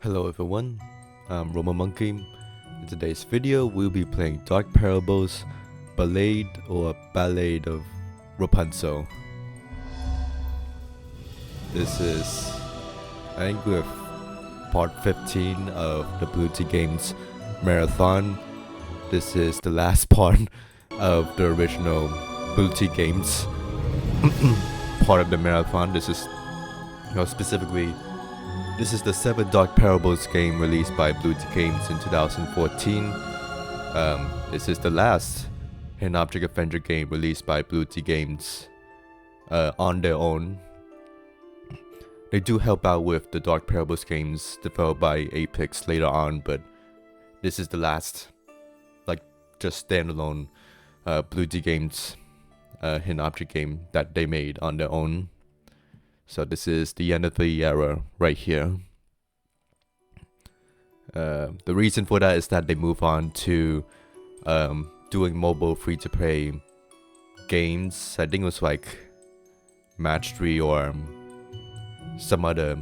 Hello everyone, I'm Roma Monkey. In today's video, we'll be playing Dark Parables, Ballad of Rapunzel. This is, I think we're part 15 of the Blue Tea Games marathon. This is the last part of the original Blue Tea Games part of the marathon. This is, specifically, this is the 7 Dark Parables game released by Blue Tea Games in 2014. This is the last hidden object adventure game released by Blue Tea Games on their own. They do help out with the Dark Parables games developed by Apex later on, but this is the last, just standalone Blue Tea Games hidden object game that they made on their own. So this is the end of the era right here. The reason for that is that they move on to doing mobile free-to-play games. I think it was like Match 3 or some other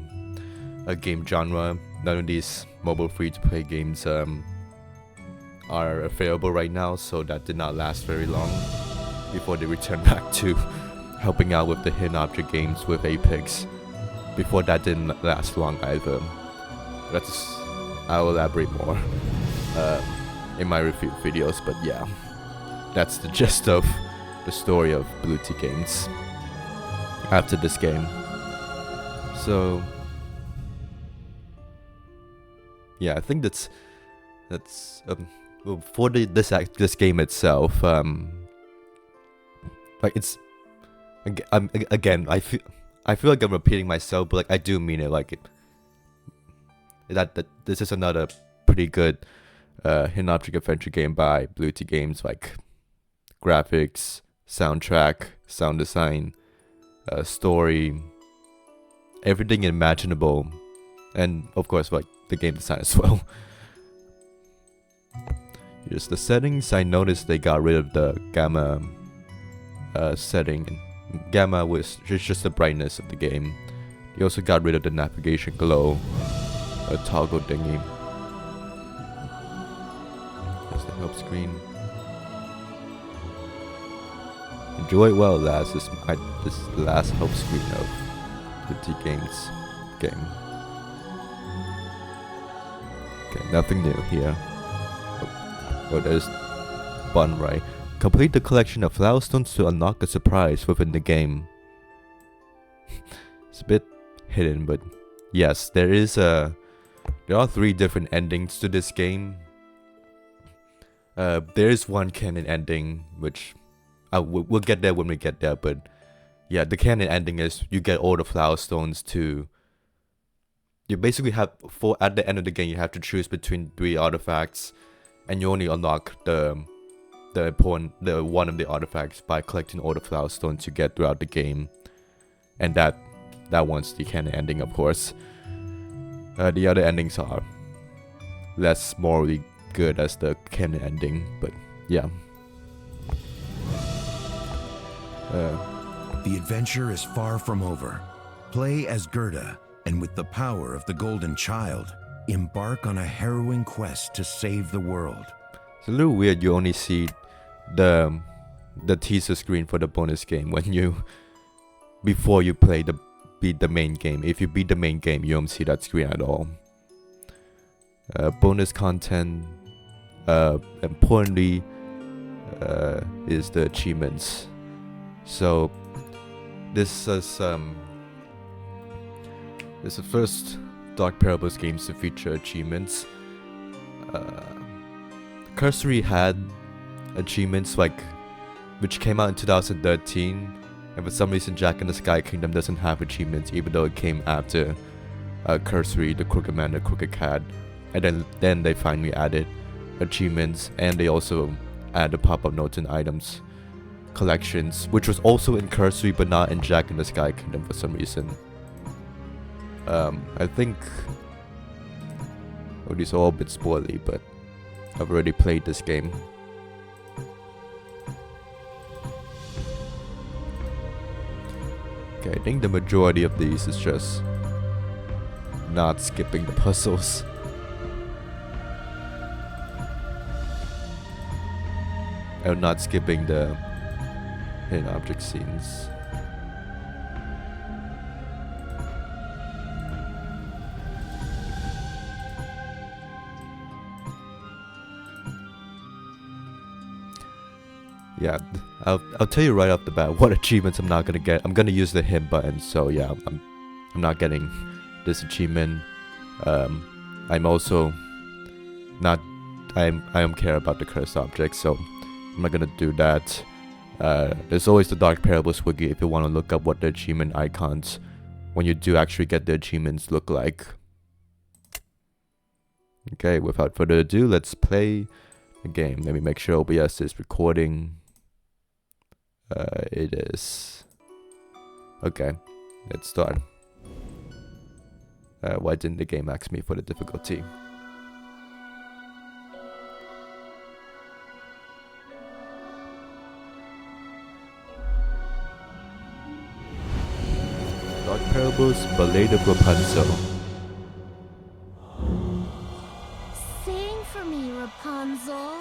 game genre. None of these mobile free-to-play games are available right now, so that did not last very long before they returned back to helping out with the hidden object games with Apex. Before that didn't last long either. I'll elaborate more in my review videos, but yeah, that's the gist of the story of Blue Tea Games after this game. So yeah, I think that's well, for this game itself, it's again, I feel like I'm repeating myself, but I do mean it. That this is another pretty good hidden object adventure game by Blue Tea Games. Graphics, soundtrack, sound design, story, everything imaginable, and of course the game design as well. Here's the settings. I noticed they got rid of the gamma setting. Gamma was just the brightness of the game. They also got rid of the navigation glow, a toggle thingy. There's the help screen. Enjoy it while it lasts. This is the last help screen of the T Games game. Okay, nothing new here. Oh, there's button right. Complete the collection of flower stones to unlock a surprise within the game. It's a bit hidden, but yes, there are 3 different endings to this game. There is one canon ending, which we'll get there when we get there, but yeah, the canon ending is you get all the flower stones to. You basically have at the end of the game, you have to choose between 3 artifacts, and you only unlock the one of the artifacts by collecting all the flower stones you get throughout the game, and that one's the canon ending, of course. The other endings are less morally good as the canon ending, but yeah. The adventure is far from over. Play as Gerda, and with the power of the Golden Child, embark on a harrowing quest to save the world. It's a little weird. You only see the teaser screen for the bonus game before you beat the main game. If you beat the main game, you don't see that screen at all. Bonus content, importantly, is the achievements. So this is the first Dark Parables games to feature achievements. Cursory had achievements which came out in 2013, and for some reason Jack in the Sky Kingdom doesn't have achievements, even though it came after Cursory, the Crooked Man, the Crooked Cat, and then they finally added achievements, and they also added pop-up notes and items collections, which was also in Cursory but not in Jack in the Sky Kingdom for some reason. I think these are all a bit spoily, but I've already played this game. Okay, I think the majority of these is just not skipping the puzzles. I'm not skipping the hidden object scenes. Yeah, I'll tell you right off the bat what achievements I'm not gonna get. I'm gonna use the hint button, so yeah, I'm not getting this achievement. I'm also not. I don't care about the cursed objects, so I'm not gonna do that. There's always the Dark Parables wiki if you want to look up what the achievement icons, when you do actually get the achievements, look like. Okay, without further ado, let's play the game. Let me make sure OBS is recording. It is. Okay, let's start. Why didn't the game ask me for the difficulty? Dark Parables, Ballad of Rapunzel. Sing for me, Rapunzel.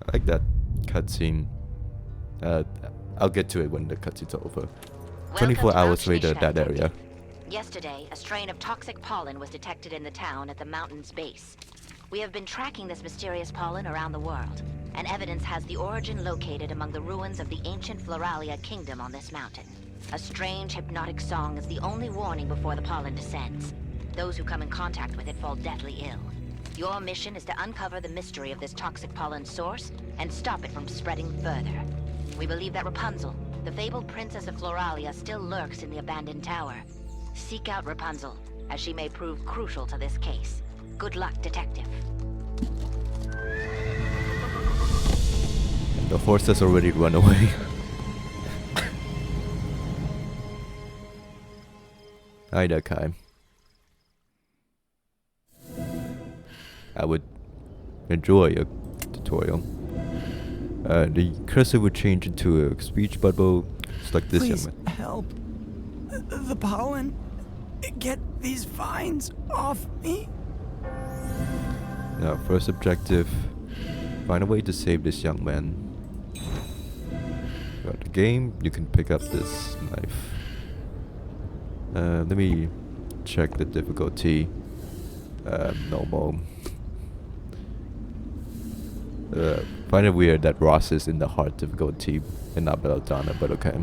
I like that cutscene. I'll get to it when the cutscene's over. 24 hours later, that area. Yesterday, a strain of toxic pollen was detected in the town at the mountain's base. We have been tracking this mysterious pollen around the world, and evidence has the origin located among the ruins of the ancient Floralia kingdom on this mountain. A strange hypnotic song is the only warning before the pollen descends. Those who come in contact with it fall deathly ill. Your mission is to uncover the mystery of this toxic pollen source and stop it from spreading further. We believe that Rapunzel, the fabled Princess of Floralia, still lurks in the abandoned tower. Seek out Rapunzel, as she may prove crucial to this case. Good luck, detective. The horse has already run away. Hi there, Kai. I would enjoy a tutorial. The cursor would change into a speech bubble. It's like this, Please young man. help. The pollen. Get these vines off me. Now, first objective: find a way to save this young man. Throughout the game, you can pick up this knife. Let me check the difficulty. Normal. Find it weird that Ross is in the hard difficulty and not Belladonna, but okay.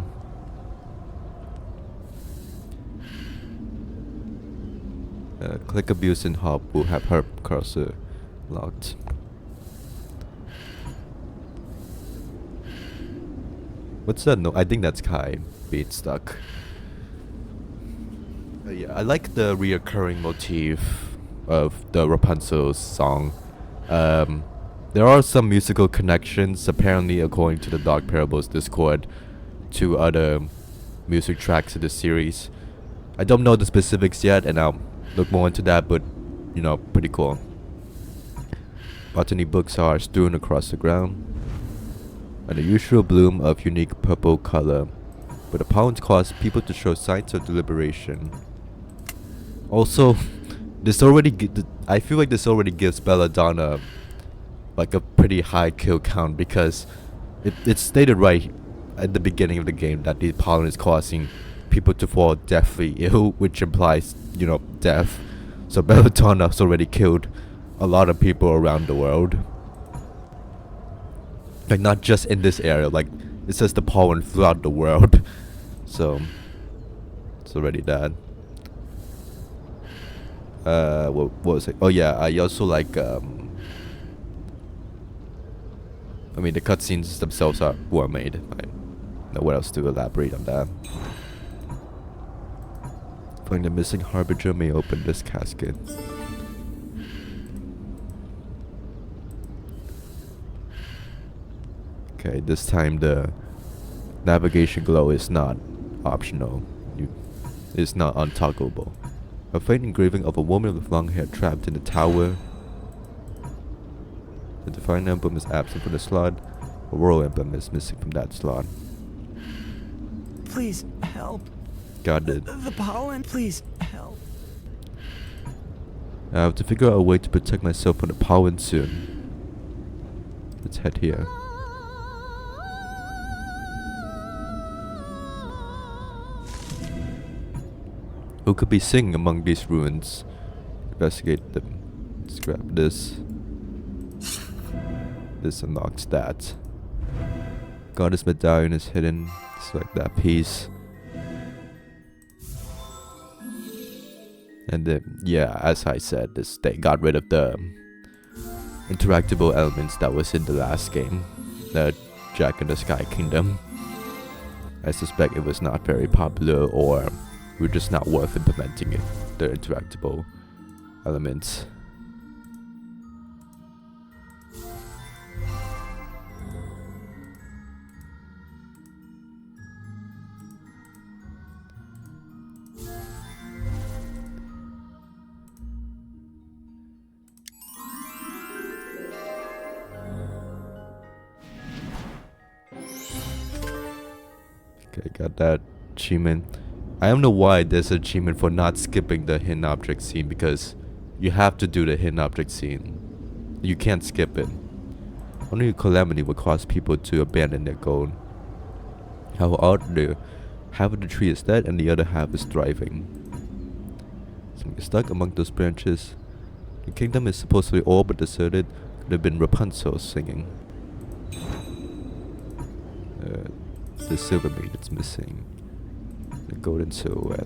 Click abuse and hop will have her cursor locked. What's that? No, I think that's Kai being stuck. Yeah, I like the reoccurring motif of the Rapunzel song. There are some musical connections, apparently, according to the Dark Parables Discord, to other music tracks in the series. I don't know the specifics yet, and I'll look more into that, but, you know, pretty cool. Botany books are strewn across the ground, an unusual bloom of unique purple color, but the pollens cause people to show signs of deliberation. Also, this already I feel like this already gives Belladonna like a pretty high kill count, because it's stated right at the beginning of the game that the pollen is causing people to fall deathly ill, which implies, you know, death. So Belladonna has already killed a lot of people around the world. Like, not just in this area, like, it says the pollen throughout the world. So, it's already that. What was it? Oh yeah, I also like, I mean, the cutscenes themselves are well made. I don't know what else to elaborate on that. Finding the missing harbinger may open this casket. Okay, this time the navigation glow is not optional. It's not untoggleable. A faint engraving of a woman with long hair trapped in the tower. The divine emblem is absent from the slot. A royal emblem is missing from that slot. Please help. Got it. The pollen, please help. I have to figure out a way to protect myself from the pollen soon. Let's head here. Who could be singing among these ruins? Investigate them. Let's grab this. This unlocks that. Goddess medallion is hidden. Select that piece. And then, yeah, as I said, they got rid of the interactable elements that was in the last game, the Jack in the Sky Kingdom. I suspect it was not very popular, or we're just not worth implementing it, the interactable elements. Okay, got that achievement. I don't know why there's an achievement for not skipping the hidden object scene, because you have to do the hidden object scene. You can't skip it. Only a calamity will cause people to abandon their goal. How odd, half of the tree is dead and the other half is thriving. Something stuck among those branches. The kingdom is supposedly all but deserted. Could have been Rapunzel singing. The silver maiden's missing. The golden silhouette.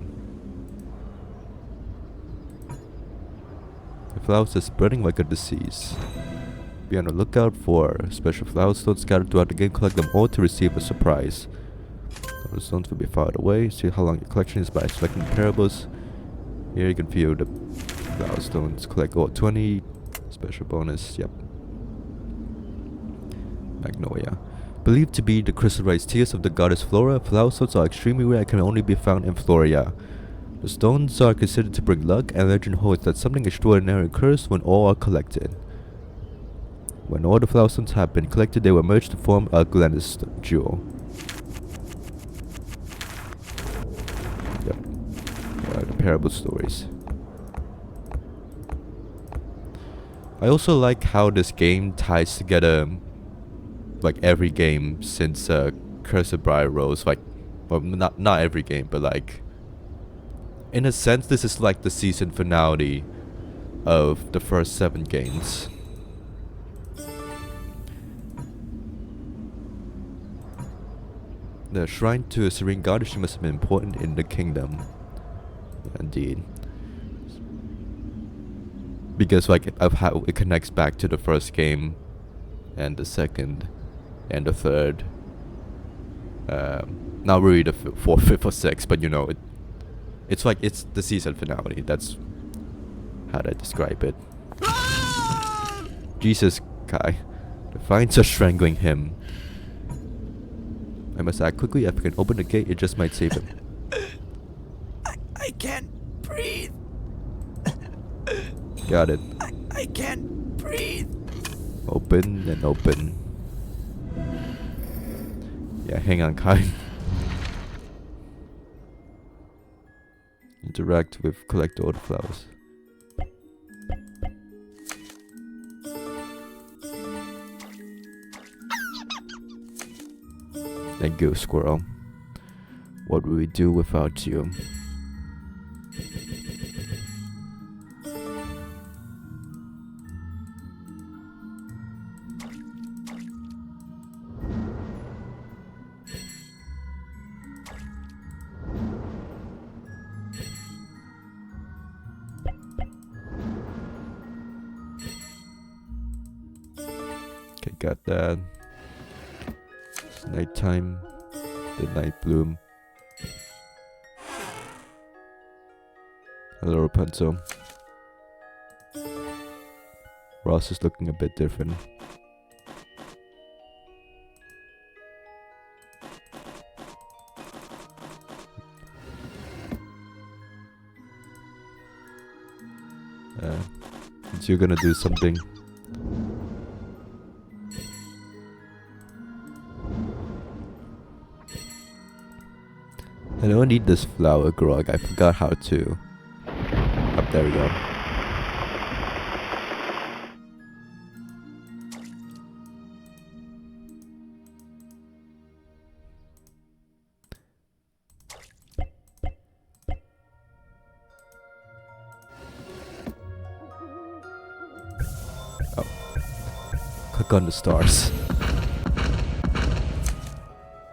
The flowers are spreading like a disease. Be on the lookout for special flower stones scattered throughout the game. Collect them all to receive a surprise. All the stones will be filed away. See how long your collection is by selecting the parables. Here you can view the flower stones. Collect all 20. Special bonus. Yep. Magnolia. Believed to be the crystallized tears of the goddess Flora, flower stones are extremely rare and can only be found in Floralia. The stones are considered to bring luck, and legend holds that something extraordinary occurs when all are collected. When all the flower stones have been collected, they will merge to form a Glennis jewel. Yep. The parable stories. I also like how this game ties together like every game since Curse of Briar Rose. Like, well, not every game, but like in a sense this is like the season finale of the first 7 games. The shrine to a serene goddess must have been important in the kingdom. Indeed. Because like of how it connects back to the first game and the second and the third. Not really the 4th, 5th, or 6th, but you know, it's like it's the season finale. That's how I describe it. Jesus, Kai. The vines are strangling him. I must act quickly. If I can open the gate, it just might save him. I can't breathe. Got it. I can't breathe. Open and open. Yeah, hang on, Kai. Interact with collect all the flowers. Thank you, squirrel. What would we do without you? Okay, got that. It's nighttime. The night bloom. Hello, Rapunzel. Ross is looking a bit different. You're gonna do something. I don't need this flower grog. I forgot how to. Up there we go. Oh. Click on the stars.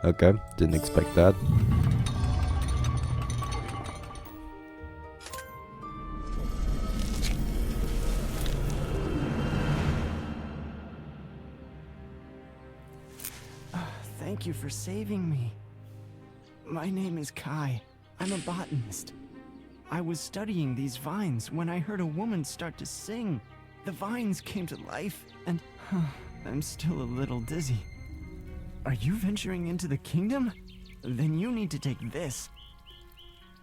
Okay, didn't expect that. Thank you for saving me. My name is Kai. I'm a botanist. I was studying these vines when I heard a woman start to sing. The vines came to life, and I'm still a little dizzy. Are you venturing into the kingdom? Then you need to take this.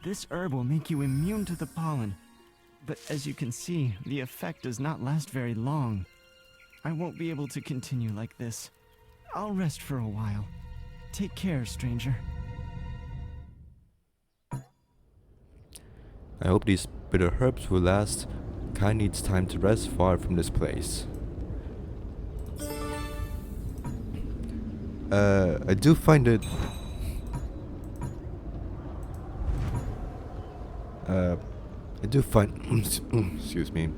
This herb will make you immune to the pollen. But as you can see, the effect does not last very long. I won't be able to continue like this. I'll rest for a while. Take care, stranger. I hope these bitter herbs will last. Kai needs time to rest far from this place. I do find it... I do find... excuse me.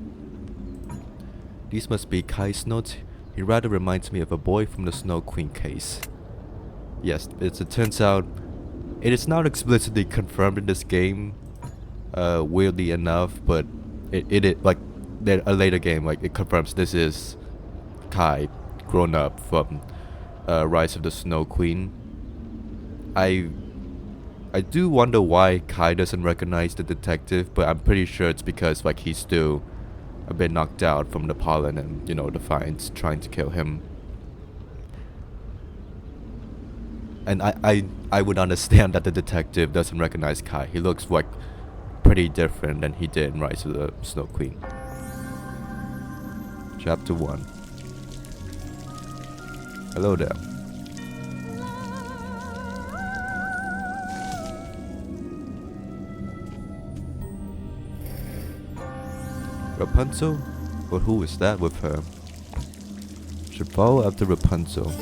These must be Kai's notes. He rather reminds me of a boy from the Snow Queen case. Yes, it turns out it is not explicitly confirmed in this game, weirdly enough, but it like a later game, like it confirms this is Kai grown up from Rise of the Snow Queen. I do wonder why Kai doesn't recognize the detective, but I'm pretty sure it's because like he's still a bit knocked out from the pollen and, you know, the vines trying to kill him. And I would understand that the detective doesn't recognize Kai. He looks like pretty different than he did in Rise of the Snow Queen. Chapter 1. Hello there. Rapunzel? But who is that with her? Should follow after Rapunzel.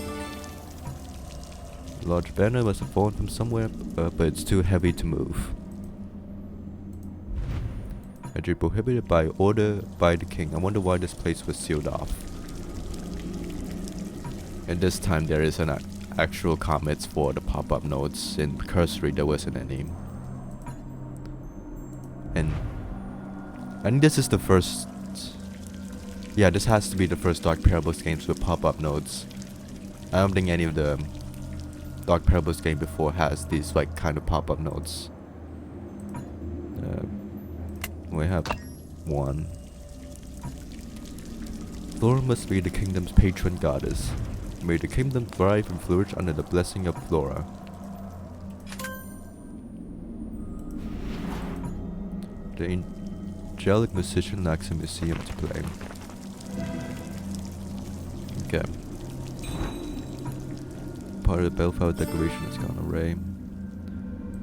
Large banner must have fallen from somewhere, but it's too heavy to move. Entry prohibited by order by the king. I wonder why this place was sealed off. And this time there is an actual comments for the pop-up notes. In cursory there wasn't any. And this is the first... Yeah, this has to be the first Dark Parables games with pop-up notes. I don't think any of the Dark Parables game before has these like kind of pop-up notes. We have one. Flora must be the kingdom's patron goddess. May the kingdom thrive and flourish under the blessing of Flora. The angelic musician lacks a museum to play. Okay. Part of the bellflower decoration has gone away.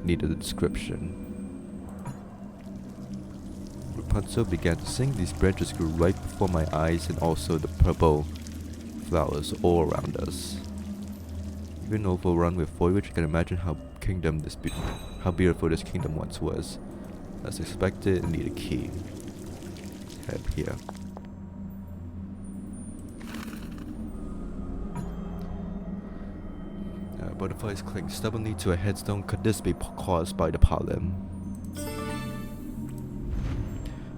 Need a description. Rapunzel began to sing. These branches grew right before my eyes, and also the purple flowers all around us. Even overrun with foliage, you can imagine how beautiful this kingdom once was. As expected, I need a key. Head here. Butterflies cling stubbornly to a headstone. Could this be caused by the pollen?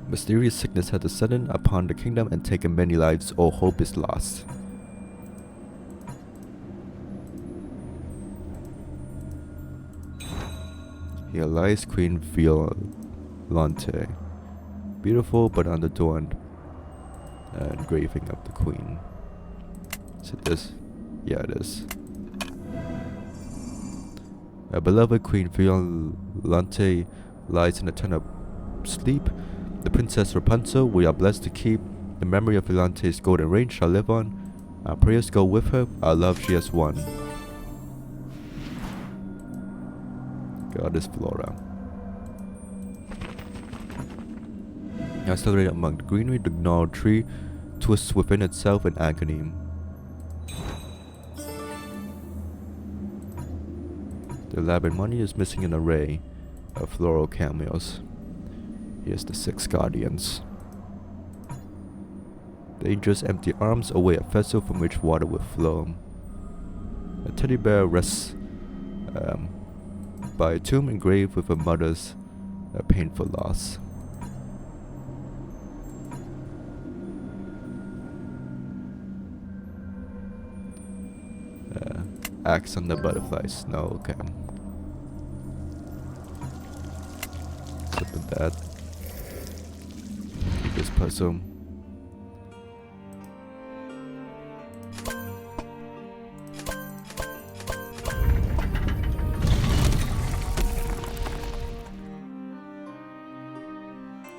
Mysterious sickness had descended upon the kingdom and taken many lives. All hope is lost. Here lies Queen Violante. Beautiful but unadorned. Engraving of the queen. Is it this? Yeah, it is. A beloved Queen Violante lies in a eternal sleep. The Princess Rapunzel, we are blessed to keep. The memory of Volante's golden reign shall live on. Our prayers go with her. Our love she has won. Goddess Flora. Accelerated among the greenery, the gnarled tree twists within itself in agony. The elaborate money is missing an array of floral cameos. Here's the 6 guardians. The angels' empty arms await a vessel from which water will flow. A teddy bear rests by a tomb engraved with a mother's painful loss. Axe on the butterflies. No, okay. Open that. This puzzle.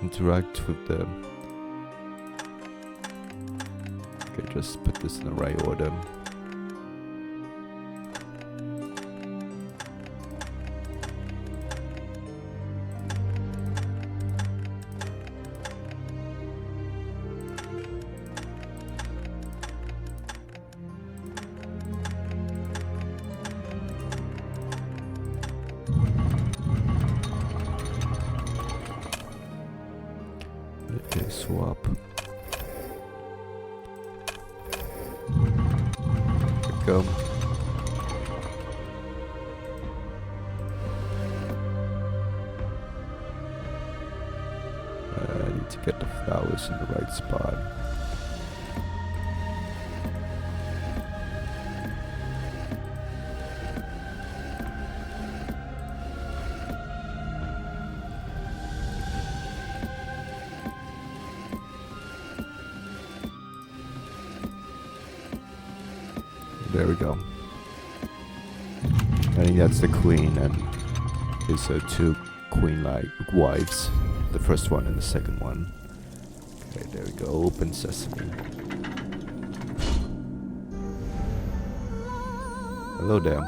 Interact with the. Okay, just put this in the right order. Okay, swap. There we go. I need to get the flowers in the right spot. There we go. I think that's the queen and his 2 queen-like wives. The first one and the second one. Okay, there we go. Open sesame. Hello there.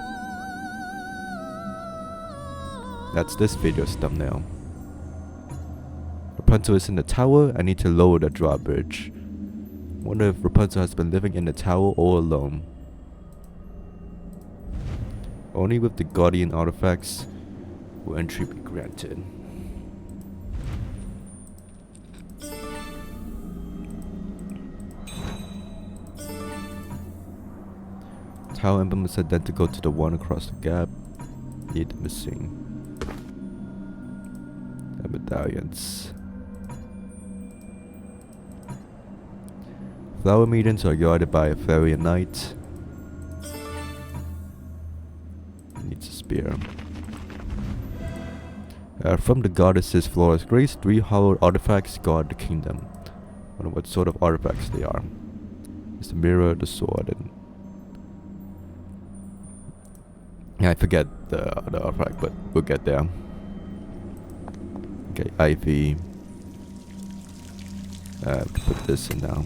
That's this video's thumbnail. Rapunzel is in the tower. I need to lower the drawbridge. Wonder if Rapunzel has been living in the tower all alone. Only with the Guardian artifacts will entry be granted. Tower emblem is identical to the one across the gap. Need the missing. The medallions. Flower maidens are guarded by a fairy knight. Needs a spear. From the goddesses Flora's grace, 3 hollowed artifacts guard the kingdom. I wonder what sort of artifacts they are. It's the mirror, the sword, and yeah, I forget the other artifact, but we'll get there. Okay, ivy. Put this in now.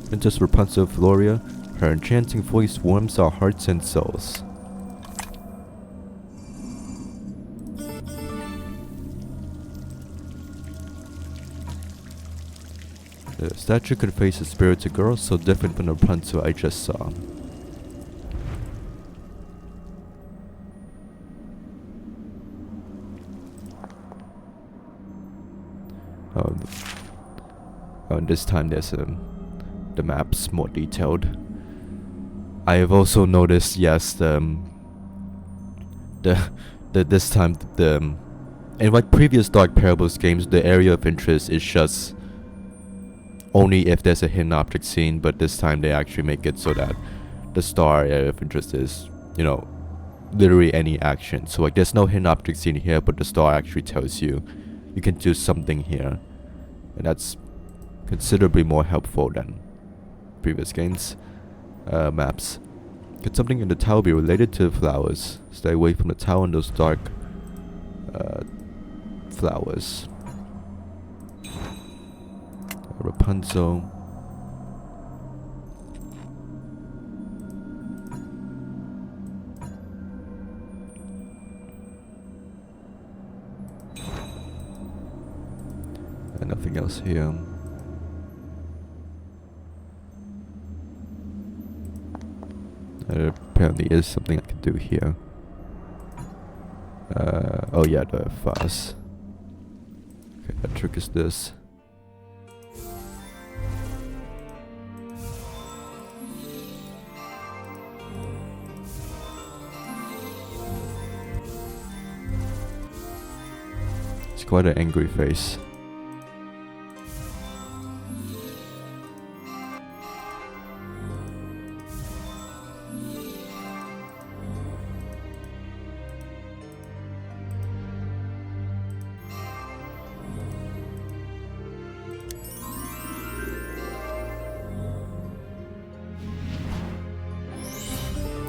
Princess Rapunzel Floralia, her enchanting voice warms our hearts and souls. The statue conveys a spirited girl so different from the Rapunzel I just saw. And this time there's the map's more detailed. I have also noticed, yes, this time in like previous Dark Parables games, the area of interest is just only if there's a hidden object scene, but this time they actually make it so that the star area of interest is, you know, literally any action. So like there's no hidden object scene here, but the star actually tells you you can do something here, and that's considerably more helpful than previous games. Maps. Could something in the tower be related to the flowers? Stay away from the tower and those dark flowers. Rapunzel. And nothing else here. There apparently is something I can do here. Oh yeah, the fuzz. Okay, that trick is this. It's quite an angry face.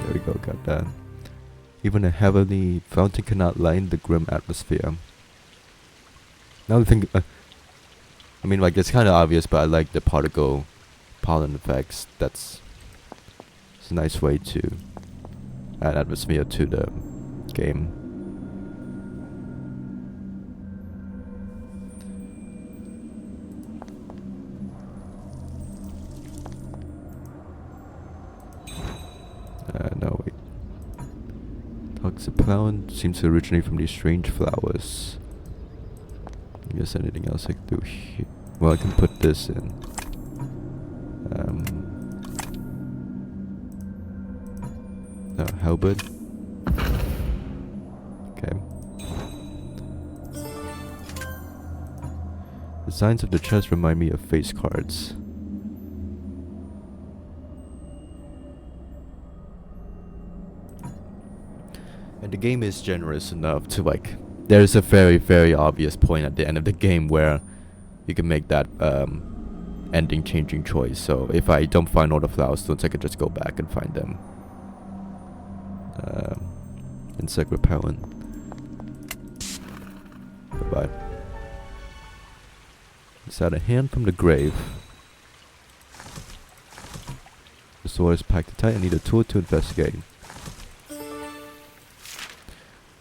There we go, got that. Even a heavenly fountain cannot lighten the grim atmosphere. Now I think, I mean, like, it's kind of obvious, but I like the particle pollen effects. It's a nice way to add atmosphere to the game. No, wait. Toxic pollen seems to originate from these strange flowers. I guess anything else I can do here? Well, I can put this in. No, halberd. Okay. The signs of the chest remind me of face cards. And the game is generous enough to, like, there's a very, very obvious point at the end of the game where you can make that ending changing choice. So if I don't find all the flower stones, I could just go back and find them. Insect repellent. Goodbye. Is that a hand from the grave? The sword is packed tight. I need a tool to investigate.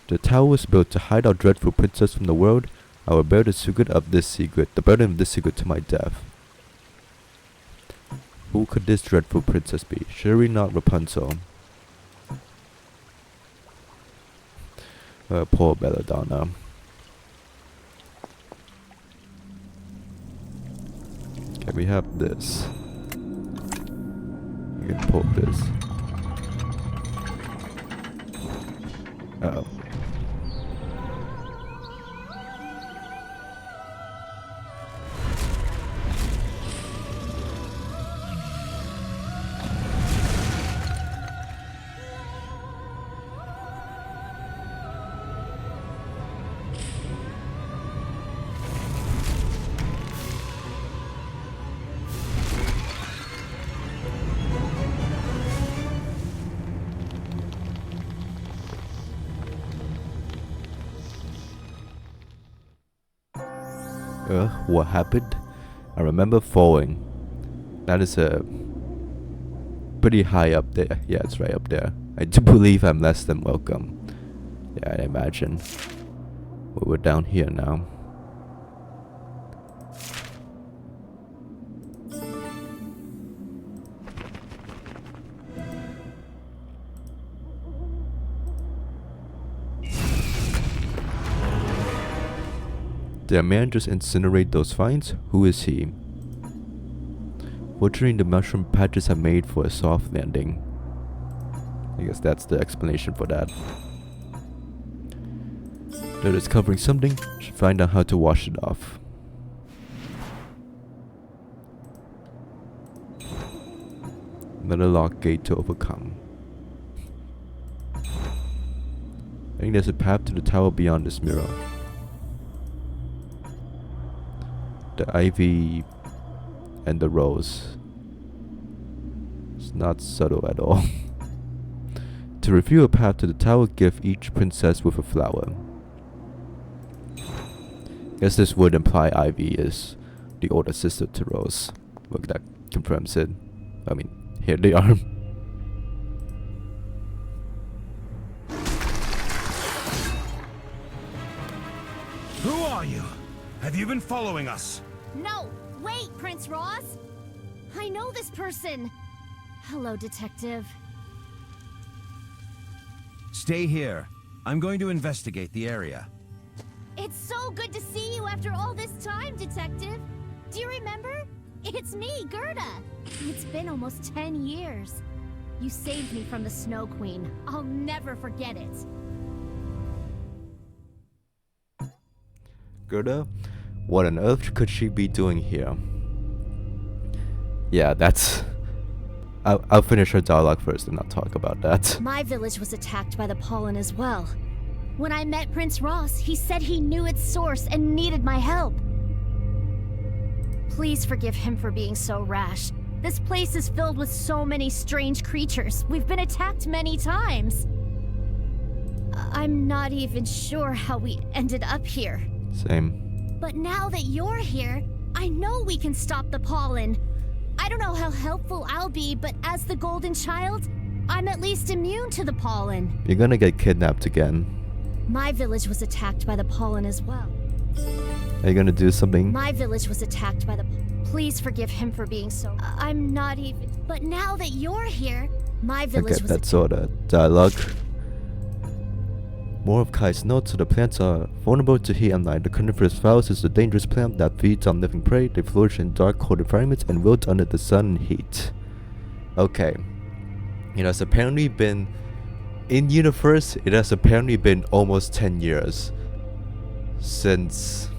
The tower was built to hide our dreadful princess from the world. I will bear the secret of this secret, the burden of this secret to my death. Who could this dreadful princess be? Surely not Rapunzel. Poor Belladonna. Okay, we have this. We can pull this. Uh-oh. What happened? I remember falling. That is pretty high up there. Yeah, it's right up there. I do believe I'm less than welcome. Yeah, I imagine. Well, we're down here now. Did a man just incinerate those vines? Who is he? Fortunately, the mushroom patches have made for a soft landing. I guess that's the explanation for that. Dirt is covering something. Should find out how to wash it off. Another locked gate to overcome. I think there's a path to the tower beyond this mirror. The ivy and the rose. It's not subtle at all. To reveal a path to the tower, give each princess with a flower. Guess this would imply ivy is the older sister to Rose. Look, that confirms it. I mean, here they are. Who are you? Have you been following us? No! Wait, Prince Ross! I know this person! Hello, Detective. Stay here. I'm going to investigate the area. It's so good to see you after all this time, Detective! Do you remember? It's me, Gerda! It's been almost 10 years. You saved me from the Snow Queen. I'll never forget it. Gerda? What on earth could she be doing here? Yeah, that's... I'll finish her dialogue first and I'll talk about that. My village was attacked by the pollen as well. When I met Prince Ross, he said he knew its source and needed my help. Please forgive him for being so rash. This place is filled with so many strange creatures. We've been attacked many times. I'm not even sure how we ended up here. Same. But now that you're here, I know we can stop the pollen. I don't know how helpful I'll be, but as the golden child, I'm at least immune to the pollen. You're gonna get kidnapped again. My village was attacked by the pollen as well. Are you gonna do something? My village was attacked by the... Please forgive him for being so... I'm not even... But now that you're here, my village Okay, was... that's all the dialogue. More of Kai's notes. So the plants are vulnerable to heat and light. The coniferous flowers is a dangerous plant that feeds on living prey. They flourish in dark, cold environments and wilt under the sun and heat. Okay. It has apparently been... In universe, it has apparently been almost 10 years since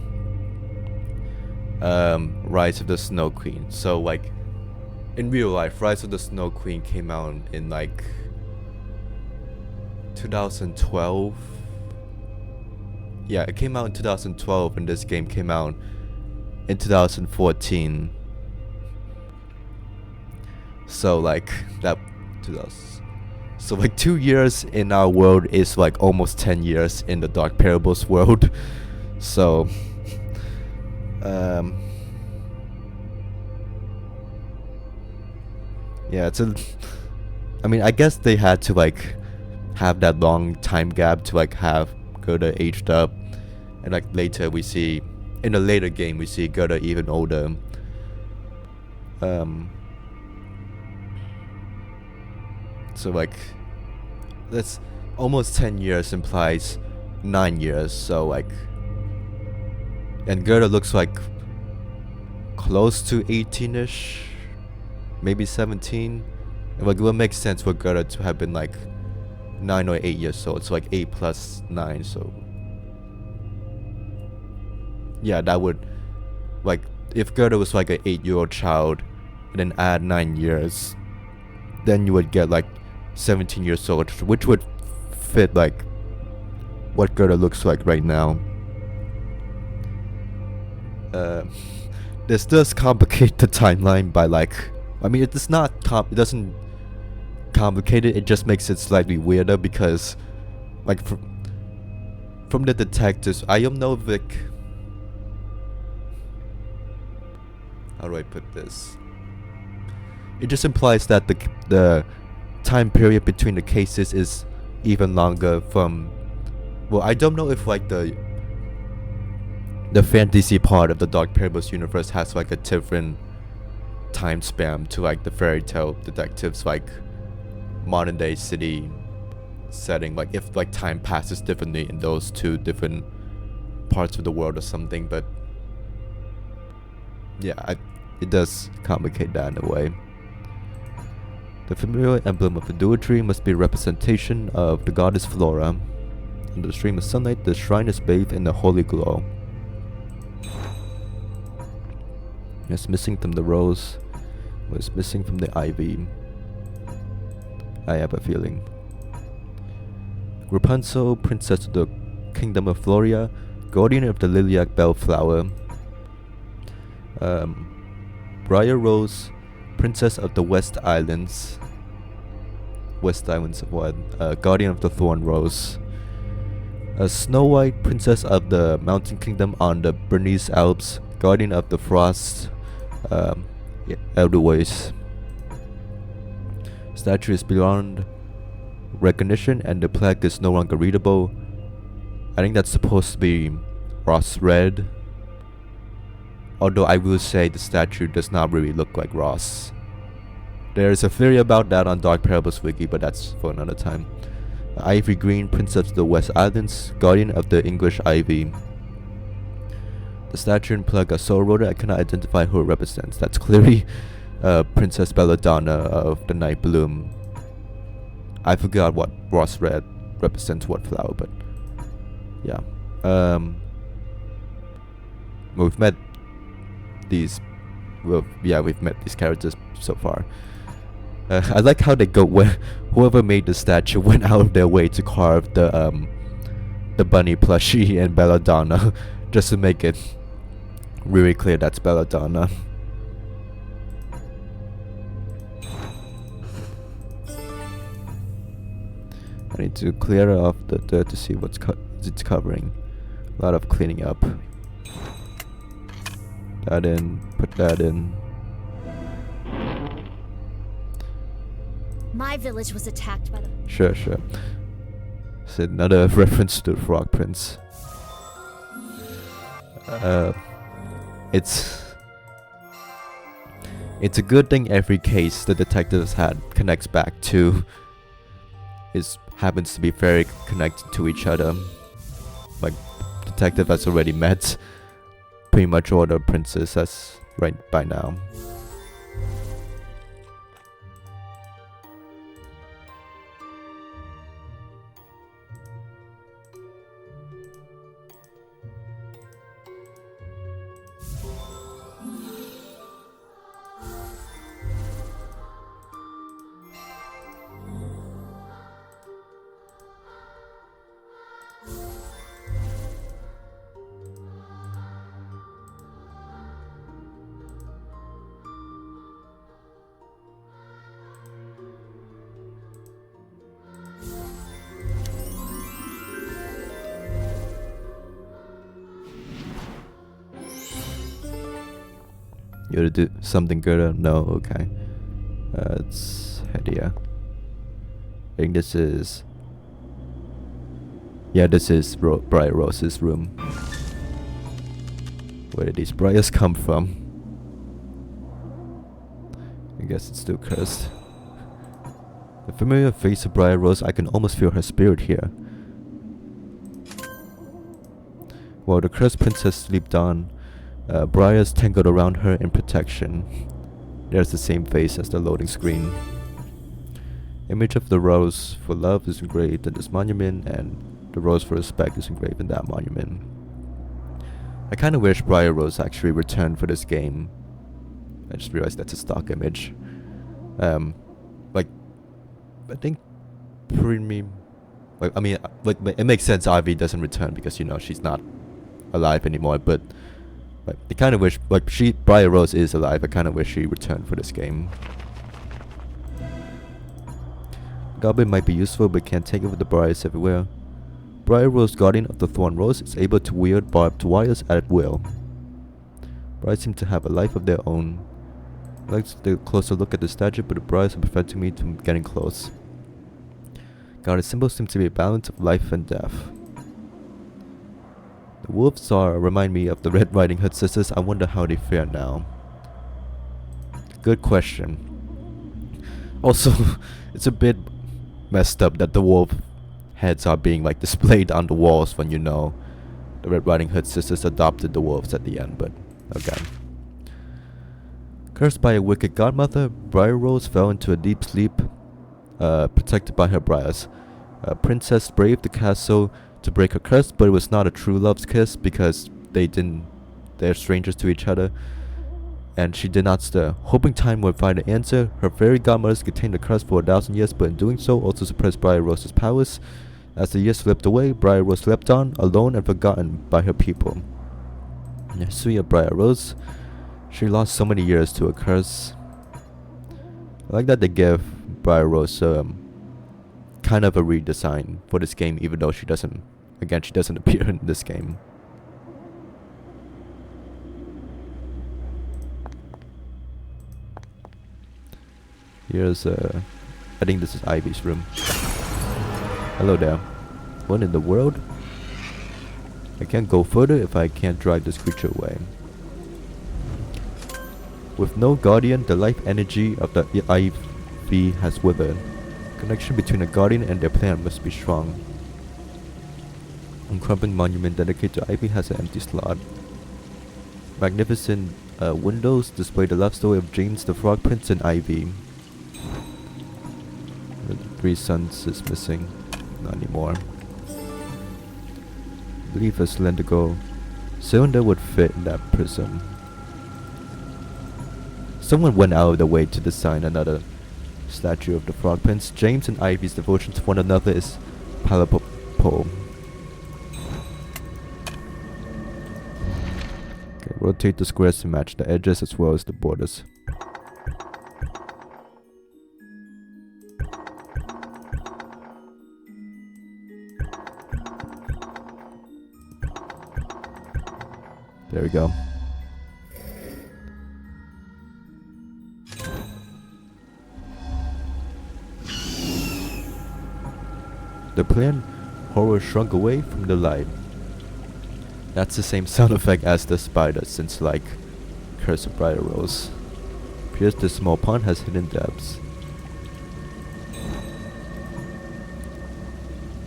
Rise of the Snow Queen. So like in real life, Rise of the Snow Queen came out in like 2012. Yeah, it came out in 2012 and this game came out in 2014. So like that 2000. So like 2 years in our world is like almost 10 years in the Dark Parables world. So yeah, it's a... I mean, I guess they had to like have that long time gap to like have Gerda aged up. And like later we see, in a later game we see Gerda even older. So like, that's almost 10 years implies 9 years, so like... And Gerda looks like close to 18-ish, maybe 17. And like, it would make sense for Gerda to have been like 9 or 8 years old, so like 8 plus 9, so... Yeah, that would... Like, if Gerda was like an 8-year-old child, and then add 9 years, then you would get like 17 years old, which would fit like what Gerda looks like right now. This does complicate the timeline by like... I mean, it does not it doesn't complicate it, it just makes it slightly weirder because like from the detectives, I am no Vic. How do I put this? It just implies that the time period between the cases is even longer from... Well, I don't know if like the fantasy part of the Dark Parables universe has like a different time span to like the fairy tale detectives like modern day city setting, like if like time passes differently in those two different parts of the world or something, but yeah, it does complicate that in a way. The familiar emblem of the Dua tree must be a representation of the goddess Flora. Under the stream of sunlight, the shrine is bathed in a holy glow. It's missing from the rose. Was missing from the ivy. I have a feeling. Rapunzel, princess of the kingdom of Floralia, guardian of the lilac bellflower. Briar Rose, princess of the West Islands. West Islands of what? Guardian of the Thorn Rose. Snow White, princess of the mountain kingdom on the Bernese Alps, Guardian of the Frost, Elderways. Statue is beyond recognition and the plaque is no longer readable. I think that's supposed to be Ross Red. Although I will say the statue does not really look like Ross. There is a theory about that on Dark Parables Wiki, but that's for another time. Ivy Green, Princess of the West Islands, Guardian of the English Ivy. The statue and plaque are so eroded I cannot identify who it represents. That's clearly Princess Belladonna of the Night Bloom. I forgot what Ross Red represents what flower, but yeah. We've met these. Well, yeah, we've met these characters so far. I like how they go where whoever made the statue went out of their way to carve the bunny plushie and Belladonna, just to make it really clear that's Belladonna. I need to clear off the dirt to see what's it's covering. A lot of cleaning up. That in, put that in. My village was attacked by the... Sure. It's another reference to the Frog Prince. It's a good thing every case the detectives had connects back to happens to be very connected to each other. Like, detective has already met pretty much all the princesses right by now. You want to do something good? No? Okay. Let's head here. I think this is... Yeah, this is Briar Rose's room. Where did these briars come from? I guess it's still cursed. The familiar face of Briar Rose, I can almost feel her spirit here. While the cursed princess slept on, briars tangled around her in protection. There's the same face as the loading screen. Image of the rose for love is engraved in this monument, and the rose for respect is engraved in that monument. I kinda wish Briar Rose actually returned for this game. I just realized that's a stock image. Like, I think premium... Like, I mean, like, it makes sense Ivy doesn't return because, you know, she's not alive anymore, but like, I kind of wish, like, Briar Rose is alive. I kind of wish she returned for this game. Goblin might be useful, but can't take it with the briars everywhere. Briar Rose, Guardian of the Thorn Rose, is able to wield barbed wires at will. Briars seem to have a life of their own. I'd like to take a closer look at the statue, but the briars are preventing me from getting close. Guarded symbols seem to be a balance of life and death. The wolves remind me of the Red Riding Hood sisters. I wonder how they fare now. Good question. Also, it's a bit messed up that the wolf heads are being like displayed on the walls when, you know, the Red Riding Hood sisters adopted the wolves at the end, but okay. Cursed by a wicked godmother, Briar Rose fell into a deep sleep, protected by her briars. Princess braved the castle to break her curse, but it was not a true love's kiss because they're strangers to each other, and she did not stir. Hoping time would find an answer, her fairy godmothers contained the curse for 1,000 years, but in doing so also suppressed Briar Rose's powers. As the years slipped away, Briar Rose slept on, alone and forgotten by her people. Sweet Briar Rose, she lost so many years to a curse. I like that they give Briar Rose kind of a redesign for this game, even though she doesn't appear in this game. Here's I think this is Ivy's room. Hello there. What in the world? I can't go further if I can't drive this creature away. With no guardian, the life energy of the ivy has withered. Connection between a guardian and their plant must be strong. A crumbling monument dedicated to ivy has an empty slot. Magnificent windows display the love story of James the Frog Prince and Ivy. The 3 sons is missing. Not anymore. I believe a cylindrical cylinder would fit in that prism. Someone went out of their way to design another statue of the Frog Prince. James and Ivy's devotion to one another is palpable. Okay, rotate the squares to match the edges as well as the borders. There we go. The plant horror shrunk away from the light. That's the same sound effect as the spider, since like Curse of Briar Rose. Appears the small pond has hidden depths.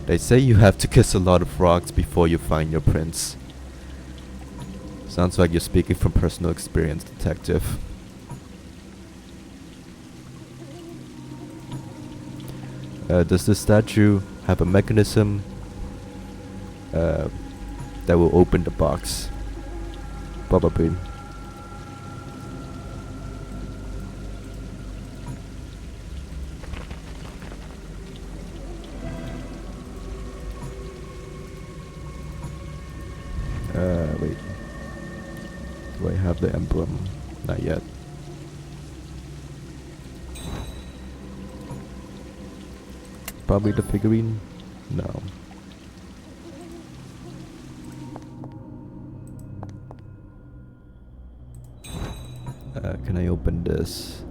They say you have to kiss a lot of frogs before you find your prince. Sounds like you're speaking from personal experience, detective. Does the statue have a mechanism that will open the box? Probably. Wait. Do I have the emblem? Not yet. Probably the figurine? No. Can I open this?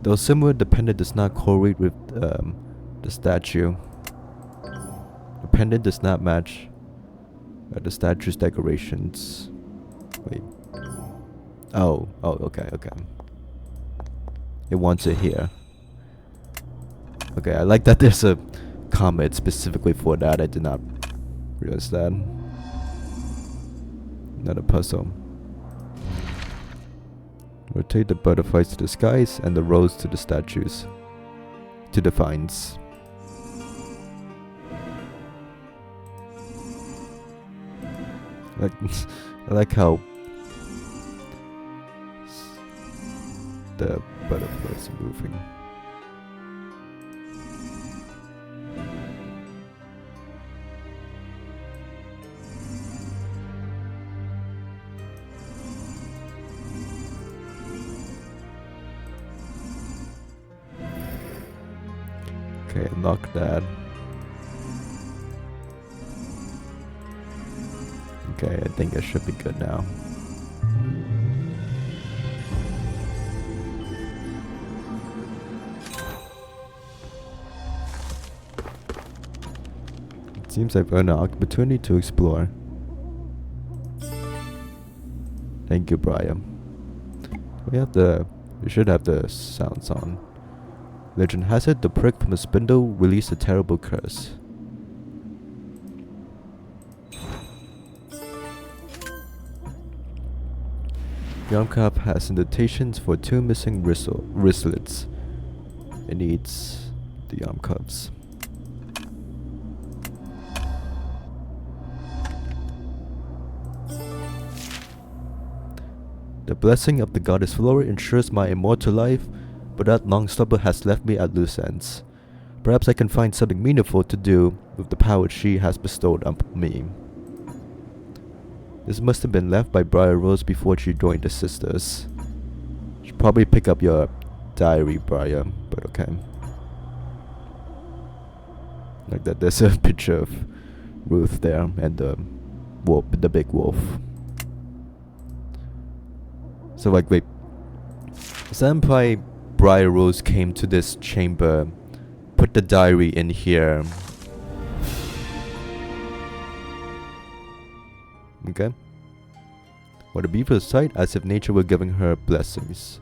Though similar, the pendant does not correlate with the statue. The pendant does not match the statue's decorations. Wait. Oh, okay. It wants it here. Okay, I like that there's a comment specifically for that. I did not realize that. Another puzzle. Rotate the butterflies to the skies and the rose to the statues. To the vines. I like how the butterflies are moving. Okay, unlock that. Okay, I think I should be good now. It seems I've earned an opportunity to explore. Thank you, Brian. We should have the sounds on. Legend has it, the prick from the spindle released a terrible curse. The arm cup has indentations for 2 missing wristlets. It needs the arm cups. The blessing of the goddess Flora ensures my immortal life, but that long stubble has left me at loose ends. Perhaps I can find something meaningful to do with the power she has bestowed on me. This must have been left by Briar Rose before she joined the sisters. Should probably pick up your diary, Briar, but okay. Like that, there's a picture of Ruth there and the big wolf. So like, wait. Does that imply Briar Rose came to this chamber, put the diary in here? Okay. What a beautiful sight, as if nature were giving her blessings.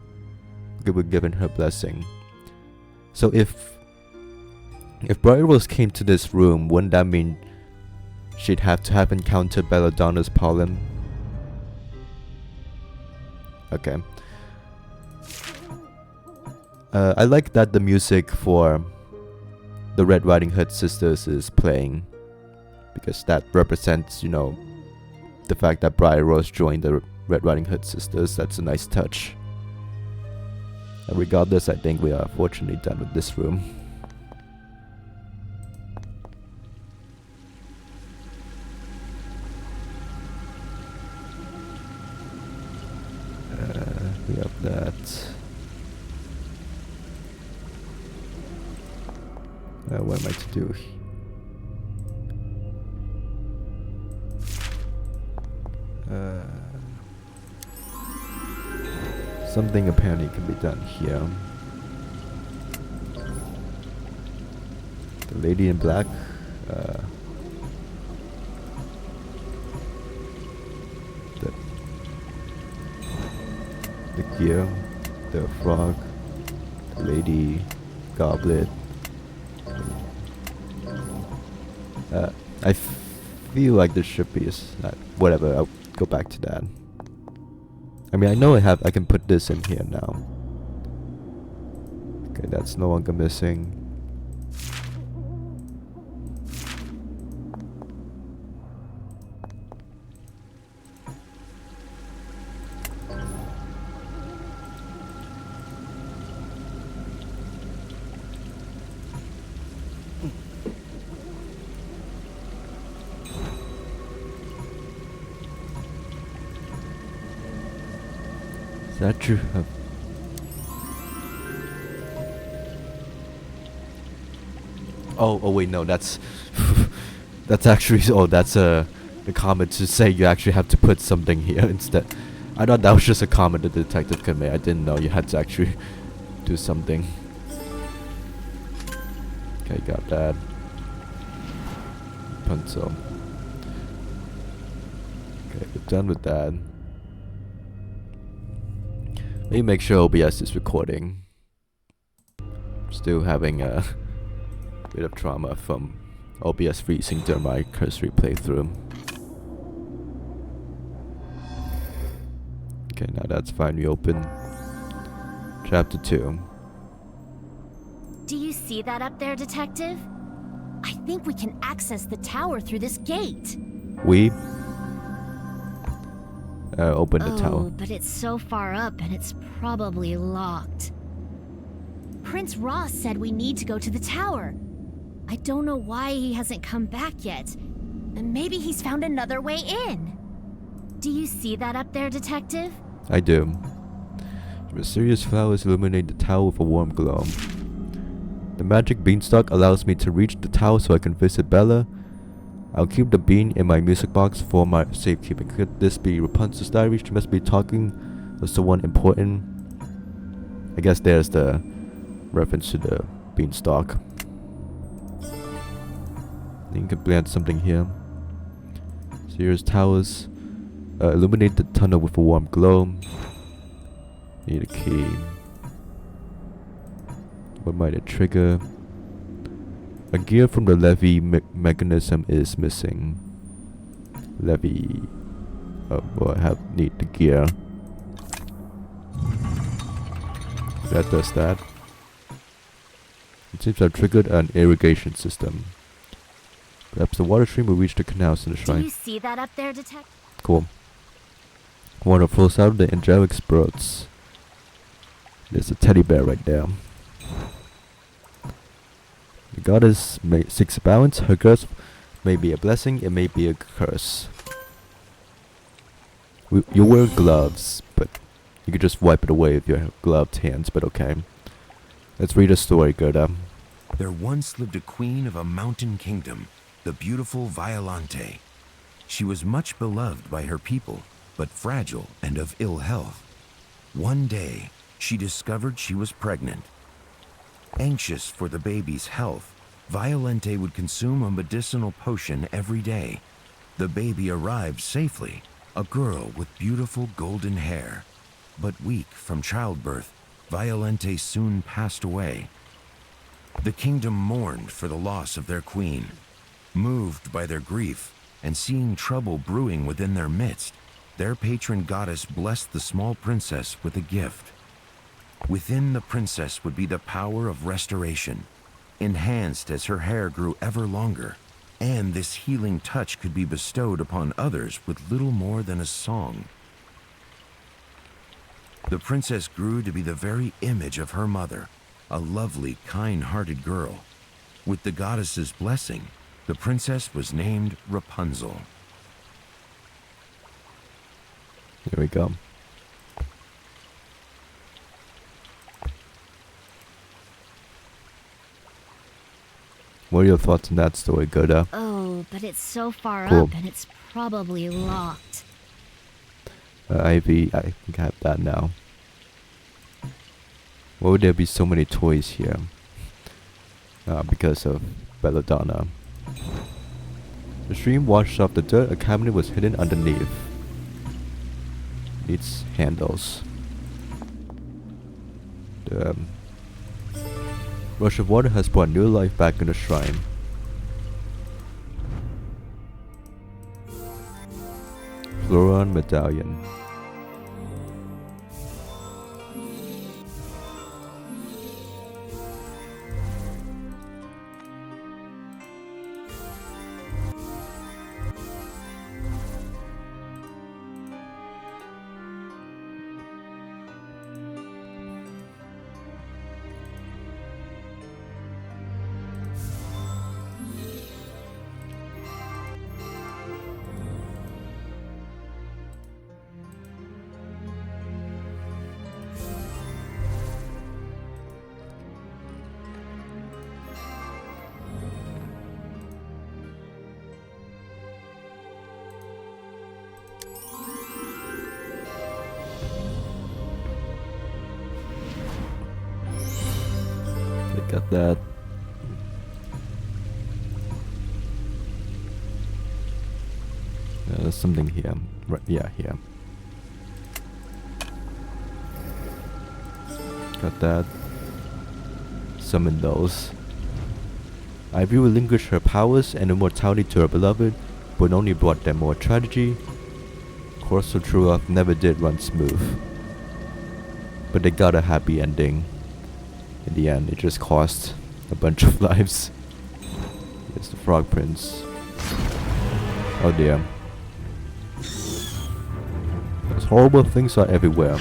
Were given her blessing. So if Briar Rose came to this room, wouldn't that mean she'd have to have encountered Belladonna's pollen? Okay. I like that the music for the Red Riding Hood sisters is playing, because that represents, you know, the fact that Briar Rose joined the Red Riding Hood sisters. That's a nice touch. And regardless, I think we are fortunately done with this room. We have that. What am I to do? Something apparently can be done here. The lady in black. The gear, the frog, the lady, goblet. I feel like there should be whatever. I'll go back to that. I mean, I know I can put this in here now. Okay, that's no longer missing. Is that true? Oh wait, no, that's that's actually, that's a comment to say you actually have to put something here instead. I thought that was just a comment the detective could make. I didn't know you had to actually do something. Okay, got that. Rapunzel. Okay, we're done with that. Let me make sure OBS is recording. Still having a bit of trauma from OBS freezing during my cursory playthrough. Okay, now that's fine. We open Chapter 2. Do you see that up there, Detective? I think we can access the tower through this gate. We open the tower. Oh, but it's so far up and it's probably locked. Prince Ross said we need to go to the tower. I don't know why he hasn't come back yet. And maybe he's found another way in. Do you see that up there, Detective? I do. The mysterious flowers illuminate the tower with a warm glow. The magic beanstalk allows me to reach the tower so I can visit Bella. I'll keep the bean in my music box for my safekeeping. Could this be Rapunzel's diary? She must be talking to someone important. I guess there's the reference to the beanstalk. I think you can plant something here. Sears towers illuminate the tunnel with a warm glow. Need a key. What might it trigger? A gear from the levy mechanism is missing. Levy. Oh, well, I need the gear. That does that. It seems I've triggered an irrigation system. Perhaps the water stream will reach the canals in the shrine. Do you see that up there, Detective? Cool. Water flows out of the angelic sprouts. There's a teddy bear right there. The goddess seeks balance. Her curse may be a blessing, it may be a curse. You wear gloves, but you could just wipe it away with your gloved hands, but okay. Let's read a story, Gerda. There once lived a queen of a mountain kingdom, the beautiful Violante. She was much beloved by her people, but fragile and of ill health. One day, she discovered she was pregnant. Anxious for the baby's health, Violente would consume a medicinal potion every day. The baby arrived safely, a girl with beautiful golden hair. But weak from childbirth, Violente soon passed away. The kingdom mourned for the loss of their queen. Moved by their grief and seeing trouble brewing within their midst, their patron goddess blessed the small princess with a gift. Within the princess would be the power of restoration, enhanced as her hair grew ever longer, and this healing touch could be bestowed upon others with little more than a song. The princess grew to be the very image of her mother, a lovely, kind-hearted girl. With the goddess's blessing, the princess was named Rapunzel. Here we go. What are your thoughts on that story, Gerda? Oh, but it's so far Cool. up and it's probably locked. Ivy, I think I have that now. Why would there be so many toys here? Because of Belladonna. The stream washed off the dirt. A cabinet was hidden underneath. Needs handles. The rush of water has brought new life back in the shrine. Floron medallion. Got that. There's something here. Right, yeah, here. Got that. Summon those. Ivy relinquished her powers and immortality to her beloved, but only brought them more tragedy. Course of true love never did run smooth. But they got a happy ending. In the end, it just cost a bunch of lives. Here's the Frog Prince. Oh dear. Those horrible things are everywhere.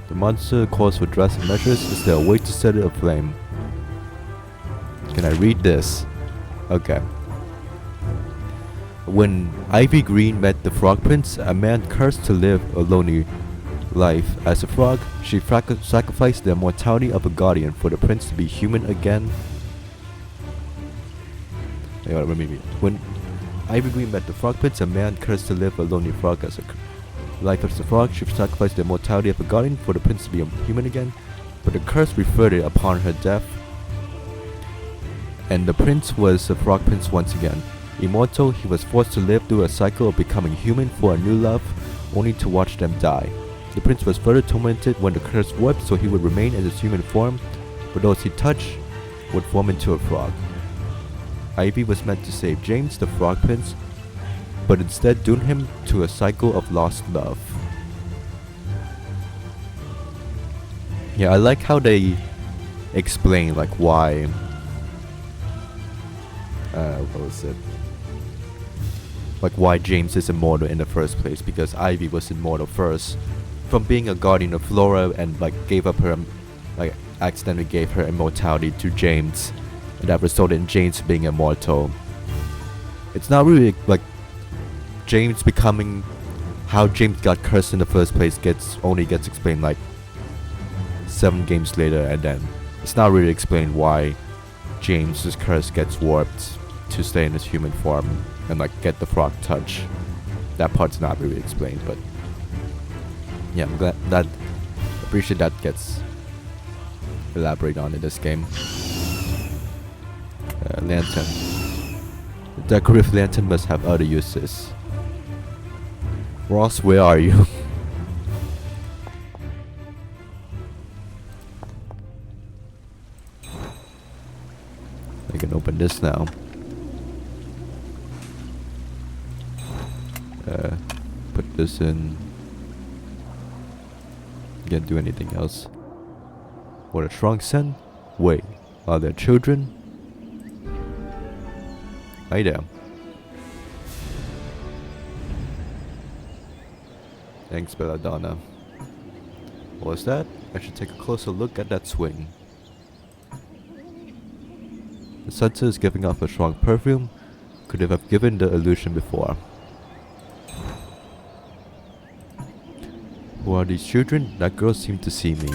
The monster calls for drastic measures. Is there a way to set it aflame? Can I read this? Okay. When Ivy Green met the Frog Prince, a man cursed to live a lonely life as a frog. She sacrificed the immortality of a guardian for the prince to be human again. When Ivy Green met the Frog Prince, a man cursed to live a lonely frog as a life as a frog. She sacrificed the immortality of a guardian for the prince to be human again, but the curse reverted upon her death, and the prince was a Frog Prince once again. Immortal, he was forced to live through a cycle of becoming human for a new love, only to watch them die. The prince was further tormented when the curse warped, so he would remain in his human form, but those he touched would form into a frog. Ivy was meant to save James, the Frog Prince, but instead doomed him to a cycle of lost love. Yeah, I like how they explain like why. What was it? Like why James is immortal in the first place, because Ivy was immortal first. From being a guardian of Flora and like gave up her, like accidentally gave her immortality to James, and that resulted in James being immortal. It's not really like James becoming, how James got cursed in the first place only gets explained like 7 games later, and then it's not really explained why James's curse gets warped to stay in his human form and like get the frog touch. That part's not really explained, but Yeah, I'm glad that appreciate that gets elaborated on in this game. Lantern. The decorative lantern must have other uses. Ross, where are you? I can open this now. Put this in. Can't do anything else. What a strong scent. Wait, are there children? Hi there. Thanks, Belladonna. What was that? I should take a closer look at that swing. The sensor is giving off a strong perfume. Could it have given the illusion before? Who are these children? That girl seemed to see me.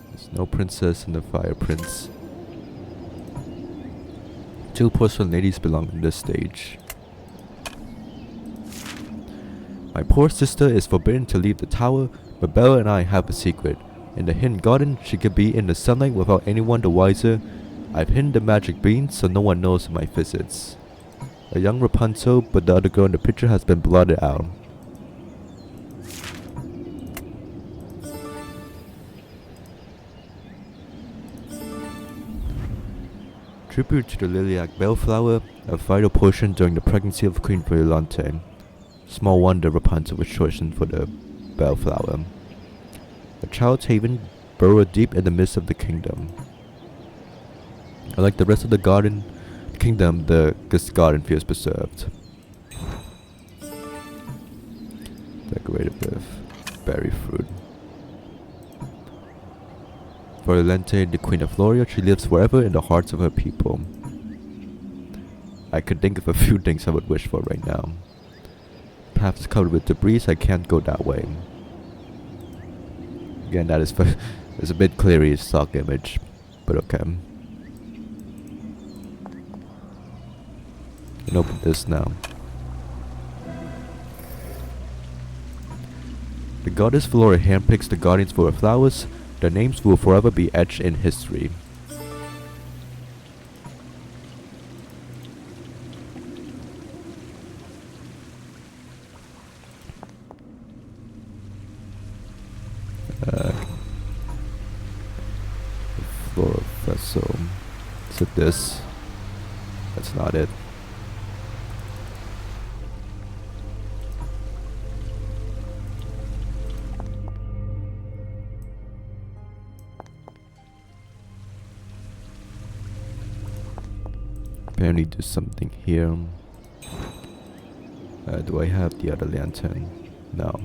There's no princess in the fire prince. 2 porcelain ladies belong on this stage. My poor sister is forbidden to leave the tower, but Bella and I have a secret. In the hidden garden, she can be in the sunlight without anyone the wiser. I've hidden the magic bean so no one knows of my visits. A young Rapunzel, but the other girl in the picture has been blotted out. Tribute to the lilac bellflower, a vital portion during the pregnancy of Queen Violante. Small wonder Rapunzel was chosen for the bellflower. A child's haven burrowed deep in the midst of the kingdom. Unlike the rest of the kingdom, this garden feels preserved. Decorated with berry fruit. Violante, the Queen of Floralia, she lives forever in the hearts of her people. I could think of a few things I would wish for right now. Perhaps covered with debris, I can't go that way. Again, that is it's a bit clearly stock image, but okay. Can open this now. The goddess Flora handpicks the guardians for her flowers. Their names will forever be etched in history. Flora vessel. Is it this? That's not it. Apparently do something here. Do I have the other lantern? No.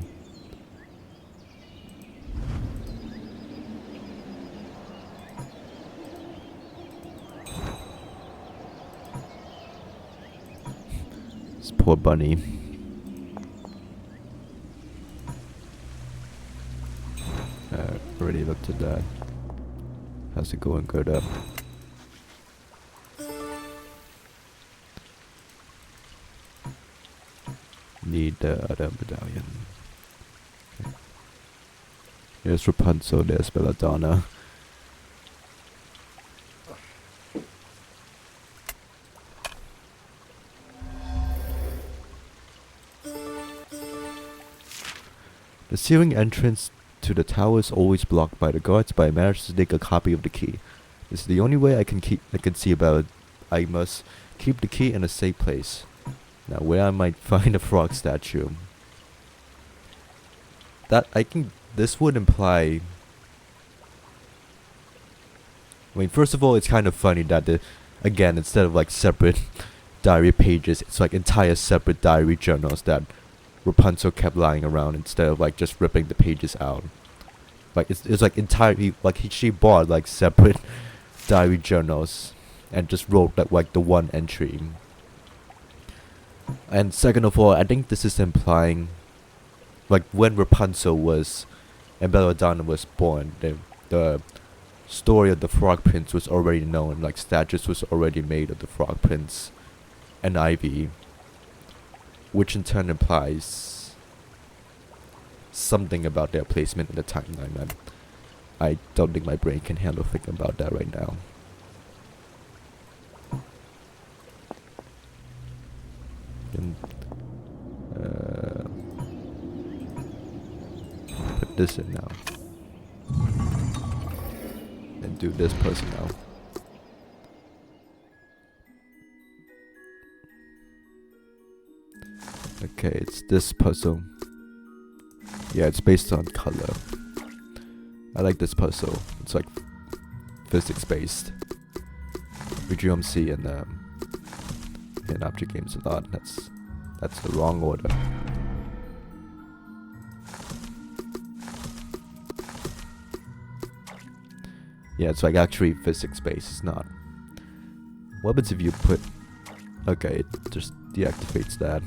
This poor bunny. Already looked at that. How's it going, Gerda? Need the other medallion. Okay. Here's Rapunzel, there's Belladonna. The ceiling entrance to the tower is always blocked by the guards, but I managed to take a copy of the key. This is the only way I can see about it. I must keep the key in a safe place. Now, where I might find a frog statue. This would imply. I mean, first of all, it's kind of funny that again, instead of like separate diary pages, it's like entire separate diary journals that Rapunzel kept lying around instead of like just ripping the pages out. Like it's like entirely like she bought like separate diary journals and just wrote like the one entry. And second of all, I think this is implying, like when Rapunzel was and Belladonna was born, the story of the Frog Prince was already known. Like statues was already made of the Frog Prince and Ivy. which in turn implies something about their placement in the timeline, and I don't think my brain can handle thinking about that right now. And, put this in now. And do this person now. Okay, it's this puzzle. Yeah, it's based on color. I like this puzzle. It's like physics based. We see in object games a lot. That's the wrong order. Yeah, it's like actually physics based. It's not. What happens if you put? Okay, it just deactivates that.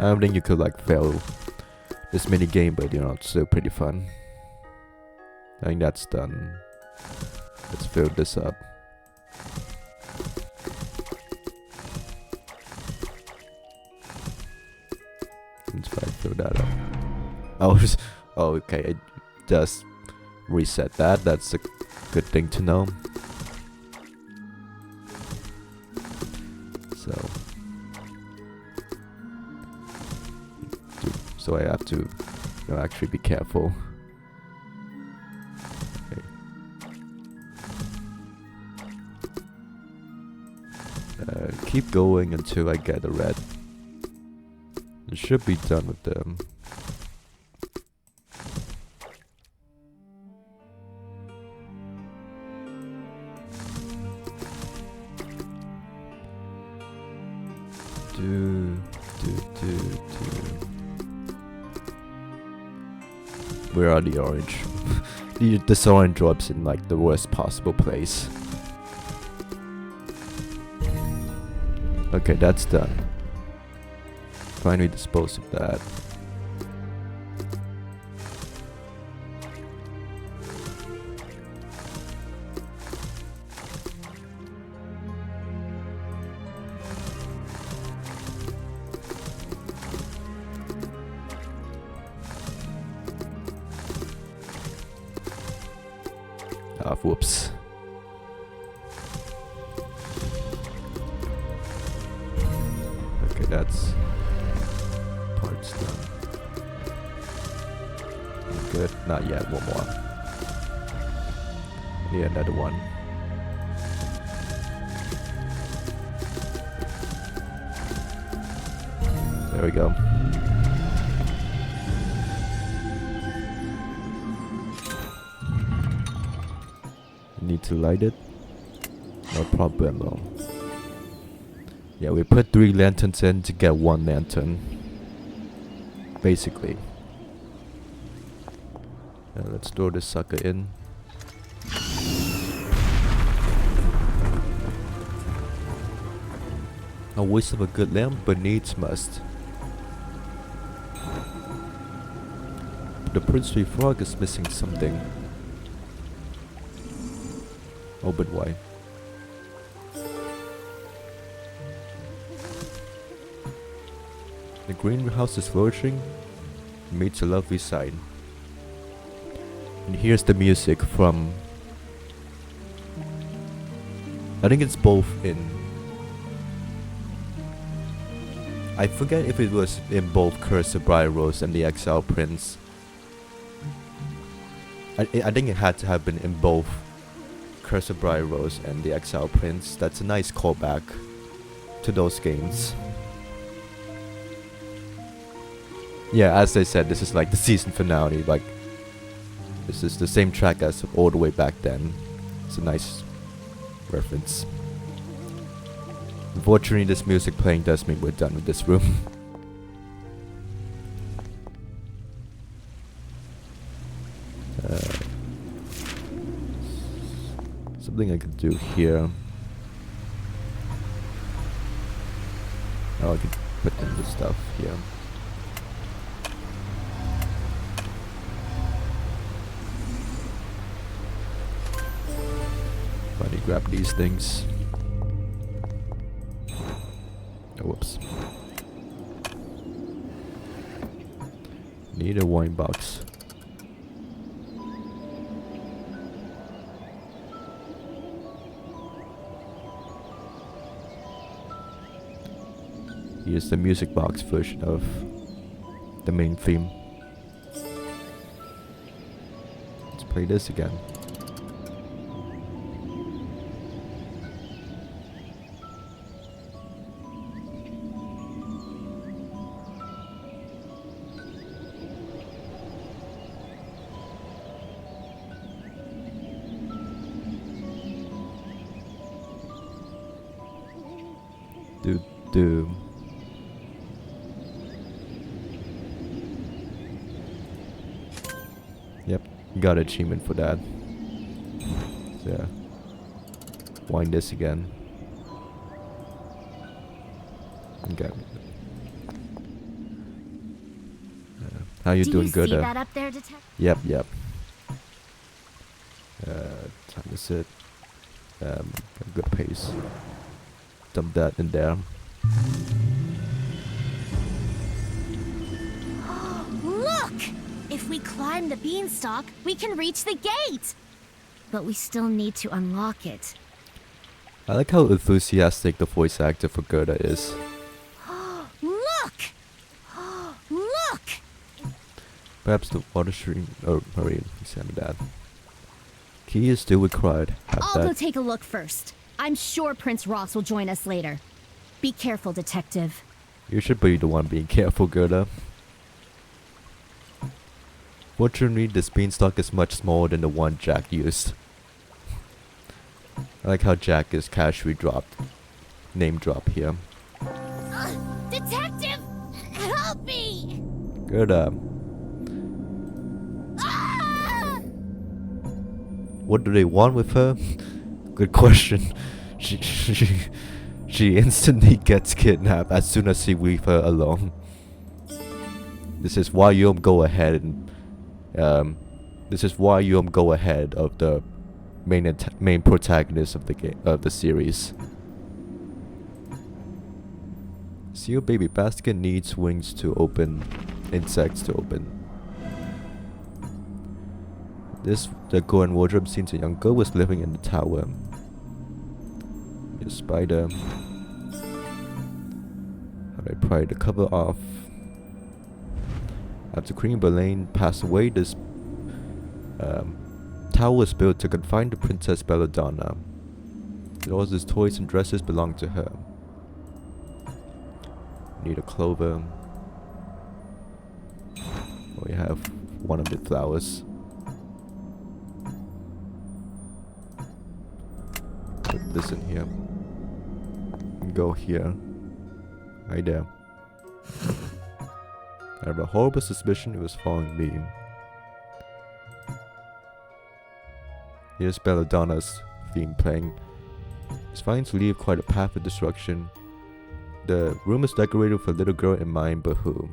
I don't think you could like fail this mini game, but you know, it's still pretty fun. I think that's done. Let's fill this up. Let's try to fill that up. Oh, okay, it does reset that. That's a good thing to know. So I have to actually be careful. Okay. Keep going until I get a red. It should be done with them. Where are the orange? This orange drops in like the worst possible place. Okay, that's done. Finally dispose of that. Whoops. Okay, that's parts done. Good. Not yet. One more. Yeah, another one. There we go. Need to light it? No problemo. Yeah, we put 3 lanterns in to get 1 lantern. Basically. Let's throw this sucker in. A waste of a good lamp, but needs must. The princely frog is missing something. Oh, but why? The greenhouse is flourishing. Meets a lovely sight. And here's the music from... I think it's both in... I forget if it was in both Curse of Briar Rose and the Exile Prince. I think it had to have been in both Curse of Briar Rose and the Exile Prince. That's a nice callback to those games. Yeah, as I said, this is like the season finale. Like, this is the same track as all the way back then. It's a nice reference. Unfortunately, this music playing does mean we're done with this room. Something I could do here. Oh, I could put in the stuff here. Let me grab these things. Oh, whoops. Need a wine box. Here's the music box version of the main theme. Let's play this again. Do. Yep, got an achievement for that. So, wind this again. Okay. How you doing, Do you good? see that up there, Detective? Yep. Time to sit. A good pace. Dump that in there. Look! If we climb the beanstalk, we can reach the gate! But we still need to unlock it. I like how enthusiastic the voice actor for Gerda is. Look! Look! Perhaps the water stream. Oh, hurry, examine that. Key is still required. I'll go take a look first. I'm sure Prince Ross will join us later. Be careful, Detective. You should be the one being careful, Gerda. Fortunately, this beanstalk is much smaller than the one Jack used. I like how Jack is casually name drop here. Detective! Help me! Gerda. Ah! What do they want with her? Good question. She instantly gets kidnapped as soon as he leave her alone. This is why you go ahead and this is why you go ahead of the main protagonist of the game of the series. Seal baby basket needs wings to open, insects to open. The golden wardrobe seems a young girl was living in the tower. A spider. How do I pry the cover off? After Queen Belladonna passed away, this tower was built to confine the Princess Belladonna. All his toys and dresses belonged to her. Need a clover. We have one of the flowers. Put this in here. Go here. Right there. I have a horrible suspicion it was following me. Here's Belladonna's theme playing. It's fine to leave quite a path of destruction. The room is decorated with a little girl in mind, but who?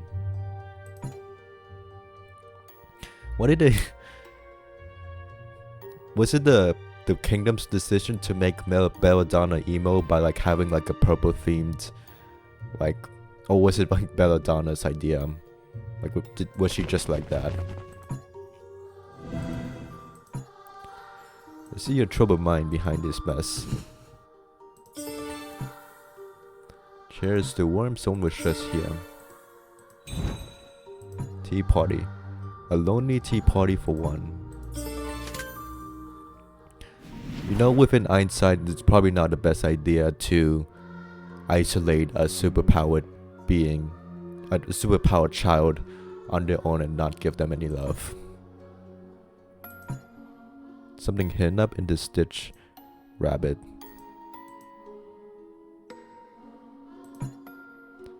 What did they... Was it the kingdom's decision to make Belladonna emo by like having like a purple themed, like, or was it like Belladonna's idea? Like, was she just like that? I see your troubled mind behind this mess. Chairs to warm, someone was just here. Tea party. A lonely tea party for one. You know, within hindsight, it's probably not the best idea to isolate a superpowered being, a superpowered child on their own and not give them any love. Something hidden up in this stitch rabbit.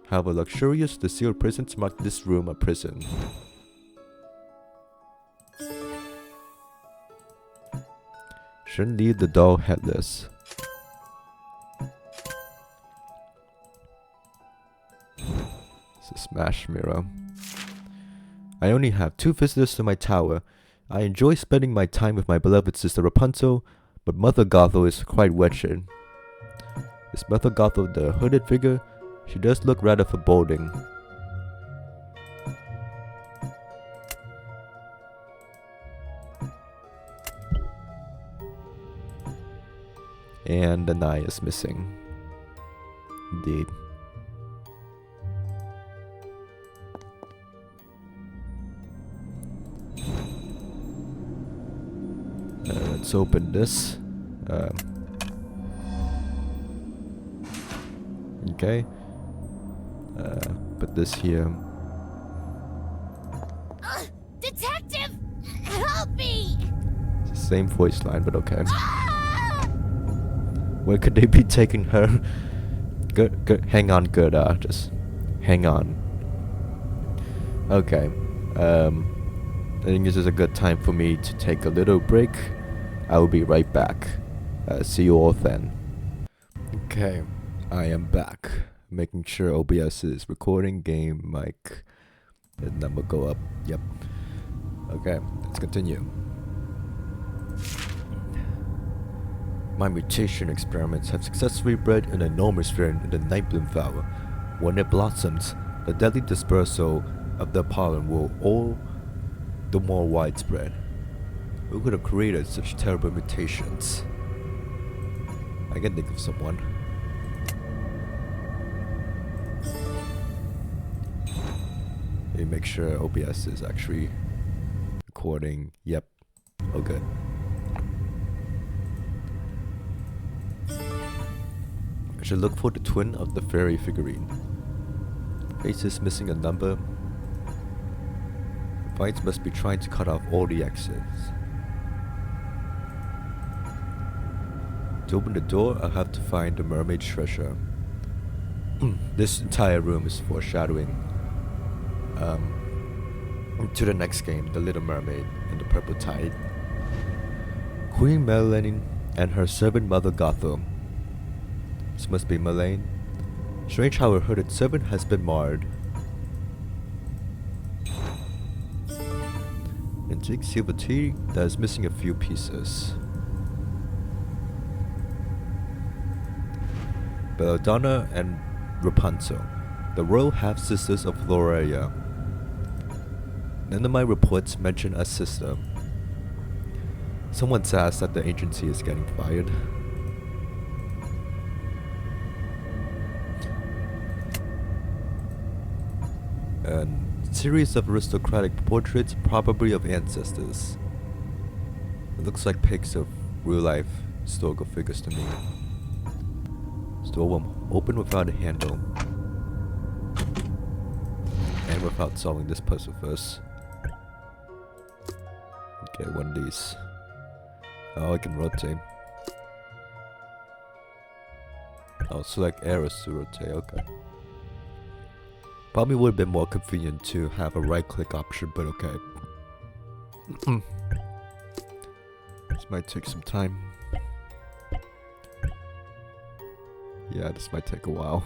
However luxurious, the sealed prisons mark this room a prison. Shouldn't leave the doll headless. It's a smash mirror. I only have 2 visitors to my tower. I enjoy spending my time with my beloved sister Rapunzel, But Mother Gothel is quite wretched. Is Mother Gothel the hooded figure? She does look rather foreboding. And an eye is missing. Indeed. Let's open this. Okay. Put this here. Detective! Help me! Same voice line, but okay. Where could they be taking her? Good. Hang on, Gerda. Just hang on. Okay. I think this is a good time for me to take a little break. I will be right back. See you all then. Okay, I am back. Making sure OBS is recording, game, mic, and number go up. Yep. Okay, let's continue. My mutation experiments have successfully bred an enormous fern in the night bloom flower. When it blossoms, the deadly dispersal of the pollen will all the more widespread. Who could have created such terrible mutations? I can think of someone. Let me make sure OBS is actually recording. Yep. Oh, good. I should look for the twin of the fairy figurine. Face is missing a number. Vines must be trying to cut off all the exits. To open the door, I'll have to find the mermaid treasure. This entire room is foreshadowing to the next game, The Little Mermaid and the Purple Tide. Queen Melaine and her servant Mother Gothel. This must be Melaine. Strange how her hooded servant has been marred. Antique silver tea that is missing a few pieces. Belladonna and Rapunzel, the royal half-sisters of Floralia. None of my reports mention a sister. Someone says that the agency is getting fired. A series of aristocratic portraits, probably of ancestors. It looks like pics of real-life historical figures to me. Store will open without a handle. And without solving this puzzle first. Okay, one of these. Oh, I can rotate. Oh, select arrows to rotate, okay. Probably would have been more convenient to have a right click option, but okay. This might take some time. Yeah, this might take a while.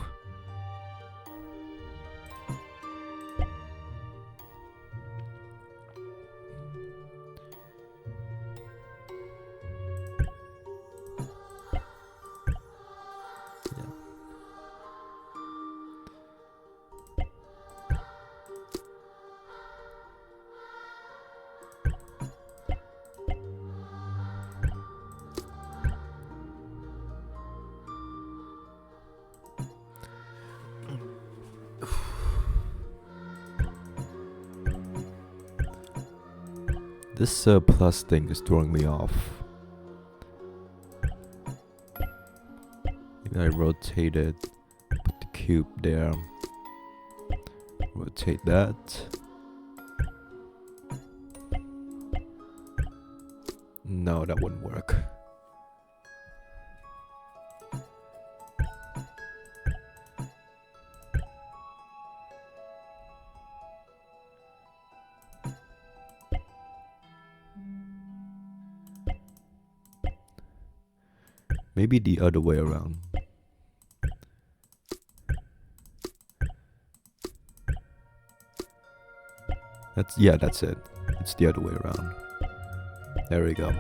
This plus thing is throwing me off. Maybe I rotate it, put the cube there, rotate that. No, that wouldn't work. Maybe the other way around. That's it. It's the other way around. There we go.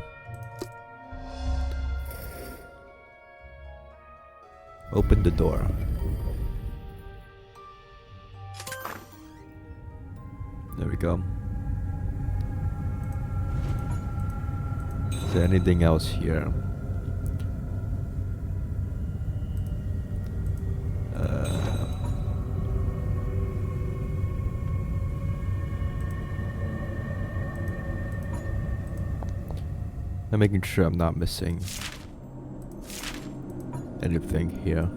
Open the door. There we go. Is there anything else here? I'm making sure I'm not missing anything here.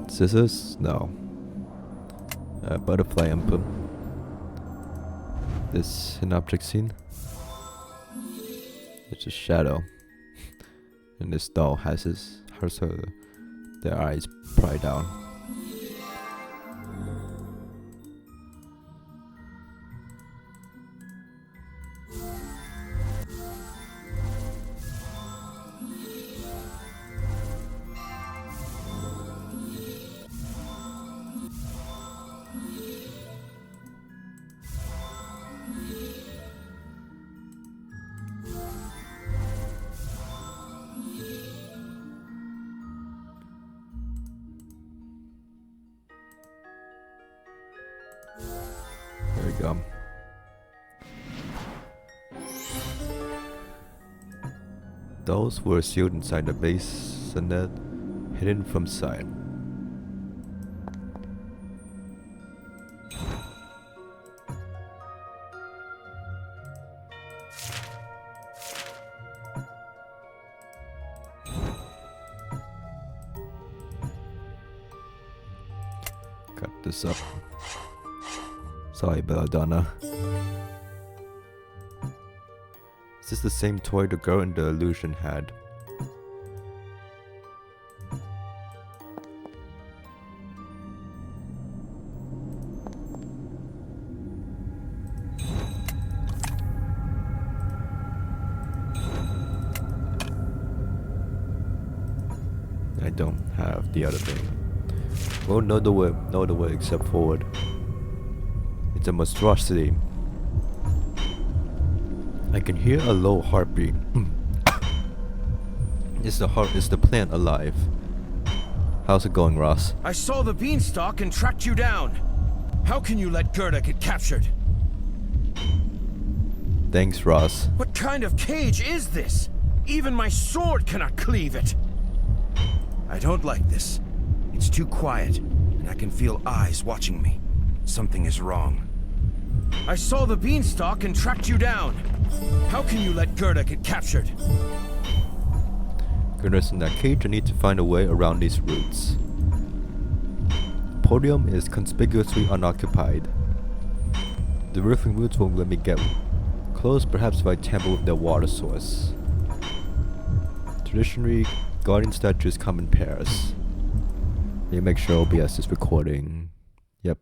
Scissors? No. Butterfly emblem. This an object scene? It's a shadow. And this doll has their eyes pried down. There we go. Those were sealed inside the bassinet, hidden from sight. Cut this up. Sorry, Belladonna. Is this the same toy the girl in the illusion had? I don't have the other thing. Well, no the way except forward. It's a monstrosity. I can hear a low heartbeat. Is the plant alive? How's it going, Ross? I saw the beanstalk and tracked you down. How can you let Gerda get captured? Thanks, Ross. What kind of cage is this? Even my sword cannot cleave it. I don't like this. It's too quiet, and I can feel eyes watching me. Something is wrong. I saw the beanstalk and tracked you down. How can you let Gerda get captured? Gerda's in that cage. I need to find a way around these roots. Podium is conspicuously unoccupied. The roofing roots won't let me get close, perhaps if I tamper with their water source. Traditionally, guardian statues come in pairs. Let me make sure OBS is recording. Yep.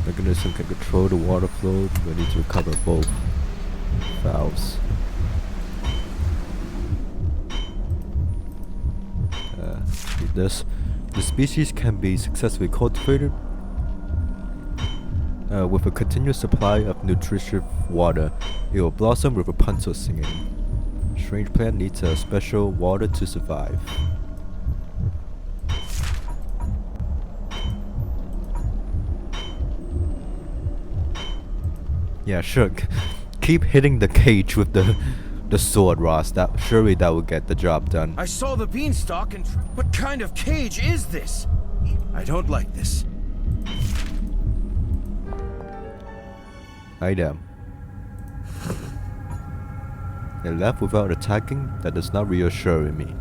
Mechanism can control the water flow. We need to recover both valves. Read this. The species can be successfully cultivated with a continuous supply of nutritious water. It will blossom with Rapunzel singing. Strange plant needs a special water to survive. Yeah, sure. Keep hitting the cage with the sword, Ross. Surely that will get the job done. I saw the beanstalk and what kind of cage is this? I don't like this. Item. They left without attacking. That does not reassure me.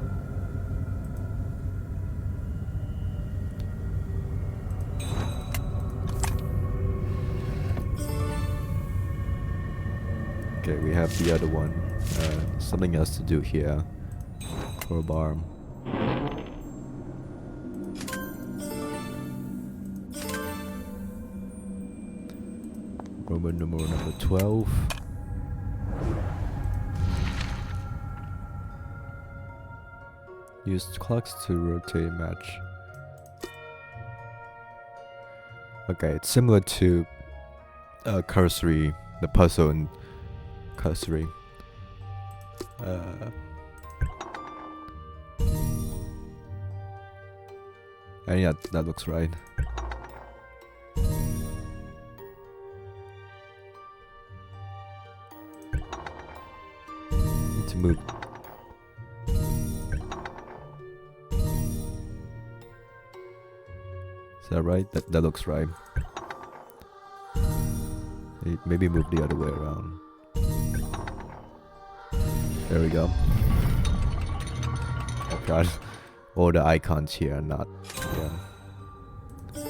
Okay, we have the other one. Something else to do here. Crowbar. Roman numeral number 12. Use clocks to rotate match. Okay, it's similar to cursory, the puzzle in cursory. And yeah, that looks right. Need to move. Is that right? That looks right. Maybe move the other way around. There we go. Oh god. All the icons here are not. Yeah. Okay.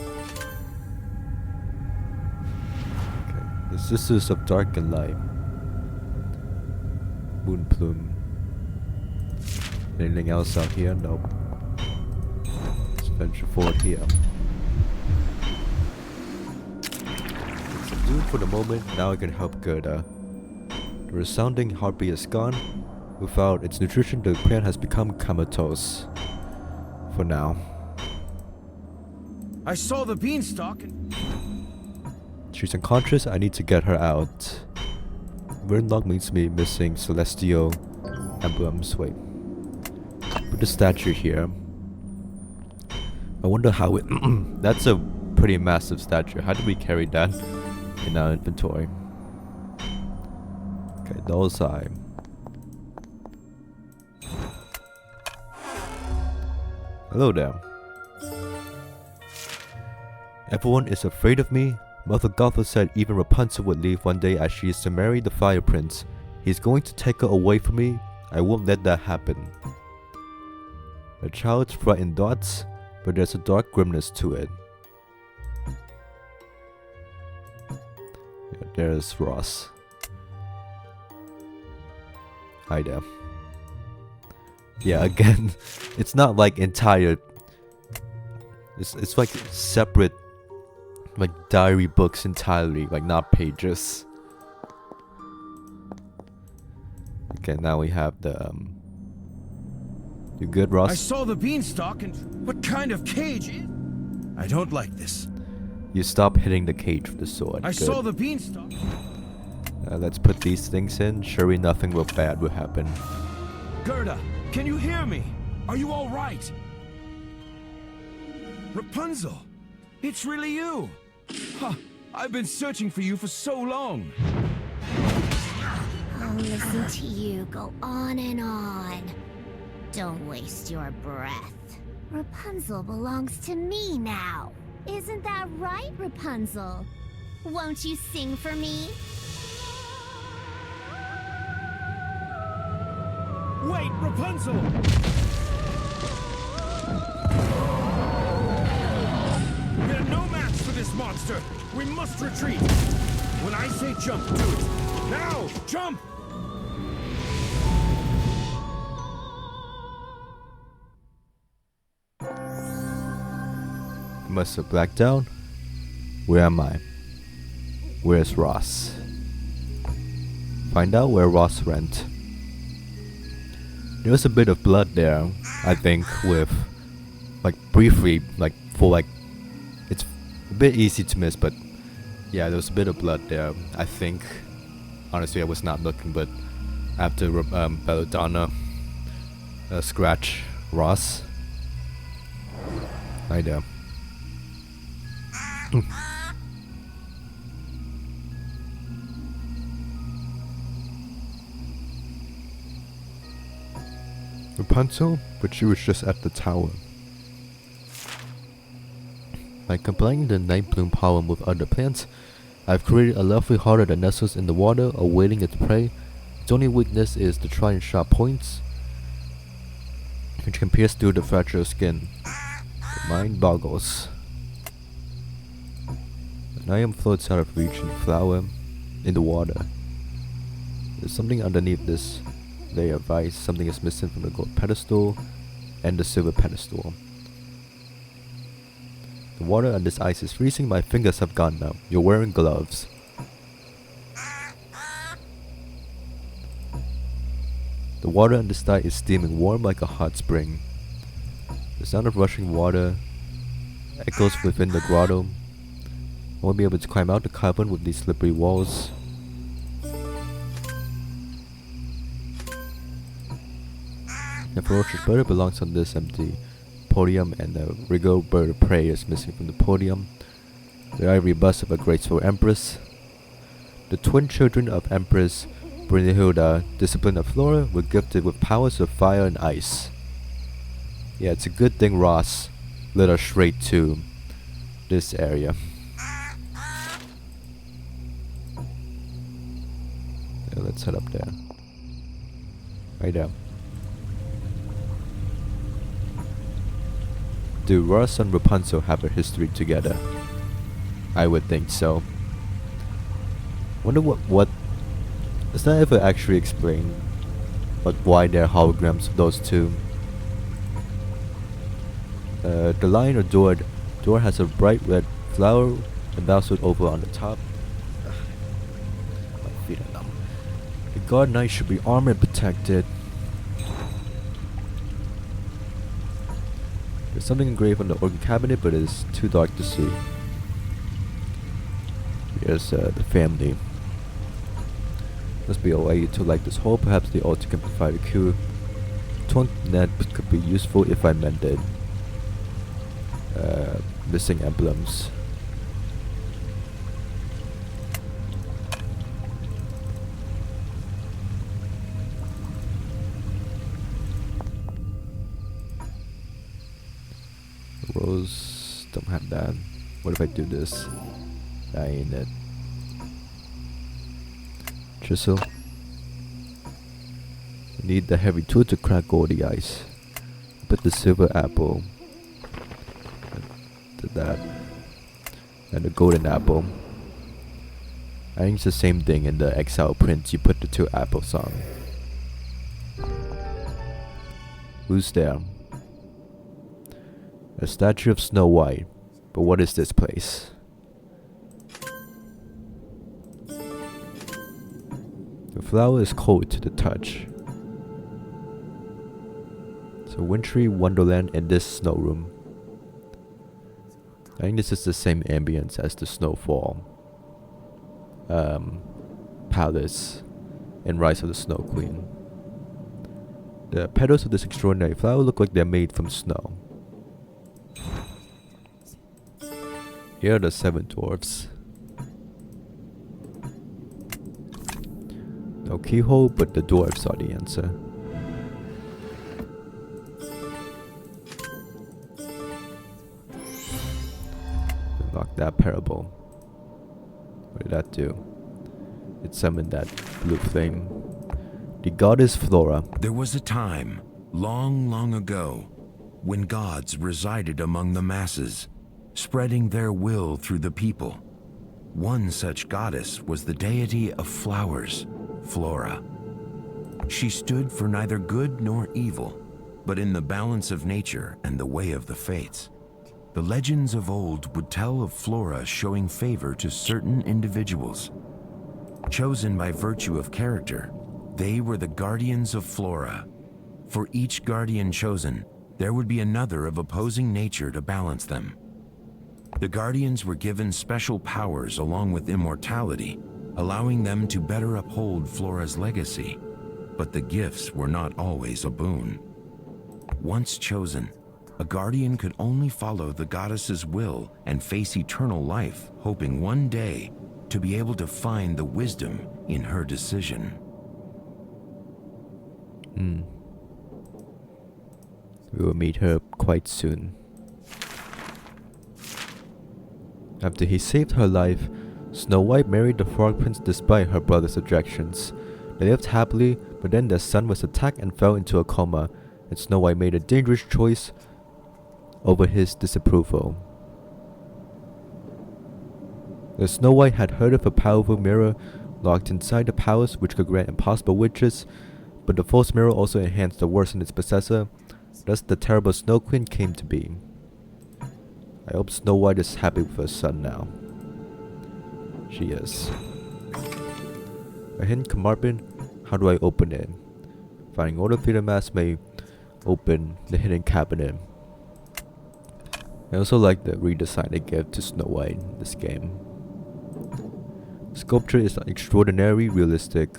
The Sisters of Dark and Light. Moon Plume. Anything else out here? Nope. Let's venture forward here. Subdued for the moment, now I can help Gerda. The resounding heartbeat is gone. Without its nutrition, the plant has become comatose. For now. I saw the beanstalk and... She's unconscious, I need to get her out. Wernlock means me missing celestial emblems. Wait. Put the statue here. I wonder how it... That's a pretty massive statue. How do we carry that in our inventory? Okay, those eye. Hello there. Everyone is afraid of me. Mother Gothel said even Rapunzel would leave one day as she is to marry the Fire Prince. He's going to take her away from me. I won't let that happen. A child's frightened thoughts, but there's a dark grimness to it. Yeah, there's Ross. Hi there. Yeah, again, it's not like entire. It's like separate, like diary books entirely, like not pages. Okay, now we have the. You good, Ross? I saw the beanstalk and... What kind of cage is... I don't like this. You stop hitting the cage with the sword. I Good. saw the beanstalk. Let's put these things in. Surely nothing bad will happen. Gerda, can you hear me? Are you all right? Rapunzel, it's really you. Huh, I've been searching for you for so long. I'll listen to you go on and on. Don't waste your breath. Rapunzel belongs to me now. Isn't that right, Rapunzel? Won't you sing for me? Wait, Rapunzel! We're no match for this monster. We must retreat. When I say jump, do it. Now, jump! Must have blacked out. Where am I? Where's Ross? Find out where Ross went. There was a bit of blood there, I think, with, like, briefly, like, for, like, it's a bit easy to miss, but yeah, there was a bit of blood there, I think. Honestly, I was not looking, but after Belladonna scratch Ross. Hi there. Rapunzel, but she was just at the tower. By combining the night bloom pollen with other plants, I've created a lovely harder that nestles in the water, awaiting its prey. Its only weakness is to try and sharp points, which can pierce through the fragile skin. The mind boggles. An iron floats out of reach in the flower, in the water. There's something underneath this layer of ice. Something is missing from the gold pedestal and the silver pedestal. The water on this ice is freezing. My fingers have gone numb. You're wearing gloves. The water on this dike is steaming warm like a hot spring. The sound of rushing water echoes within the grotto. won't be able to climb out the cavern with these slippery walls. The ferocious bird belongs on this empty podium, and the regal bird of prey is missing from the podium. The ivory bust of a graceful empress. The twin children of Empress Brunhilda, discipline of Flora, were gifted with powers of fire and ice. Yeah, it's a good thing Ross led us straight to this area. Yeah, let's head up there. Right there. Do Ross and Rapunzel have a history together? I would think so. Wonder what does that ever actually explain why they're holograms of those two? The lion adored door has a bright red flower embossed over on the top. My feet are numb. The guard knight should be armed and protected. There's something engraved on the organ cabinet, but it's too dark to see. Here's the family. Must be a way to light this hole. Perhaps the altar can provide a cure. Torn net could be useful if I mended. Missing emblems. Rose don't have that. What if I do this? That ain't it. Chisel. Need the heavy tool to crack all the ice. Put the silver apple. Did that. And the golden apple. I think it's the same thing in the Exile Prince. You put the two apples on. Who's there? A statue of Snow White. But what is this place? The flower is cold to the touch. It's a wintry wonderland in this snow room. I think this is the same ambience as the Snowfall Palace in Rise of the Snow Queen. The petals of this extraordinary flower look like they're made from snow. Here are the 7 dwarfs. No keyhole, but the dwarfs are the answer. Unlock that parable. What did that do? It summoned that blue flame. The goddess Flora. There was a time, long, long ago, when gods resided among the masses, spreading their will through the people. One such goddess was the deity of flowers, Flora. She stood for neither good nor evil, but in the balance of nature and the way of the fates. The legends of old would tell of Flora showing favor to certain individuals. Chosen by virtue of character, they were the guardians of Flora. For each guardian chosen, there would be another of opposing nature to balance them. The guardians were given special powers along with immortality, allowing them to better uphold Flora's legacy. But the gifts were not always a boon. Once chosen, a guardian could only follow the goddess's will and face eternal life, hoping one day to be able to find the wisdom in her decision. We will meet her quite soon. After he saved her life, Snow White married the Frog Prince despite her brother's objections. They lived happily, but then their son was attacked and fell into a coma, and Snow White made a dangerous choice over his disapproval. The Snow White had heard of a powerful mirror locked inside the palace which could grant impossible wishes, but the false mirror also enhanced or worsened its possessor. Thus the terrible Snow Queen came to be. I hope Snow White is happy with her son now. She is. A hidden compartment? How do I open it? Finding all the freedom mask may open the hidden cabinet. I also like the redesign they gave to Snow White in this game. Sculpture is extraordinarily realistic.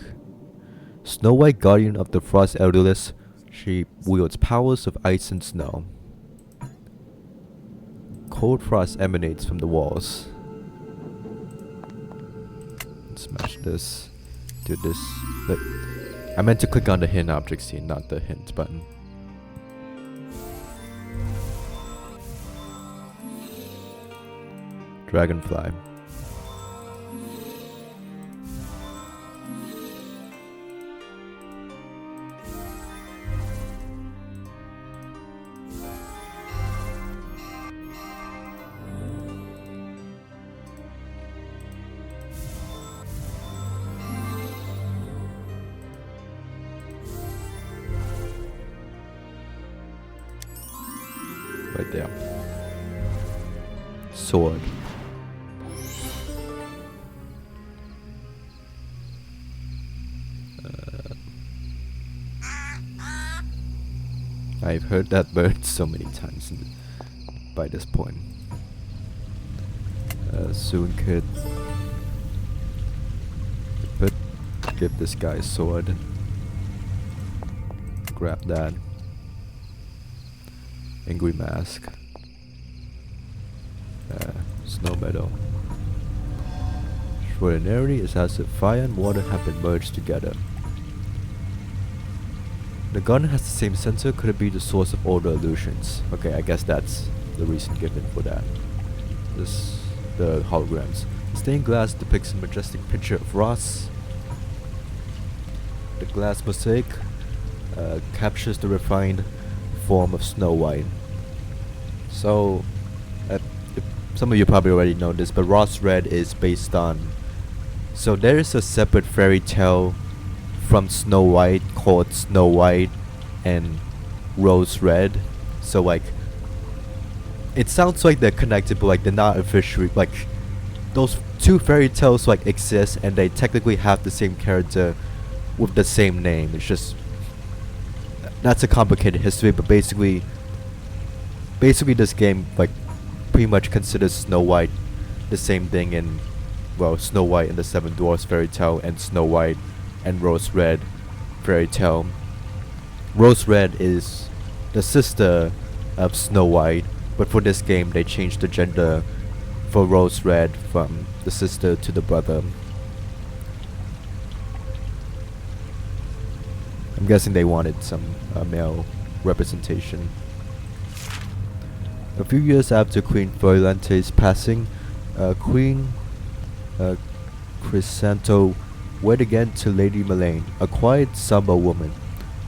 Snow White, guardian of the frost elderless, she wields powers of ice and snow. Cold frost emanates from the walls. Smash this. Do this. Look, I meant to click on the hint object scene, not the hint button. Dragonfly. Right there. Sword. I've heard that bird so many times by this point. Soon could give this guy a sword. Grab that. Angry Mask. Snow Meadow. Extraordinary is as if fire and water have been merged together. The garden has the same center. Could it be the source of all the illusions? Okay, I guess that's the reason given for that. The holograms. The stained glass depicts a majestic picture of Ross. The glass mosaic captures the refined form of Snow White. So, some of you probably already know this, but Rose Red is based on. So there is a separate fairy tale from Snow White called Snow White and Rose Red. So like, it sounds like they're connected, but like they're not officially. Like, those two fairy tales like exist, and they technically have the same character with the same name. It's just that's a complicated history, but basically this game like pretty much considers Snow White the same thing in, well, Snow White and the Seven Dwarfs fairy tale and Snow White and Rose Red fairy tale. Rose Red is the sister of Snow White, but for this game they changed the gender for Rose Red from the sister to the brother. I'm guessing they wanted some male representation. A few years after Queen Violente's passing, Queen Chrysanto wed again to Lady Melaine, a quiet, somber woman.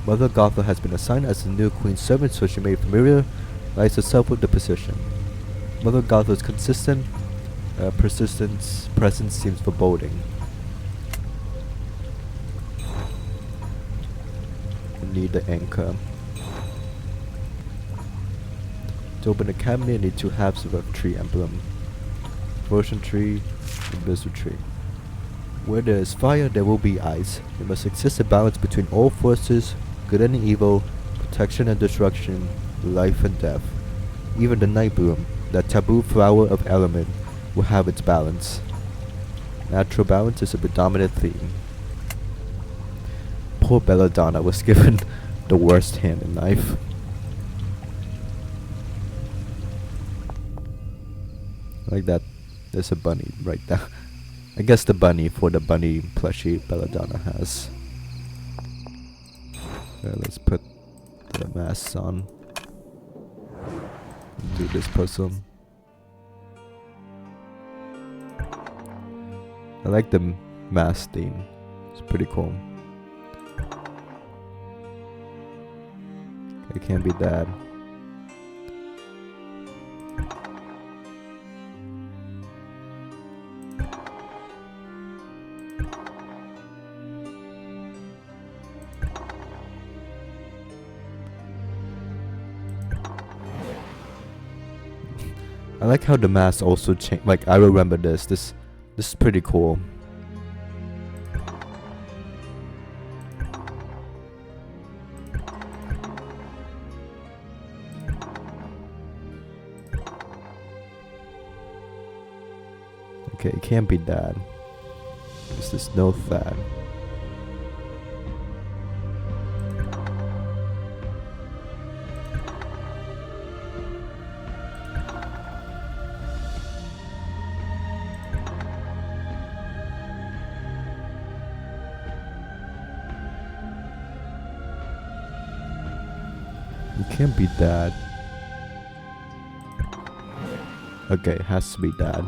Mother Gothel has been assigned as the new queen's servant, so she may familiarize herself with the position. Mother Gothel's consistent, persistent presence seems foreboding. Need the anchor. To open the cabinet, need two halves of a tree emblem. Devotion tree and Blizzard tree. Where there is fire, there will be ice. There must exist a balance between all forces, good and evil, protection and destruction, life and death. Even the night bloom, that taboo flower of element, will have its balance. Natural balance is a predominant theme. Poor Belladonna was given the worst hand in life. Like that, there's a bunny right there. I guess the bunny for the bunny plushie Belladonna has. Let's put the masks on. Do this puzzle. I like the mask theme. It's pretty cool. It can't be that. I like how the mask also changed. Like, I remember this. This is pretty cool. Okay, it can't be that. It's the snow fan. You can't beat that. Okay, it has to be that.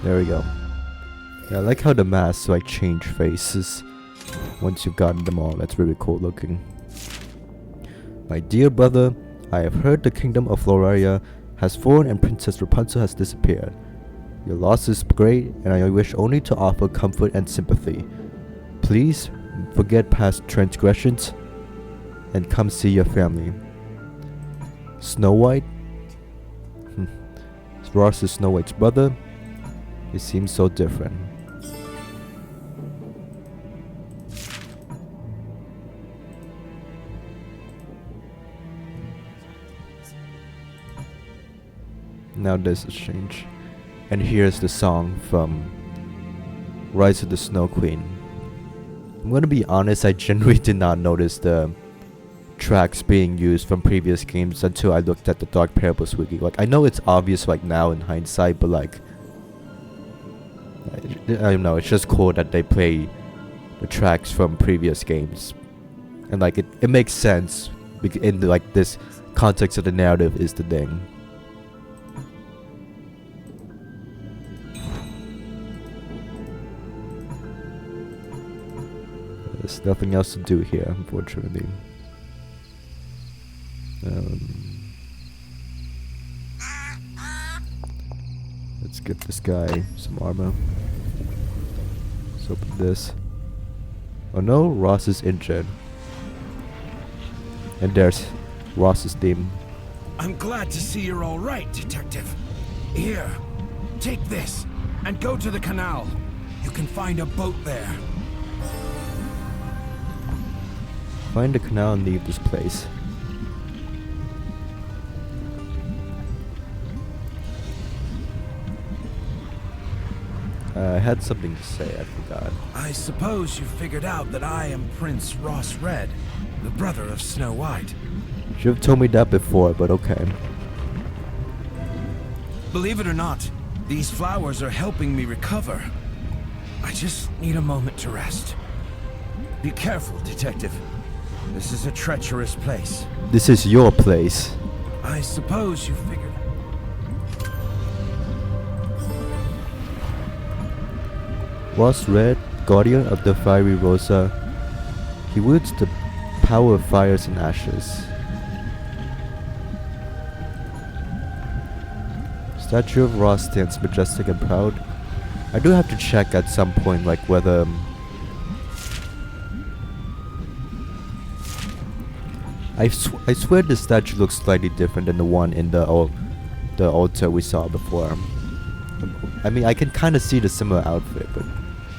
There we go. Yeah, I like how the masks like change faces once you've gotten them all. That's really cool looking. My dear brother, I have heard the kingdom of Floralia has fallen and Princess Rapunzel has disappeared. Your loss is great, and I wish only to offer comfort and sympathy. Please forget past transgressions and come see your family. Snow White? Ross is Snow White's brother. He seems so different. Now this has changed. And here's the song from Rise of the Snow Queen. I'm gonna be honest, I genuinely did not notice the tracks being used from previous games until I looked at the Dark Parables wiki. Like, I know it's obvious like now in hindsight, but like, I don't know, it's just cool that they play the tracks from previous games. And like, it makes sense in the, like, this context of the narrative is the thing. There's nothing else to do here, unfortunately. Let's get this guy some armor. Let's open this. Oh no, Ross is injured. And there's Ross's theme. I'm glad to see you're all right, Detective. Here, take this and go to the canal. You can find a boat there. Find the canal and leave this place. I had something to say, I forgot. I suppose you figured out that I am Prince Ross Red, the brother of Snow White. Should have told me that before, but okay. Believe it or not, these flowers are helping me recover. I just need a moment to rest. Be careful, Detective. This is a treacherous place. This is your place. I suppose you figured... Ross Red, guardian of the fiery Rosa. He wields the power of fires and ashes. Statue of Ross stands majestic and proud. I do have to check at some point, like whether I swear the statue looks slightly different than the one in the altar we saw before. I mean, I can kind of see the similar outfit, but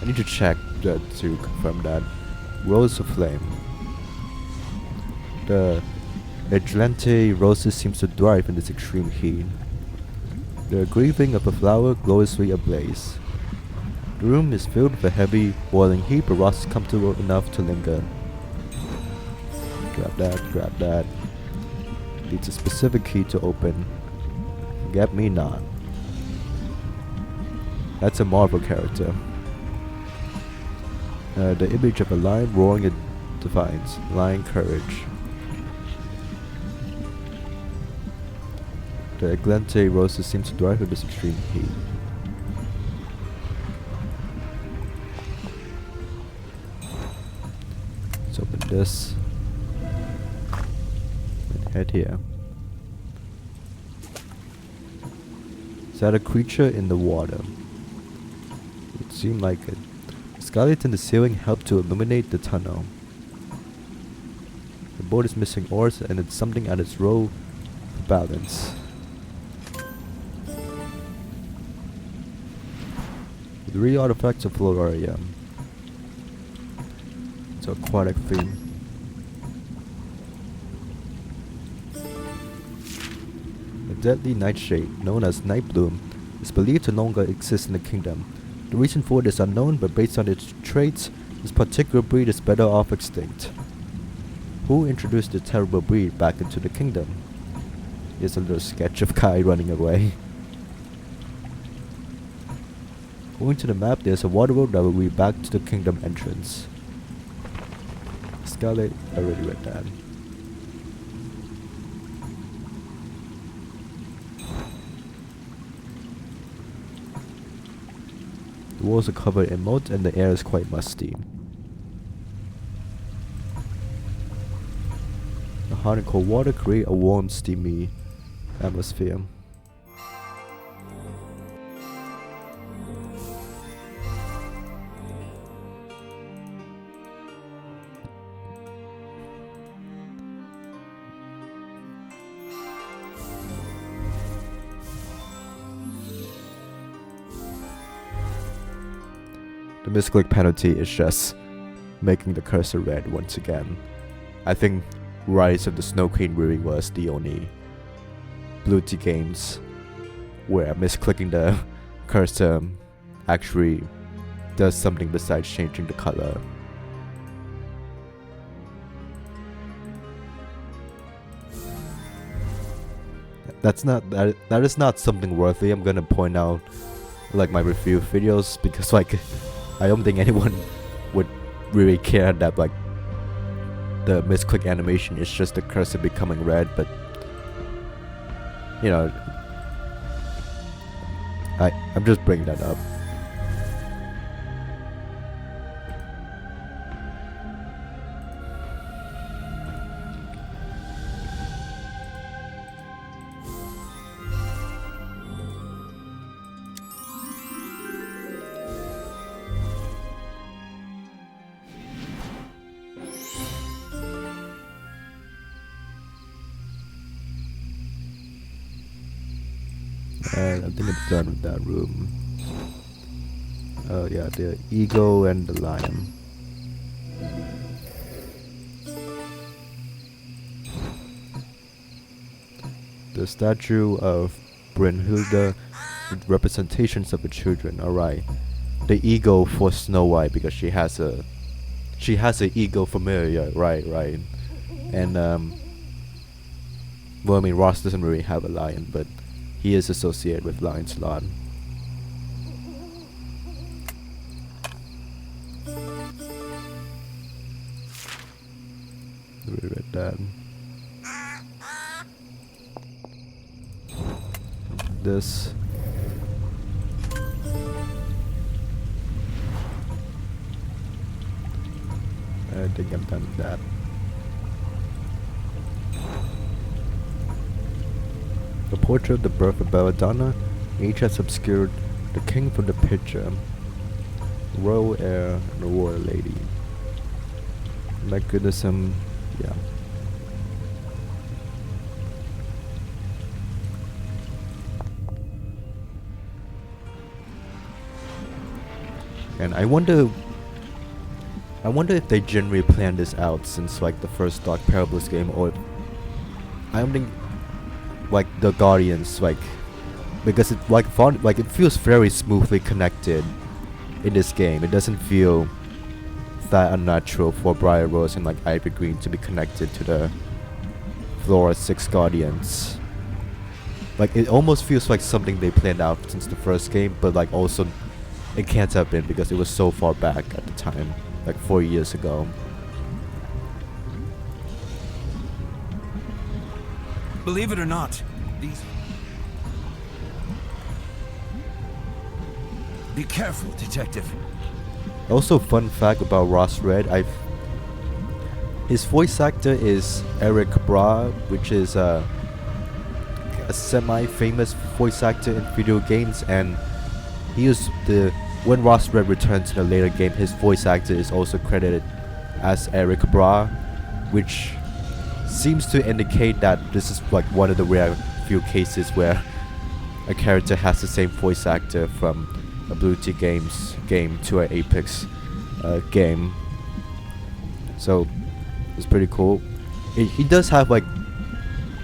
I need to check to confirm that. Rose of Flame. The Eglante roses seems to thrive in this extreme heat. The grieving of a flower gloriously ablaze. The room is filled with a heavy, boiling heat, but Ross is comfortable enough to linger. Grab that, grab that. Needs a specific key to open. Forget me not. That's a Marvel character. The image of a lion roaring in defiance. Lion courage. The Eglante roses seem to thrive in this extreme heat. Let's open this. And head here. Is that a creature in the water? It seemed like it. The skylight in the ceiling helped to illuminate the tunnel. The boat is missing oars and it's something at its row for balance. The 3 artifacts of Floralia. It's an aquatic theme. A deadly nightshade, known as Nightbloom, is believed to no longer exist in the kingdom. The reason for it is unknown, but based on its traits, this particular breed is better off extinct. Who introduced the terrible breed back into the kingdom? Here's a little sketch of Kai running away. Going to the map, there's a water road that will lead back to the kingdom entrance. Scarlet, I already read that. The walls are covered in mold and the air is quite musty. The hot and cold water create a warm, steamy atmosphere. The misclick penalty is just making the cursor red once again. I think Rise of the Snow Queen really was the only Blue Tea games where misclicking the cursor actually does something besides changing the color. That is not something worthy. I'm gonna point out like my review videos because like I don't think anyone would really care that like the misclick animation is just the cursor becoming red, but you know, I'm just bringing that up. And I think I'm done with that room. Oh yeah, the eagle and the lion. The statue of Brynhilde with representations of the children. Alright. The eagle for Snow White because she has a eagle familiar, right. And well, I mean Ross doesn't really have a lion, but he is associated with lions a lot. We read that. This. I think I'm done with that. The portrait of the birth of Belladonna, age has obscured the king from the picture. Royal heir and a royal lady. Mechanism, yeah. And I wonder if they generally planned this out since like the first Dark Parables game, or if, I don't think like the Guardians, like because it it feels very smoothly connected in this game. It doesn't feel that unnatural for Briar Rose and like Ivy Green to be connected to the Flora 6 Guardians. Like it almost feels like something they planned out since the first game, but like also it can't have been because it was so far back at the time, like 4 years ago. Believe it or not, these... Be careful, detective. Also, fun fact about Ross Red, his voice actor is Eric Bra, which is a semi-famous voice actor in video games, and he is when Ross Red returns in a later game, his voice actor is also credited as Eric Bra, which seems to indicate that this is like one of the rare few cases where a character has the same voice actor from a Blue Tea game to an Apex game. So it's pretty cool. He does have like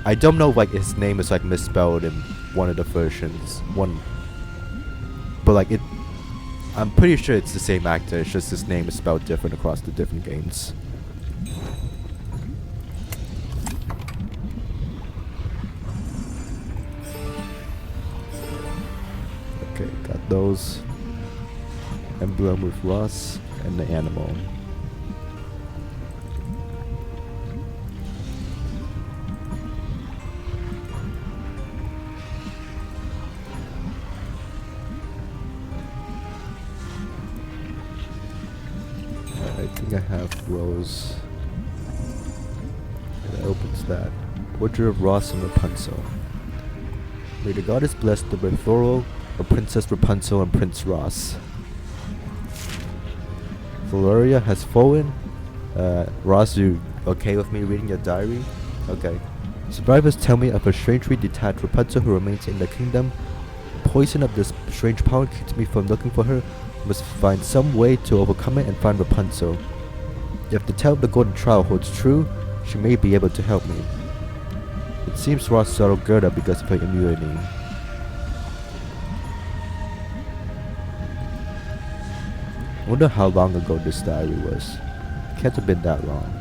I don't know like his name is like misspelled in one of the versions. But like it, I'm pretty sure it's the same actor. It's just his name is spelled different across the different games. Okay, got those. Emblem with Ross and the animal. I think I have Rose. That opens that. Portrait of Ross and Rapunzel. May the goddess bless the betrothal of Princess Rapunzel and Prince Ross. Floralia has fallen. Ross, you okay with me reading your diary? Okay. Survivors tell me of a strangely detached Rapunzel who remains in the kingdom. The poison of this strange power keeps me from looking for her. Must find some way to overcome it and find Rapunzel. If the tale of the golden trial holds true, she may be able to help me. It seems Ross sorrowed Gerda because of her immunity. I wonder how long ago this diary was. It can't have been that long.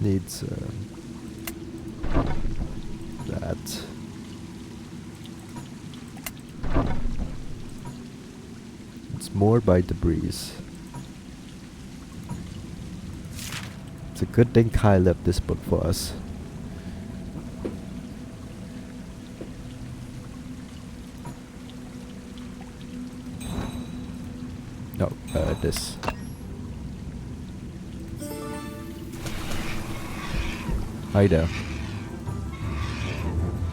Needs that. It's moored by debris. It's a good thing Kai left this book for us. No, this. Hi there.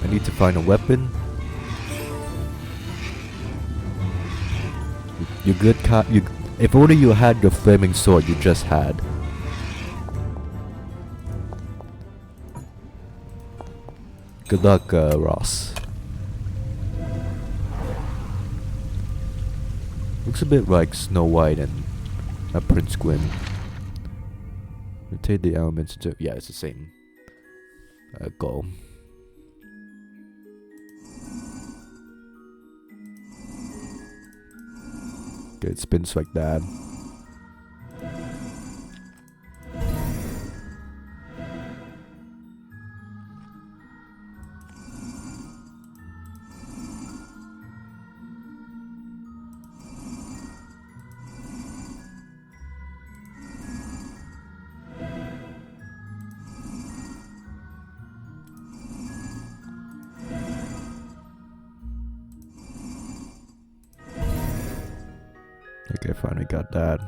I need to find a weapon. You good, Kai? If only you had your flaming sword you just had. Good luck, Ross. Looks a bit like Snow White and Prince Gwyn. Rotate the elements to... yeah, it's the same goal. Okay, it spins like that. Okay, finally got that.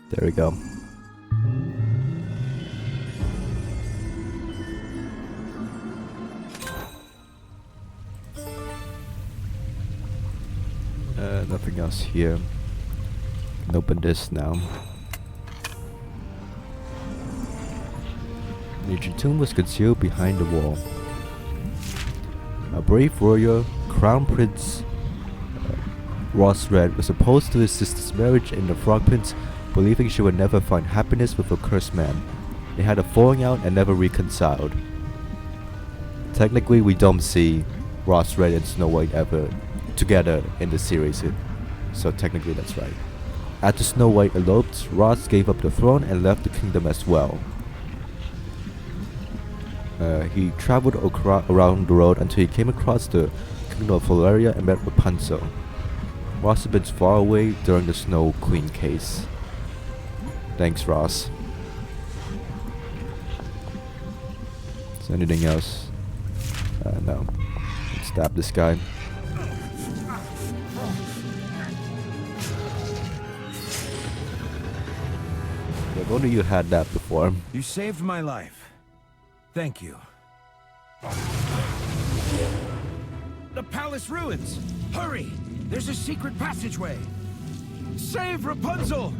There we go. Nothing else here. Can open this now. The ancient tomb was concealed behind the wall. A brave warrior, Crown Prince Ross Red, was opposed to his sister's marriage in the Frog Prince, believing she would never find happiness with a cursed man. They had a falling out and never reconciled. Technically, we don't see Ross Red and Snow White ever together in the series, so technically that's right. After Snow White eloped, Ross gave up the throne and left the kingdom as well. He traveled around the road until he came across the kingdom of Floralia and met Rapunzel. Ross had been far away during the Snow Queen case. Thanks, Ross. Is there anything else? No. Let's stab this guy. If only you had that before. You saved my life. Thank you. The palace ruins! Hurry! There's a secret passageway! Save Rapunzel!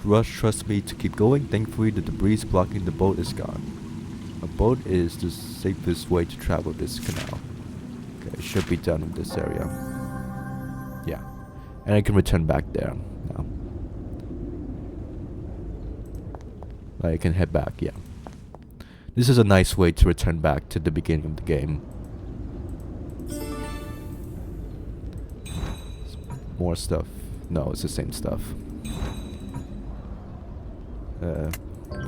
Rush trusts me to keep going. Thankfully, the debris blocking the boat is gone. A boat is the safest way to travel this canal. Okay, it should be done in this area. Yeah. And I can return back there now. I can head back, yeah. This is a nice way to return back to the beginning of the game. More stuff. No, it's the same stuff.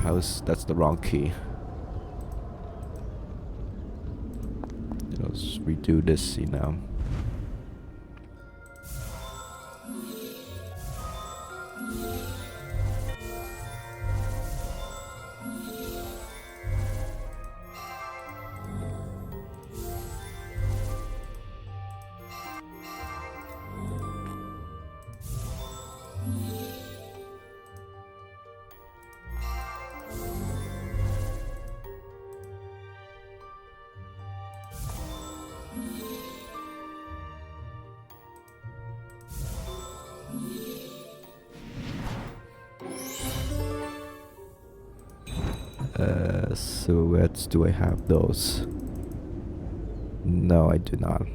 Palace, that's the wrong key. Let's redo this scene now. Silhouettes, do I have those? No, I do not.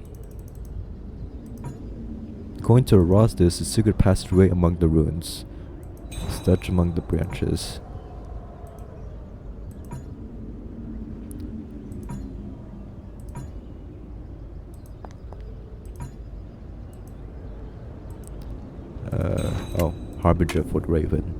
Going to Ross, there's a secret passageway among the ruins. Stretch among the branches. Oh, Harbinger for the Raven.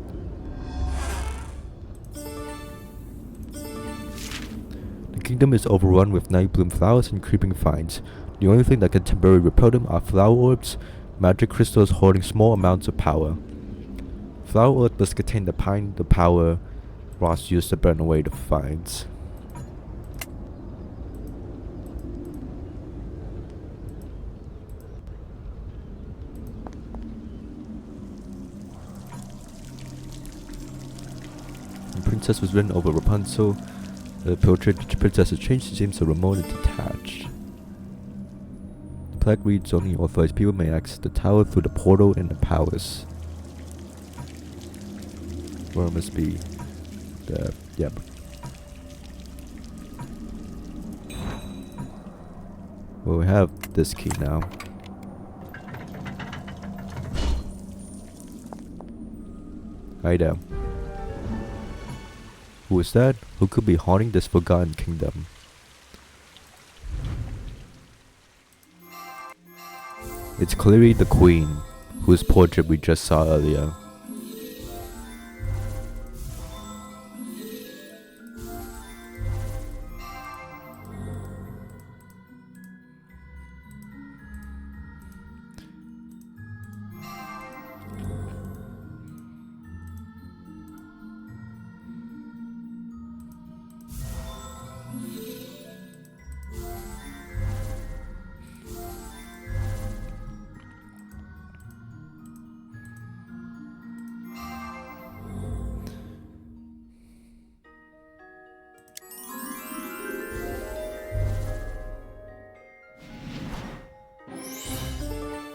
The kingdom is overrun with night bloom flowers and creeping vines. The only thing that can temporarily repel them are flower orbs, magic crystals holding small amounts of power. Flower orbs must contain the power Ross used to burn away the vines. The princess was written over Rapunzel. The portrait of the princess has changed. She seems so remote and detached. The plaque reads, only authorized people may access the tower through the portal in the palace. Where must be the... Yep. Well, we have this key now. Hi there. Who is that? Who could be haunting this forgotten kingdom? It's clearly the queen, whose portrait we just saw earlier.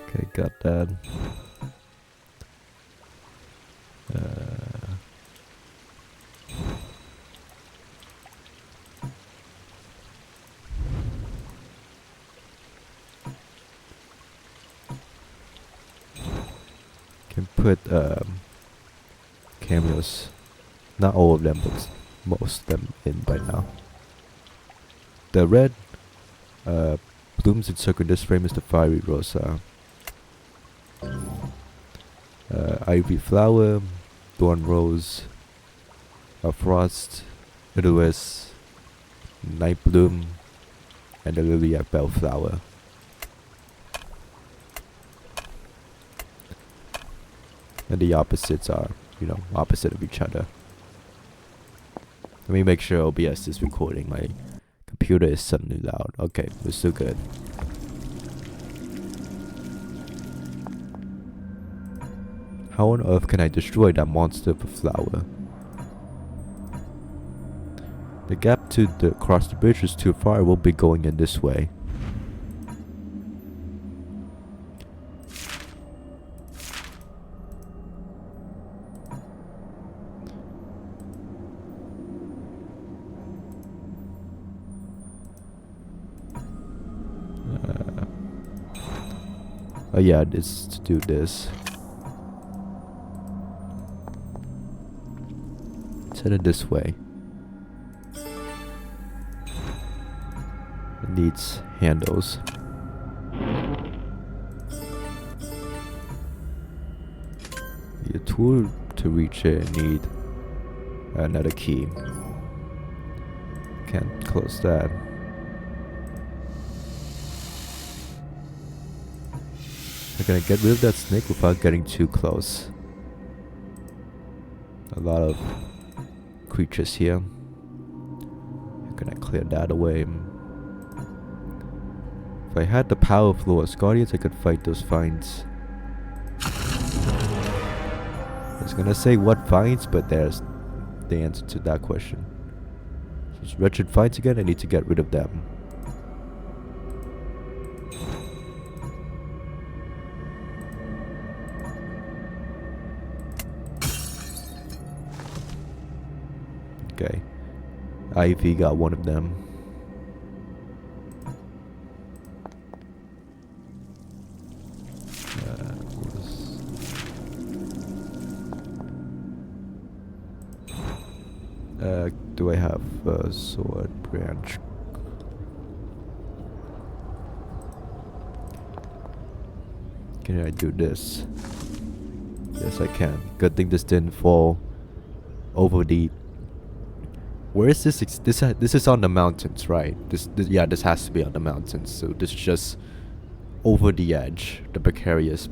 Okay, got that. Can put cameos, not all of them, but most of them in by now. The red blooms encircling this frame is the fiery rosa. Ivy flower, thorn rose, a frost, iris, night bloom, and the lilac bellflower. And the opposites are, you know, opposite of each other. Let me make sure OBS is recording my computer is suddenly loud. Okay, we're still good. How on earth can I destroy that monster with a flower? The gap to cross the bridge is too far. We'll be going in this way. Oh yeah, it's to do this. Let's head it this way. It needs handles. The tool to reach it need another key. Can't close that. I'm gonna get rid of that snake without getting too close. A lot of creatures here. I'm gonna clear that away. If I had the power of Lois Guardians, I could fight those vines. I was gonna say what vines, but there's the answer to that question. Those wretched vines again, I need to get rid of them. Okay. Ivy got one of them. Do I have a sword branch? Can I do this? Yes, I can. Good thing this didn't fall over the. Where is this? This is on the mountains, right? This has to be on the mountains. So this is just over the edge, the precarious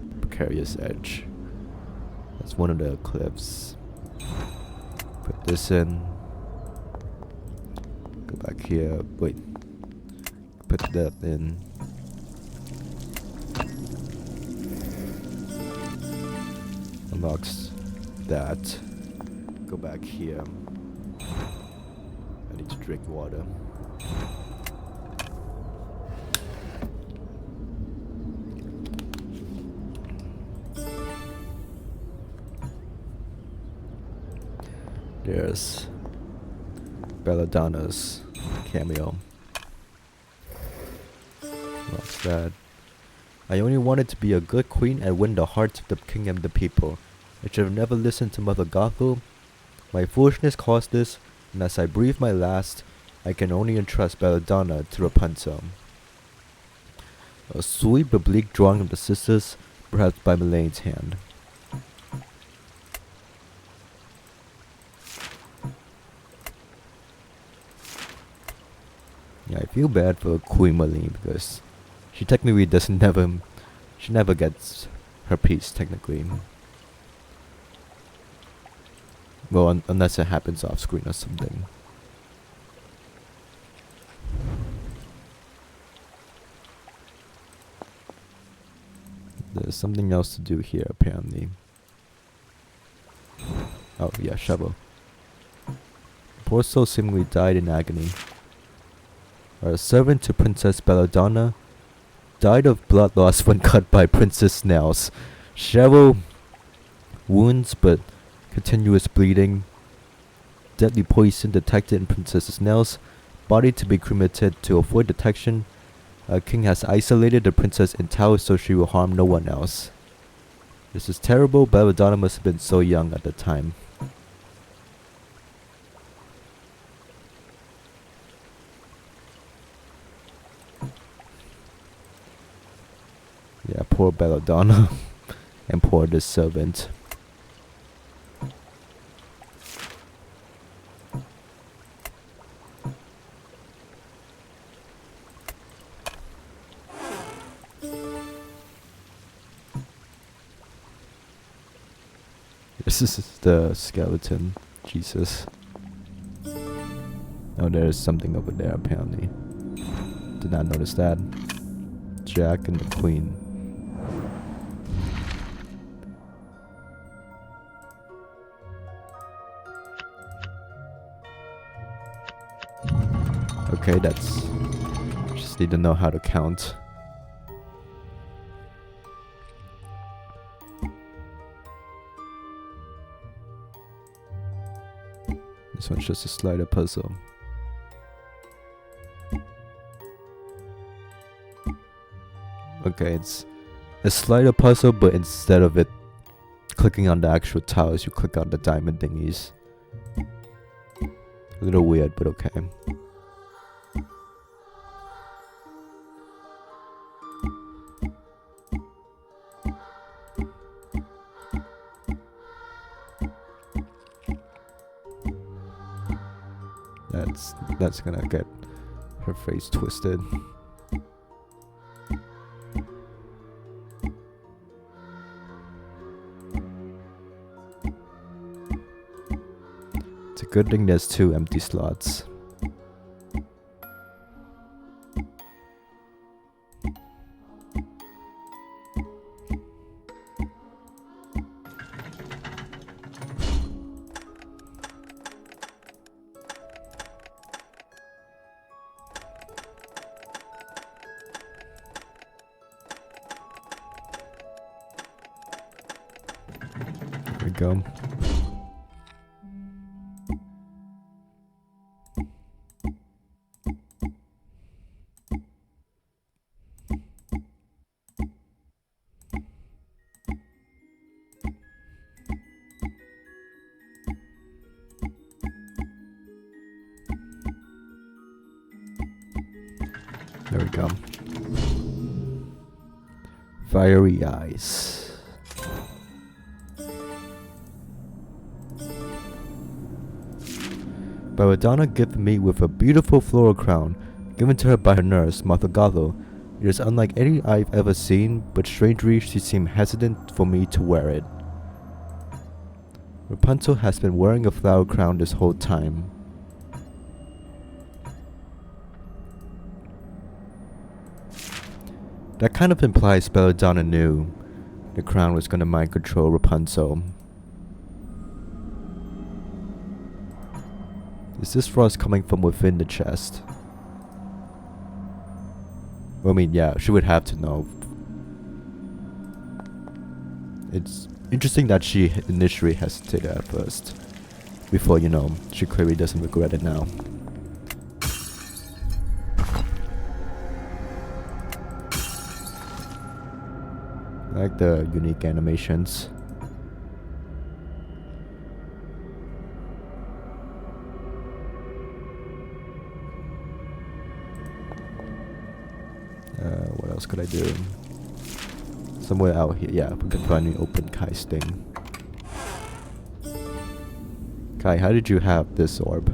edge. That's one of the cliffs. Put this in. Go back here. Wait. Put that in. Unlocks that. Go back here. I need to drink water. There's Belladonna's cameo. What's that? I only wanted to be a good queen and win the hearts of the king and the people. I should have never listened to Mother Gothel. My foolishness caused this, and as I breathe my last, I can only entrust Belladonna to Rapunzel. A sweet but bleak drawing of the sisters, perhaps by Melane's hand. Yeah, I feel bad for Queen Malene because she technically she never gets her piece technically. Well, unless it happens off screen or something. There's something else to do here apparently. Oh yeah, shovel. Poor soul seemingly died in agony. Our servant to Princess Belladonna died of blood loss when cut by Princess Snails. Several wounds but continuous bleeding. Deadly poison detected in Princess Snails. Body to be cremated to avoid detection. King has isolated the princess in tower so she will harm no one else. This is terrible. Belladonna must have been so young at the time. Yeah, poor Belladonna. And poor this servant. This is the skeleton. Jesus. Oh, there's something over there apparently. Did not notice that. Jack and the Queen. Okay, that's... Just need to know how to count. This one's just a slider puzzle. Okay, it's a slider puzzle, but instead of it clicking on the actual tiles, you click on the diamond thingies. A little weird, but okay. That's gonna get her face twisted. It's a good thing there's 2 empty slots. There we go. There we go. Fiery eyes. Belladonna gifted me with a beautiful floral crown, given to her by her nurse, Mother Gothel. It is unlike any I've ever seen, but strangely she seemed hesitant for me to wear it. Rapunzel has been wearing a flower crown this whole time. That kind of implies Belladonna knew the crown was gonna mind control Rapunzel. Is this frost coming from within the chest? Well, I mean, yeah, she would have to know. It's interesting that she initially hesitated at first. Before, you know, she clearly doesn't regret it now. I like the unique animations. What else could I do? Somewhere out here, yeah, we can finally open Kai's thing. Kai, how did you have this orb?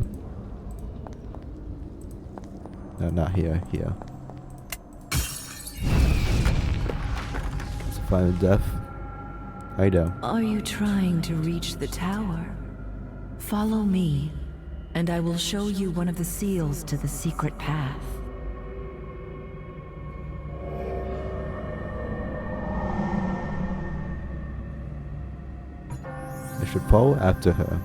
No, not here, here. It's a final death. Ida. Are you trying to reach the tower? Follow me, and I will show you one of the seals to the secret path. I should follow after her.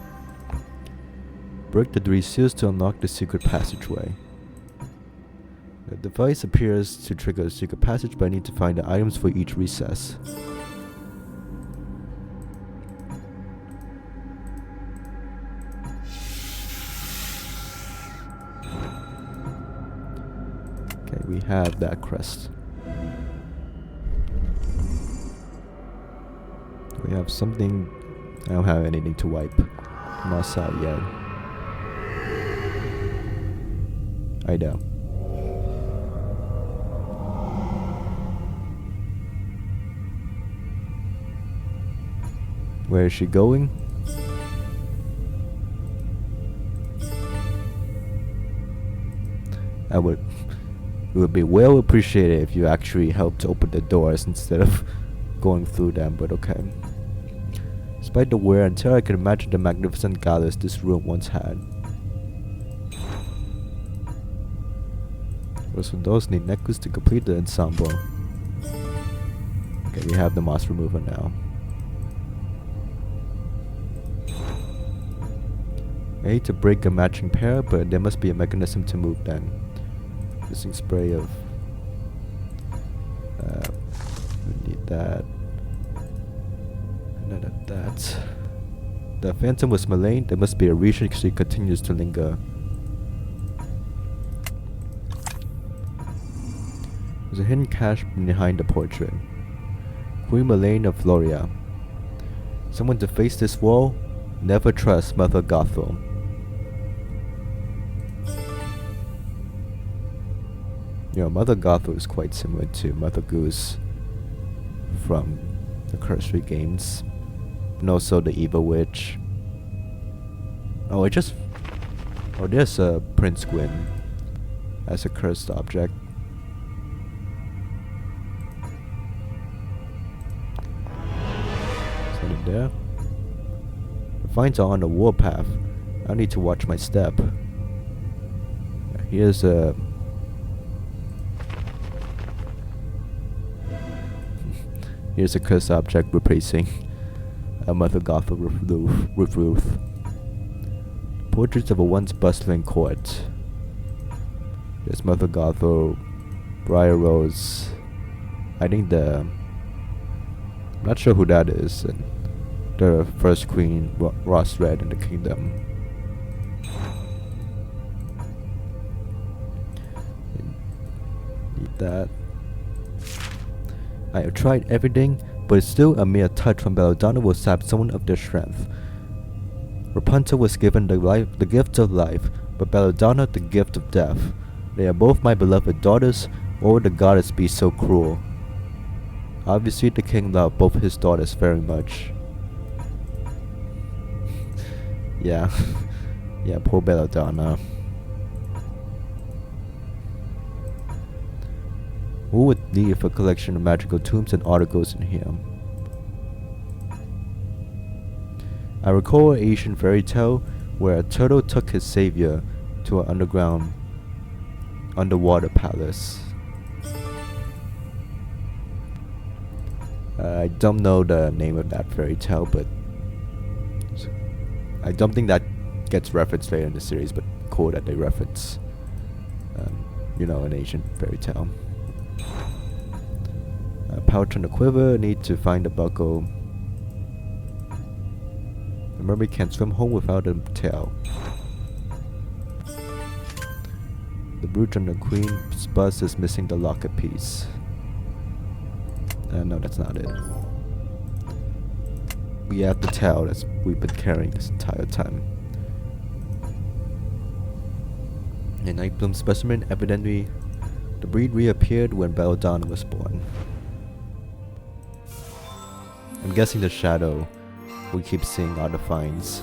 Break the 3 seals to unlock the secret passageway. The device appears to trigger a secret passage, but I need to find the items for each recess. Okay, we have that crest. We have something. I don't have anything to wipe. I'm not out yet. I know. Where is she going? It would be well appreciated if you actually helped open the doors instead of going through them, but okay. Despite the wear and tear, I can imagine the magnificent goddess this room once had. Those windows need necklace to complete the ensemble. Okay, we have the moss remover now. I hate to break a matching pair, but there must be a mechanism to move them. Missing spray of... we need that. None of that. The phantom was malign. There must be a reason she continues to linger. There's a hidden cache behind the portrait. Queen Malane of Floralia. Someone to face this wall? Never trust Mother Gothel. You know, Mother Gothel is quite similar to Mother Goose from the Cursory games. And also the Evil Witch. Oh, there's a Prince Gwyn as a cursed object. Something there. The vines are on the warpath. I need to watch my step. Here's a... Here's a cursed object replacing a Mother Gothel with Ruth. Portraits of a once bustling court. There's Mother Gothel, Briar Rose. I think I'm not sure who that is. And the first queen, Ross Red in the kingdom. Need that. I have tried everything, but still a mere touch from Belladonna will sap someone of their strength. Rapunzel was given the gift of life, but Belladonna the gift of death. They are both my beloved daughters, or would the goddess be so cruel? Obviously the king loved both his daughters very much. Yeah. Yeah, poor Belladonna. Who would leave a collection of magical tombs and articles in here? I recall an Asian fairy tale where a turtle took his savior to an underwater palace. I don't know the name of that fairy tale, but I don't think that gets referenced later in the series, but cool that they reference, an Asian fairy tale. Pouch on the quiver, need to find a buckle. The mermaid can't swim home without a tail. The brooch on the queen's bust is missing the locket piece. No, that's not it. We have the tail that we've been carrying this entire time. A night bloom specimen, evidently the breed reappeared when Belladonna was born. I'm guessing the shadow we keep seeing are the vines.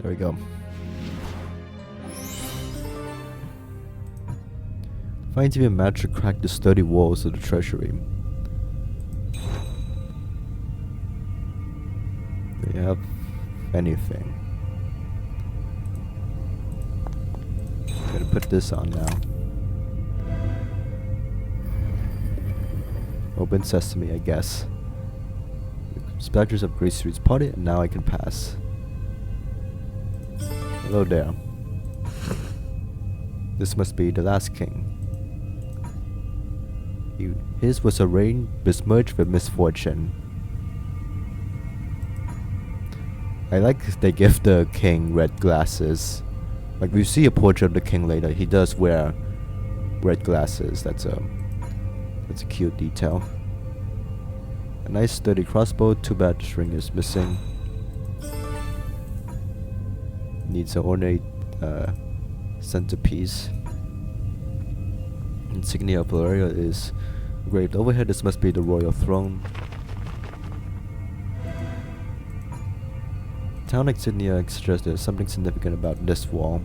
There we go. Finds even managed to crack the sturdy walls of the treasury. Do you have anything? I'm gonna put this on now. Open sesame, I guess. Splatters of Grace Street's party, and now I can pass. Hello there. This must be the last king. His was a reign besmirched with misfortune. I like they give the king red glasses. Like we see a portrait of the king later, he does wear red glasses. That's a cute detail. A nice sturdy crossbow, too bad the string is missing. Needs an ornate centerpiece. Insignia of Floralia is Engraved overhead, this must be the royal throne. Town insignia suggests there's something significant about this wall.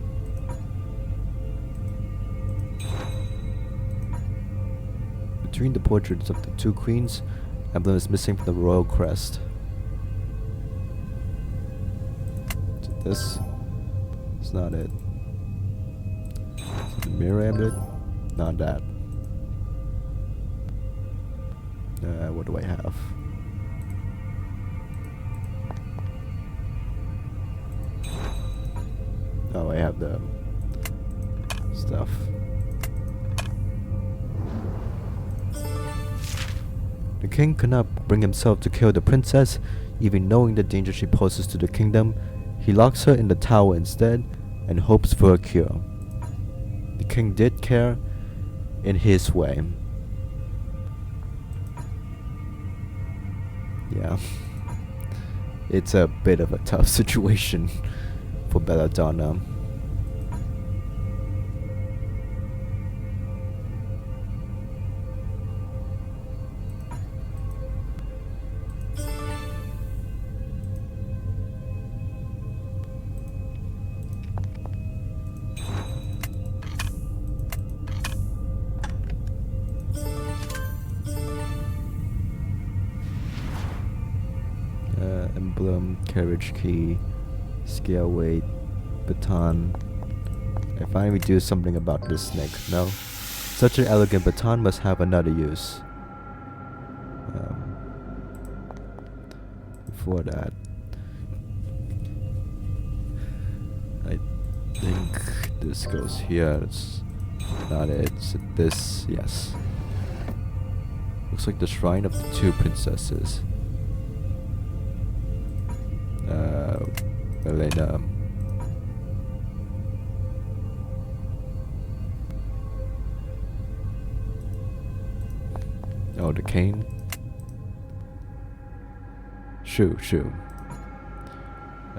Between the portraits of the two queens, emblem is missing from the royal crest. Is it this? It's not it. Is it the mirror amulet? Not that. What do I have? Oh, I have the stuff. The king could not bring himself to kill the princess, even knowing the danger she poses to the kingdom. He locks her in the tower instead and hopes for a cure. The king did care in his way. Yeah. It's a bit of a tough situation for Belladonna. Emblem, carriage key, scale weight, baton. I finally do something about this snake. No? Such an elegant baton must have another use. Before that, I think this goes here. It's not it. It's this. Yes. Looks like the shrine of the two princesses. Elena. Oh, the cane. Shoe.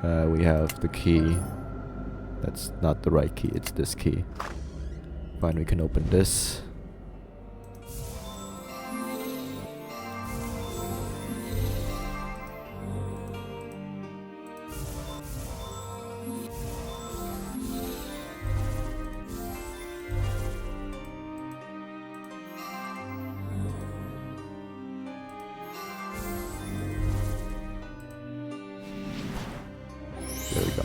We have the key. That's not the right key, it's this key. Fine, we can open this. There we go.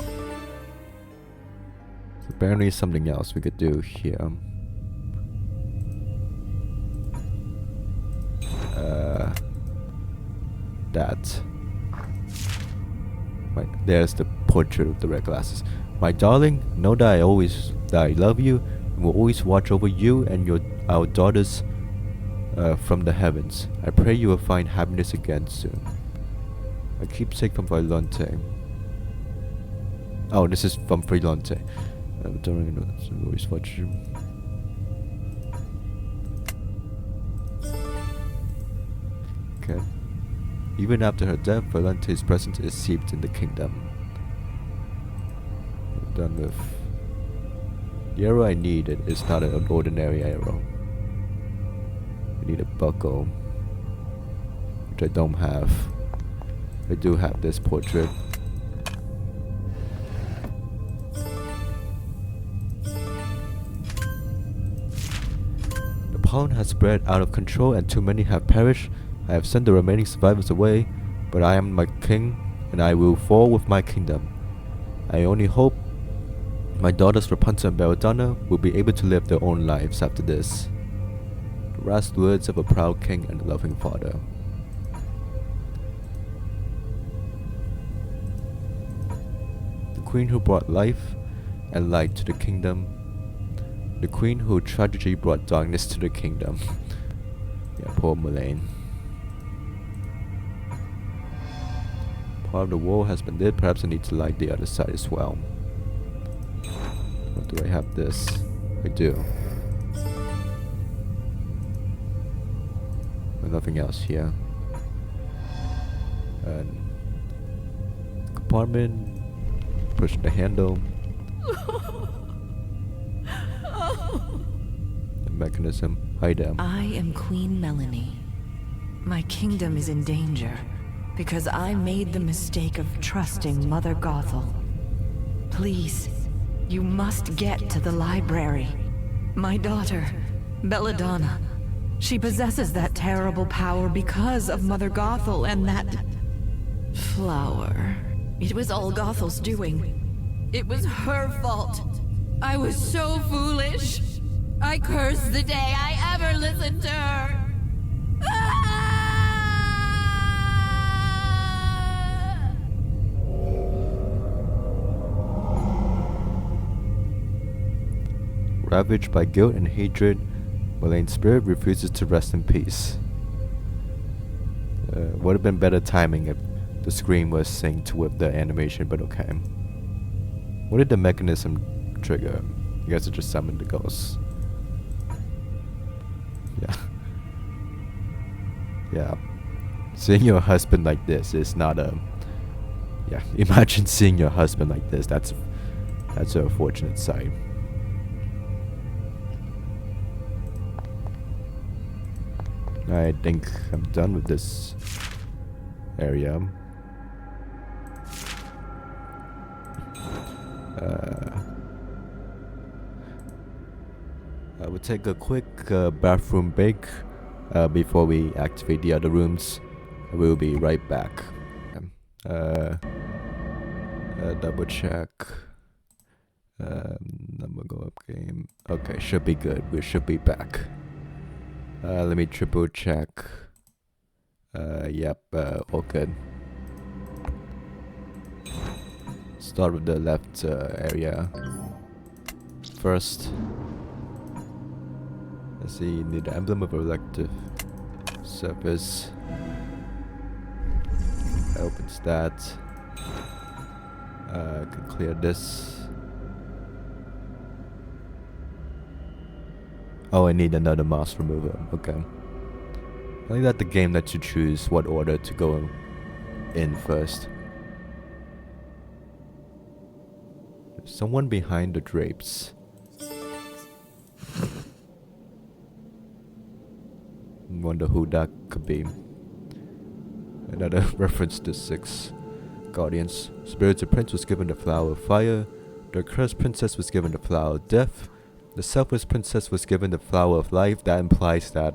So apparently something else we could do here. That. Right, there's the portrait of the red glasses. My darling, know that I love you and will always watch over you and our daughters from the heavens. I pray you will find happiness again soon. A keepsake from Violante. Oh, this is from Freelante. Always watch you. Okay. Even after her death, Violante's presence is seeped in the kingdom. I'm done with. The arrow I need is not an ordinary arrow. I need a buckle, which I don't have. I do have this portrait. The pollen has spread out of control and too many have perished. I have sent the remaining survivors away, but I am my king, and I will fall with my kingdom. I only hope my daughters Rapunzel and Belladonna will be able to live their own lives after this. The last words of a proud king and a loving father. The queen who brought life and light to the kingdom. The queen who tragically brought darkness to the kingdom. Yeah, poor Mulan. Part of the wall has been lit, perhaps I need to light the other side as well. Or do I have this? I do. And nothing else here. And compartment. Push the handle. The mechanism. Hi there. I am Queen Melanie. My kingdom is in danger because I made the mistake of trusting Mother Gothel. Please, you must get to the library. My daughter, Belladonna. She possesses that terrible power because of Mother Gothel and that flower. It was all Gothel's doing. It was her fault. I was so foolish. I curse the day I ever listened to her. Ah! Ravaged by guilt and hatred, Melane's spirit refuses to rest in peace. Would have been better timing if the screen was synced with the animation, but okay. What did the mechanism trigger? I guess it just summoned the ghosts. Yeah. Yeah. Seeing your husband like this is not a... Yeah, imagine seeing your husband like this. That's a unfortunate sight. I think I'm done with this area. I will take a quick bathroom break before we activate the other rooms. I will be right back. Double check. Number go up game. Okay, should be good. We should be back. Let me triple check. Yep, all good. Start with the left area first. Let's see, need the emblem of elective surface. Opens that. Can clear this. Oh, I need another mask remover. Okay. I think that the game lets you choose what order to go in first. There's someone behind the drapes. Wonder who that could be. Another reference to 6 Guardians. Spirited Prince was given the flower of fire. The cursed princess was given the flower of death. The selfless princess was given the flower of life. That implies that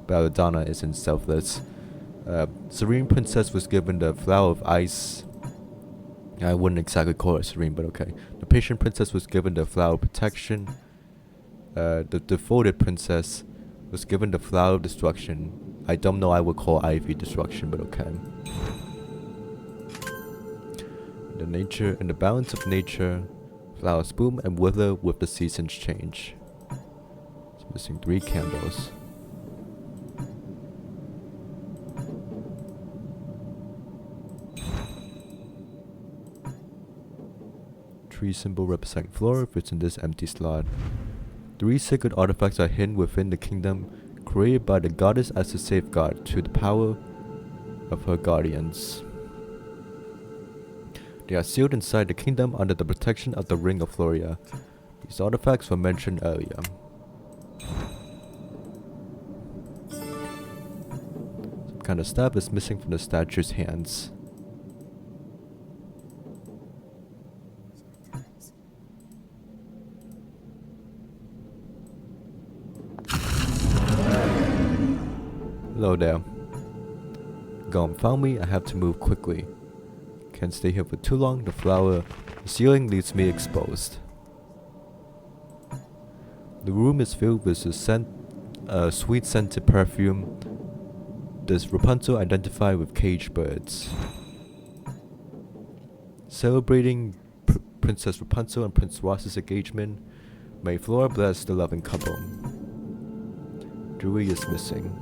Belladonna isn't selfless. Serene princess was given the flower of ice. I wouldn't exactly call her serene, but okay. The patient princess was given the flower of protection. The devoted princess was given the flower of destruction. I don't know, I would call Ivy destruction, but okay. In the balance of nature, flowers bloom and wither with the seasons change. It's missing 3 candles. Tree symbol representing flora fits in this empty slot. 3 sacred artifacts are hidden within the kingdom, created by the goddess as a safeguard to the power of her guardians. They are sealed inside the kingdom under the protection of the Ring of Floralia. These artifacts were mentioned earlier. Some kind of staff is missing from the statue's hands. Hello there. Gone found me, I have to move quickly. Can't stay here for too long, the ceiling leaves me exposed. The room is filled with a sweet scented perfume. Does Rapunzel identify with caged birds? Celebrating Princess Rapunzel and Prince Ross's engagement, may Flora bless the loving couple. Jewelry is missing.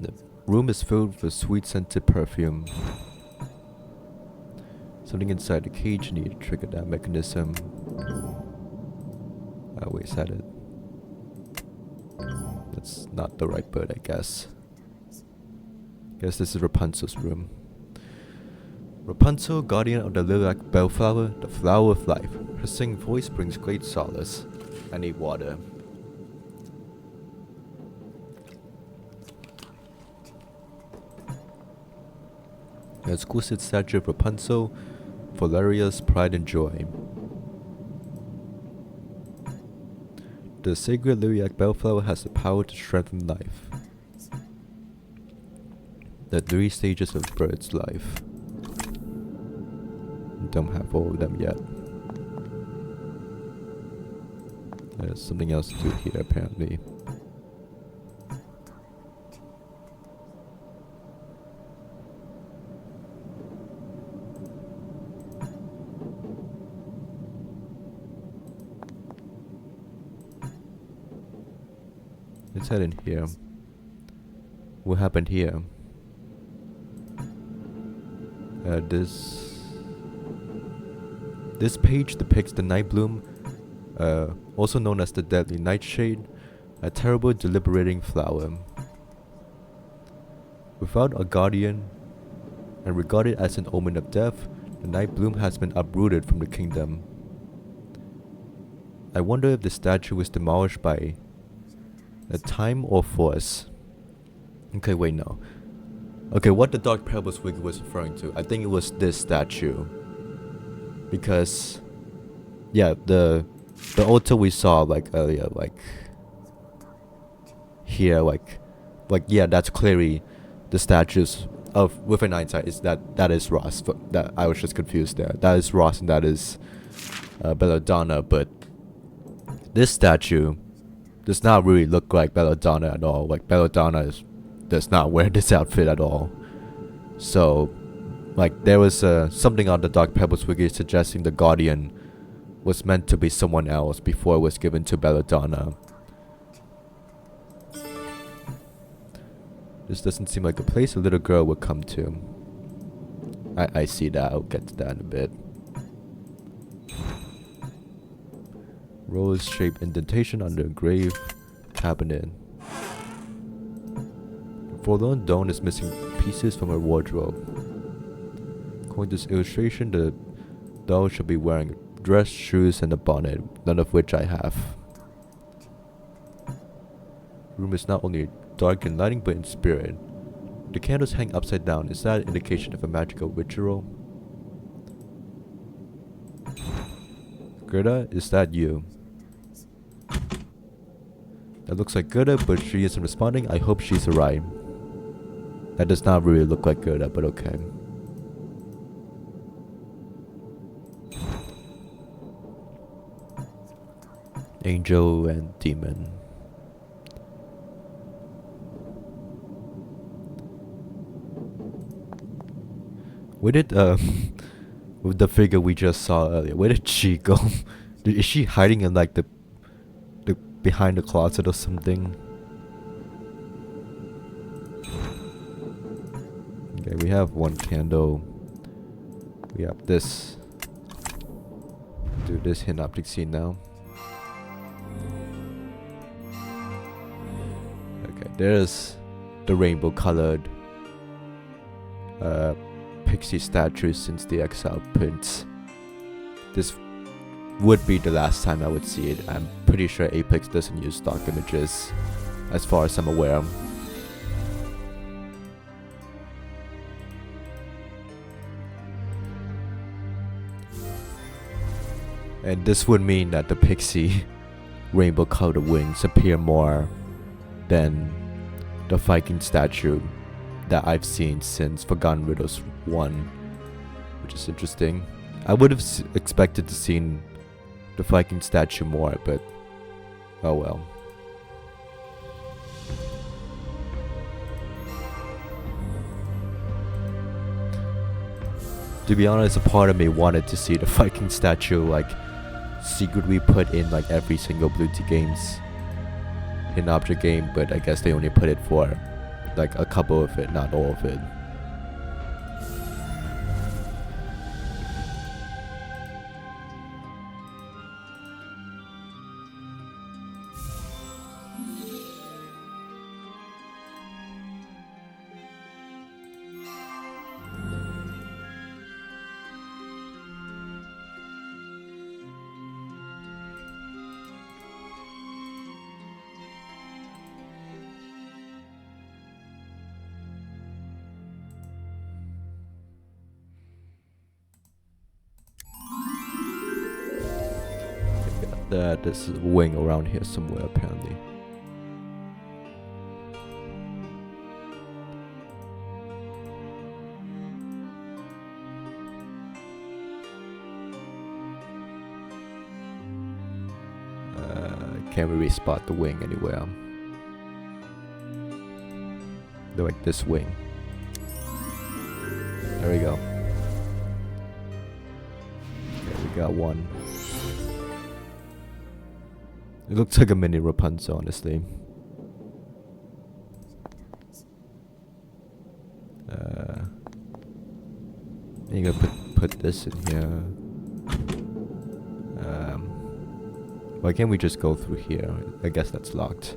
The room is filled with sweet scented perfume. Something inside the cage need to trigger that mechanism. Oh wait, is that it? That's not the right bird, I guess. Guess this is Rapunzel's room. Rapunzel, guardian of the lilac bellflower, the flower of life. Her singing voice brings great solace. I need water. An exquisite statue of Rapunzel, Floralia's pride and joy. The sacred lilac bellflower has the power to strengthen life. The 3 stages of bird's life. Don't have all of them yet. There's something else to do here apparently. Let's head in here. What happened here? This page depicts the night bloom, also known as the deadly nightshade, a terrible deliberating flower. Without a guardian and regarded as an omen of death, the night bloom has been uprooted from the kingdom. I wonder if the statue was demolished by a time or force. Okay, wait, no. Okay, what the Dark Pebbles Wiki was referring to, I think it was this statue. Because, yeah, the altar we saw like earlier, like here, like yeah, that's clearly the statues of within hindsight is that is Ross. That I was just confused there. That is Ross and that is Belladonna, but this statue does not really look like Belladonna at all. Like Belladonna does not wear this outfit at all. So, like there was something on the Dark Pebbles Wiki suggesting the Guardian was meant to be someone else before it was given to Belladonna. This doesn't seem like a place a little girl would come to. I see that. I'll get to that in a bit. Rose-shaped indentation under a grave cabinet. The forlorn dawn is missing pieces from her wardrobe. According to this illustration, the doll should be wearing a dress, shoes, and a bonnet, none of which I have. The room is not only dark in lighting but in spirit. The candles hang upside down. Is that an indication of a magical ritual? Gerda, is that you? That looks like Gerda, but she isn't responding. I hope she's alright. That does not really look like Gerda, but okay. Angel and demon. Where did with the figure we just saw earlier, where did she go? Is she hiding in like the behind the closet or something? Okay, we have one candle. We have this. Do this synoptic scene now. Okay, there's the rainbow colored pixie statue since the Exile Prince. This would be the last time I would see it. I'm pretty sure Apex doesn't use stock images, as far as I'm aware. And this would mean that the pixie rainbow colored wings appear more than the Viking statue that I've seen since Forgotten Riddles 1, which is interesting. I would have expected to see the Viking statue more, but oh well. To be honest, a part of me wanted to see the Viking statue like secretly put in like every single Blue Tea Games hidden object game, but I guess they only put it for like a couple of it, not all of it. that there's a wing around here somewhere apparently. Can't really spot the wing anywhere. Like this wing. There we go. Okay, we got one. It looks like a mini Rapunzel, honestly. I'm gonna put this in here. Why can't we just go through here? I guess that's locked.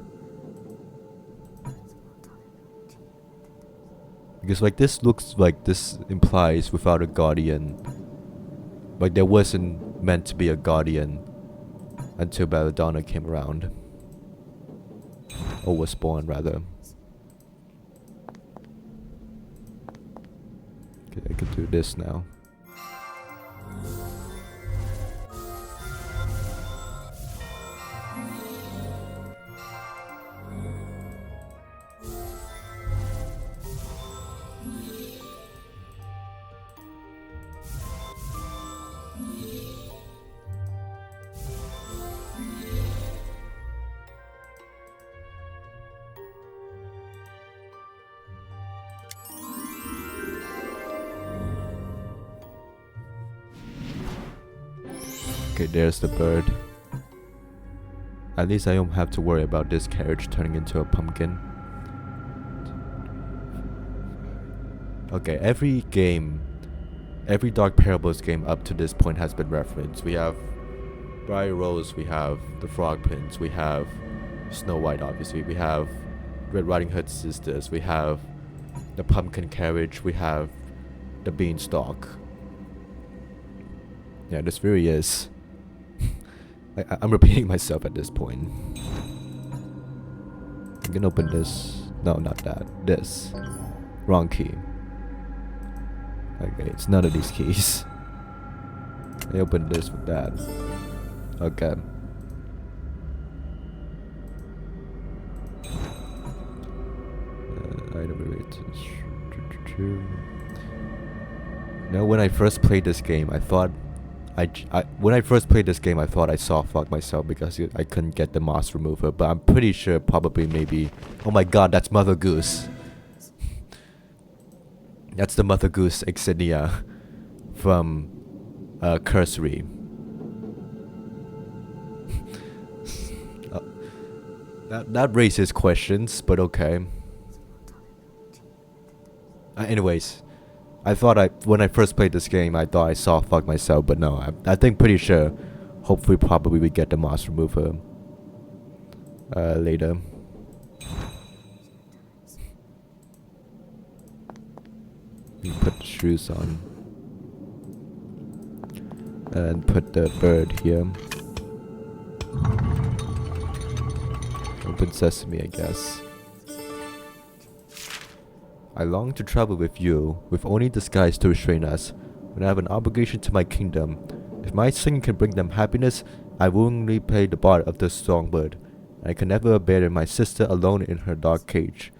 Because like this looks like this implies without a guardian. Like there wasn't meant to be a guardian until Belladonna came around. Or was born rather. Okay, I can do this now. Okay, there's the bird. At least I don't have to worry about this carriage turning into a pumpkin. Okay, every game, every Dark Parables game up to this point has been referenced. We have Briar Rose, we have the Frog Prince, we have Snow White obviously, we have Red Riding Hood's sisters, we have the pumpkin carriage, we have the beanstalk. Yeah, this really is. I'm repeating myself at this point. I can open this. No, not that. This. Wrong key. Okay, it's none of these keys. I opened this with that. Okay. Item related. Now, when I first played this game, I thought when I first played this game, I thought I soft-locked myself because I couldn't get the moss remover, but I'm pretty sure probably maybe... Oh my god, that's Mother Goose. That's the Mother Goose insignia from Cursory. That raises questions, but okay. Anyways. I thought when I first played this game, I thought I soft-locked myself, but no, I think pretty sure, hopefully probably we get the moss remover later. You put the shoes on. And put the bird here. Open sesame, I guess. I long to travel with you, with only the skies to restrain us. When I have an obligation to my kingdom, if my singing can bring them happiness, I willingly play the part of the songbird. I can never abandon my sister alone in her dark cage.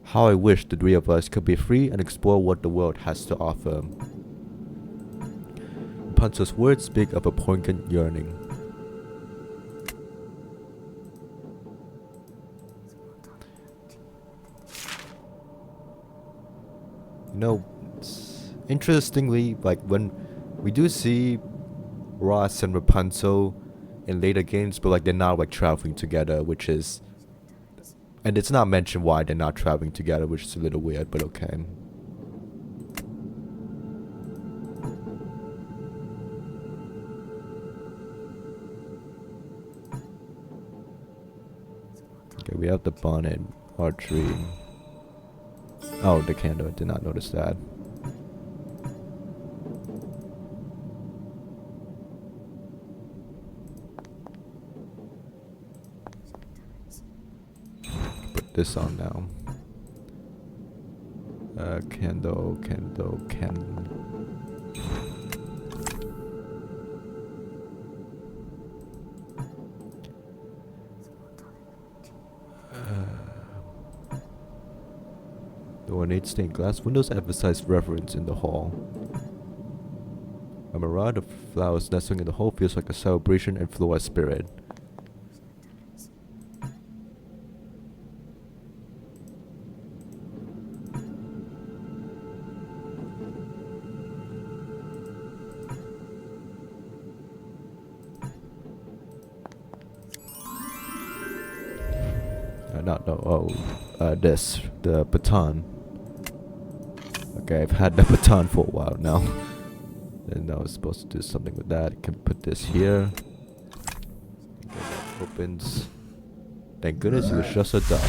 How I wish the three of us could be free and explore what the world has to offer. Rapunzel's words speak of a poignant yearning. You know, interestingly, like when we do see Ross and Rapunzel in later games, but like they're not like traveling together, which is, and it's not mentioned why they're not traveling together, which is a little weird, but okay. Okay, we have the bonnet, archery. Oh, the candle. I did not notice that. Put this on now. Candle. Ornate stained glass windows emphasize reverence in the hall. A mirage of flowers nestling in the hall feels like a celebration and floral spirit. This, the baton. Okay, I've had the baton for a while now. And I was supposed to do something with that. I can put this here. Okay, that opens. Thank goodness it was just a dog.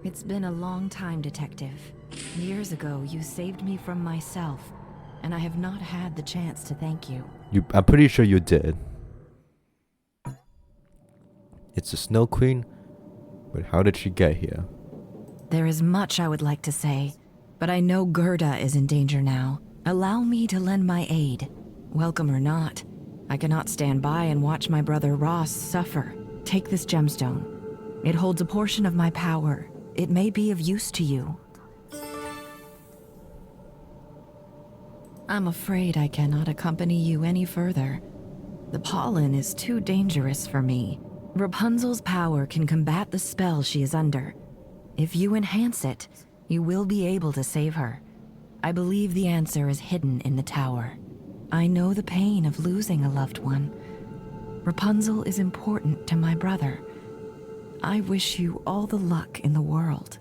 It's been a long time, Detective. Years ago, you saved me from myself, and I have not had the chance to thank you. I'm pretty sure you did. It's the Snow Queen, but how did she get here? There is much I would like to say, but I know Gerda is in danger now. Allow me to lend my aid. Welcome or not, I cannot stand by and watch my brother Ross suffer. Take this gemstone. It holds a portion of my power. It may be of use to you. I'm afraid I cannot accompany you any further. The pollen is too dangerous for me. Rapunzel's power can combat the spell she is under. If you enhance it, you will be able to save her. I believe the answer is hidden in the tower. I know the pain of losing a loved one. Rapunzel is important to my brother. I wish you all the luck in the world.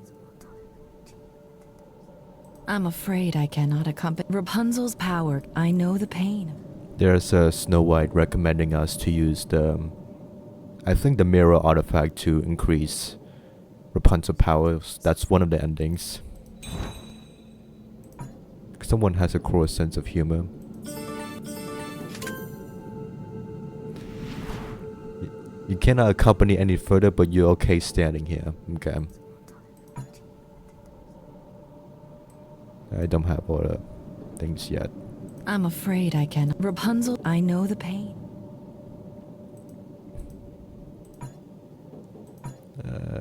I'm afraid I cannot accompany Rapunzel's power. I know the pain. There's a Snow White recommending us to use I think the mirror artifact to increase Rapunzel powers. That's one of the endings. Someone has a cruel sense of humor. You cannot accompany any further, but you're okay standing here. Okay. I don't have all the things yet. I'm afraid I can. Rapunzel, I know the pain.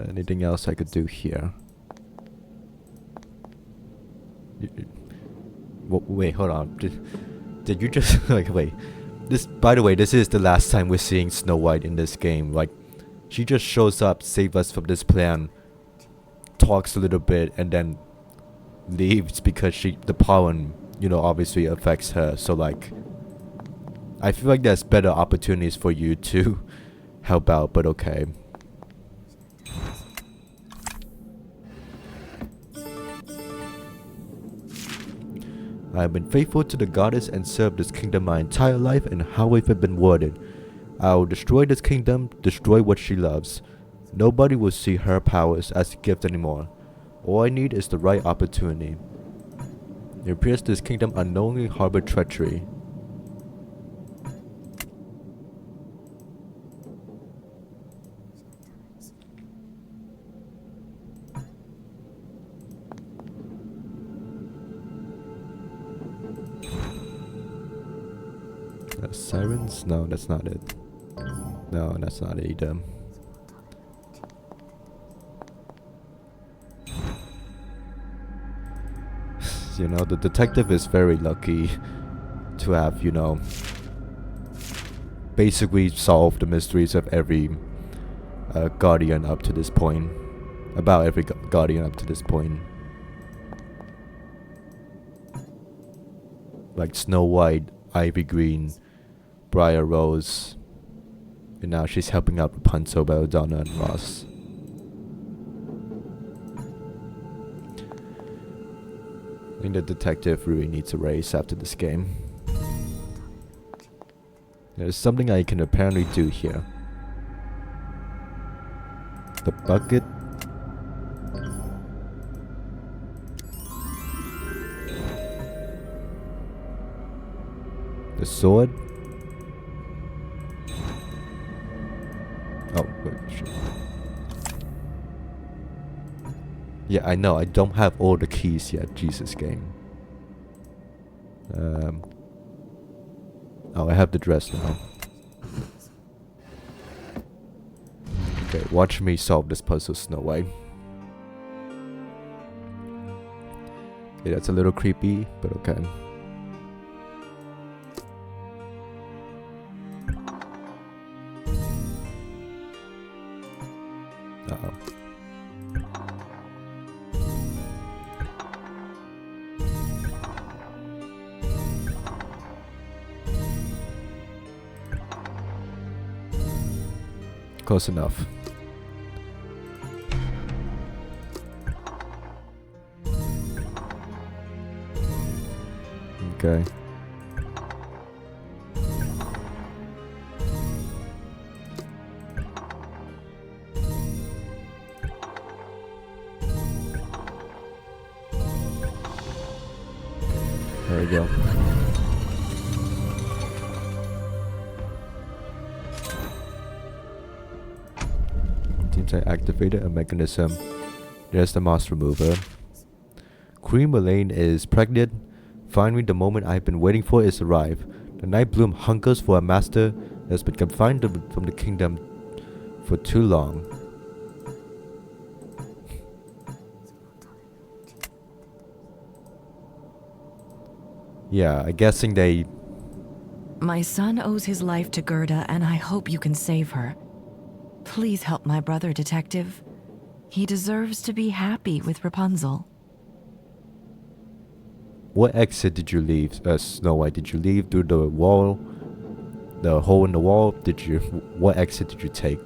Anything else I could do here? Wait, hold on. Did you just like wait? This, by the way, this is the last time we're seeing Snow White in this game. Like, she just shows up, save us from this plan, talks a little bit, and then leaves because the pollen, obviously affects her. So like, I feel like there's better opportunities for you to help out, but okay. I have been faithful to the goddess and served this kingdom my entire life, and how have I been rewarded? I will destroy this kingdom, destroy what she loves. Nobody will see her powers as a gift anymore. All I need is the right opportunity. It appears this kingdom unknowingly harbored treachery. Sirens? No, that's not it. No, that's not it either. The detective is very lucky to have, basically solved the mysteries of every guardian up to this point. About every guardian up to this point. Like Snow White, Ivy Green, Briar Rose, and now she's helping out Rapunzel, Belladonna, and Ross. I think the detective really needs a raise after this game. There's something I can apparently do here. The bucket. The sword. Oh, wait, shit. Yeah, I know, I don't have all the keys yet, Jesus game. Oh, I have the dress now. Okay, watch me solve this puzzle, Snow White. Okay, that's a little creepy, but okay. Uh-oh. Close enough. Okay. There we go. Seems I activated a mechanism. There's the moss remover. Queen Elaine is pregnant. Finally, the moment I've been waiting for is arrived. The Night Bloom hungers for a master that has been confined from the kingdom for too long. Yeah, I'm guessing they... My son owes his life to Gerda, and I hope you can save her. Please help my brother, Detective. He deserves to be happy with Rapunzel. What exit did you leave, Snow White? Did you leave through the wall? The hole in the wall? Did you... What exit did you take?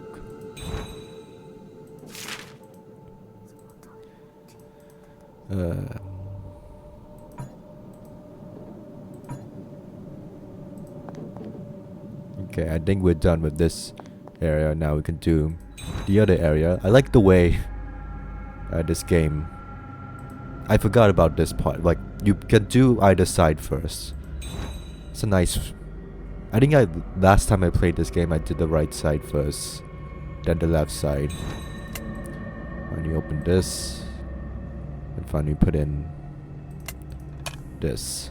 Okay, I think we're done with this area. Now we can do the other area. I like the way this game... I forgot about this part. Like, you can do either side first. It's a nice... I think last time I played this game, I did the right side first, then the left side. Finally open this, and finally put in this.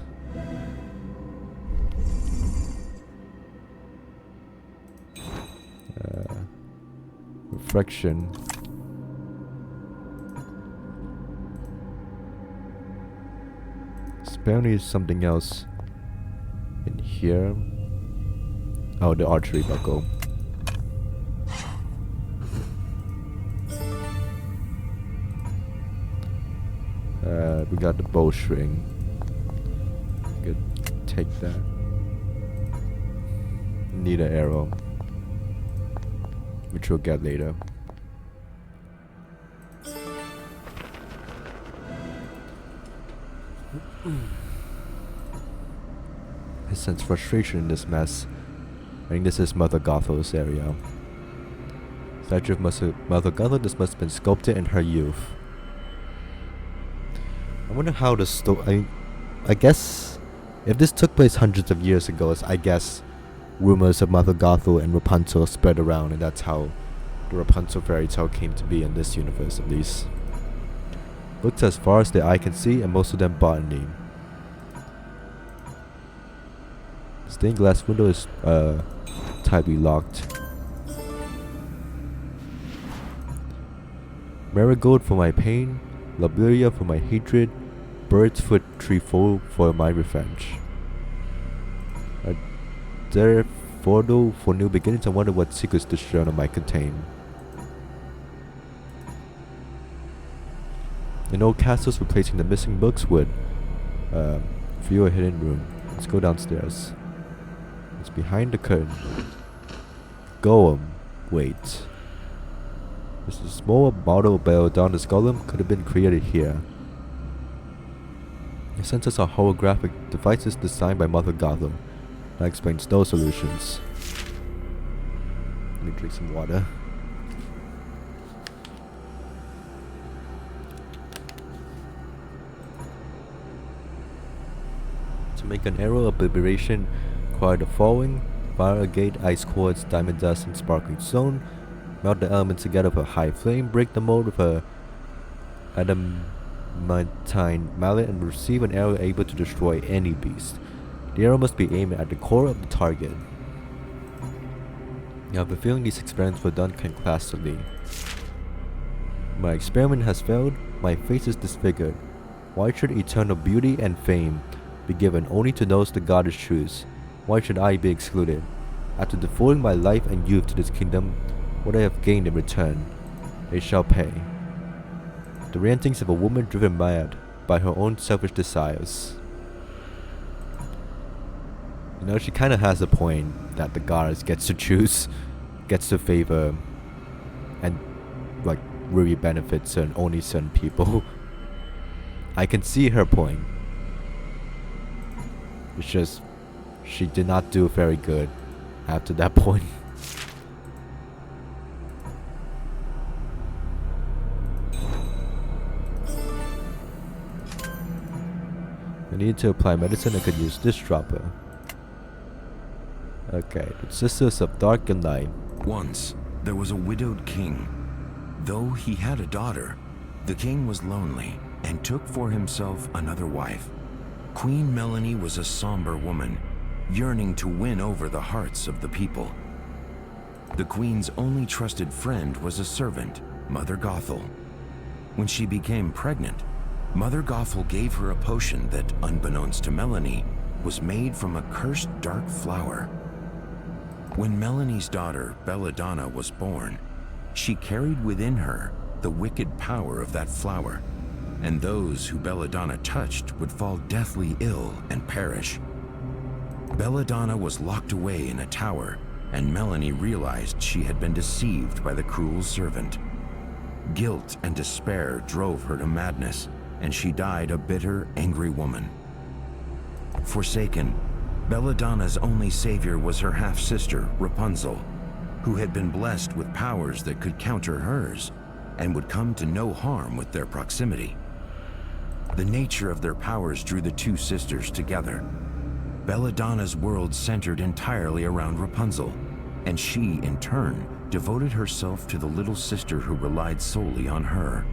Reflection. Apparently there's something else in here. Oh, the archery buckle. We got the bowstring. Good, take that. Need an arrow, which we'll get later. I sense frustration in this mess. I think this is Mother Gothel's area. Statue of Mother Gothel. This must have been sculpted in her youth. I wonder how the story... I guess... If this took place hundreds of years ago, I guess rumors of Mother Gothel and Rapunzel spread around, and that's how the Rapunzel fairy tale came to be in this universe, at least. Looks as far as the eye can see, and most of them botany. Stained glass window is tightly locked. Marigold for my pain, lobelia for my hatred, bird's foot trefoil for my revenge. Therefore, for new beginnings, I wonder what secrets this journal might contain. In old castles, replacing the missing books would view a hidden room. Let's go downstairs. It's behind the curtain. Golem. Wait. This small bottle of Belladonna's golem could have been created here. The sensors are holographic devices designed by Mother Gothel. That explains those solutions. Let me drink some water. To make an arrow of liberation, require the following: fire agate, ice quartz, diamond dust, and sparkling stone. Melt the elements together with a high flame. Break the mold with a adamantine mallet and receive an arrow able to destroy any beast. The arrow must be aimed at the core of the target. I have a feeling these experiments were done conclusively. My experiment has failed, my face is disfigured. Why should eternal beauty and fame be given only to those the goddess choose? Why should I be excluded? After devoting my life and youth to this kingdom, what I have gained in return, they shall pay. The rantings of a woman driven mad by her own selfish desires. You know, she kind of has a point that the goddess gets to choose, gets to favor, and like really benefits only certain people. I can see her point. It's just she did not do very good after that point. I need to apply medicine. I could use this dropper. Okay, the Sisters of Dark and Light. Once, there was a widowed king. Though he had a daughter, the king was lonely and took for himself another wife. Queen Melanie was a somber woman, yearning to win over the hearts of the people. The queen's only trusted friend was a servant, Mother Gothel. When she became pregnant, Mother Gothel gave her a potion that, unbeknownst to Melanie, was made from a cursed dark flower. When Melanie's daughter, Belladonna, was born, she carried within her the wicked power of that flower, and those who Belladonna touched would fall deathly ill and perish. Belladonna was locked away in a tower, and Melanie realized she had been deceived by the cruel servant. Guilt and despair drove her to madness, and she died a bitter, angry woman. Forsaken, Belladonna's only savior was her half-sister, Rapunzel, who had been blessed with powers that could counter hers and would come to no harm with their proximity. The nature of their powers drew the two sisters together. Belladonna's world centered entirely around Rapunzel, and she, in turn, devoted herself to the little sister who relied solely on her.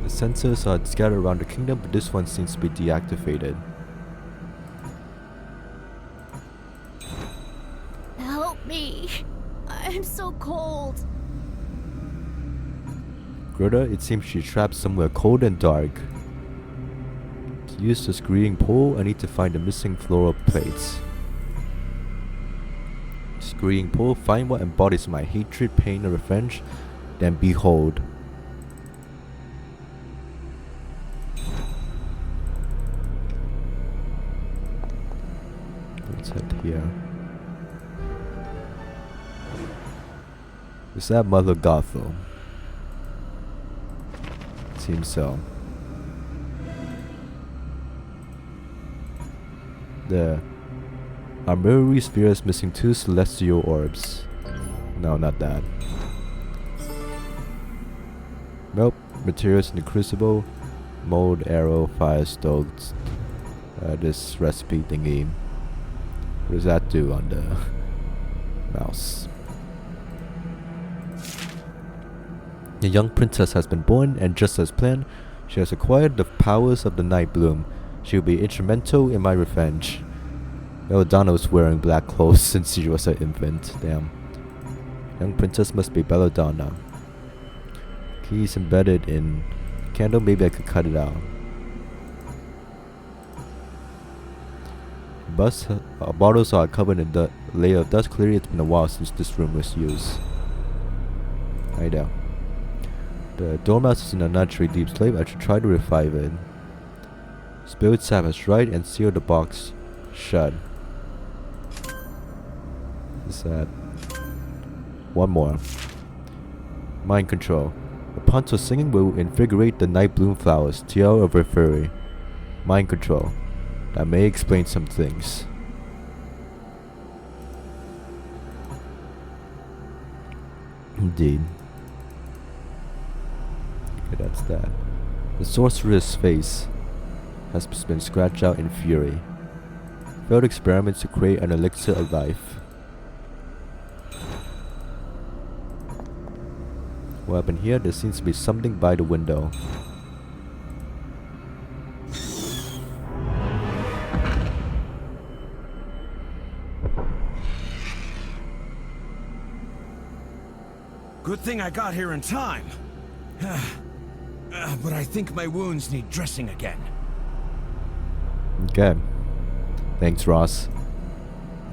The sensors are scattered around the kingdom, but this one seems to be deactivated. Help me. I'm so cold. Greta, it seems she's trapped somewhere cold and dark. To use the screening pole, I need to find the missing floral plates. Screening pole, find what embodies my hatred, pain, and revenge, then behold. Let's head here. Is that Mother Gothel? Seems so. There. Our mirrory sphere is missing 2 celestial orbs. No, not that. Nope. Materials in the crucible. Mold, arrow, fire stoked. This recipe thingy. What does that do on the mouse? A young princess has been born, and just as planned, she has acquired the powers of the Night Bloom. She will be instrumental in my revenge. Belladonna was wearing black clothes since she was an infant. Damn. Young princess must be Belladonna. Keys embedded in candle. Maybe I could cut it out. Bottles are covered in a layer of dust. Clearly it's been a while since this room was used. I know. The dormouse is in a naturally deep sleep. I should try to revive it. Spirit sap has dried and sealed the box shut. Is that one more? Mind control. Rapunzel singing will invigorate the night bloom flowers. Tiara of Reverie. Mind control. That may explain some things. Indeed. Okay, that's that. The sorcerer's face has been scratched out in fury. Failed experiments to create an elixir of life. What happened here? There seems to be something by the window. Good thing I got here in time. But I think my wounds need dressing again. Okay. Thanks, Ross.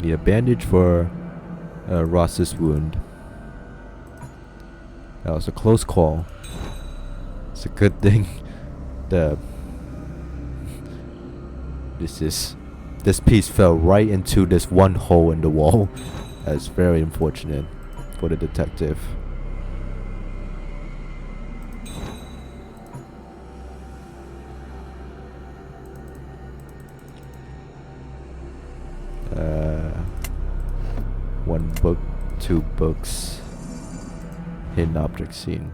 Need a bandage for Ross's wound. That was a close call. It's a good thing this piece fell right into this one hole in the wall. That's very unfortunate for the detective. One book, 2 books. Hidden object scene.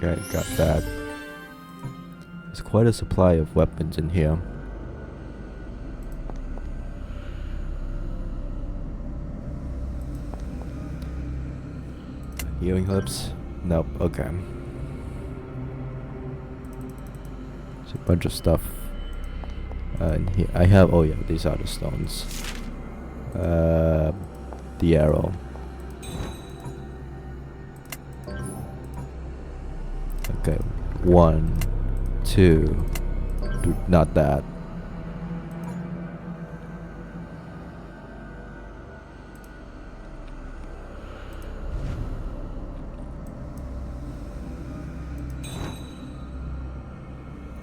Okay, got that. There's quite a supply of weapons in here. Healing herbs? Nope, okay. There's a bunch of stuff in here. I have, oh yeah, these are the stones. The arrow. Okay, 1, 2, not that.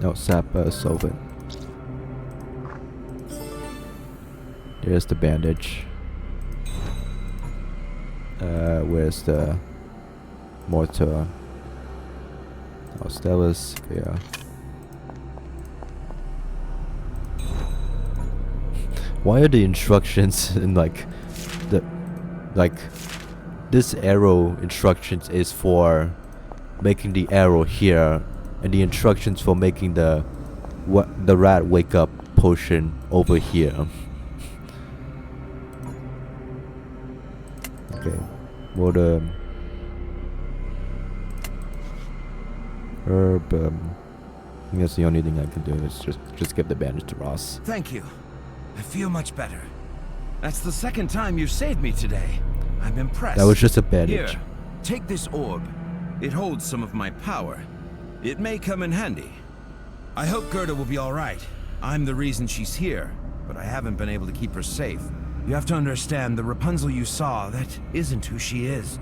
No, sap solvent. There's the bandage. Where's the mortar? Oh, Stella's, yeah. Why are the instructions in this arrow instructions is for making the arrow here, and the instructions for making the rat wake up potion over here. Okay, what herb. I think that's the only thing I can do is just give the bandage to Ross. Thank you. I feel much better. That's the second time you've saved me today. I'm impressed. That was just a bandage. Here, take this orb. It holds some of my power. It may come in handy. I hope Gerda will be all right. I'm the reason she's here, but I haven't been able to keep her safe. You have to understand, the Rapunzel you saw, that isn't who she is.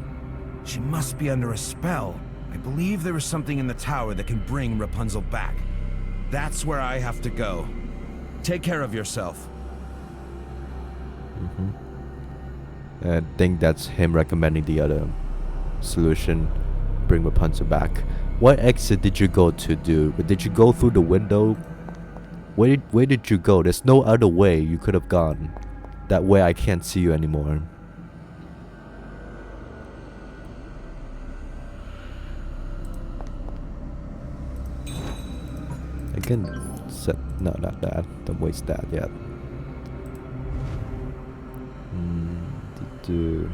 She must be under a spell. I believe there is something in the tower that can bring Rapunzel back. That's where I have to go. Take care of yourself. I think that's him recommending the other solution. Bring Rapunzel back. What exit did you go to, dude? Did you go through the window? Where did you go? There's no other way you could have gone. That way I can't see you anymore. Again, Set, no, not that. Don't waste that yet. Do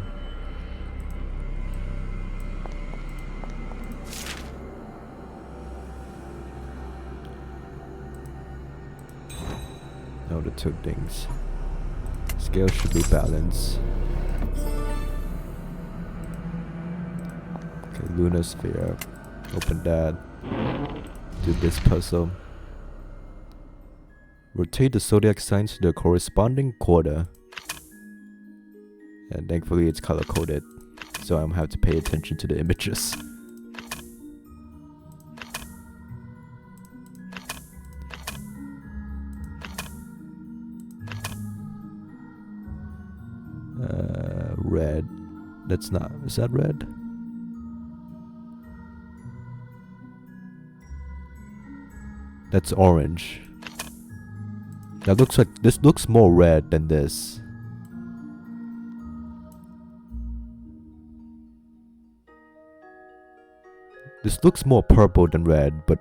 no, the two things. Scale should be balanced. Okay, lunar sphere. Open that. Do this puzzle. Rotate the zodiac signs to the corresponding quarter. And thankfully it's color coded, so I don't have to pay attention to the images. Red. That's not. Is that red? That's orange. That looks like. This looks more red than this. This looks more purple than red, but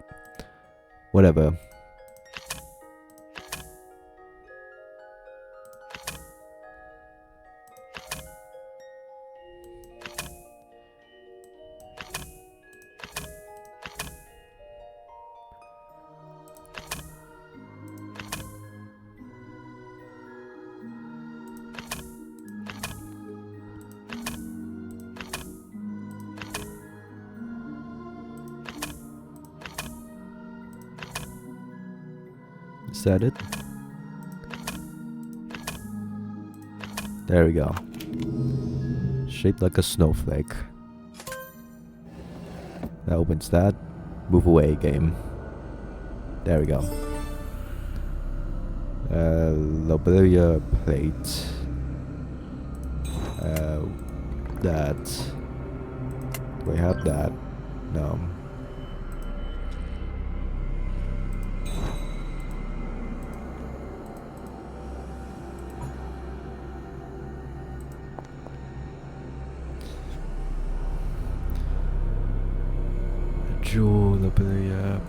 whatever. Is that it? There we go. Shaped like a snowflake. That opens that. Move away, game. There we go. Lobelia plate. That. Do we have that? No. Lobelia.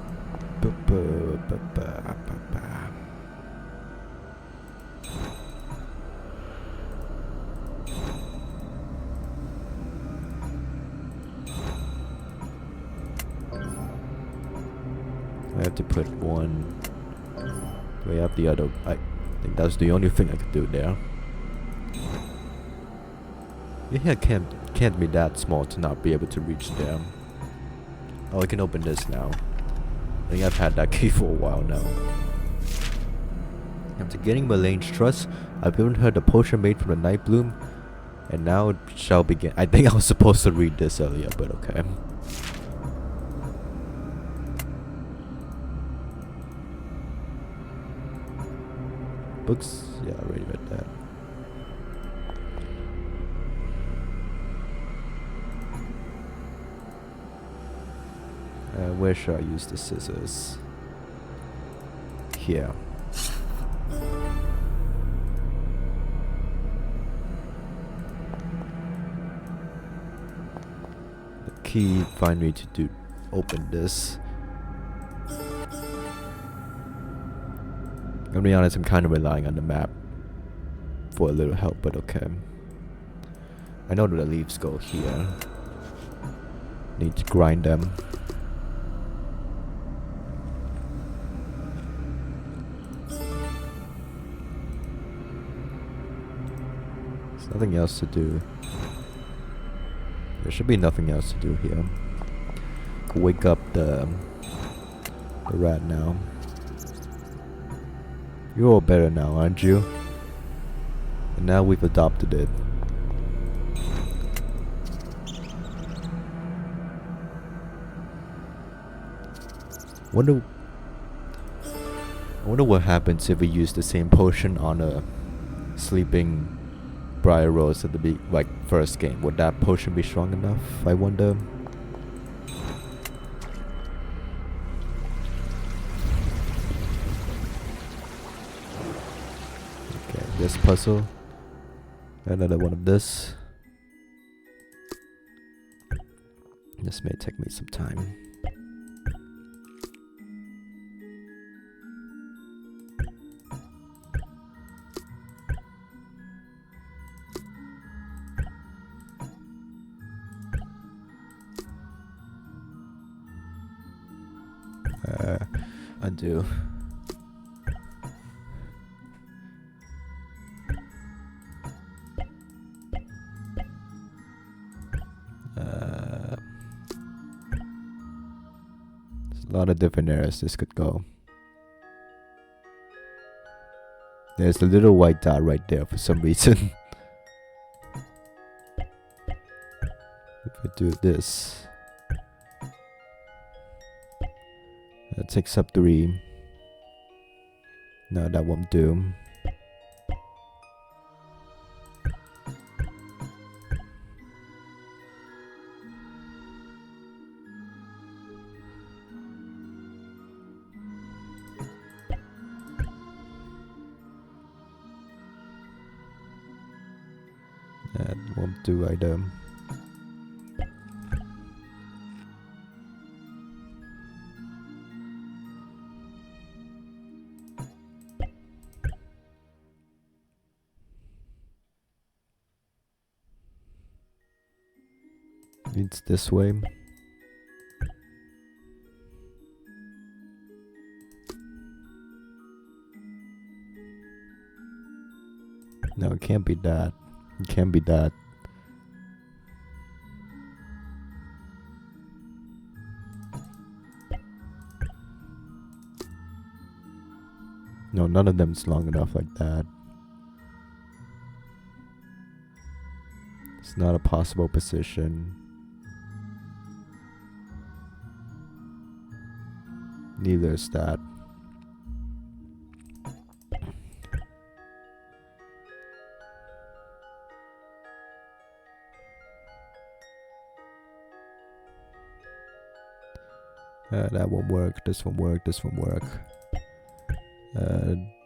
I have to put one. Do we have the other? I think that's the only thing I could do there. Yeah, can't be that small to not be able to reach there. Oh, I can open this now. I think I've had that key for a while now. After gaining Melane's trust, I've given her the potion made from the night bloom, and now it shall begin. I think I was supposed to read this earlier, but okay. Books? Yeah, I already read that. Where should I use the scissors? Here. The key finally to open this. I'm gonna be honest, I'm kind of relying on the map for a little help, but okay. I know that the leaves go here. Need to grind them. Nothing else to do. There should be nothing else to do here. Wake up the rat now. You're all better now, aren't you? And now we've adopted it. I wonder what happens if we use the same potion on a sleeping Briar Rose at the first game. Would that potion be strong enough? I wonder. Okay, this puzzle. Another one of this. This may take me some time. Undo. There's a lot of different areas this could go. There's a little white dot right there for some reason. If we do this, that takes up 3. No, that won't do. That won't do either. It's this way. No, it can't be that. It can't be that. No, none of them's long enough like that. It's not a possible position. Neither is that. That won't work. This won't work. This won't work.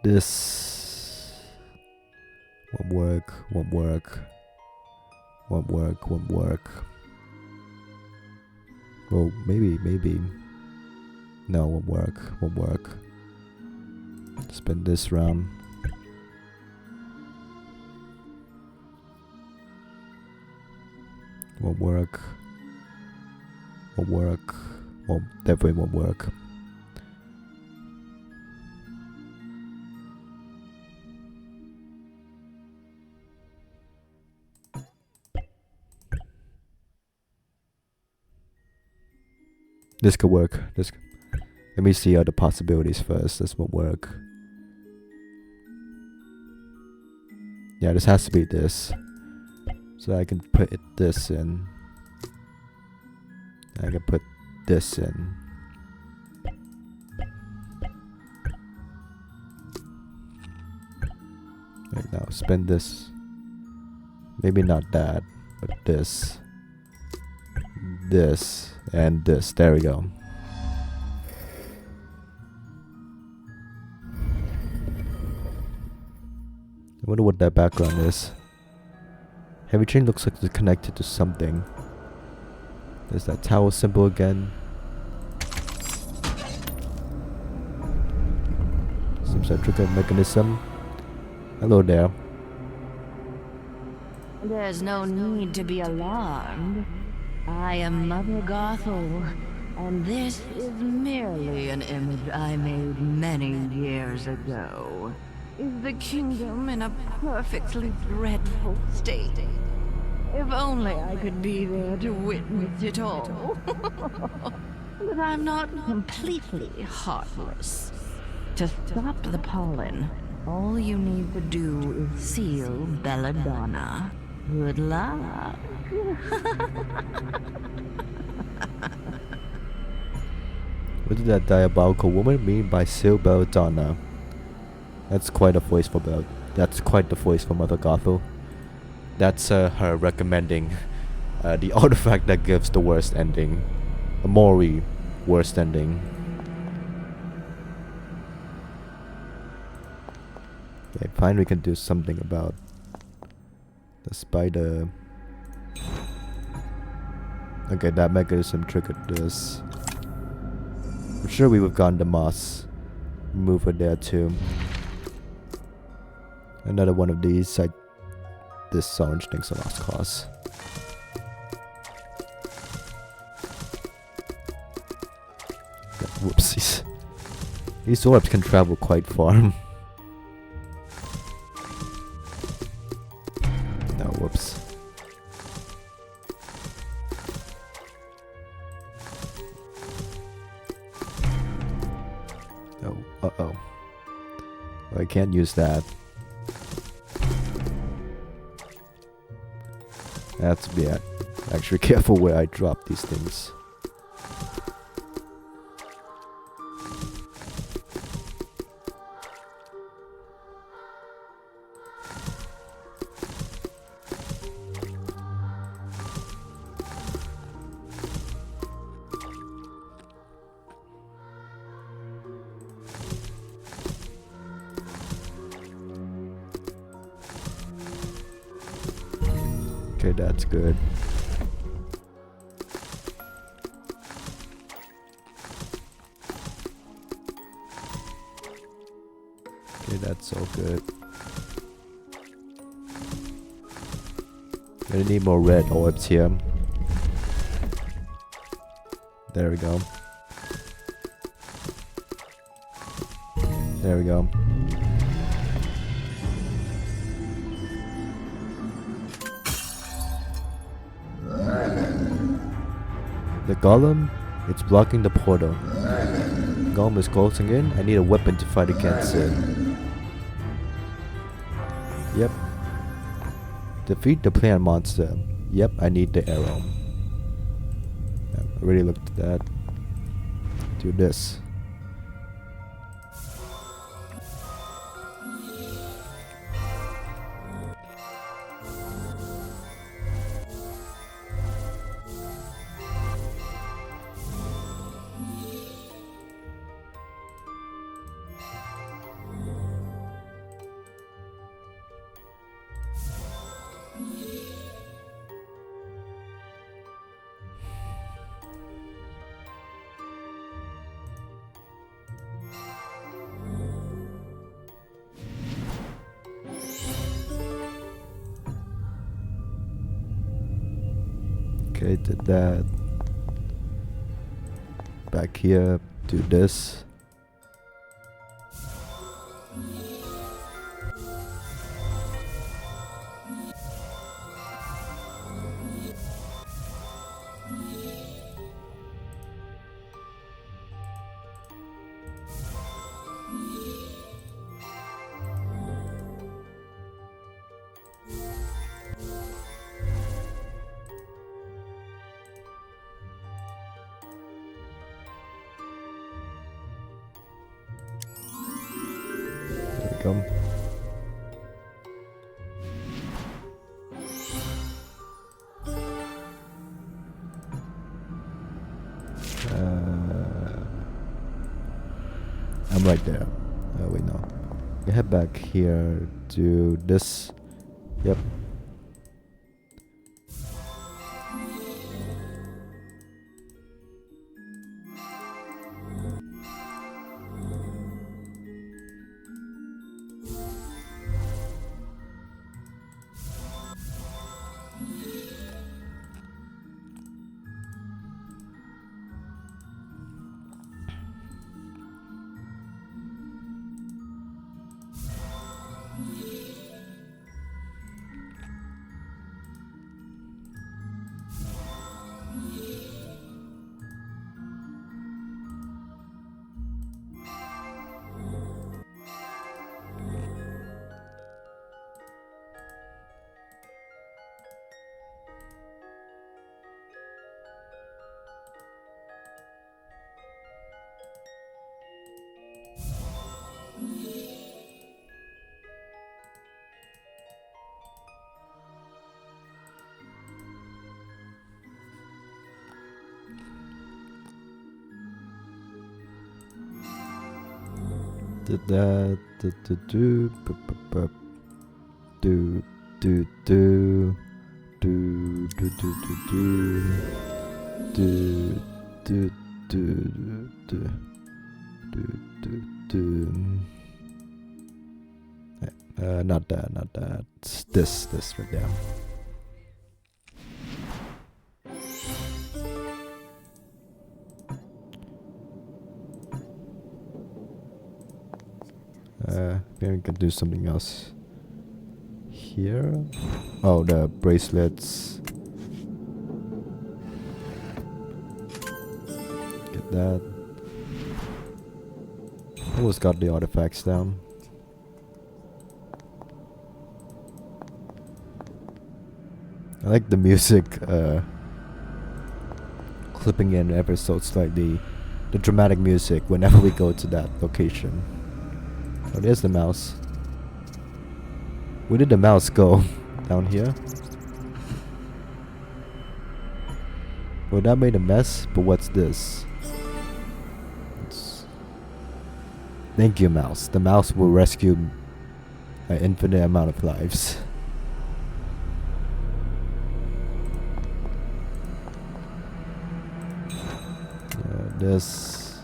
This won't work. Won't work. Won't work. Won't work. Well, maybe. No, won't work. Won't work. Spin this round. Won't work. Won't work. Well, definitely won't work. This could work. Let me see other possibilities first. This won't work. Yeah, this has to be this. So I can put this in. I can put this in. Right now, spin this. Maybe not that, but this. This and this. There we go. I wonder what that background is. Heavy chain looks like it's connected to something. There's that tower symbol again. Seems like a trigger mechanism. Hello there. There's no need to be alarmed. I am Mother Gothel, and this is merely an image I made many years ago. Is the kingdom in a perfectly dreadful state? If only I could be there to witness it all. But I'm not completely heartless. To stop the pollen, all you need to do is seal Belladonna. Good luck. What did that diabolical woman mean by seal Belladonna? That's quite a voice for That's quite the voice for Mother Gothel. That's her recommending the artifact that gives the worst ending. A Mori worst ending. Okay, finally we can do something about the spider. Okay, that mechanism triggered this. I'm sure we would have gotten the moss remover there too. Another one of these. This orange thing's a lost cause. Whoopsies. These orbs can travel quite far. No, whoops. Oh, uh-oh. I can't use that. I have to be actually careful where I drop these things. Okay, that's good. Okay, that's so good. I need more red orbs here. There we go. There we go. The golem, it's blocking the portal. Golem is closing in. I need a weapon to fight against it. Yep. Defeat the plant monster. Yep, I need the arrow. I already looked at that. Do this. Okay, did that. Back here, do this. Come. I'm right there. Oh wait, no. You head back here to this. Yep. Did that. Do not that. It's this right there. Maybe we can do something else. Here? Oh, the bracelets. Get that. Almost got the artifacts down. I like the music clipping in ever so slightly. The dramatic music whenever we go to that location. Oh, there's the mouse. Where did the mouse go? Down here? Well, that made a mess, but what's this? Thank you, mouse. The mouse will rescue an infinite amount of lives. This.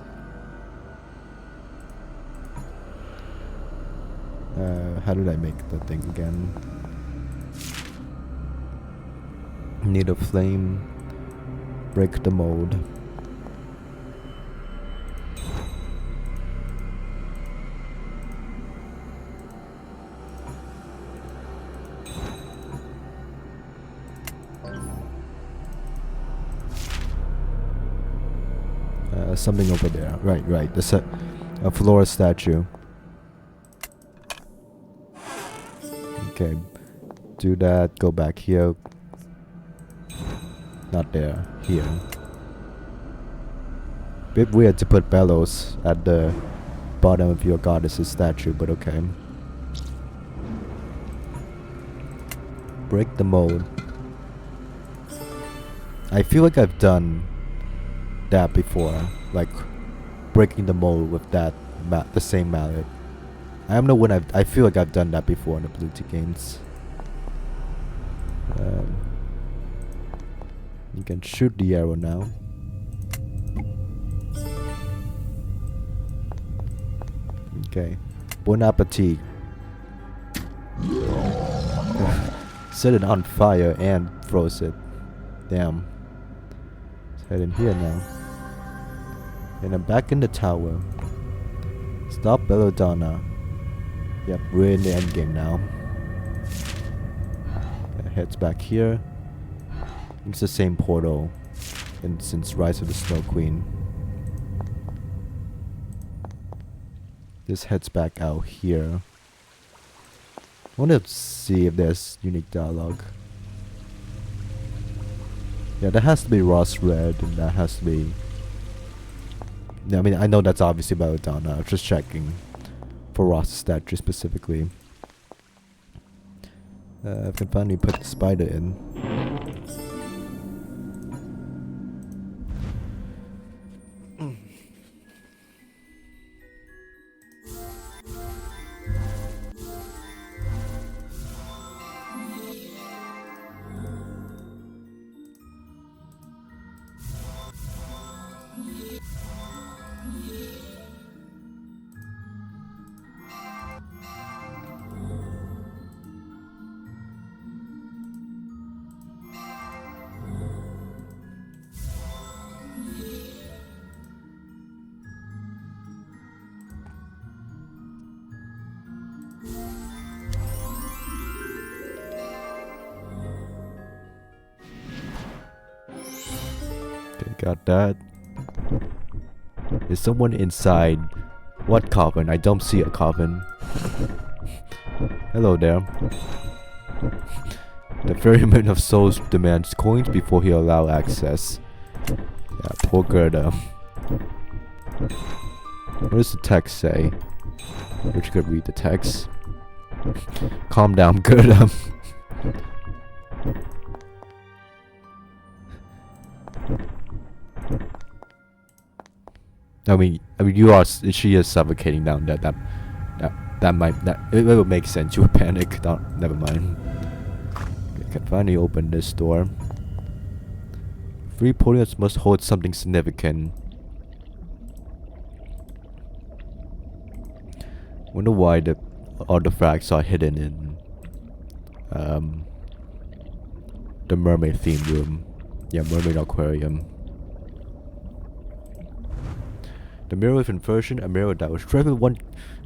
How did I make the thing again? Need a flame. Break the mold. Something over there. Right. A Flora statue. Okay. Do that. Go back here. Not there. Here. Bit weird to put bellows at the bottom of your goddess's statue, but okay. Break the mold. I feel like I've done that before, like breaking the mold with that the same mallet. I don't know when I feel like I've done that before in the Blue Tea games. You can shoot the arrow now. Okay. Bon appetit. Set it on fire and froze it. Damn. Let's head in here now. And I'm back in the tower. Stop Belladonna. Yep, we're in the endgame now. Heads back here. It's the same portal since Rise of the Snow Queen. This heads back out here. I want to see if there's unique dialogue. Yeah, that has to be Ross Red, and that has to be... Yeah, I mean, I know that's obviously Belladonna. I was just checking for Ross' statue specifically. I can finally put the spider in. Got that. Is someone inside? What coffin? I don't see a coffin. Hello there. The Ferryman of Souls demands coins before he allow access. Yeah, poor Gerda. What does the text say? Which could read the text. Calm down, Gerda. I mean, she is suffocating down there. It would make sense. You would panic. Never mind. Okay, can finally open this door. 3 portals must hold something significant. Wonder why the artifacts are hidden in the mermaid theme room. Yeah, mermaid aquarium. The mirror of inversion, a mirror that will strengthen one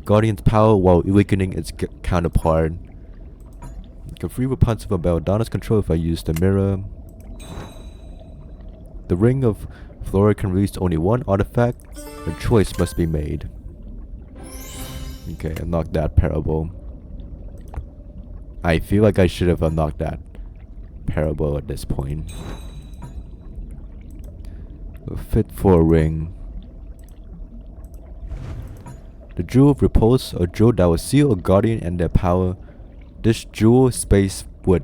guardian's power while weakening its counterpart. You can free Rapunzel from Belladonna's control if I use the mirror. The ring of Floralia can release only one artifact. A choice must be made. Okay, unlock that parable. I feel like I should have unlocked that parable at this point. Fit for a ring. The Jewel of Repose, a jewel that will seal a guardian and their power. This jewel space would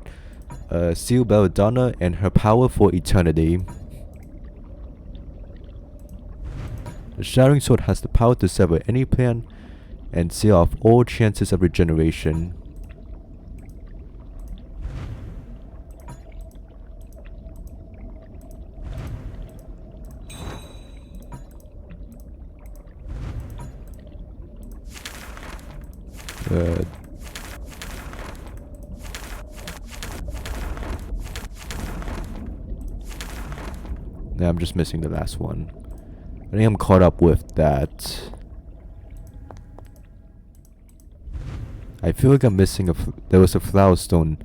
seal Belladonna and her power for eternity. The Shattering Sword has the power to sever any plan and seal off all chances of regeneration. Yeah, I'm just missing the last one. I think I'm caught up with that. I feel like I'm missing there was a flower stone.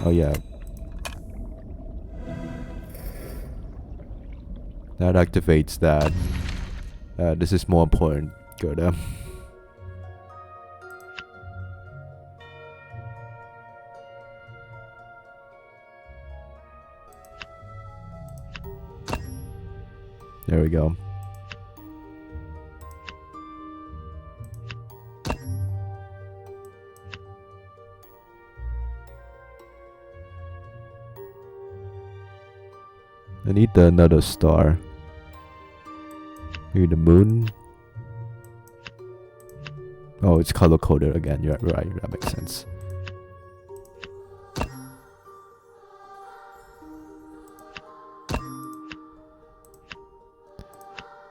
Oh yeah. That activates that. This is more important. Good. There we go. I need another star. Maybe the moon. Oh, it's color coded again. You're right. That makes sense.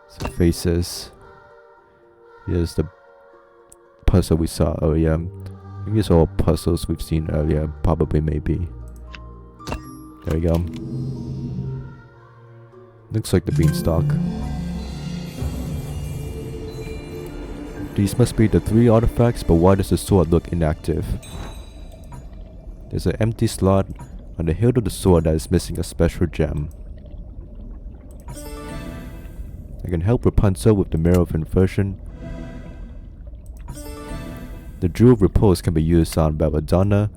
So faces. Here's the puzzle we saw earlier. I think it's all puzzles we've seen earlier. Probably, maybe. There we go. Looks like the beanstalk. These must be the 3 artifacts, but why does the sword look inactive? There's an empty slot on the hilt of the sword that is missing a special gem. I can help Rapunzel with the mirror of inversion. The Jewel of Repose can be used on Belladonna.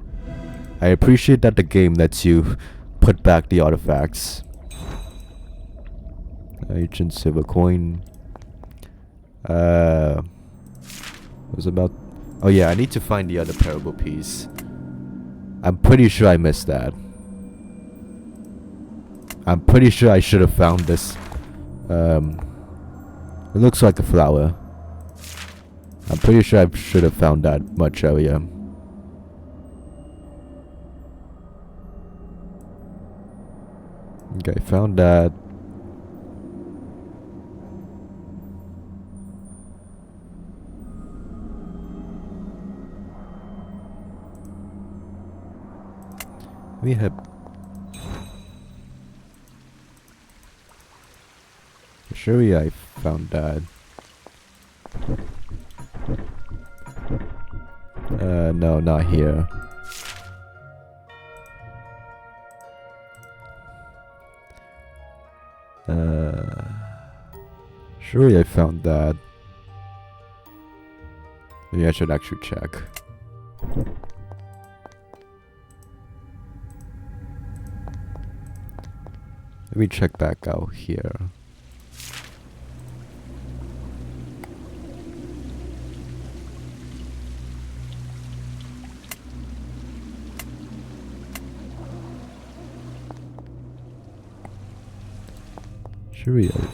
I appreciate that the game lets you put back the artifacts. Ancient silver coin. Was about. Oh yeah, I need to find the other parable piece. I'm pretty sure I missed that. I'm pretty sure I should have found this. It looks like a flower. I'm pretty sure I should have found that much earlier. Okay, found that. We have surely I found that. No, not here. Surely I found that. Maybe I should actually check. Let me check back out here. Sure we have.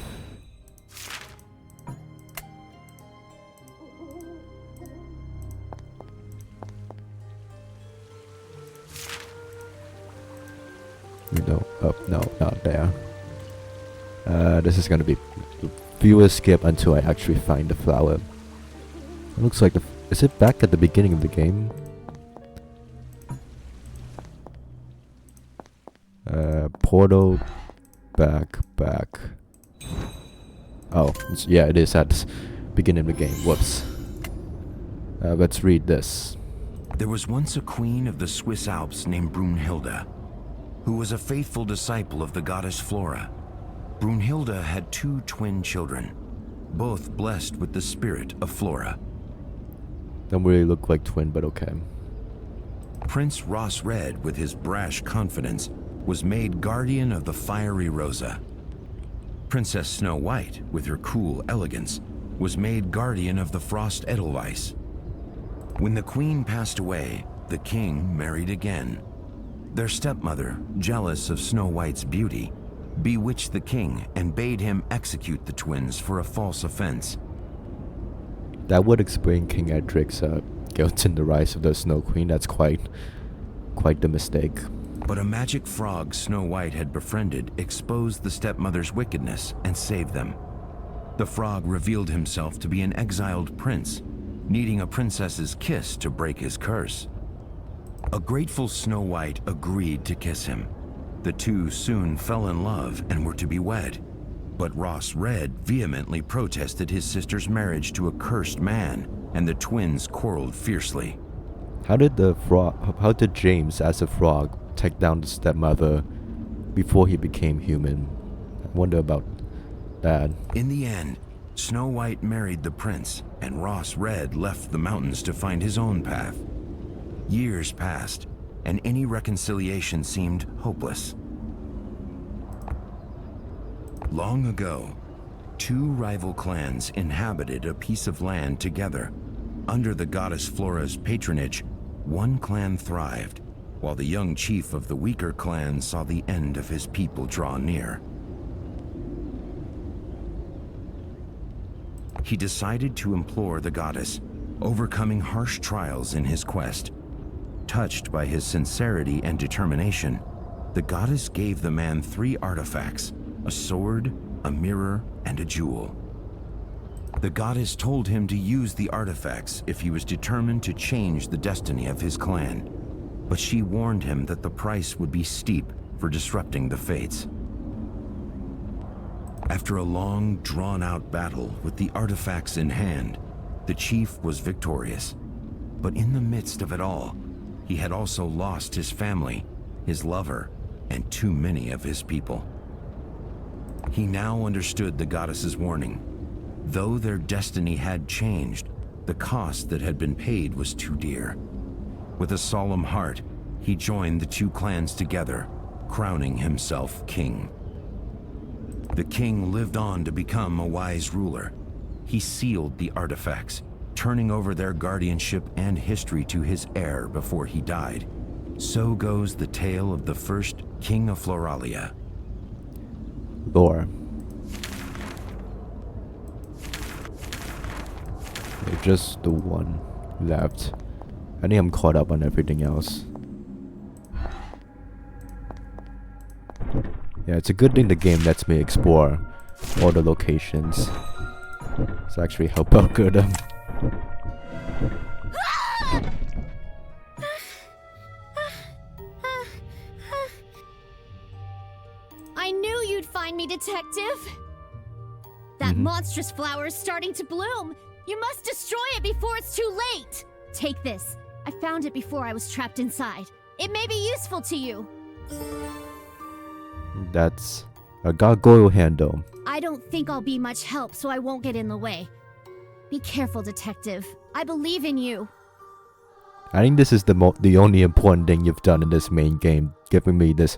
No, not there. This is gonna be viewer skip until I actually find the flower. It looks like is it back at the beginning of the game? Portal, back. Oh, yeah, it is at the beginning of the game. Whoops. Let's read this. There was once a queen of the Swiss Alps named Brunhilde, who was a faithful disciple of the goddess Flora. Brunhilde had 2 twin children, both blessed with the spirit of Flora. Don't really look like twin, but okay. Prince Ross Red, with his brash confidence, was made guardian of the fiery Rosa. Princess Snow White, with her cool elegance, was made guardian of the Frost Edelweiss. When the queen passed away, the king married again. Their stepmother, jealous of Snow White's beauty, bewitched the king and bade him execute the twins for a false offense. That would explain King Edric's guilt in the rise of the Snow Queen. That's quite the mistake. But a magic frog Snow White had befriended exposed the stepmother's wickedness and saved them. The frog revealed himself to be an exiled prince, needing a princess's kiss to break his curse. A grateful Snow White agreed to kiss him. The two soon fell in love and were to be wed. But Ross Red vehemently protested his sister's marriage to a cursed man, and the twins quarreled fiercely. How did James, as a frog, take down the stepmother before he became human? I wonder about that. In the end, Snow White married the prince, and Ross Red left the mountains to find his own path. Years passed, and any reconciliation seemed hopeless. Long ago, 2 rival clans inhabited a piece of land together. Under the goddess Flora's patronage, one clan thrived, while the young chief of the weaker clan saw the end of his people draw near. He decided to implore the goddess, overcoming harsh trials in his quest. Touched by his sincerity and determination, the goddess gave the man 3 artifacts: a sword, a mirror, and a jewel. The goddess told him to use the artifacts if he was determined to change the destiny of his clan, but she warned him that the price would be steep for disrupting the fates. After a long, drawn-out battle with the artifacts in hand, the chief was victorious. But in the midst of it all, he had also lost his family, his lover, and too many of his people. He now understood the goddess's warning. Though their destiny had changed, the cost that had been paid was too dear. With a solemn heart, he joined the 2 clans together, crowning himself king. The king lived on to become a wise ruler. He sealed the artifacts, turning over their guardianship and history to his heir before he died. So goes the tale of the first king of Floralia. Lore. There's just the one left. I think I'm caught up on everything else. Yeah, it's a good thing the game lets me explore all the locations. It's actually help out good. I knew you'd find me, Detective. That monstrous flower is starting to bloom. You must destroy it before it's too late. Take this. I found it before I was trapped inside. It may be useful to you. That's a gargoyle handle. I don't think I'll be much help, so I won't get in the way. Be careful, Detective. I believe in you. I think this is the only important thing you've done in this main game, giving me this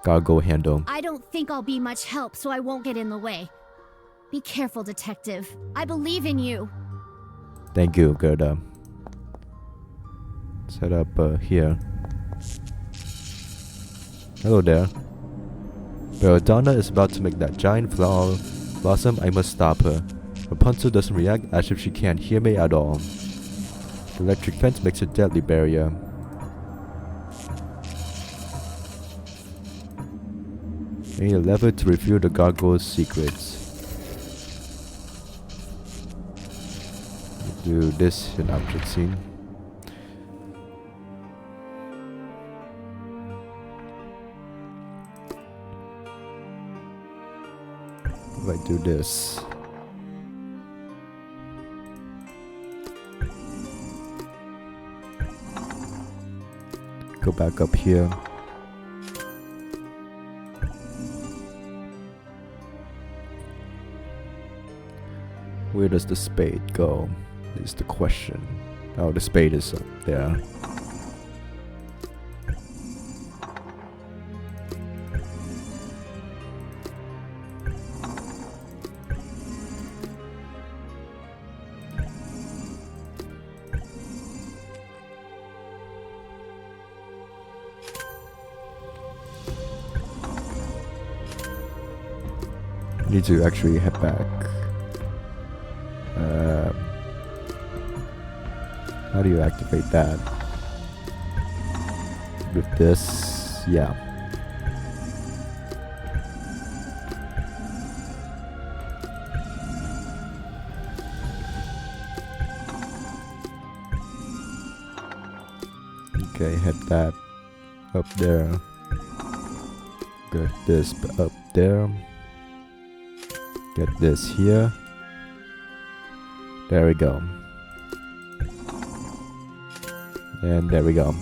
gargoyle handle. I don't think I'll be much help, so I won't get in the way. Be careful, Detective. I believe in you. Thank you, Gerda. Set up here. Hello there. Belladonna is about to make that giant flower blossom. I must stop her. Rapunzel doesn't react as if she can't hear me at all. The electric fence makes a deadly barrier. I need a lever to reveal the gargoyle's secrets. Do this in object scene. If I do this, go back up here. Where does the spade go? Is the question. Oh, the spade is up there. Need to actually head back. How do you activate that? With this, yeah. Okay, head that up there. Get this up there. Get this here. There we go. And there we go.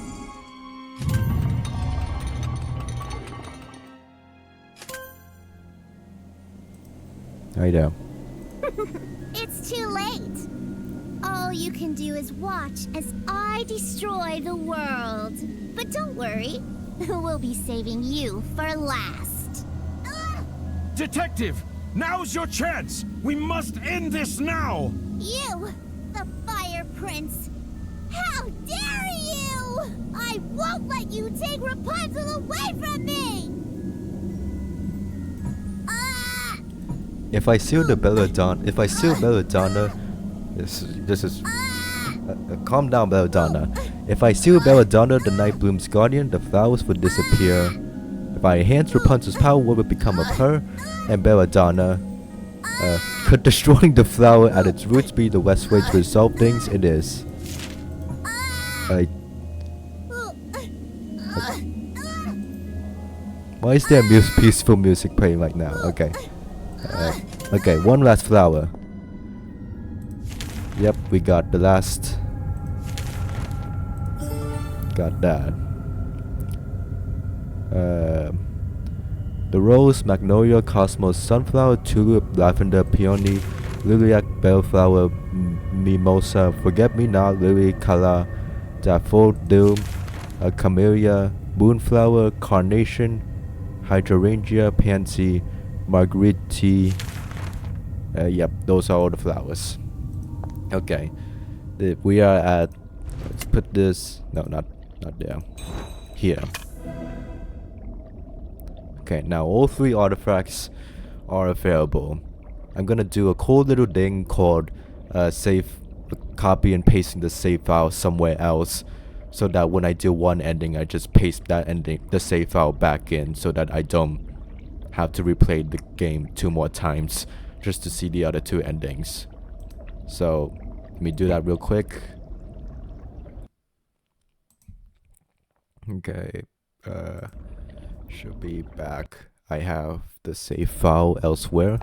Hi there. It's too late. All you can do is watch as I destroy the world. But don't worry, we'll be saving you for last. Detective! Now's your chance! We must end this now! You, the Fire Prince! How dare you! I won't let you take Rapunzel away from me! If I seal the Belladonna, this is calm down, Belladonna. If I seal Belladonna, the Night Bloom's guardian, the flowers would disappear. If I enhance Rapunzel's power, what would become of her and Belladonna? Could destroying the flower at its roots be the best way to resolve things? It is. Why is there peaceful music playing right now? Okay. Okay, one last flower. Yep, we got the last. Got that. The rose, magnolia, cosmos, sunflower, tulip, lavender, peony, lilac, bellflower, mimosa, forget-me-not, lily, calla, daffodil, camellia, moonflower, carnation, hydrangea, pansy, marguerite. Yep, those are all the flowers. Okay, we are at. Let's put this. No, not there. Here. Okay, now all three artifacts are available. I'm gonna do a cool little thing called save, copy and pasting the save file somewhere else, so that when I do one ending, I just paste that ending, the save file back in, so that I don't have to replay the game 2 more times just to see the other 2 endings. So let me do that real quick. Okay, should be back. I have the save file elsewhere,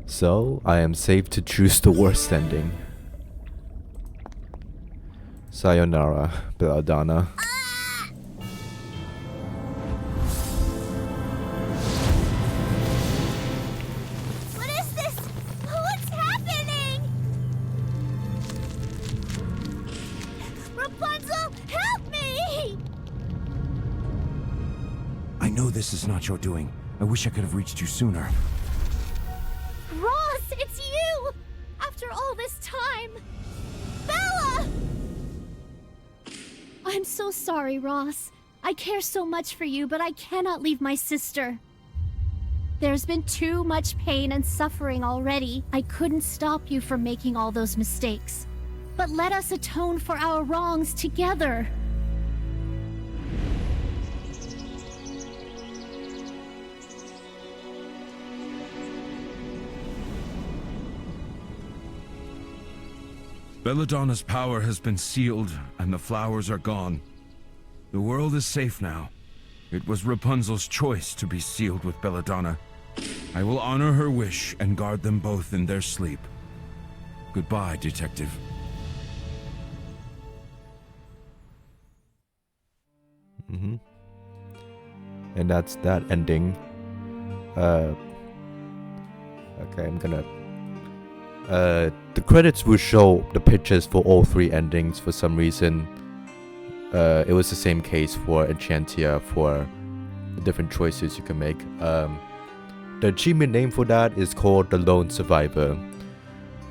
so I am safe to choose the worst ending. Sayonara, Belladonna. What is this? What's happening? Rapunzel, help me! I know this is not your doing. I wish I could have reached you sooner. Ross, it's you! After all this time! Bella! I'm so sorry, Ross. I care so much for you, but I cannot leave my sister. There's been too much pain and suffering already. I couldn't stop you from making all those mistakes. But let us atone for our wrongs together. Belladonna's power has been sealed, and the flowers are gone. The world is safe now. It was Rapunzel's choice to be sealed with Belladonna. I will honor her wish and guard them both in their sleep. Goodbye, Detective. And that's that ending. Okay, I'm gonna. The credits will show the pictures for all 3 endings for some reason. It was the same case for Enchantia for the different choices you can make. The achievement name for that is called The Lone Survivor.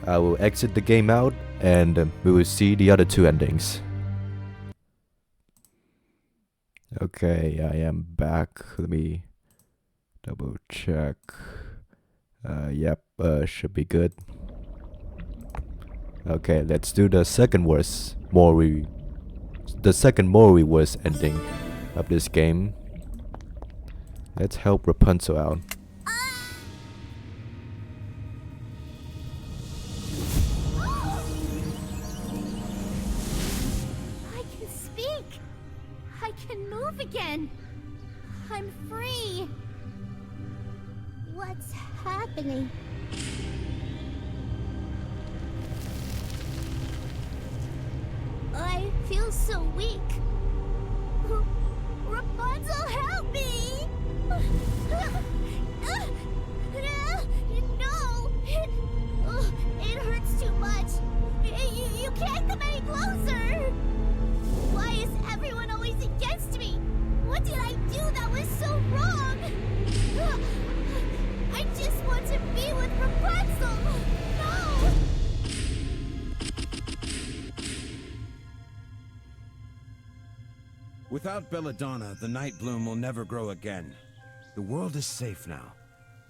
I will exit the game out and we will see the other 2 endings. Okay, I am back. Let me double check. Yep, should be good. Okay, let's do the second worst worst ending of this game. Let's help Rapunzel out. I can speak. I can move again. I'm free. What's happening? I feel so weak. Rapunzel, help me! No! It hurts too much. You can't come any closer! Why is everyone always against me? What did I do that was so wrong? I just want to be with Rapunzel! No! Without Belladonna, the night bloom will never grow again. The world is safe now.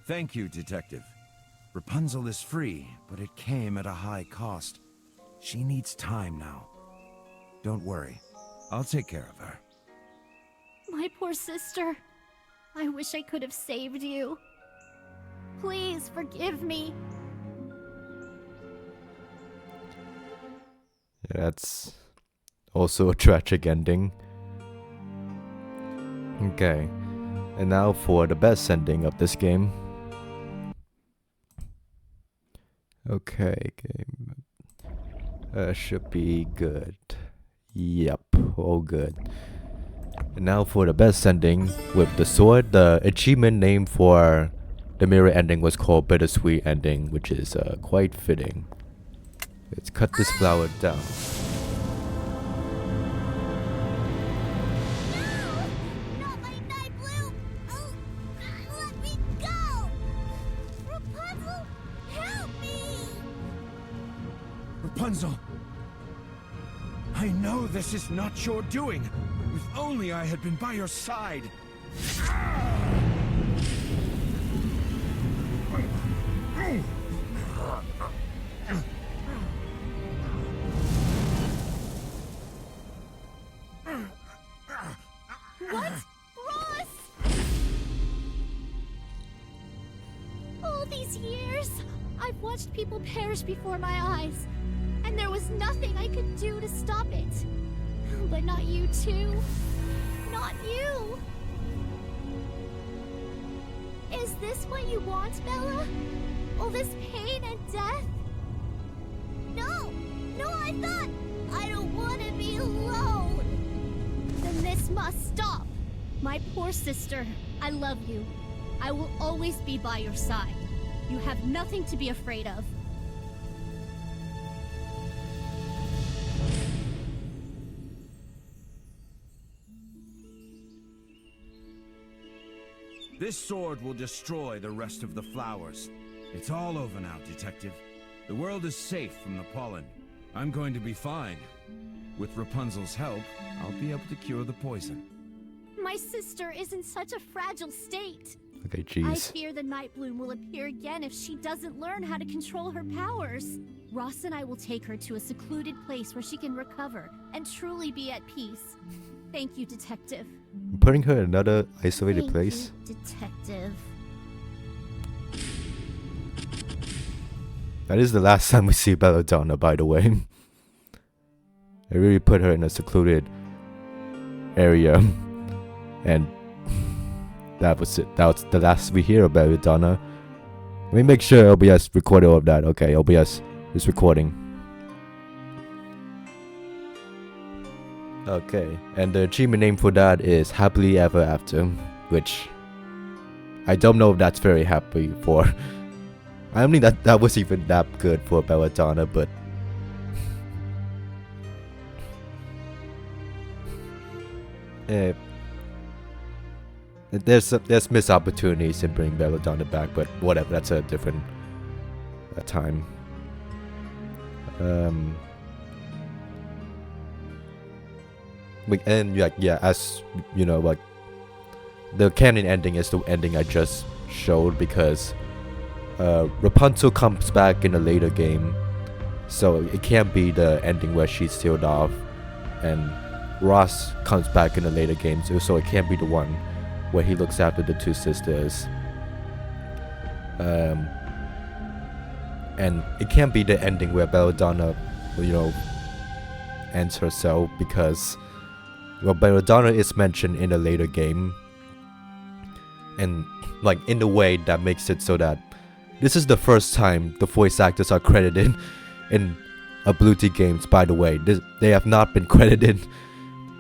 Thank you, Detective. Rapunzel is free, but it came at a high cost. She needs time now. Don't worry. I'll take care of her. My poor sister. I wish I could have saved you. Please forgive me. Yeah, that's also a tragic ending. Okay, and now for the best ending of this game. Okay, game. Should be good. Yep, all good. And now for the best ending with the sword. The achievement name for the mirror ending was called Bittersweet Ending, which is quite fitting. Let's cut this flower down. Not my night bloom! Oh, let me go! Rapunzel, help me! Rapunzel! I know this is not your doing. If only I had been by your side. What? Ross! All these years, I've watched people perish before my eyes, and there was nothing I could do to stop it. But not you too. Not you! Is this what you want, Bella? All this pain and death? No! No, I thought! I don't want to be alone! Then this must stop! My poor sister, I love you. I will always be by your side. You have nothing to be afraid of. This sword will destroy the rest of the flowers. It's all over now, Detective. The world is safe from the pollen. I'm going to be fine. With Rapunzel's help, I'll be able to cure the poison. My sister is in such a fragile state. Okay, I jeez. fear the Night Bloom will appear again if she doesn't learn how to control her powers. Ross and I will take her to a secluded place where she can recover and truly be at peace. Thank you, Detective. I'm putting her in another isolated Thank place. you, Detective. That is the last time we see Belladonna, by the way. I really put her in a secluded area. And that was it. That was the last we hear of Belladonna. Let me make sure OBS recorded all of that. Okay, OBS is recording. Okay, and the achievement name for that is Happily Ever After. which I don't know if that's very happy for. I don't think that was even that good for Belladonna, but there's missed opportunities in bringing Belladonna back, but whatever. That's a different time. And like, yeah, as you know, like the canon ending is the ending I just showed, because Rapunzel comes back in a later game, so it can't be the ending where she's sealed off, and Ross comes back in a later game, so it can't be the one where he looks after the two sisters. And it can't be the ending where Belladonna, ends herself, because, well, Belladonna is mentioned in a later game, and like in a way that makes it so that this is the first time the voice actors are credited in Blue Tea games. By the way, they have not been credited.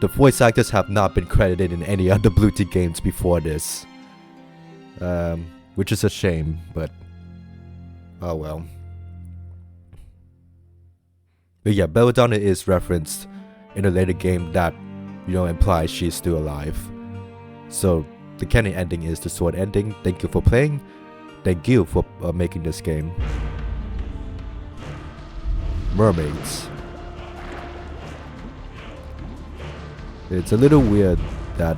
The voice actors have not been credited in any other Blue Tea games before this, which is a shame, but oh well. But yeah, Belladonna is referenced in a later game that, implies she's still alive. So the canon ending is the sword ending. Thank you for playing. Thank you for making this game. Mermaids. It's a little weird that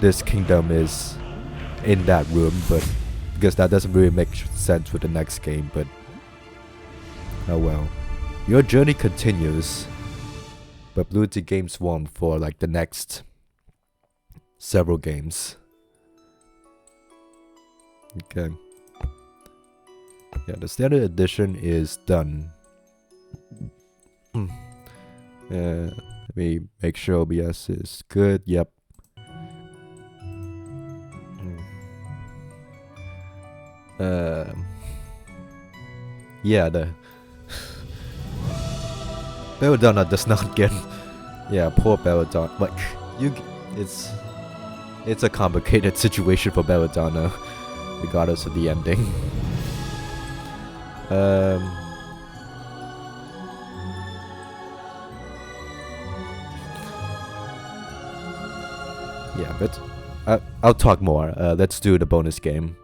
this kingdom is in that room, but because that doesn't really make sense with the next game, but oh well. Your journey continues, but Blue Tea games won't for like the next several games. Okay. Yeah, the standard edition is done. Let me make sure OBS is good. Yep. Yeah, the Belladonna does not get. Yeah, poor Belladonna. Like it's a complicated situation for Belladonna, regardless of the ending. Yeah, but I'll talk more. Let's do the bonus game.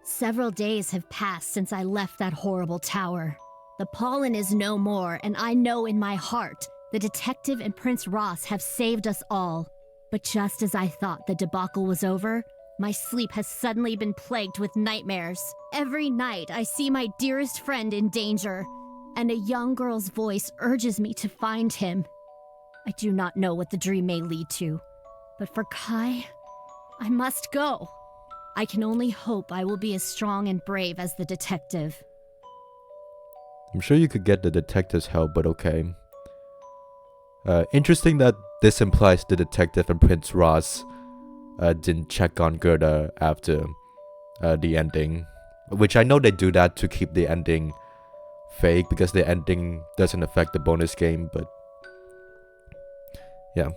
Several days have passed since I left that horrible tower. The pollen is no more, and I know in my heart the detective and Prince Ross have saved us all. But just as I thought the debacle was over, my sleep has suddenly been plagued with nightmares. Every night I see my dearest friend in danger, and a young girl's voice urges me to find him. I do not know what the dream may lead to, but for Kai, I must go. I can only hope I will be as strong and brave as the detective. I'm sure you could get the detective's help, but okay. Interesting that this implies the detective and Prince Ross didn't check on Gerda after the ending. Which I know they do that to keep the ending fake, because the ending doesn't affect the bonus game, but yeah.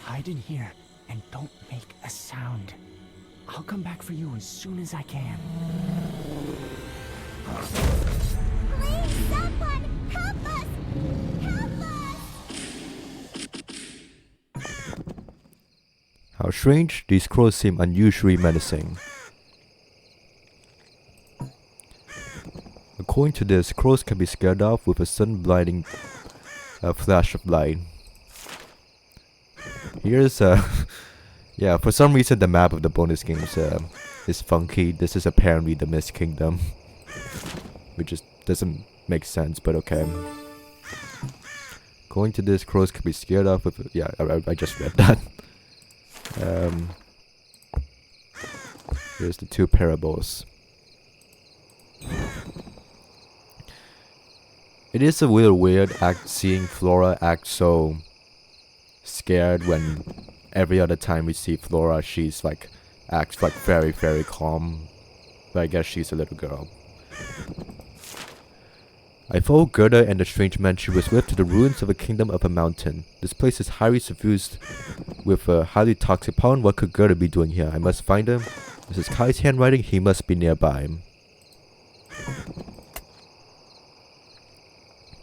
Hide in here and don't make a sound. I'll come back for you as soon as I can. Please, someone, help us! Help us! How strange, these crows seem unusually menacing. According to this, crows can be scared off with a sun-blinding flash of light. Here's yeah, for some reason the map of the bonus games is funky. This is apparently the Mist Kingdom, which just doesn't make sense, but okay. According to this, crows can be scared off with, yeah, I just read that. Here's the two parables. It is a little weird seeing Flora act so scared when every other time we see Flora, she's like acts like very, very calm. But I guess she's a little girl. I followed Gerda and the strange man she was with to the ruins of a kingdom of a mountain. This place is highly suffused with a highly toxic pollen. What could Gerda be doing here? I must find him. This is Kai's handwriting. He must be nearby.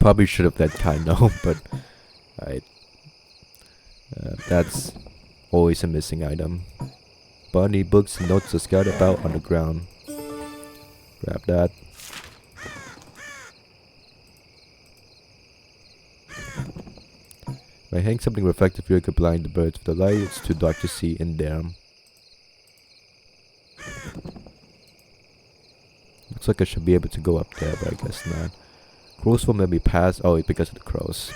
Probably should have let Kai know, but that's always a missing item. Bunny books and notes are scattered about on the ground. Grab that. If I hang something reflective here, could blind the birds with the light. It's too dark to see in there. Looks like I should be able to go up there, but I guess not. Crows will maybe pass. Oh, it's because of the crows.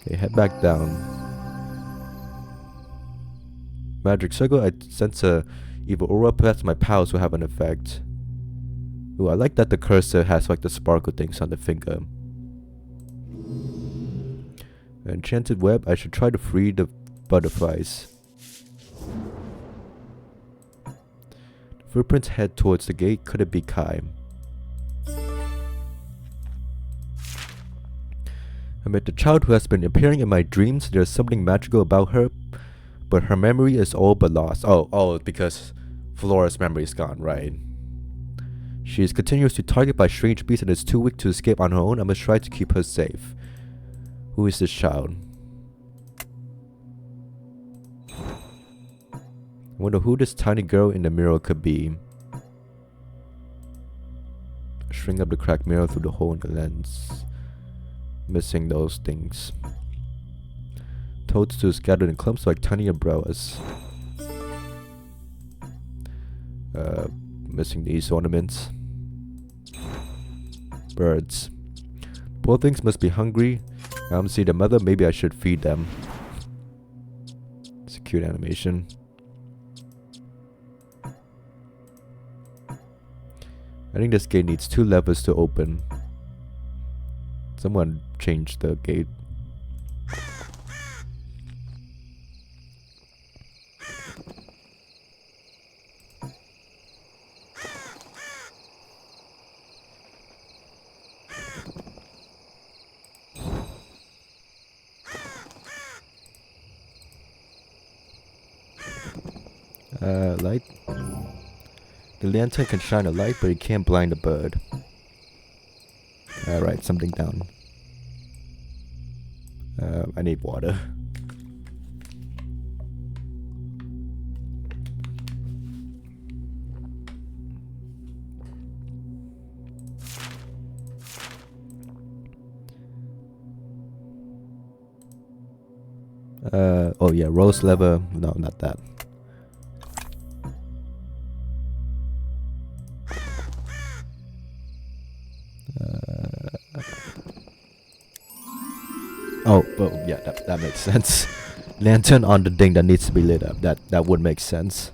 Okay, head back down. Magic circle. I sense a evil aura. Perhaps my powers will have an effect. Ooh, I like that the cursor has like the sparkle things on the finger. Enchanted web. I should try to free the butterflies. The footprints head towards the gate. Could it be Kai? I met the child who has been appearing in my dreams. There's something magical about her, but her memory is all but lost. Oh, because Flora's memory is gone, right? She is continuously targeted by strange beasts and is too weak to escape on her own. I must try to keep her safe. Who is this child? I wonder who this tiny girl in the mirror could be. Shrink up the cracked mirror through the hole in the lens. Missing those things. Toadstools scattered in clumps like tiny umbrellas. Missing these ornaments. Birds. Poor things must be hungry. I don't see the mother. Maybe I should feed them. It's a cute animation. I think this gate needs 2 levers to open. Someone changed the gate. Light. The lantern can shine a light, but it can't blind a bird. Alright, something down. I need water. Oh yeah, rose lever. No, not that. Oh, yeah, that makes sense. Lantern on the thing that needs to be lit up. That would make sense.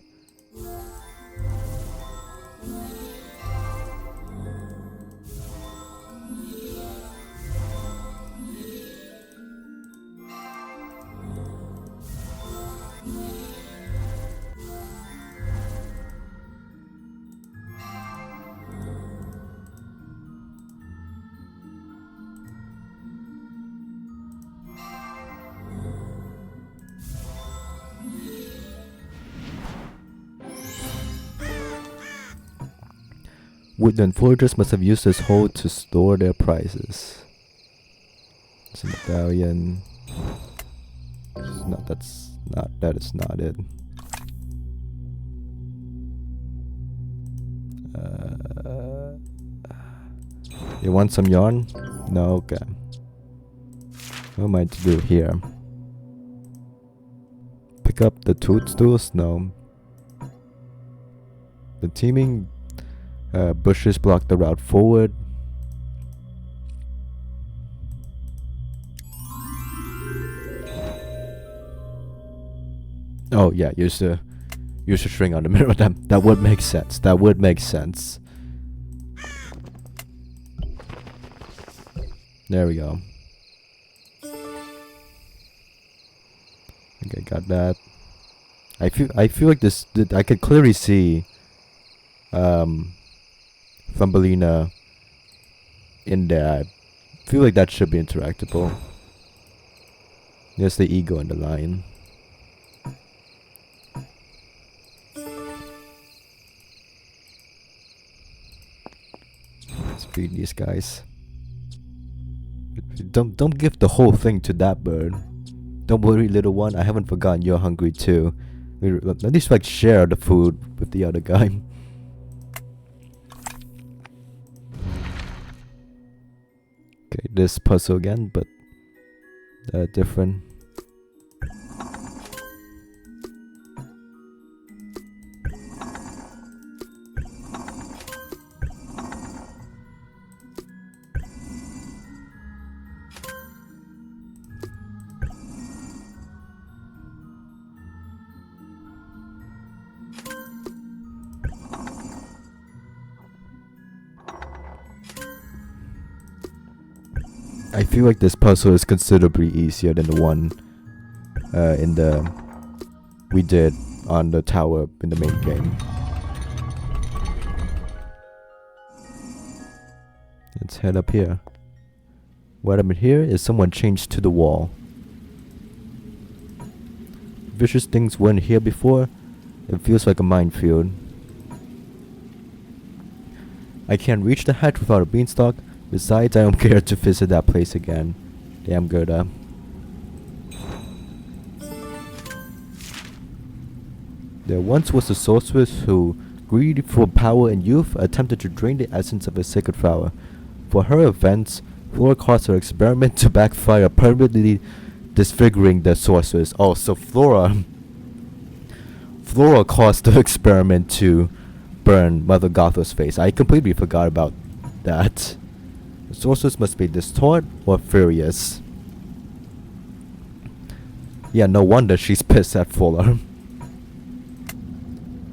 Woodland foragers must have used this hole to store their prizes. It's a medallion. That is not it. You want some yarn? No, okay. What am I to do here? Pick up the toadstools? No. The teeming bushes block the route forward. Oh yeah, use the string on the mirror. That would make sense. That would make sense. There we go. Okay, got that. I feel like this. I could clearly see Thumbelina in there. I feel like that should be interactable. There's the eagle and the lion. Let's feed these guys. Don't give the whole thing to that bird. Don't worry, little one. I haven't forgotten you're hungry too. At least like share the food with the other guy. Okay, this puzzle again, but different. I feel like this puzzle is considerably easier than the one we did on the tower in the main game. Let's head up here. What I'm here is someone changed to the wall. Vicious things weren't here before. It feels like a minefield. I can't reach the hatch without a beanstalk. Besides, I don't care to visit that place again. Damn Gerda. There once was a sorceress who, greedy for power and youth, attempted to drain the essence of a sacred flower. For her offense, Flora caused her experiment to backfire, permanently disfiguring the sorceress. Oh, so Flora caused the experiment to burn Mother Gothel's face. I completely forgot about that. The sorceress must be distraught or furious. Yeah, no wonder she's pissed at Fuller.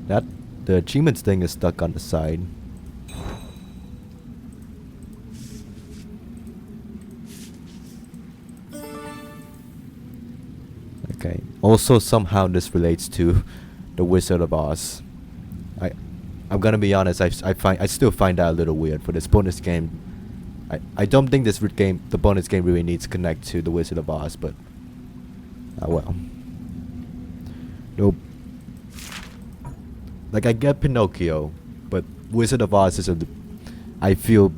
The achievements thing is stuck on the side. Okay. Also, somehow this relates to the Wizard of Oz. I'm gonna be honest. I still find that a little weird for this bonus game. I don't think the bonus game really needs to connect to the Wizard of Oz, but well. Nope. Like, I get Pinocchio, but Wizard of Oz is I feel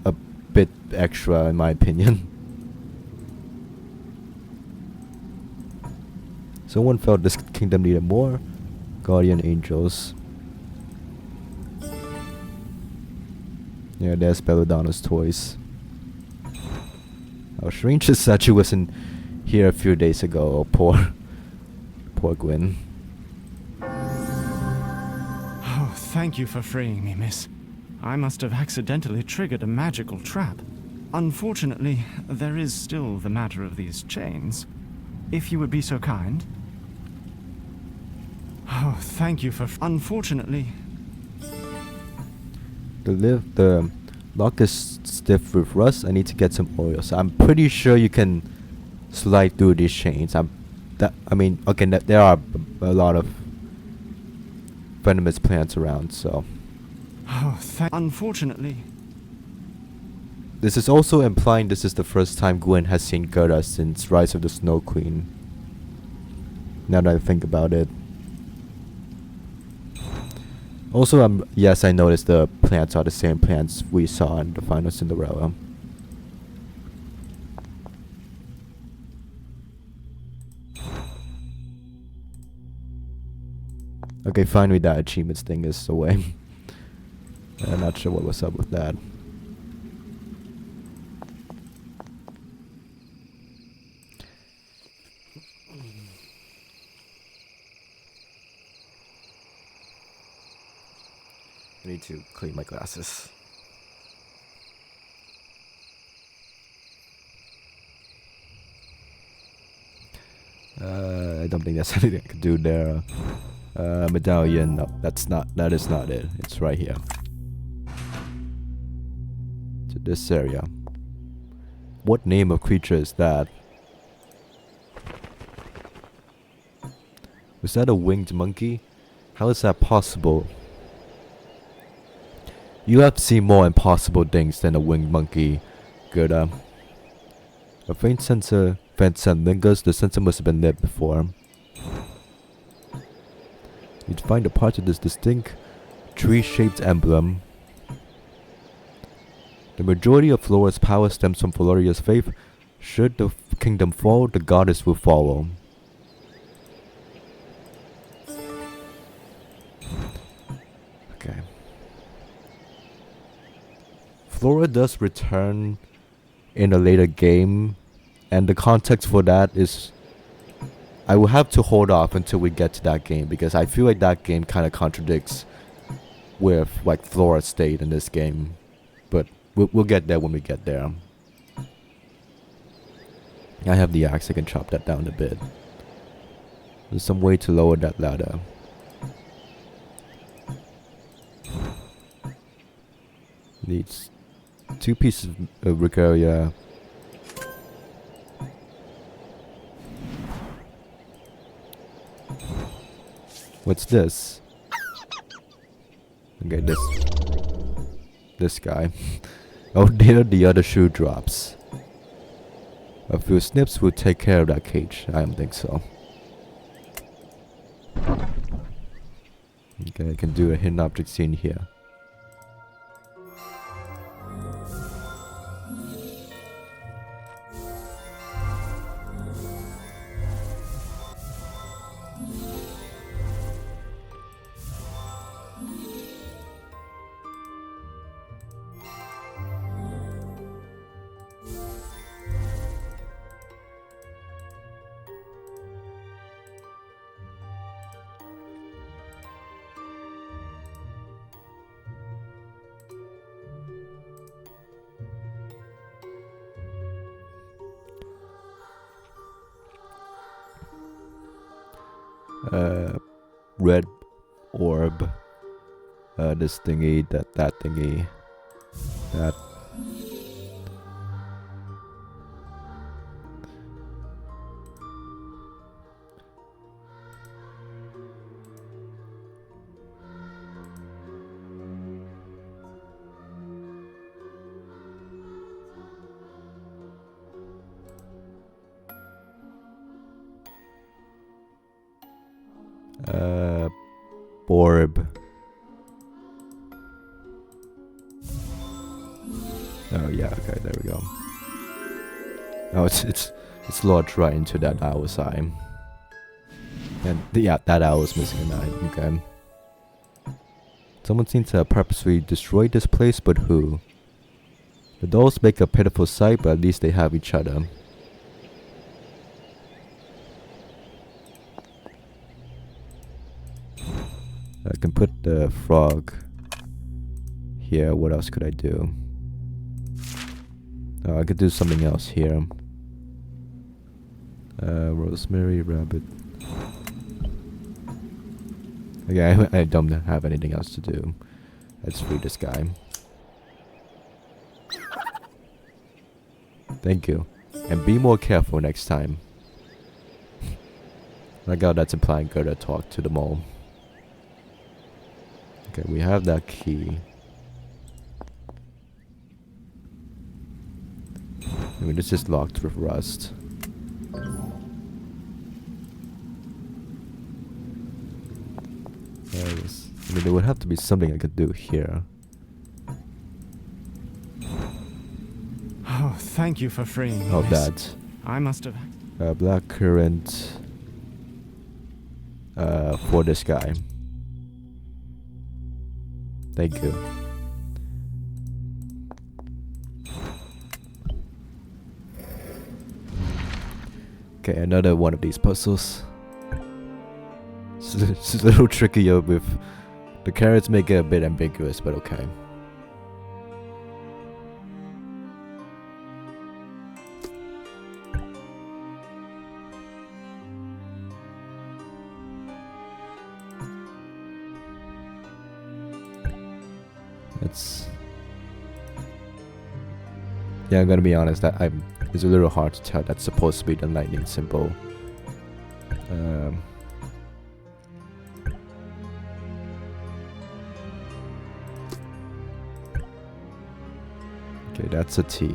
a bit extra in my opinion. Someone felt this kingdom needed more guardian angels. Yeah, there's Belladonna's toys. How strange is that she wasn't here a few days ago. Oh, poor Gwen. Oh, thank you for freeing me, miss. I must have accidentally triggered a magical trap. Unfortunately, there is still the matter of these chains. If you would be so kind. Oh, thank you for... Unfortunately... The lock is stiff with rust. I need to get some oil. So I'm pretty sure you can slide through these chains. I mean, okay, there are a lot of venomous plants around, so... Oh, unfortunately... This is also implying this is the first time Gwen has seen Gerda since Rise of the Snow Queen. Now that I think about it. Also, yes, I noticed the plants are the same plants we saw in the final Cinderella. Okay, finally that achievements thing is away. I'm not sure what was up with that. I need to clean my glasses. I don't think that's anything I could do there. Medallion, no, that is not it. It's right here. To this area. What name of creature is that? Was that a winged monkey? How is that possible? You have seen more impossible things than a winged monkey, Gerda. A faint scent lingers. The sensor must have been lit before. You'd find a part of this distinct tree-shaped emblem. The majority of Flora's power stems from Floralia's faith. Should the kingdom fall, the goddess will follow. Okay. Flora does return in a later game, and the context for that is I will have to hold off until we get to that game, because I feel like that game kind of contradicts with like Flora's state in this game, but we'll get there when we get there. I have the axe, I can chop that down a bit. There's some way to lower that ladder. Needs 2 pieces of regalia. What's this? Okay, this guy. Oh dear, the other shoe drops. A few snips will take care of that cage. I don't think so. Okay, I can do a hidden object scene here. Red orb. This thingy, that thingy. That. Orb. Oh yeah, okay, there we go. Oh, it's lodged right into that owl's eye. And yeah, that owl is missing an eye. Okay. Someone seems to have purposely destroyed this place, but who? The dolls make a pitiful sight, but at least they have each other. I can put the frog here. What else could I do? Oh, I could do something else here. Rosemary, rabbit. Okay, I don't have anything else to do. Let's free this guy. Thank you. And be more careful next time. Like how that's implying Gerda talk to the mole. Okay, we have that key. I mean, this is locked with rust. I mean, there would have to be something I could do here. Oh, thank you for freeing me. Oh, miss. that. I must have. Black currant. For this guy. Thank you. Okay, another one of these puzzles. It's a little trickier with the carrots, make it a bit ambiguous, but okay. Yeah, I'm gonna be honest, it's a little hard to tell. That's supposed to be the lightning symbol. Okay, that's a T.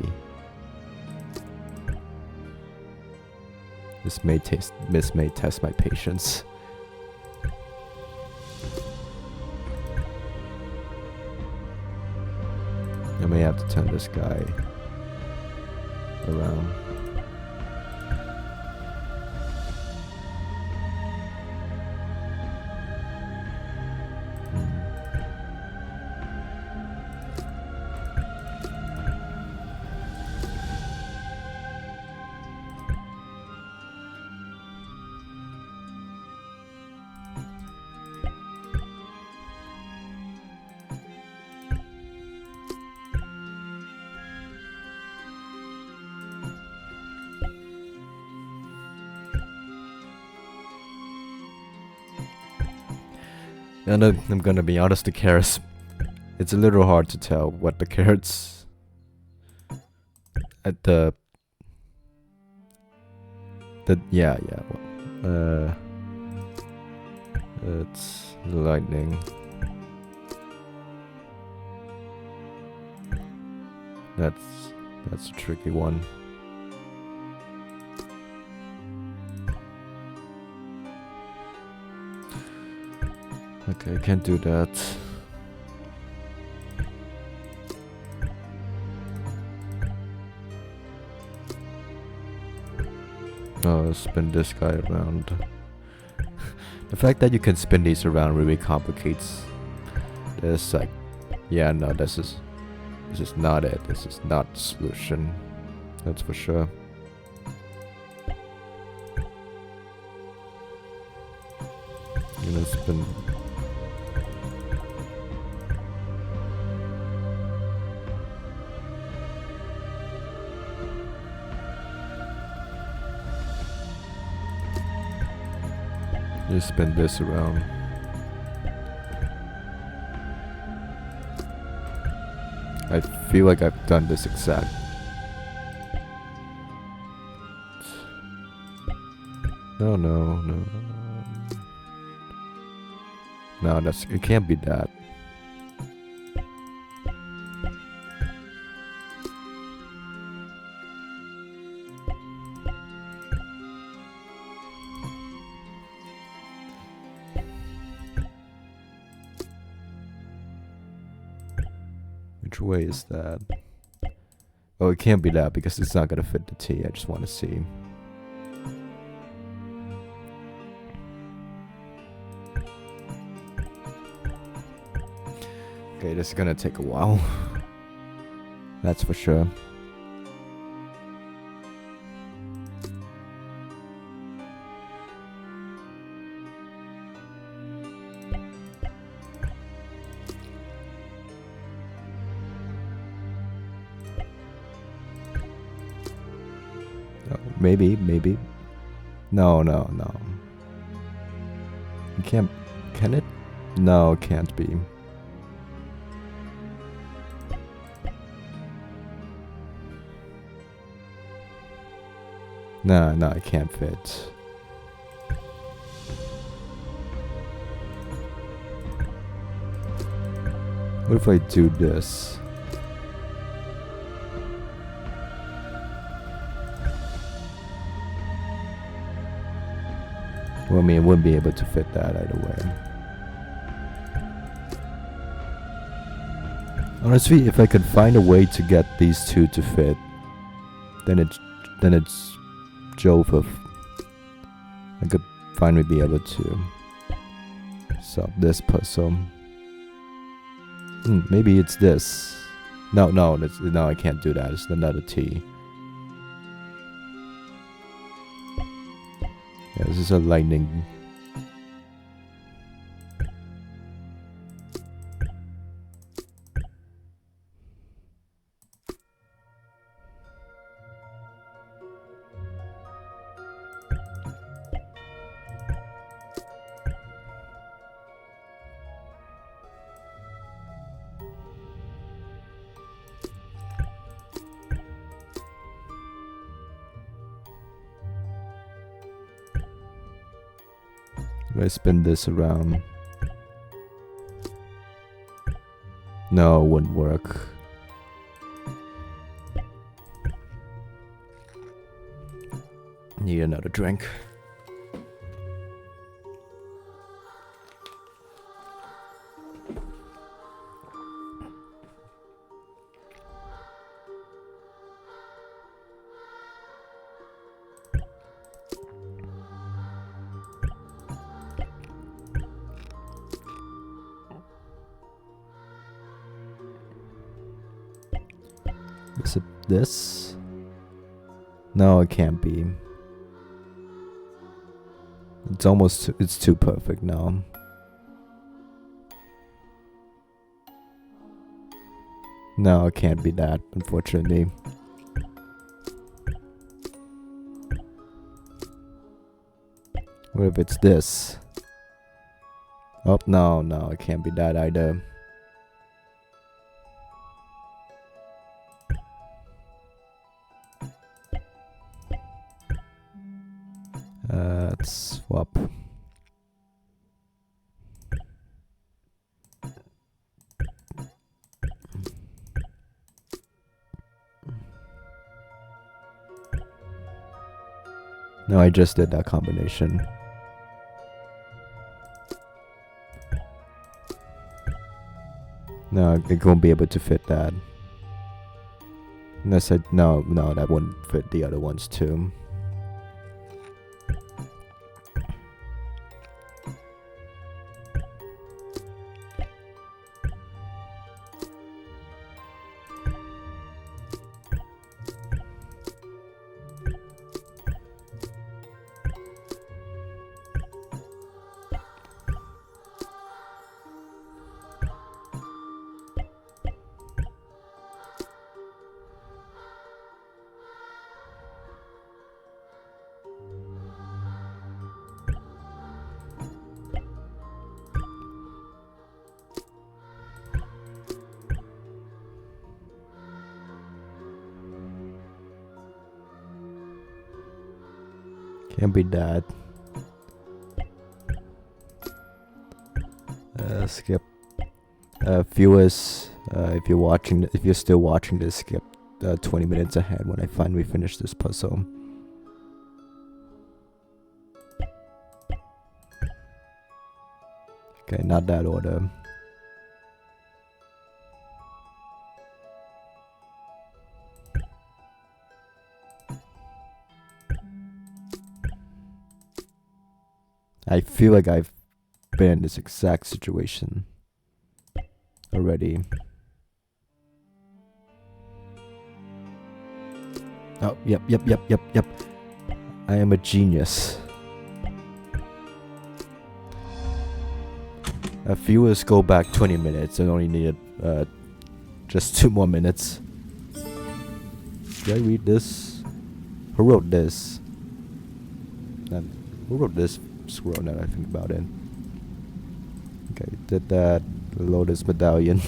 This may test my patience. I may have to turn this guy around. And I'm gonna be honest, the carrots, it's a little hard to tell what the carrots at yeah, it's lightning. That's a tricky one. Okay, I can't do that. Oh, spin this guy around. The fact that you can spin these around really complicates this. Like, yeah, no, this is not it. This is not the solution. That's for sure. I'm gonna spin. You spin this around. I feel like I've done this exact. No. No, it can't be that. Which way is that? Oh, it can't be that because it's not gonna fit the T. I just want to see. Okay, this is gonna take a while. That's for sure. Maybe. No. You can't. Can it? No, it can't be. No, it can't fit. What if I do this? Well, I mean, it wouldn't be able to fit that either way. Honestly, if I could find a way to get these two to fit, then it's Jove. I could finally be able to solve this puzzle. Maybe it's this. No, I can't do that. It's another T. Yeah, this is a lightning. If I spin this around. No, it wouldn't work. Need another drink. Is it this? No, it can't be. It's too perfect now. No, it can't be that, unfortunately. What if it's this? Oh, no, it can't be that either. Let's swap. No, I just did that combination. No, it won't be able to fit that. Unless no, that wouldn't fit the other ones too. Can't be that. Skip. Viewers, if you're still watching this, skip 20 minutes ahead when I finally finish this puzzle. Okay, not that order. I feel like I've been in this exact situation already. Oh, yep. I am a genius. Viewers, go back 20 minutes. I only needed just 2 more minutes. Did I read this? Who wrote this? Who wrote this? Scroll now that I think about it. Okay, did that Lotus Medallion.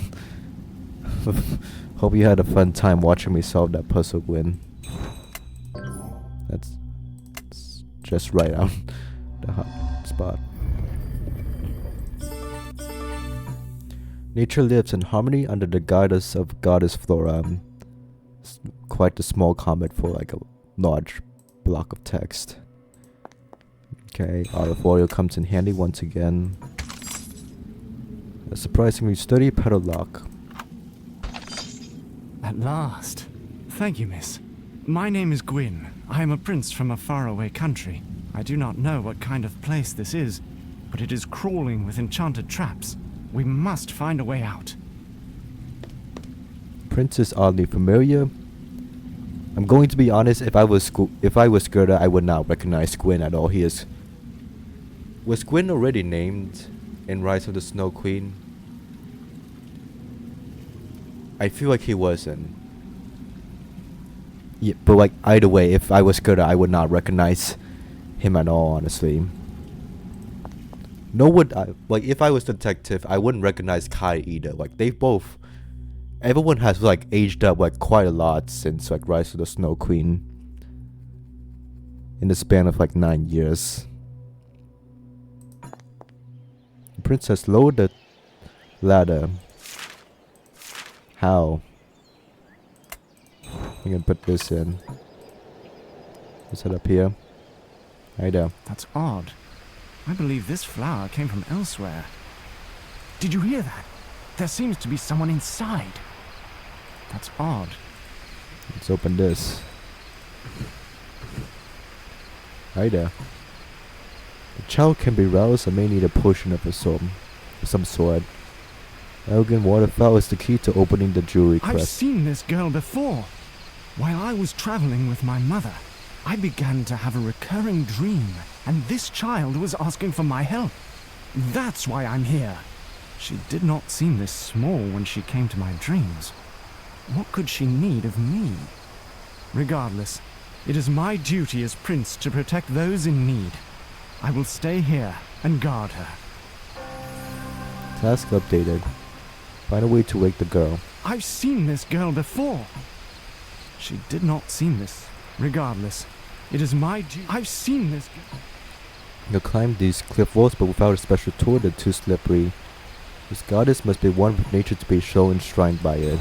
Hope you had a fun time watching me solve that puzzle, Gwyn. That's just right on the hot spot. Nature lives in harmony under the guidance of Goddess Flora. Quite a small comment for like a large block of text. Okay, olive oil comes in handy once again. A surprisingly sturdy pedal lock. At last. Thank you, miss. My name is Gwyn. I am a prince from a faraway country. I do not know what kind of place this is, but it is crawling with enchanted traps. We must find a way out. Prince is oddly familiar. I'm going to be honest, if I was Gerda, I would not recognize Gwyn at all. Was Gwyn already named in Rise of the Snow Queen? I feel like he wasn't. Yeah, but like either way, if I was Gerda, I would not recognize him at all, honestly. Like if I was the detective, I wouldn't recognize Kai either. Like everyone has like aged up like quite a lot since like Rise of the Snow Queen. In the span of like 9 years. The princess lowered the ladder. How? I'm gonna put this in. Is it up here? Hi there. That's odd. I believe this flower came from elsewhere. Did you hear that? There seems to be someone inside. That's odd. Let's open this. Hi there. The child can be roused and may need a potion of some sort. Elegant waterfowl is the key to opening the jewelry I've crest. seen this girl before. While I was traveling with my mother, I began to have a recurring dream, and this child was asking for my help. That's why I'm here. She did not seem this small when she came to my dreams. What could she need of me? Regardless, it is my duty as prince to protect those in need. I will stay here and guard her. Task updated. Find a way to wake the girl. I've seen this girl before. She did not seem this. Regardless, it is my duty. I've seen this girl. You'll climb these cliff walls, but without a special tool, they're too slippery. This goddess must be one with nature to be so enshrined by it.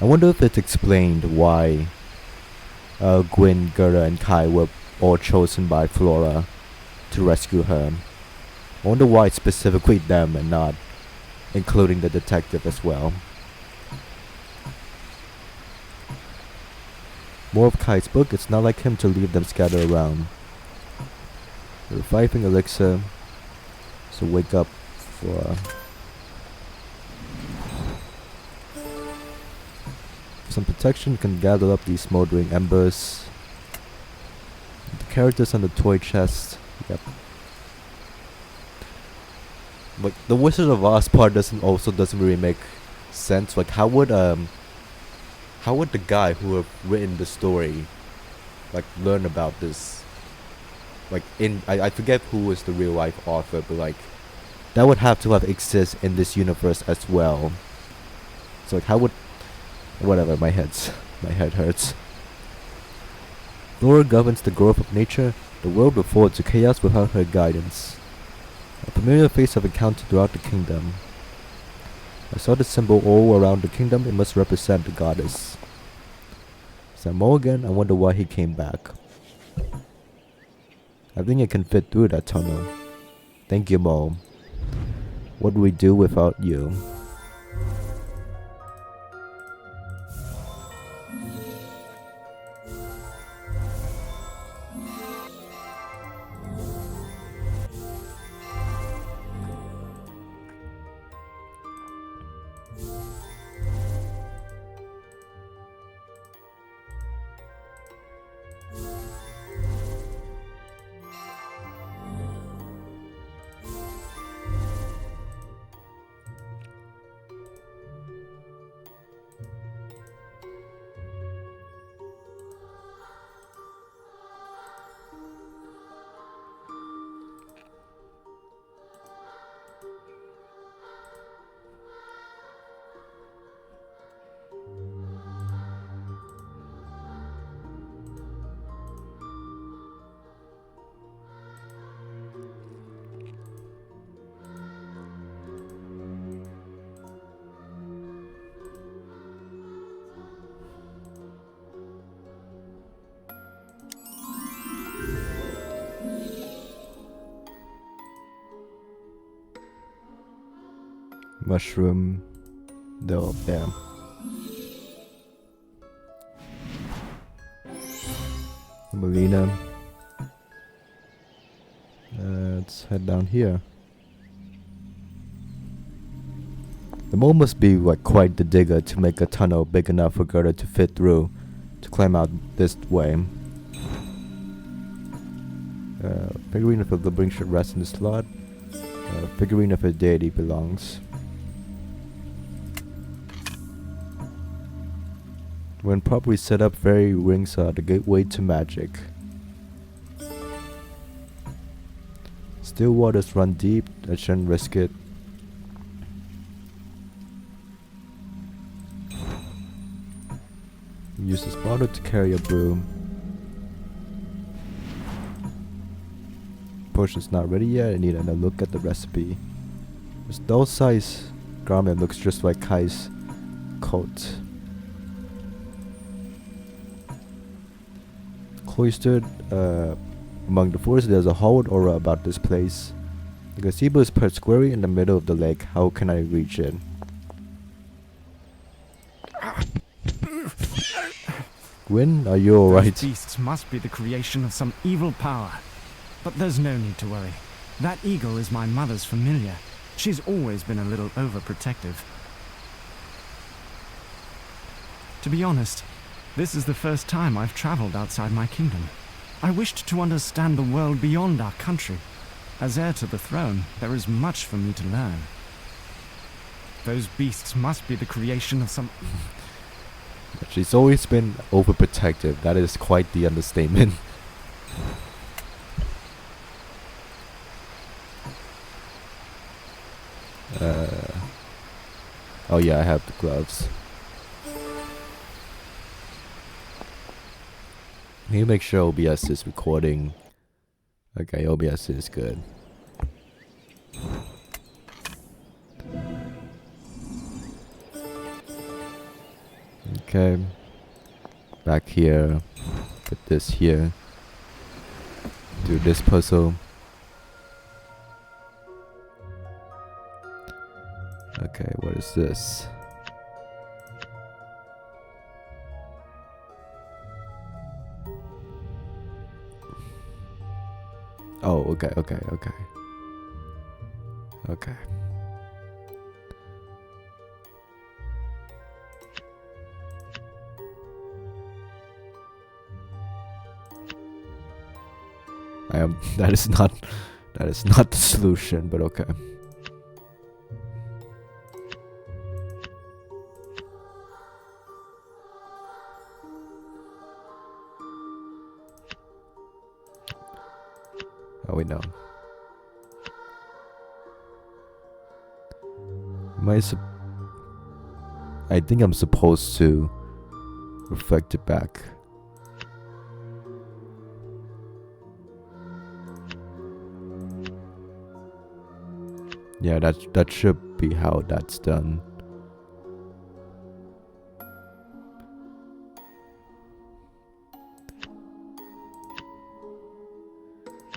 I wonder if it's explained why Gwyn, Gerda, and Kai were all chosen by Flora to rescue her. I wonder why it's specifically them and not including the detective as well. More of Kai's book. It's not like him to leave them scattered around. The reviving elixir. So wake up for some protection. You can gather up these smoldering embers. The characters on the toy chest. Yep. Like the Wizard of Oz part doesn't really make sense. Like how would the guy who have written the story like learn about this? Like I forget who was the real life author, but like that would have to have exist in this universe as well. So like how would whatever, my head hurts. Flora governs the growth of nature. The world will fall to chaos without her guidance. A familiar face I've encountered throughout the kingdom. I saw the symbol all around the kingdom. It must represent the goddess. Is that Mo again? I wonder why he came back. I think I can fit through that tunnel. Thank you, Mo. What would we do without you? Mushroom. Though, yeah. Thumbelina. Let's head down here. The mole must be like quite the digger to make a tunnel big enough for Gerda to fit through to climb out this way. Figurine of a liberating should rest in the slot. Figurine of a deity belongs. When properly set up, fairy rings are the gateway to magic. Still waters run deep, I shouldn't risk it. Use this bottle to carry a broom. Potion's not ready yet, I need another look at the recipe. This doll size garment looks just like Kai's coat. Cloistered among the forest, there's a hallward aura about this place. The gazebo is perched squarely in the middle of the lake. How can I reach it? Gwyn, are you alright? Those beasts must be the creation of some evil power. But there's no need to worry. That eagle is my mother's familiar. She's always been a little overprotective. To be honest, this is the first time I've traveled outside my kingdom. I wished to understand the world beyond our country. As heir to the throne, there is much for me to learn. Those beasts must be the creation of some... She's always been overprotective. That is quite the understatement. Oh yeah, I have the gloves. Can you make sure OBS is recording? Okay, OBS is good. Okay. Back here. Put this here. Do this puzzle. Okay, what is this? Oh, okay. Okay. That is not the solution, but okay. Oh, we know. I think I'm supposed to reflect it back. Yeah, that should be how that's done.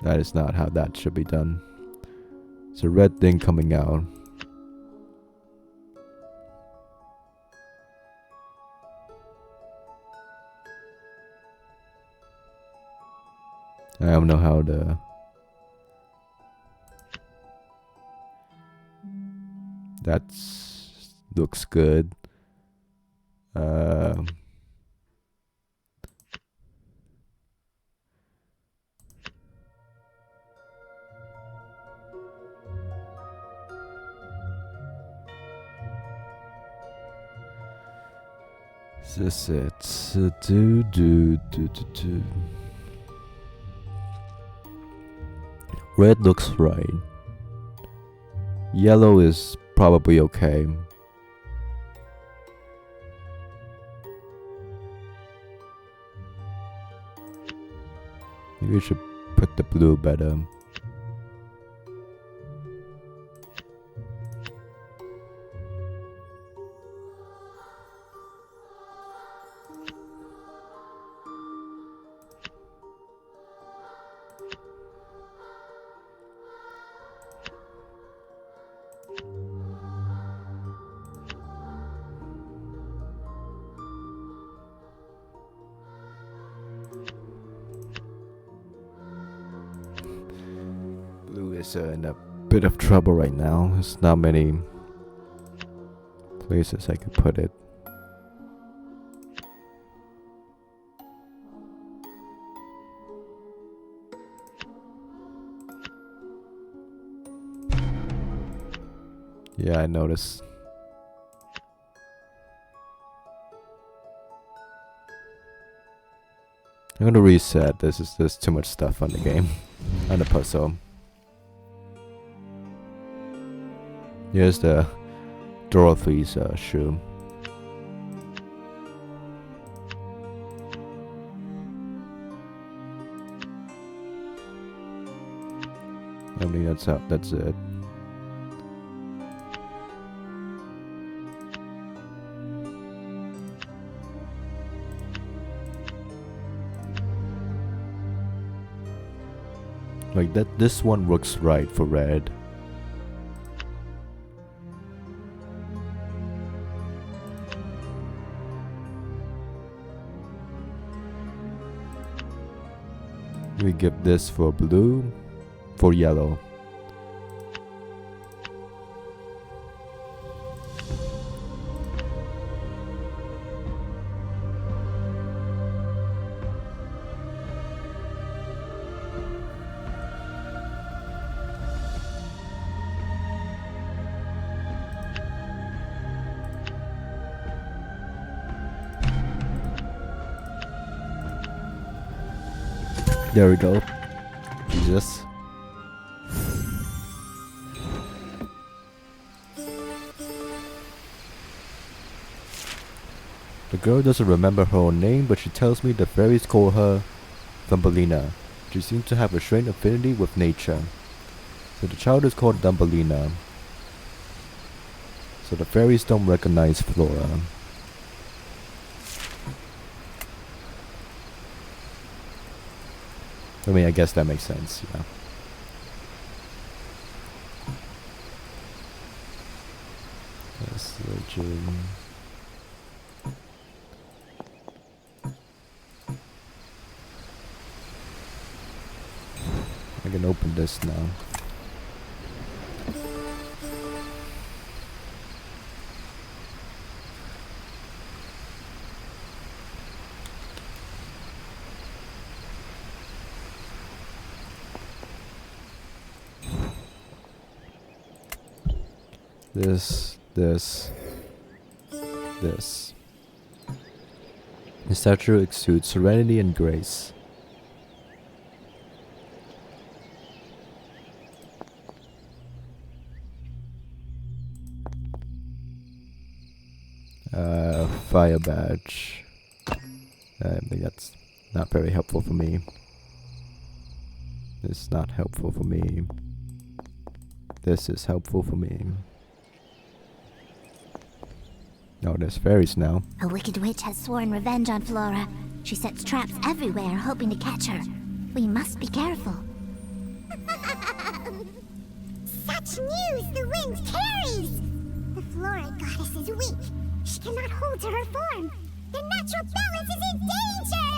That is not how that should be done. It's a red thing coming out. I don't know how to... That's... looks good. Is this it? Do. Red looks right. Yellow is probably okay. Maybe we should put the blue better. In a bit of trouble right now. There's not many places I could put it. Yeah, I noticed. I'm gonna reset. There's too much stuff on the game, on the puzzle. Here's the Dorothy's shoe. I think that's it. Like that, this one looks right for red. We give this for blue, for yellow. There we go. Jesus. The girl doesn't remember her own name, but she tells me the fairies call her Thumbelina. She seems to have a strange affinity with nature. So the child is called Thumbelina. So the fairies don't recognize Flora. I mean, I guess that makes sense, yeah. Yes, legend. I can open this now. This. His stature exudes serenity and grace. Fire badge. I think that's not very helpful for me. This is not helpful for me. This is helpful for me. Oh, there's fairies now. A wicked witch has sworn revenge on Flora. She sets traps everywhere, hoping to catch her. We must be careful. Such news the wind carries! The Flora goddess is weak. She cannot hold to her form. The natural balance is in danger!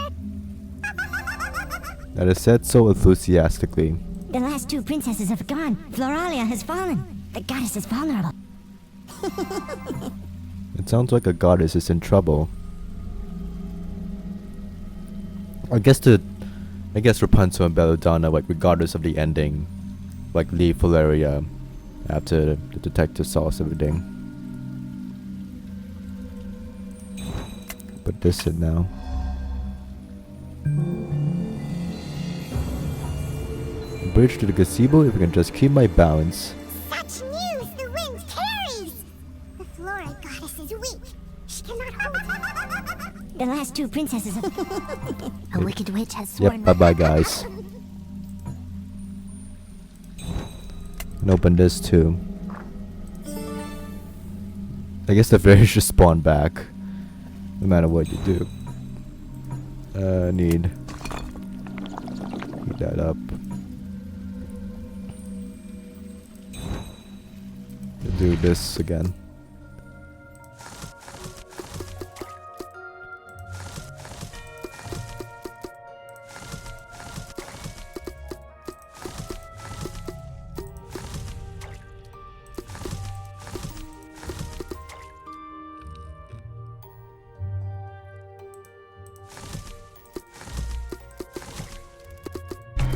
That is said so enthusiastically. The last two princesses have gone. Floralia has fallen. The goddess is vulnerable. It sounds like a goddess is in trouble. I guess Rapunzel and Belladonna, like regardless of the ending, like leave Floralia after the detective solves everything. Put this in now. Bridge to the gazebo if I can just keep my balance. Such news the wind carries! The Flora goddess is weak. She cannot hold the last two princesses have... A wicked witch has sworn... Yep, bye-bye guys. And open this too. I guess the fairies just spawn back, no matter what you do. Need that up. Do this again.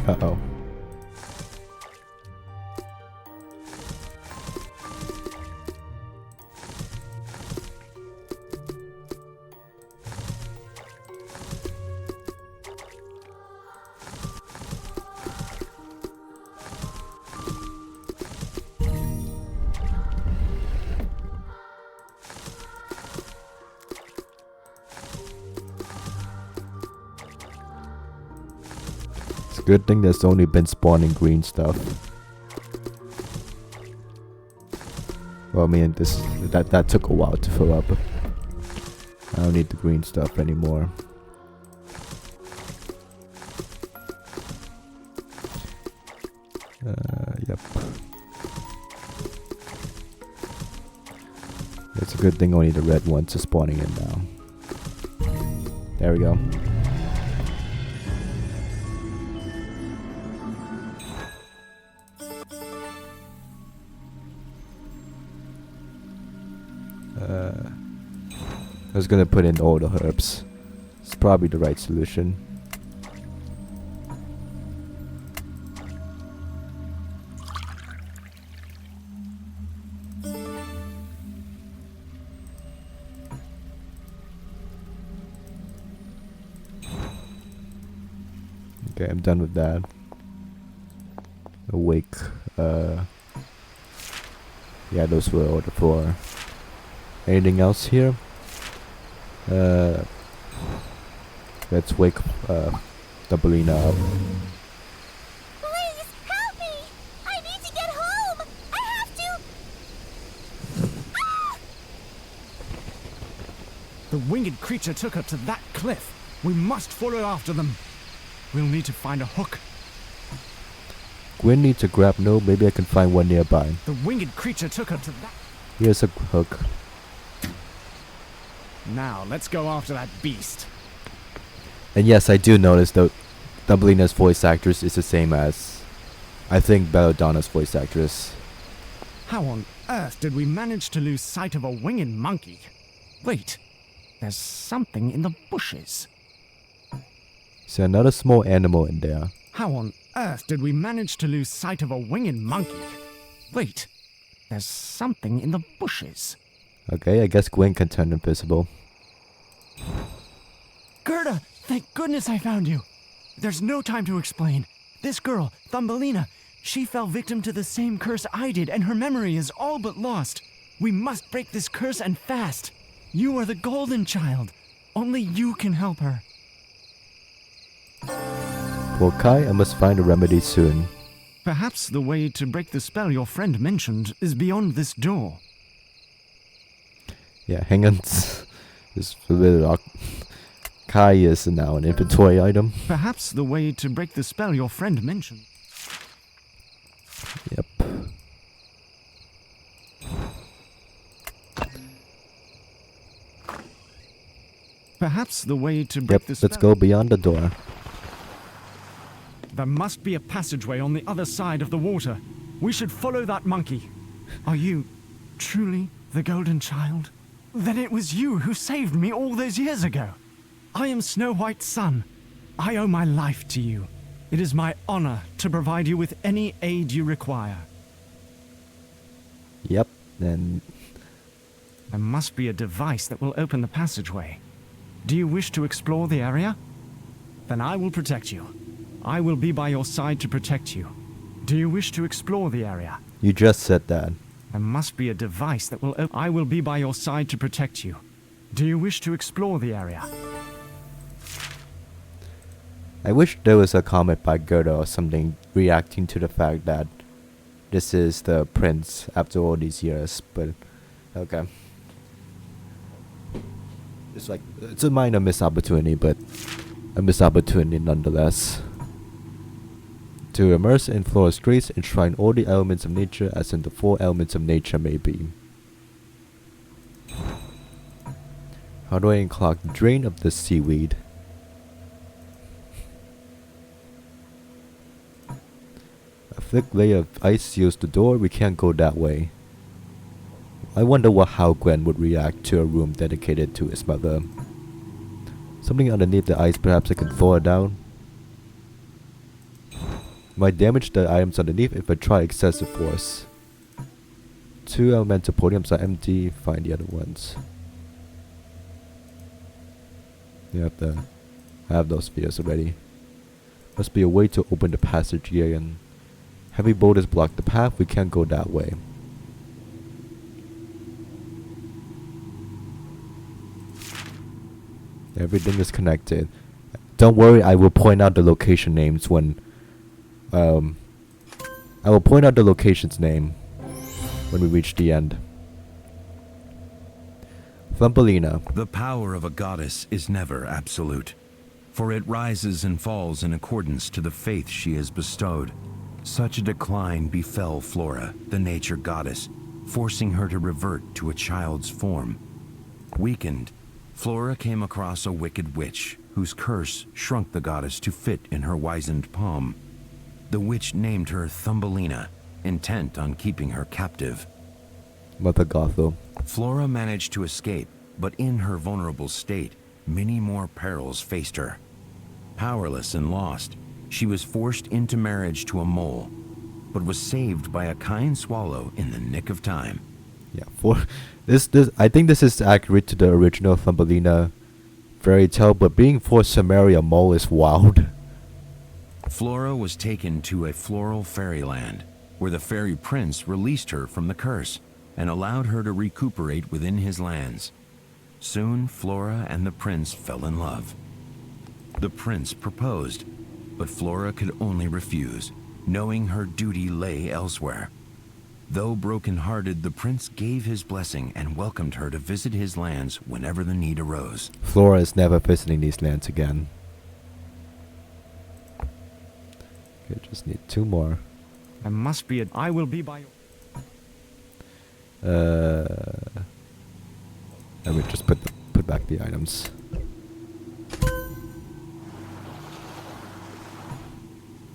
Uh-oh. Good thing there's only been spawning green stuff. Well, I mean, that took a while to fill up. I don't need the green stuff anymore. Good thing only the red ones are spawning in now. There we go. I was gonna put in all the herbs. It's probably the right solution. Okay, I'm done with that. Awake. Yeah, those were all the 4. Anything else here? Let's wake Thumbelina up. Please, help me! I need to get home! I have to... Ah! The winged creature took her to that cliff. We must follow after them. We'll need to find a hook. Gwen needs a grab node. Maybe I can find one nearby. The winged creature took her to that... Here's a hook. Now, let's go after that beast. And yes, I do notice that Thumbelina's voice actress is the same as, I think, Belladonna's voice actress. How on earth did we manage to lose sight of a winged monkey? Wait, there's something in the bushes. See another small animal in there. How on earth did we manage to lose sight of a winged monkey? Wait, there's something in the bushes. Okay, I guess Gwen can turn invisible. Gerda, thank goodness I found you. There's no time to explain. This girl, Thumbelina, she fell victim to the same curse I did, and her memory is all but lost. We must break this curse, and fast. You are the golden child. Only you can help her. For Kai, I must find a remedy soon. Perhaps the way to break the spell your friend mentioned is beyond this door. Yeah, hang on. Just a little Kai is now an inventory item. Perhaps the way to break the spell your friend mentioned. Yep. Perhaps the way to break the spell... Let's go beyond the door. There must be a passageway on the other side of the water. We should follow that monkey. Are you truly the golden child? Then it was you who saved me all those years ago. I am Snow White's son. I owe my life to you. It is my honor to provide you with any aid you require. Yep, then... There must be a device that will open the passageway. Do you wish to explore the area? Then I will protect you. I will be by your side to protect you. Do you wish to explore the area? You just said that. There must be a device that will open... I will be by your side to protect you. Do you wish to explore the area? I wish there was a comment by Gerda or something reacting to the fact that this is the prince after all these years, but okay. It's a minor missed opportunity, but a missed opportunity nonetheless. To immerse in Flora's streets, enshrine all the elements of nature as in the 4 elements of nature may be. How do I unclog the drain of this seaweed? A thick layer of ice seals the door, we can't go that way. I wonder how Gwen would react to a room dedicated to his mother. Something underneath the ice, perhaps I can throw it down. Might damage the items underneath if I try excessive force. 2 elemental podiums are empty, find the other ones. You have to have those spheres already. Must be a way to open the passage here, and heavy boulders block the path, we can't go that way. Everything is connected. Don't worry, I will point out the location names when I will point out the location's name when we reach the end. Thumbelina. The power of a goddess is never absolute, for it rises and falls in accordance to the faith she has bestowed. Such a decline befell Flora, the nature goddess, forcing her to revert to a child's form. Weakened, Flora came across a wicked witch whose curse shrunk the goddess to fit in her wizened palm. The witch named her Thumbelina, intent on keeping her captive. Mother Gothel. Flora managed to escape, but in her vulnerable state, many more perils faced her. Powerless and lost, she was forced into marriage to a mole, but was saved by a kind swallow in the nick of time. Yeah, for this I think this is accurate to the original Thumbelina fairy tale, but being forced to marry a mole is wild. Flora was taken to a floral fairyland, where the fairy prince released her from the curse and allowed her to recuperate within his lands. Soon, Flora and the prince fell in love. The prince proposed, but Flora could only refuse, knowing her duty lay elsewhere. Though broken-hearted, the prince gave his blessing and welcomed her to visit his lands whenever the need arose. Flora is never visiting these lands again. Okay, just need 2 more. I must be I will be by... Let me just put back the items.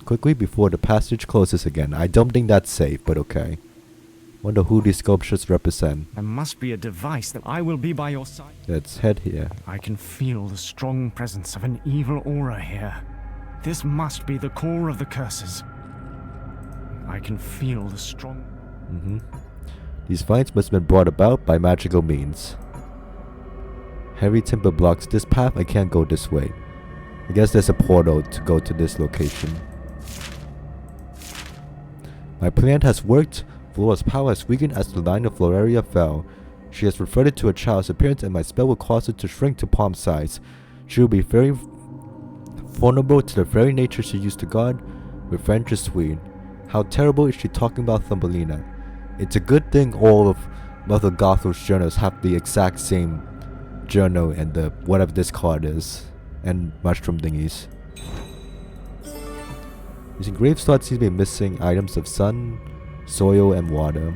Quickly before the passage closes again. I don't think that's safe, but okay. Wonder who these sculptures represent. There must be a device that I will be by your side. Let's head here. I can feel the strong presence of an evil aura here. This must be the core of the curses. I can feel the strong... These vines must have been brought about by magical means. Heavy timber blocks this path. I can't go this way. I guess there's a portal to go to this location. My plan has worked. Flora's power has weakened as the line of Floralia fell. She has reverted to a child's appearance, and my spell will cause her to shrink to palm size. She will be very vulnerable to the very nature she used to guard. Revenge is sweet. How terrible is she talking about Thumbelina? It's a good thing all of Mother Gothel's journals have the exact same journal and the whatever this card is, and mushroom thingies. These engraved slots seem to be missing items of sun, soil, and water.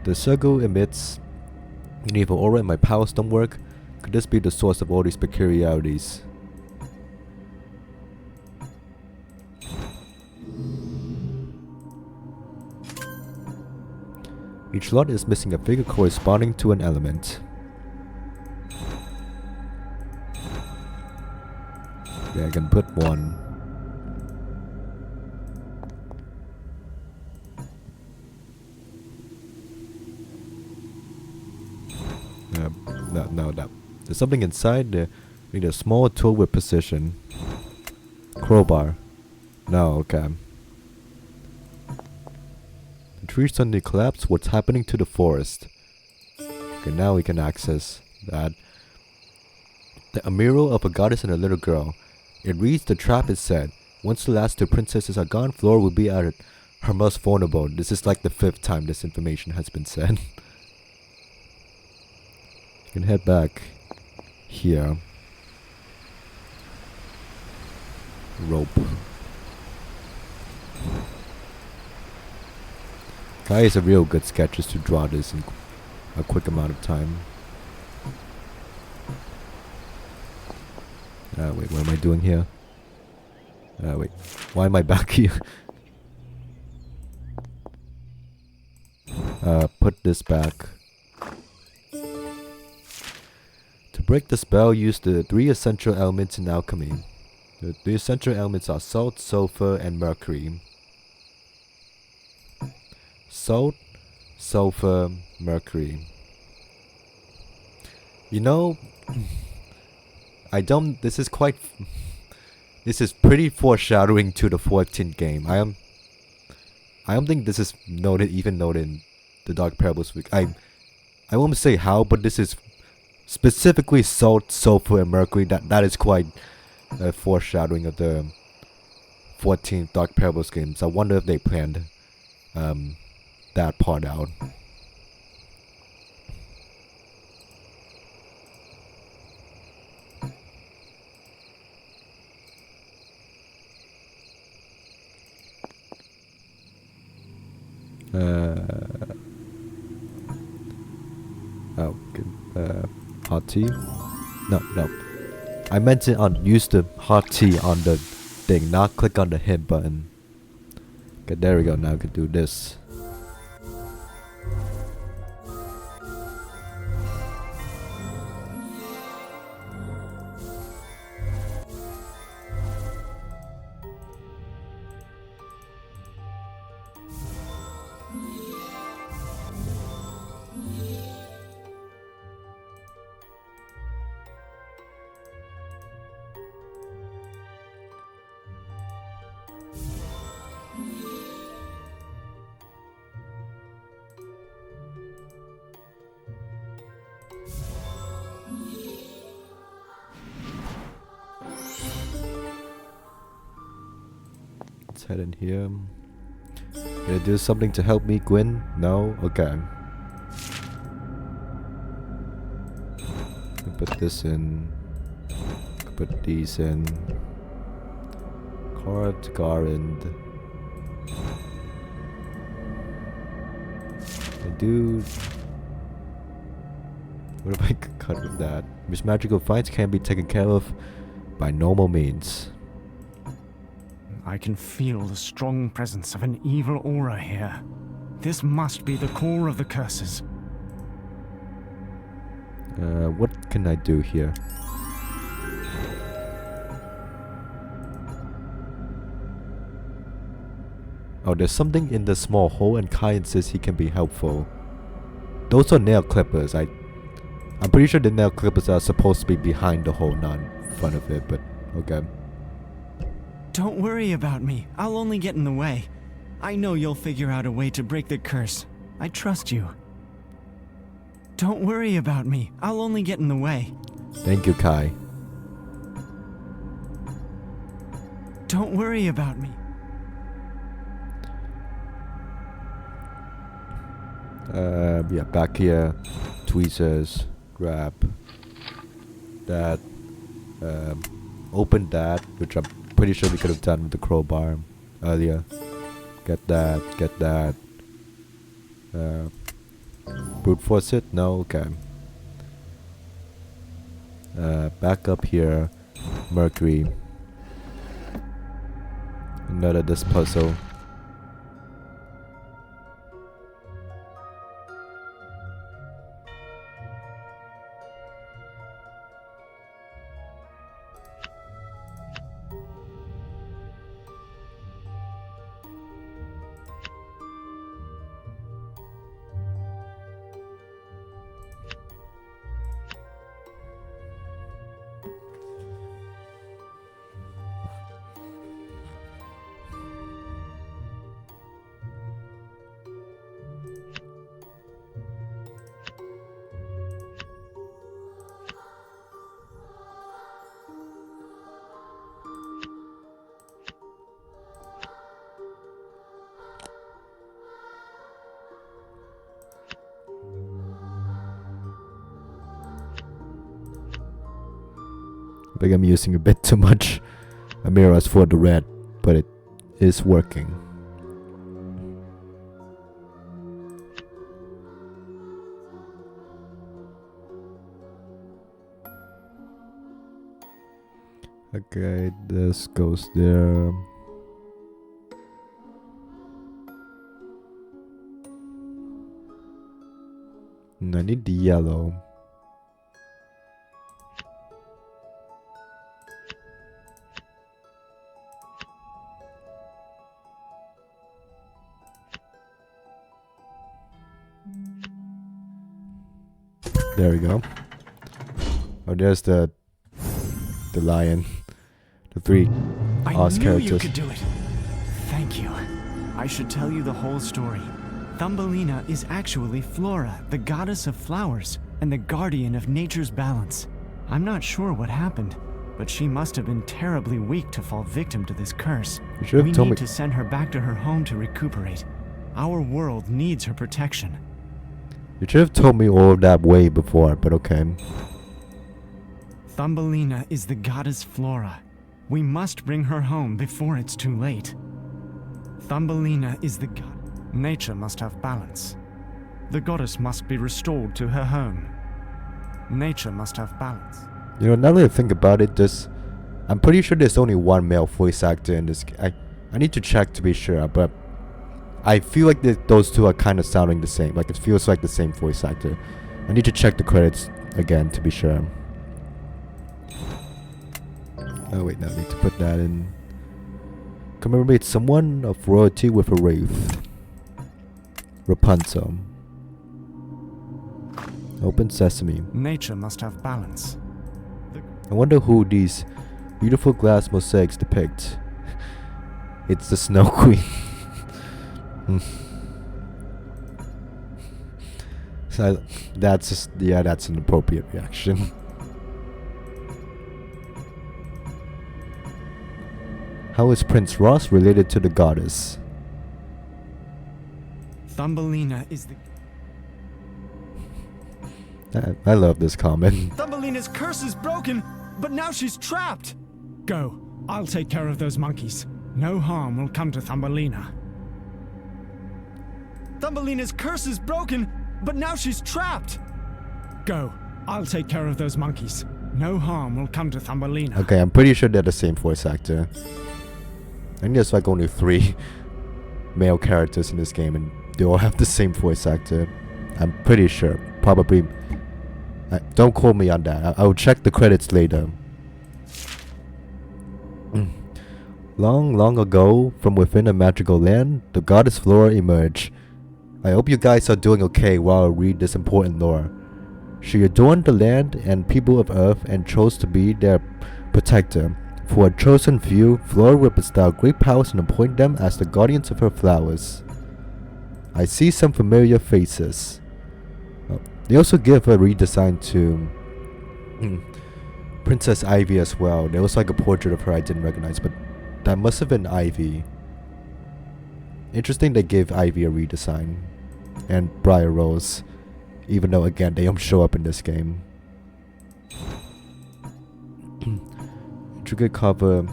The circle emits an evil aura and my powers don't work. Could this be the source of all these peculiarities? Each lot is missing a figure corresponding to an element. Yeah, I can put one. No. There's something inside there. Need a small tool with precision. Crowbar. No, okay. The trees suddenly collapse. What's happening to the forest? Okay, now we can access that. A mural of a goddess and a little girl. It reads, the trap is set. Once the last 2 princesses are gone, Flora will be at her most vulnerable. This is like the 5th time this information has been said. You can head back here. Rope. Kai is a real good sketchist to draw this in a quick amount of time. Wait, what am I doing here? Wait, why am I back here? Put this back. To break the spell, use the 3 essential elements in alchemy. The 3 essential elements are salt, sulfur, and mercury. Salt, sulfur, mercury. You know, this is pretty foreshadowing to the 14th game. I don't think this is noted in the Dark Parables week. I won't say how, but this is specifically salt, sulfur, and mercury. That is quite a foreshadowing of the 14th Dark Parables games. I wonder if they planned that part out. Oh, good. Hot tea? No. I meant to use the hot tea on the thing, not click on the hit button. Okay, there we go. Now I can do this. Let's head in here. Gonna do something to help me, Gwen? No? Okay. Put this in. Put these in. Carved garland. I do. What if I could cut with that? Miss Magical fights can be taken care of by normal means. I can feel the strong presence of an evil aura here. This must be the core of the curses. What can I do here? Oh, there's something in the small hole and Kai insists he can be helpful. Those are nail clippers. I'm pretty sure the nail clippers are supposed to be behind the hole, not in front of it, but okay. Don't worry about me. I'll only get in the way. I know you'll figure out a way to break the curse. I trust you. Don't worry about me. I'll only get in the way. Thank you, Kai. Don't worry about me. Yeah, back here. Tweezers. Grab that. Open that, which I'm pretty sure we could have done with the crowbar earlier. Get that. Brute force it? No? Okay. Back up here. Mercury. Another this puzzle. I think I'm using a bit too much Amiras for the red, but it is working. Okay, this goes there. And I need the yellow. There we go. Oh, there's the lion. The three Oz I knew characters. you could do it. Thank you. I should tell you the whole story. Thumbelina is actually Flora, the goddess of flowers and the guardian of nature's balance. I'm not sure what happened, but she must have been terribly weak to fall victim to this curse. You should have We told need me. to send her back to her home to recuperate. Our world needs her protection. You should have told me all of that way before, but okay. Thumbelina is the goddess Flora. We must bring her home before it's too late. Thumbelina is the god. Nature must have balance. The goddess must be restored to her home. Nature must have balance. You know, now that I think about it, I'm pretty sure there's only one male voice actor in this. I need to check to be sure, but I feel like those two are kind of sounding the same. Like it feels like the same voice actor. I need to check the credits again to be sure. Oh wait, no, I need to put that in. Commemorate someone of royalty with a wraith. Rapunzel. Open sesame. Nature must have balance. I wonder who these beautiful glass mosaics depict. It's the Snow Queen. So that's just, yeah, that's an appropriate reaction. How is Prince Ross related to the goddess? Thumbelina is the... I love this comment. Thumbelina's curse is broken, but now she's trapped! Go. I'll take care of those monkeys. No harm will come to Thumbelina. Thumbelina's curse is broken, but now she's trapped! Go. I'll take care of those monkeys. No harm will come to Thumbelina. Okay, I'm pretty sure they're the same voice actor. I think there's like only 3 male characters in this game and they all have the same voice actor. I'm pretty sure. Probably. Don't quote me on that. I'll check the credits later. Long, long ago, from within a magical land, the goddess Flora emerged. I hope you guys are doing okay while I read this important lore. She adorned the land and people of Earth and chose to be their protector. For a chosen few, Flora will bestow great powers and appoint them as the guardians of her flowers. I see some familiar faces. They also give a redesign to Princess Ivy as well. There was like a portrait of her I didn't recognize, but that must have been Ivy. Interesting they gave Ivy a redesign. And Briar Rose. Even though again they don't show up in this game. Intricate cover.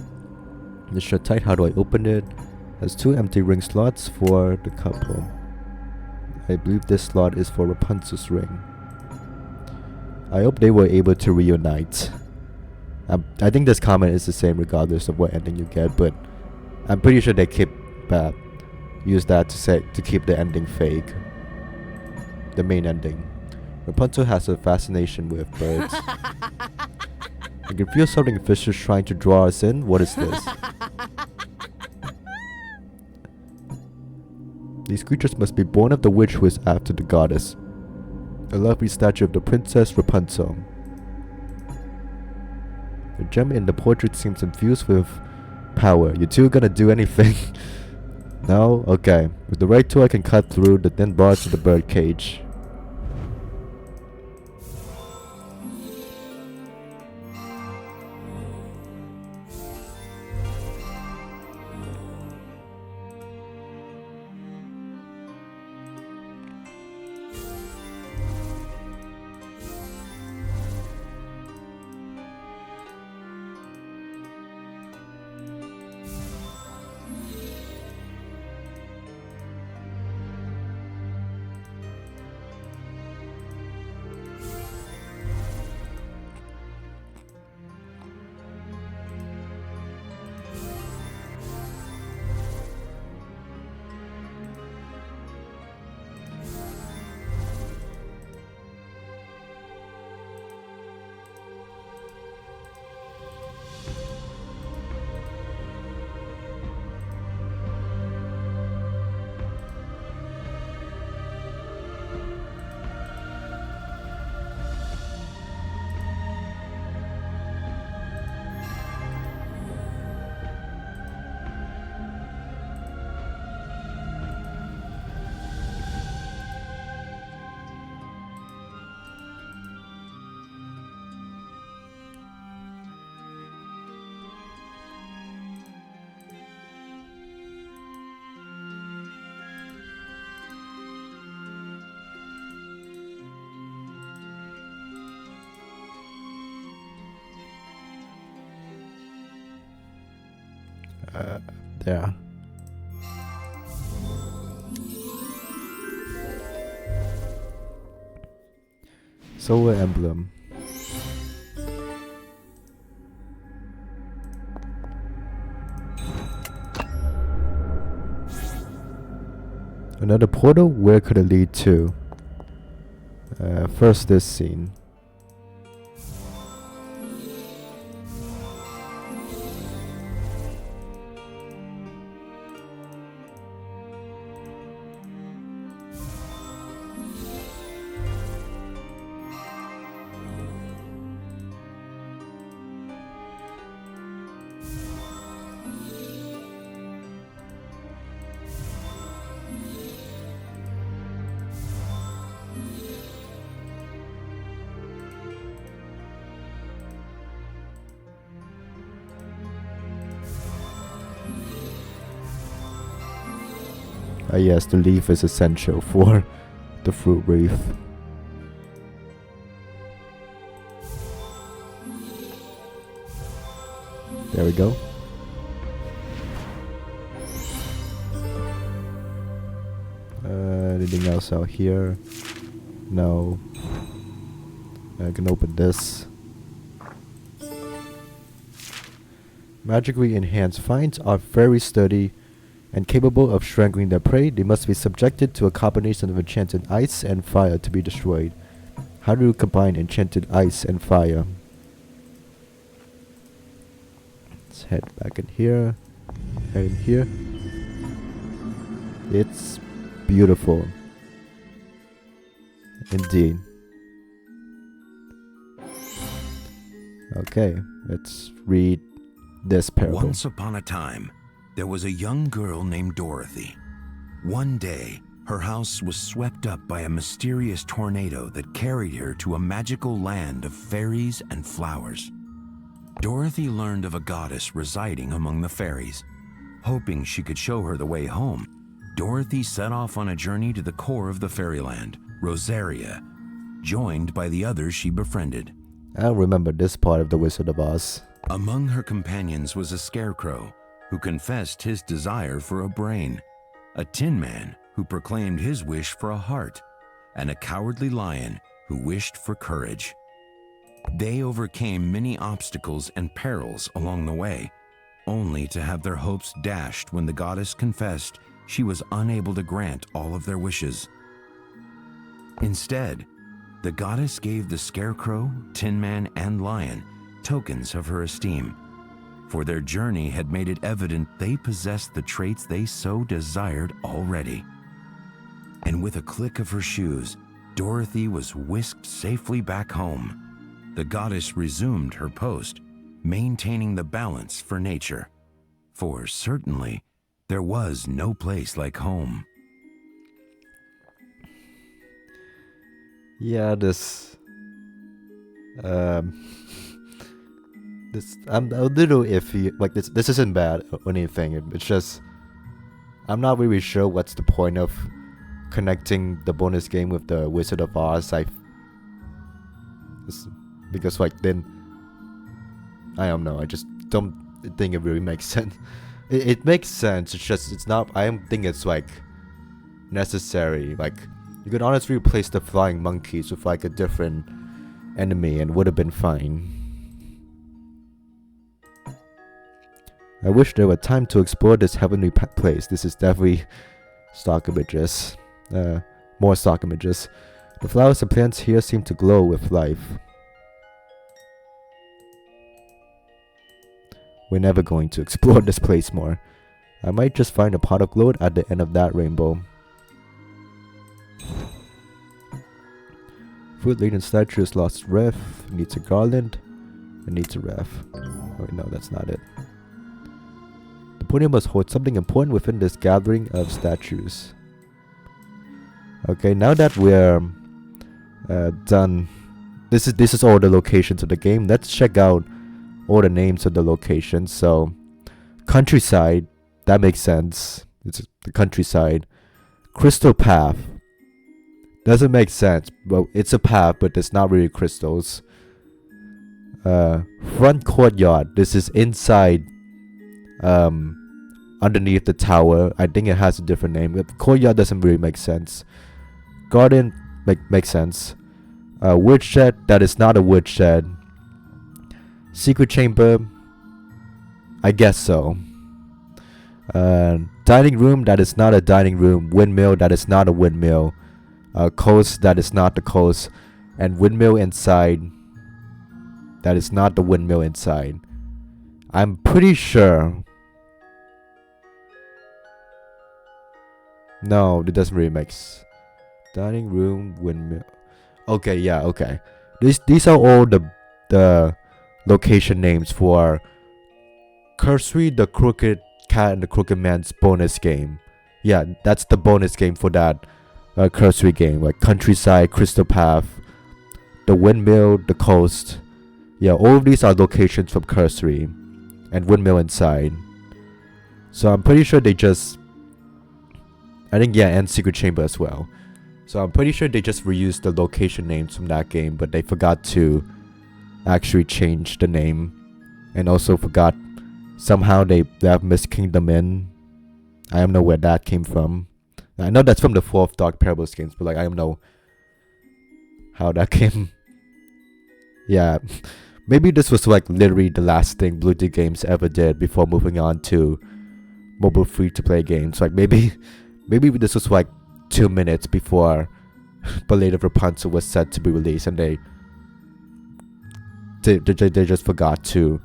It's shut tight. How do I open it? Has 2 empty ring slots for the couple. I believe this slot is for Rapunzel's ring. I hope they were able to reunite. I think this comment is the same regardless of what ending you get, but I'm pretty sure they use that to keep the ending fake. The main ending. Rapunzel has a fascination with birds. I can feel something vicious trying to draw us in. What is this? These creatures must be born of the witch who is after the goddess. A lovely statue of the Princess Rapunzel. The gem in the portrait seems infused with power. You two gonna do anything? No? Okay. With the right tool I can cut through the thin bars of the bird cage. There. Solar emblem. Another portal? Where could it lead to? First this scene. Yes, the leaf is essential for the fruit wreath. There we go. Anything else out here? No. I can open this. Magically enhanced vines are very sturdy and capable of strangling their prey. They must be subjected to a combination of enchanted ice and fire to be destroyed. How do you combine enchanted ice and fire? Let's head back in here. Head in here. It's beautiful. Indeed. Okay, let's read this parable. Once upon a time, there was a young girl named Dorothy. One day, her house was swept up by a mysterious tornado that carried her to a magical land of fairies and flowers. Dorothy learned of a goddess residing among the fairies. Hoping she could show her the way home, Dorothy set off on a journey to the core of the fairyland, Rosaria, joined by the others she befriended. I remember this part of The Wizard of Oz. Among her companions was a scarecrow who confessed his desire for a brain, a tin man who proclaimed his wish for a heart, and a cowardly lion who wished for courage. They overcame many obstacles and perils along the way, only to have their hopes dashed when the goddess confessed she was unable to grant all of their wishes. Instead, the goddess gave the scarecrow, tin man, and lion tokens of her esteem, for their journey had made it evident they possessed the traits they so desired already. And with a click of her shoes, Dorothy was whisked safely back home. The goddess resumed her post, maintaining the balance for nature, for certainly there was no place like home. Yeah, I'm a little iffy. Like this isn't bad or anything. It's just I'm not really sure what's the point of connecting the bonus game with the Wizard of Oz. Because like then I don't know. I just don't think it really makes sense. It makes sense. It's just it's not. I don't think it's like necessary. Like you could honestly replace the flying monkeys with like a different enemy and would have been fine. I wish there were time to explore this heavenly place. This is definitely stock images. More stock images. The flowers and plants here seem to glow with life. We're never going to explore this place more. I might just find a pot of gold at the end of that rainbow. Fruit-laden statues lost ref. Needs a garland. And needs a ref. Oh no, that's not it. The podium must hold something important within this gathering of statues. Okay, now that we're done, this is all the locations of the game. Let's check out all the names of the locations. So, countryside, that makes sense. It's the countryside. Crystal Path doesn't make sense. Well, it's a path, but it's not really crystals. Front courtyard. This is inside. Underneath the tower. I think it has a different name. Courtyard doesn't really make sense. Garden makes sense. Woodshed, that is not a woodshed. Secret chamber, I guess so. Dining room, that is not a dining room. Windmill, that is not a windmill. Coast, that is not the coast. And windmill inside, that is not the windmill inside. I'm pretty sure. No, it doesn't really make sense. Dining room, windmill. Okay, yeah, okay. These are all the location names for Cursory, the Crooked Cat and the Crooked Man's bonus game. Yeah, that's the bonus game for that Cursory game, like Countryside, Crystal Path, the Windmill, the Coast. Yeah, all of these are locations from Cursory and Windmill inside. So I'm pretty sure they just, I think, yeah, and Secret Chamber as well. So I'm pretty sure they just reused the location names from that game, but they forgot to actually change the name, and also forgot somehow they have Miss Kingdom in. I don't know where that came from. I know that's from the 4th Dark Parables games, but like I don't know how that came. Yeah, maybe this was like literally the last thing Blue Tea Games ever did before moving on to mobile free-to-play games. Like maybe this was like 2 minutes before Ballad of Rapunzel was set to be released, and they just forgot to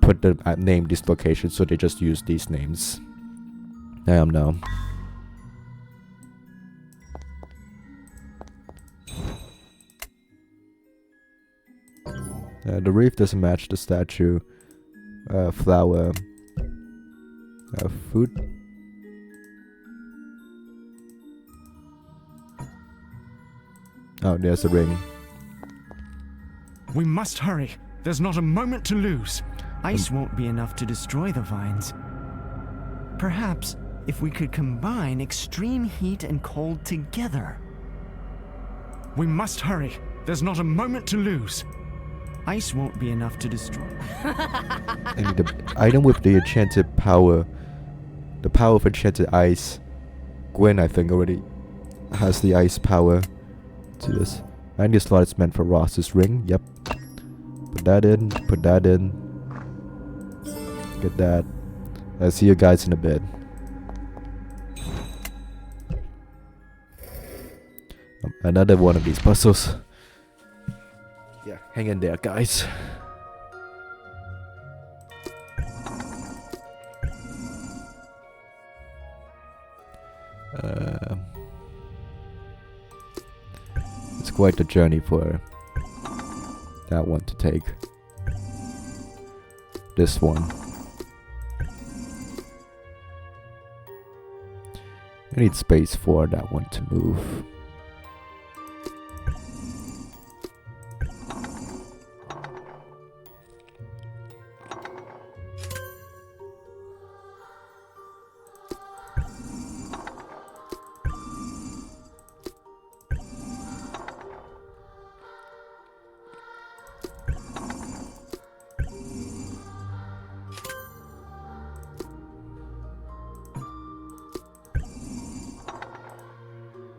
put the name these locations, so they just used these names. I don't know. The reef doesn't match the statue. Flower. Food. Oh, there's a ring. We must hurry. There's not a moment to lose. Ice won't be enough to destroy the vines. Perhaps if we could combine extreme heat and cold together. We must hurry. There's not a moment to lose. Ice won't be enough to destroy. I need the item with the enchanted power. The power of enchanted ice. Gwen, I think, already has the ice power to this. And this slot is meant for Ross's ring. Yep. Put that in. Put that in. Get that. I'll see you guys in a bit. Another one of these puzzles. Yeah, hang in there, guys. It's quite a journey for that one to take. This one. I need space for that one to move.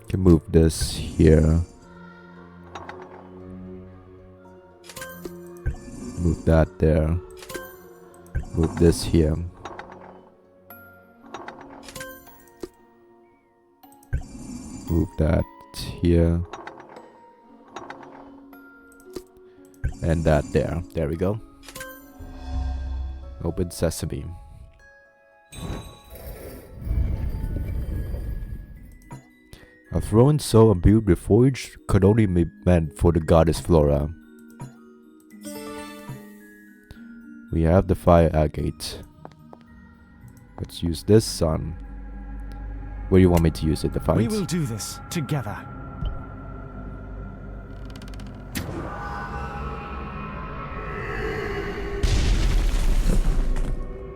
Can move this here. Move that there. Move this here. Move that here. And that there. There we go. Open sesame. A throne so imbued with foliage could only be meant for the goddess Flora. We have the fire agate. Let's use this on. Where do you want me to use it? The fire? We will do this together.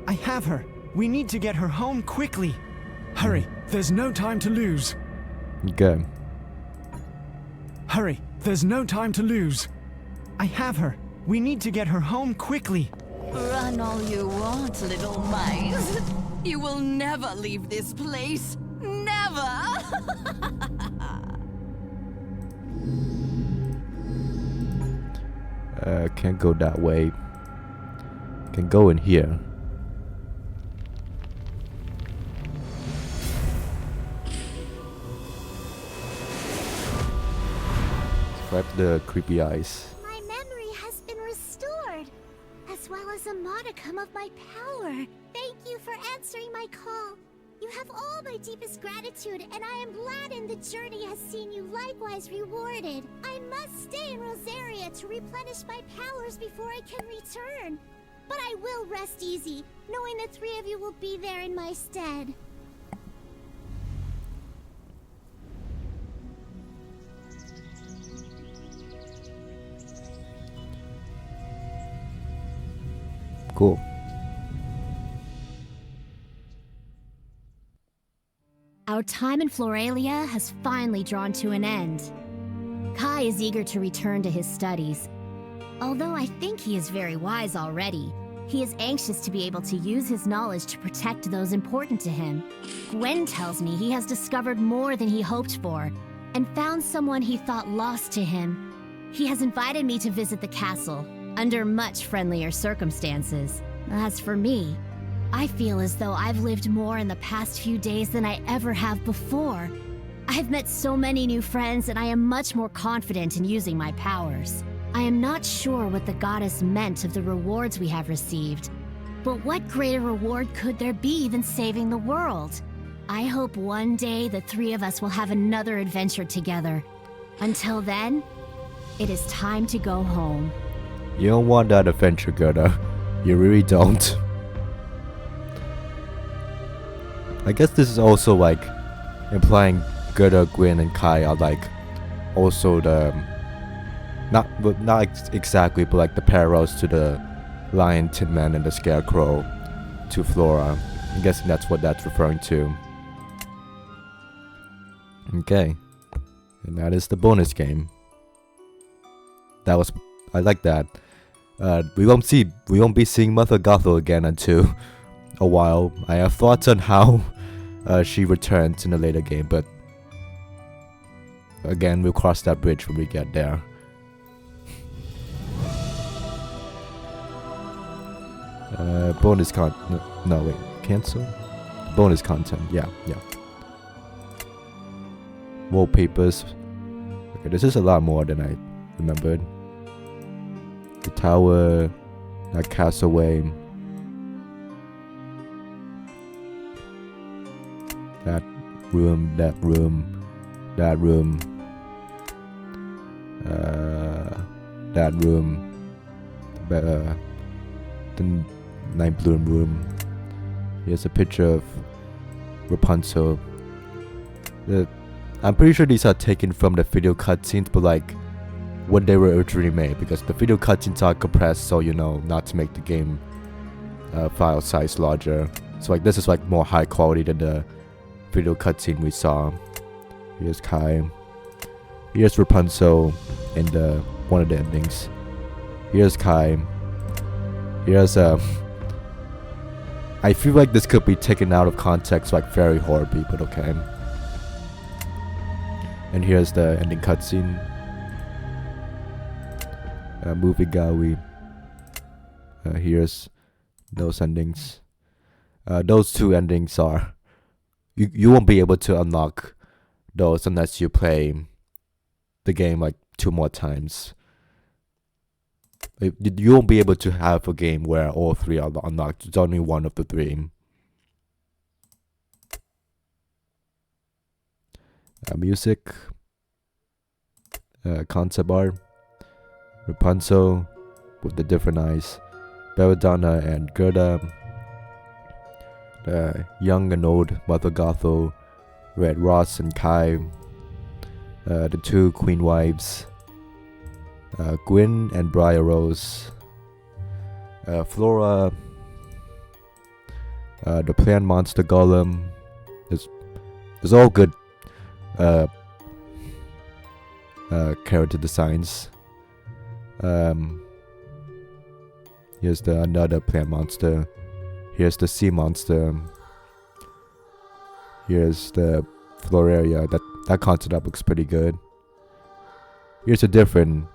I have her. We need to get her home quickly. Hurry, there's no time to lose. Okay. Hurry, there's no time to lose. I have her. We need to get her home quickly. Run all you want, little mice. You will never leave this place. Never! Can't go that way. Can go in here. Describe the creepy eyes. My memory has been restored, as well as a modicum of my power. Thank you for answering my call. You have all my deepest gratitude, and I am gladdened the journey has seen you likewise rewarded. I must stay in Rosaria to replenish my powers before I can return. But I will rest easy, knowing the three of you will be there in my stead. Cool. Our time in Floralia has finally drawn to an end. Kai is eager to return to his studies. Although I think he is very wise already, he is anxious to be able to use his knowledge to protect those important to him. Gwen tells me he has discovered more than he hoped for, and found someone he thought lost to him. He has invited me to visit the castle, under much friendlier circumstances. As for me, I feel as though I've lived more in the past few days than I ever have before. I've met so many new friends, and I am much more confident in using my powers. I am not sure what the goddess meant of the rewards we have received, but what greater reward could there be than saving the world? I hope one day the three of us will have another adventure together. Until then, it is time to go home. You don't want that adventure, Gerda. You really don't. I guess this is also like implying Gerda, Gwen, and Kai are like also the not exactly, but like the parallels to the Lion, Tin Man, and the Scarecrow to Flora. I'm guessing that's what that's referring to. Okay, and that is the bonus game. I like that. We won't be seeing Mother Gothel again until a while. I have thoughts on how she returns in a later game, but again, we'll cross that bridge when we get there. Bonus no wait, cancel? Bonus content, yeah. Wallpapers. Okay, this is a lot more than I remembered. The tower, that castaway, that room, that room, that room, the night bloom room. Here's a picture of Rapunzel. I'm pretty sure these are taken from the video cutscenes, but like when they were originally made, because the video cutscenes are compressed, so you know, not to make the game file size larger. So like this is like more high quality than the video cutscene we saw. Here's Kai. Here's Rapunzel in one of the endings. Here's Kai. Here's I feel like this could be taken out of context, like very horribly, but okay. And here's the ending cutscene. Movie gallery. Here's those endings. Those two endings are you won't be able to unlock those unless you play the game like 2 more times. You won't be able to have a game where all 3 are unlocked. It's only one of the 3. Music. Concept art. Rapunzel with the different eyes. Belladonna and Gerda. Young and old Mother Gothel. Red Ross and Kai. The 2 queen wives. Gwyn and Briar Rose. Flora. The plant monster golem. There's all good character designs. Here's another plant monster. Here's the sea monster. Here's the Floralia. That concept art looks pretty good. Here's a different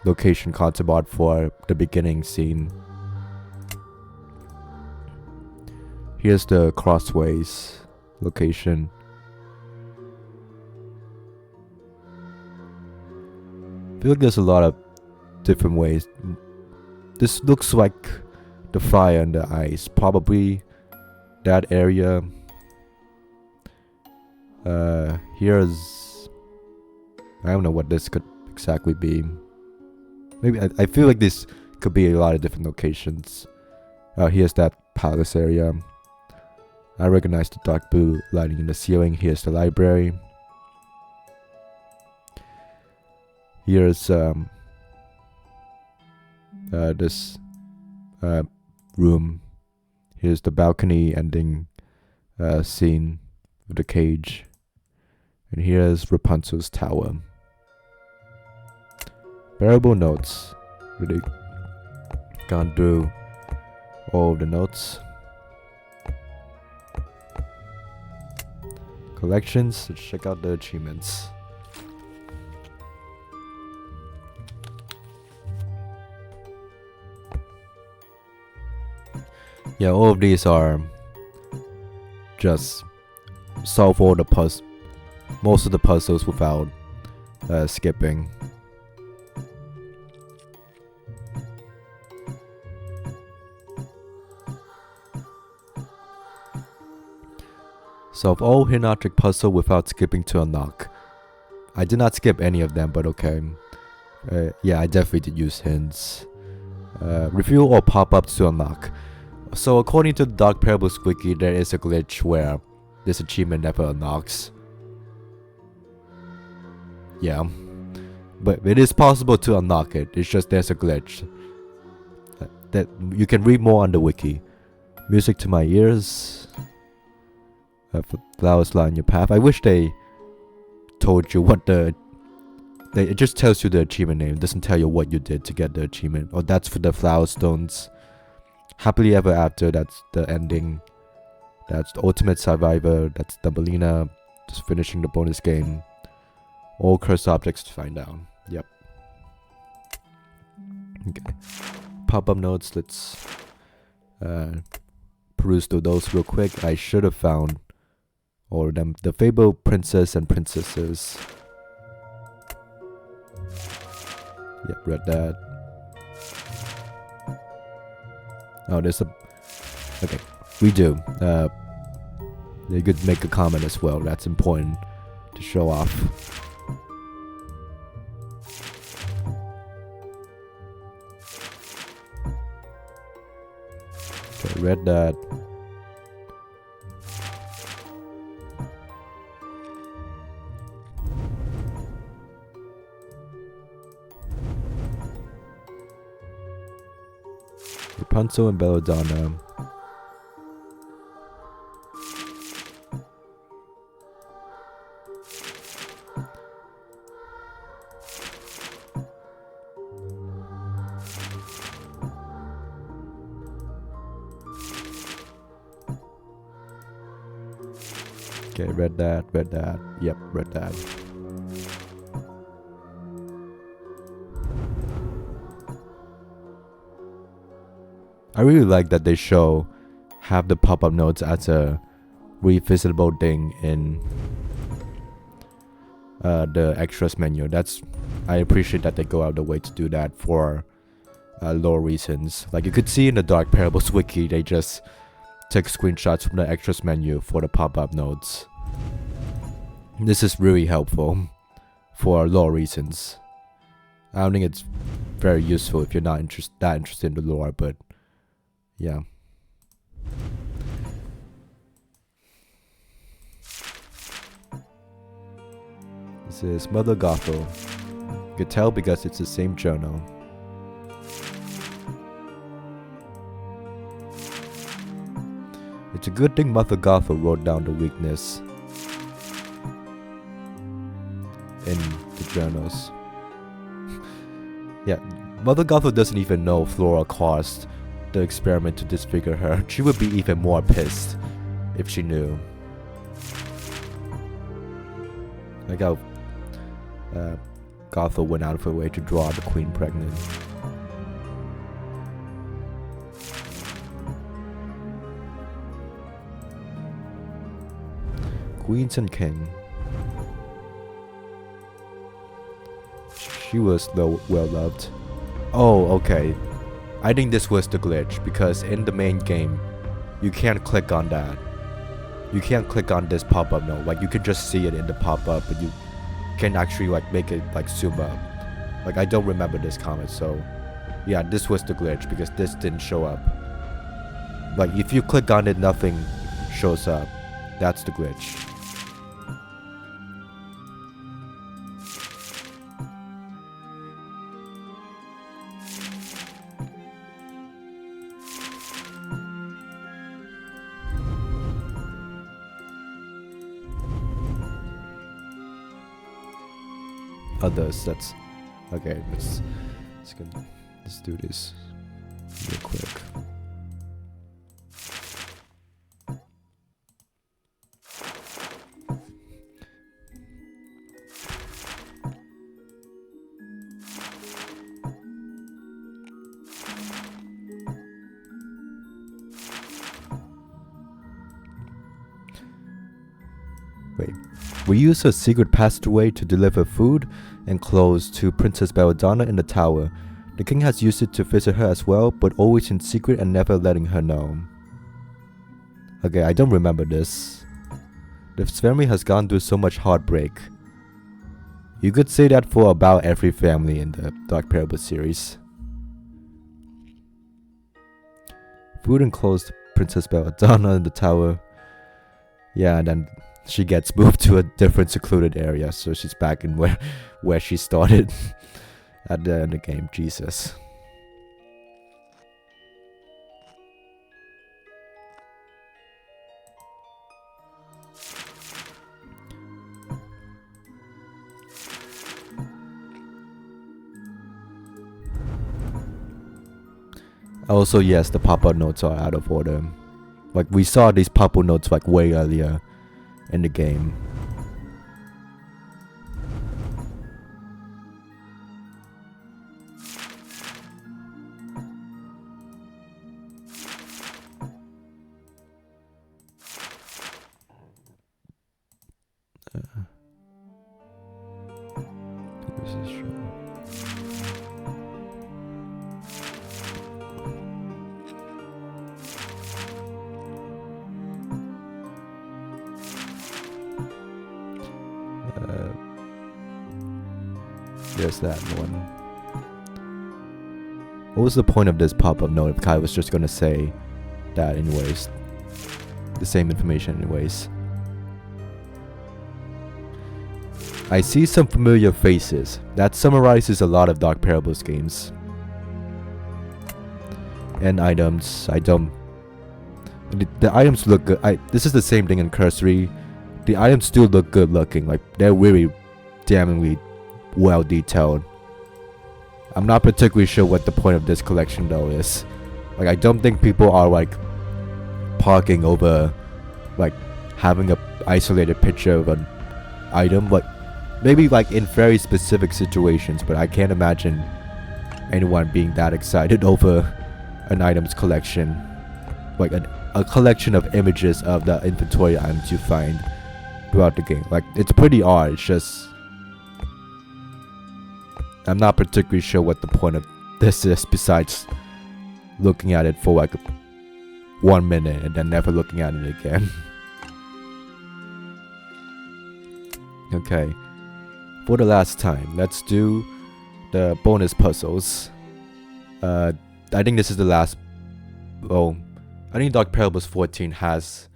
location concept art for the beginning scene. Here's the crossways location. I feel like there's a lot of different ways. This looks like the fire and the ice. Probably that area. Here's... I don't know what this could exactly be. Maybe I feel like this could be a lot of different locations. Here's that palace area. I recognize the dark blue lighting in the ceiling. Here's the library. Here's this room. Here's the balcony ending scene with the cage. And here's Rapunzel's tower. Bearable notes. Really gone through all of the notes. Collections. Let's check out the achievements. Yeah, all of these are just solve all the most of the puzzles without skipping. Solve all hidden object puzzle without skipping to unlock. I did not skip any of them, but okay. Yeah, I definitely did use hints. Review all pop-ups to unlock. So according to the Dark Parables wiki, there is a glitch where this achievement never unlocks. Yeah, but it is possible to unlock it. It's just there's a glitch. That you can read more on the wiki. Music to my ears. Flowers line your path. I wish they told you what it just tells you the achievement name. It doesn't tell you what you did to get the achievement. Oh, that's for the flower stones. Happily ever after, that's the ending. That's the ultimate survivor. That's Thumbelina. Just finishing the bonus game. All cursed objects to find out. Yep. Okay. Pop-up notes. Let's peruse through those real quick. I should have found all of them. The fabled princess and princesses. Yep, read that. Oh, there's a... Okay, we do. You could make a comment as well. That's important to show off. Okay, read that. Rapunzel and Belladonna. Okay, read that, yep, read that. I really like that they have the pop-up notes as a revisitable thing in the extras menu. I appreciate that they go out of the way to do that for lore reasons. Like you could see in the Dark Parables wiki, they just took screenshots from the extras menu for the pop-up notes. This is really helpful for lore reasons. I don't think it's very useful if you're not that interested in the lore, but yeah. This is Mother Gothel. You could tell because it's the same journal. It's a good thing Mother Gothel wrote down the weakness in the journals. Yeah, Mother Gothel doesn't even know Flora caused the experiment to disfigure her. She would be even more pissed if she knew. Like how Gothel went out of her way to draw the queen pregnant. Queens and king. She was well loved. Oh, okay. I think this was the glitch because in the main game, you can't click on that. You can't click on this pop-up note. Like you can just see it in the pop-up, but you can't actually like make it like zoom up. Like I don't remember this comment, so yeah, this was the glitch because this didn't show up. Like if you click on it, nothing shows up. That's the glitch. Others, that's okay. Let's do this real quick. Wait, we use a secret passageway to deliver food and clothes to Princess Belladonna in the tower. The king has used it to visit her as well, but always in secret and never letting her know. Okay, I don't remember this. This family has gone through so much heartbreak. You could say that for about every family in the Dark Parable series. Food and clothes to Princess Belladonna in the tower. Yeah, and then she gets moved to a different secluded area, so she's back in where she started at the end of the game. Jesus. Also, yes, the pop-up notes are out of order. Like we saw these pop-up notes like way earlier in the game. There's that one. What was the point of this pop-up note if Kai was just gonna say that anyways? The same information anyways. I see some familiar faces. That summarizes a lot of Dark Parables games. And items. I don't... The items look good. This is the same thing in Cursory. The items still look good looking. Like, they're really damningly well detailed. I'm not particularly sure what the point of this collection though is. Like, I don't think people are like parking over like having a isolated picture of an item. Like maybe like in very specific situations, but I can't imagine anyone being that excited over an item's collection. Like a collection of images of the inventory items you find throughout the game. Like it's pretty odd. It's just I'm not particularly sure what the point of this is besides looking at it for like 1 minute and then never looking at it again. Okay, for the last time, let's do the bonus puzzles. I think this is the last. Oh, I think Dark Parables 14 has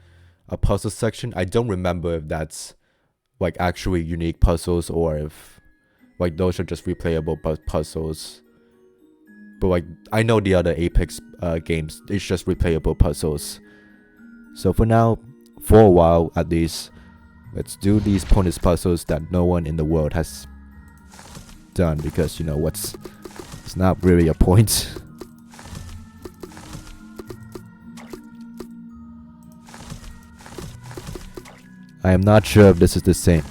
a puzzle section. I don't remember if that's like actually unique puzzles or if like those are just replayable puzzles. But like I know the other Apex games, it's just replayable puzzles. So for now, for a while at least, let's do these bonus puzzles that no one in the world has done because you know it's not really a point. I am not sure if this is the same.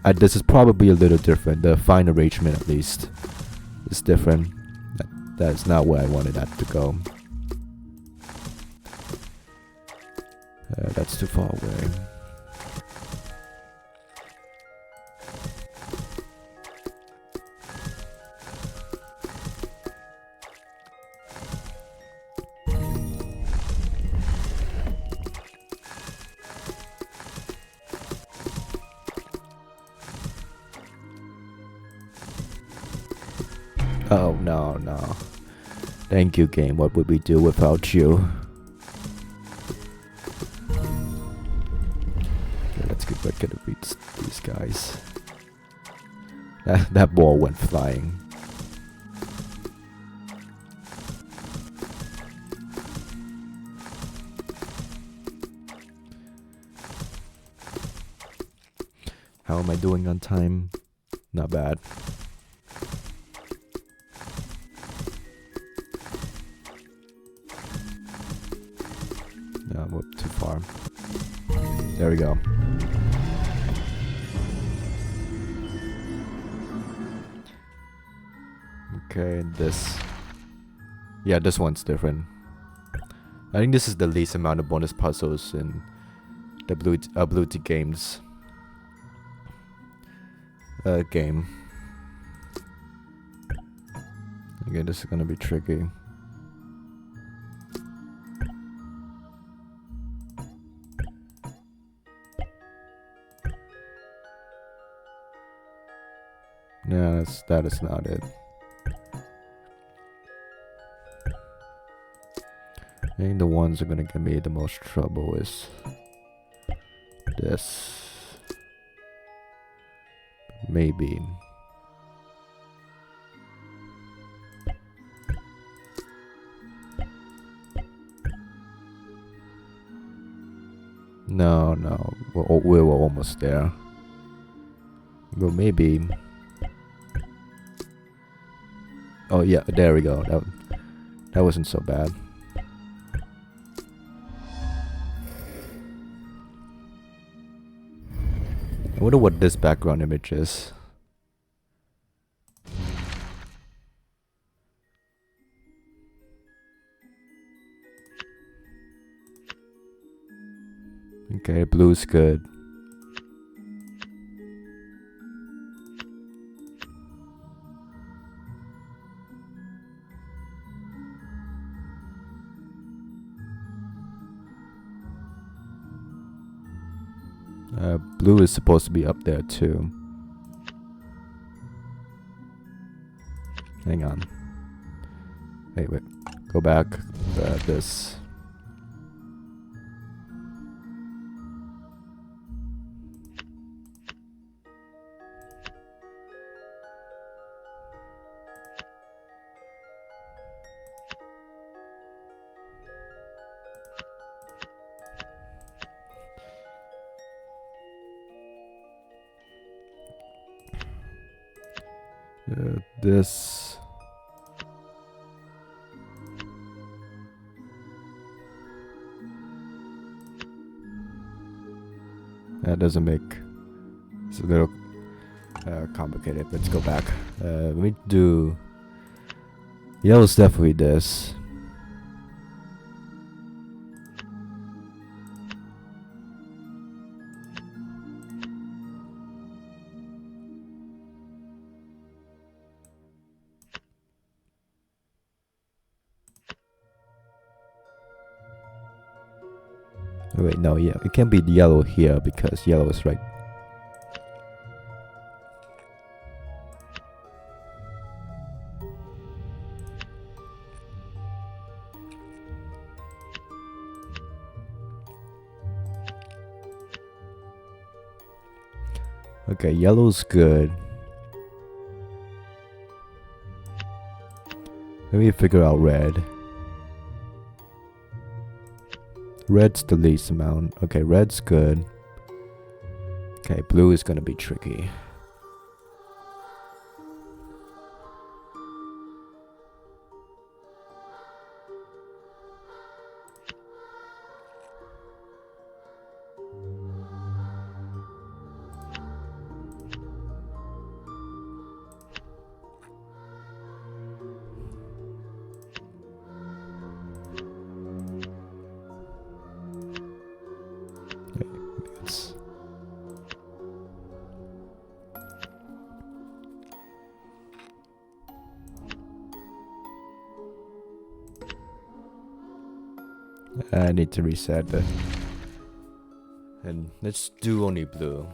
This is probably a little different. The fine arrangement, at least, is different. That's not where I wanted that to go. That's too far away. Oh, no, no. Thank you, game. What would we do without you? Okay, let's get back to these guys. That ball went flying. How am I doing on time? Not bad. No, I'm up too far. There we go. Okay, this. Yeah, this one's different. I think this is the least amount of bonus puzzles in the Blue Tea Games game. Okay, this is gonna be tricky. Yeah, that is not it. I think the ones that are gonna give me the most trouble is this. Maybe. No, no, we were almost there. Well, maybe. Oh yeah, there we go. That wasn't so bad. I wonder what this background image is. Okay, blue's good. Blue is supposed to be up there too. Hang on. Wait. Go back. This. This. That doesn't make. It's a little complicated. Let's go back. Let me do. Yellow's definitely this. Oh, wait, no, yeah, it can't be yellow here because yellow is right. Okay, yellow's good. Let me figure out red. Red's the least amount. Okay, red's good. Okay, blue is gonna be tricky. I need to reset the. And let's do only blue.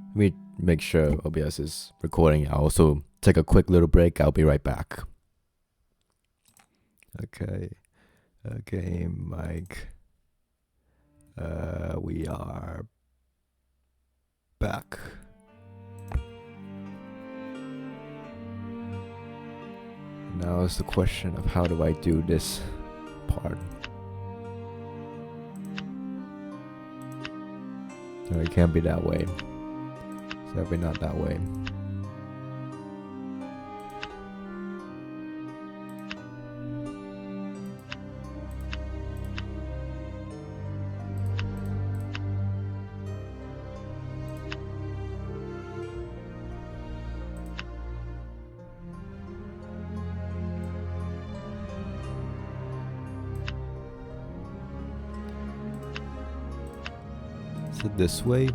Let me make sure OBS is recording. I'll also take a quick little break. I'll be right back. Okay. Okay, Mike. We are back. Now is the question of how do I do this part? No, it can't be that way. It's definitely not that way. Is it this way?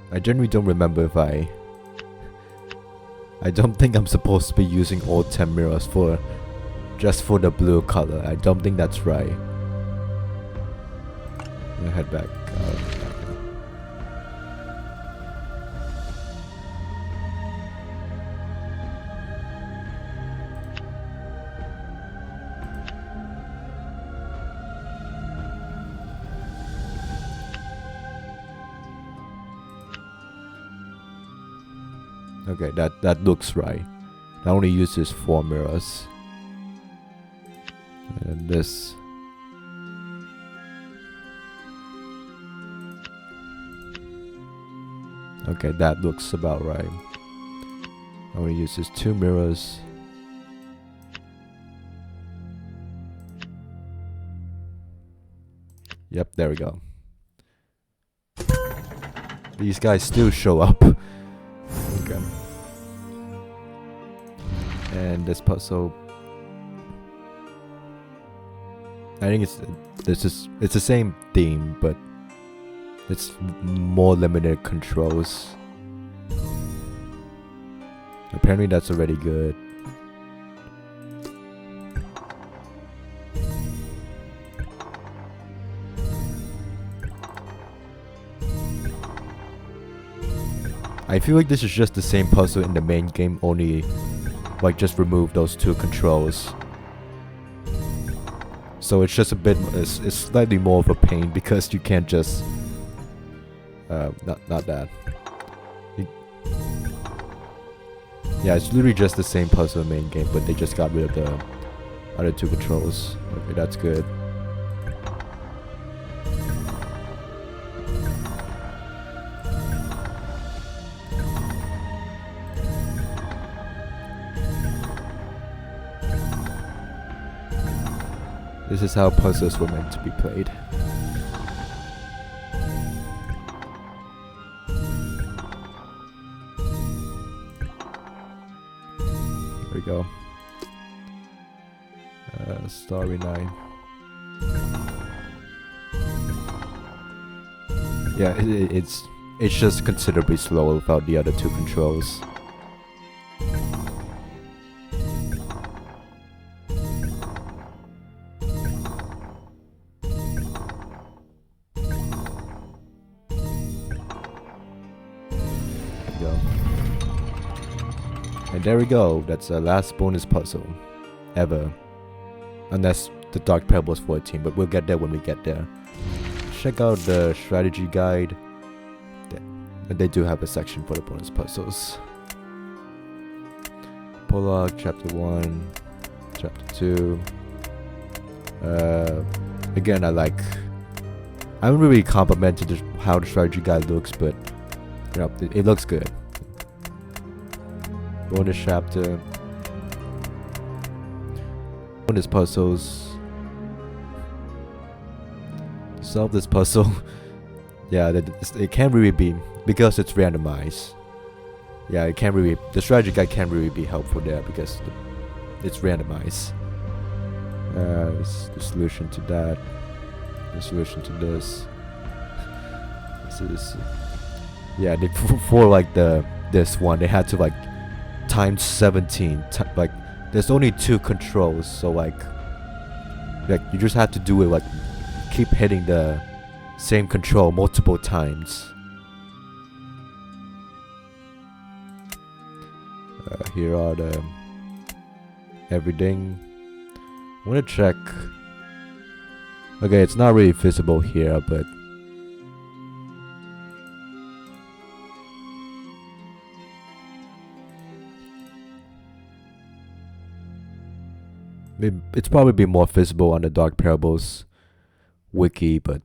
I generally don't remember if I don't think I'm supposed to be using all 10 mirrors for just for the blue color. I don't think that's right. I'm gonna head back. Okay, that looks right. I only use this 4 mirrors. And this. Okay, that looks about right. I only use this 2 mirrors. Yep, there we go. These guys still show up. Okay. And this puzzle, I think it's the same theme, but it's more limited controls. Apparently that's already good. I feel like this is just the same puzzle in the main game, only like just remove those 2 controls. So it's just a bit, it's slightly more of a pain because you can't just, not that. Yeah, it's literally just the same puzzle in the main game, but they just got rid of the other 2 controls. Okay, that's good. This is how puzzles were meant to be played. There we go. Starry Night. Yeah, it's just considerably slower without the other 2 controls. And there we go, that's the last bonus puzzle ever. Unless the Dark Pebbles 14, but we'll get there when we get there. Check out the strategy guide. And they do have a section for the bonus puzzles. Prologue, Chapter 1, Chapter 2. Again, I haven't really complimented how the strategy guide looks, but you know, it looks good. Bonus chapter. Bonus puzzles. Solve this puzzle. Yeah, it can't really be, because it's randomized. Yeah, it can't really, the strategy guide can't really be helpful there because it's randomized. The solution to that. The solution to this. This is, yeah. For like this one, they had to like times 17. Like there's only 2 controls, so like you just have to do it like keep hitting the same control multiple times. Here are the everything. I want to check. Okay, it's not really visible here, but it's probably be more visible on the Dark Parables wiki, but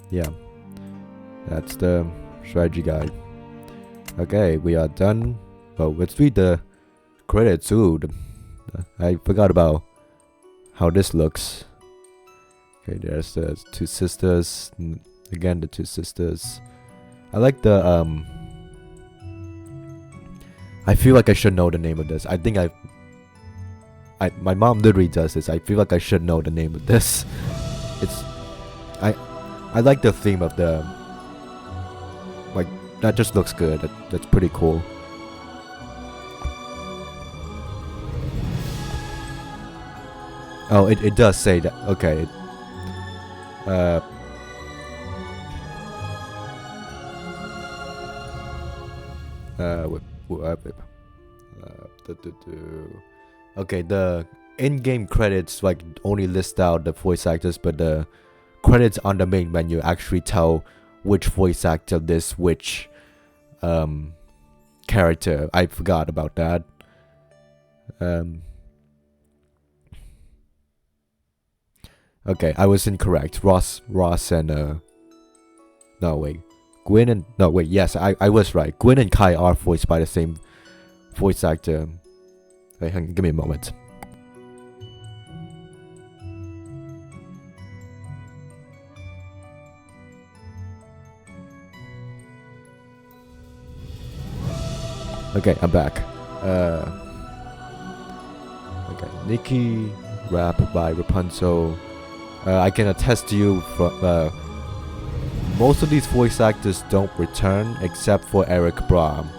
yeah, that's the strategy guide. Okay, we are done. Well, let's read the credits too. I forgot about how this looks. Okay, there's the 2 sisters. Again, the 2 sisters. I like the I feel like I should know the name of this. I think my mom literally does this. I feel like I should know the name of this. It's I like the theme of the, like, that just looks good. That's pretty cool. Oh, it does say that. Okay. Okay, the in-game credits like only list out the voice actors, but the credits on the main menu actually tell which voice actor this which character. I forgot about that. Okay, I was incorrect. Ross and no wait. Gwen and no wait, yes, I was right. Gwen and Kai are voiced by the same voice actor. Wait, hang on, give me a moment. Okay, I'm back. Okay, Nikki rap by Rapunzel. I can attest to you from most of these voice actors don't return except for Eric Brahm.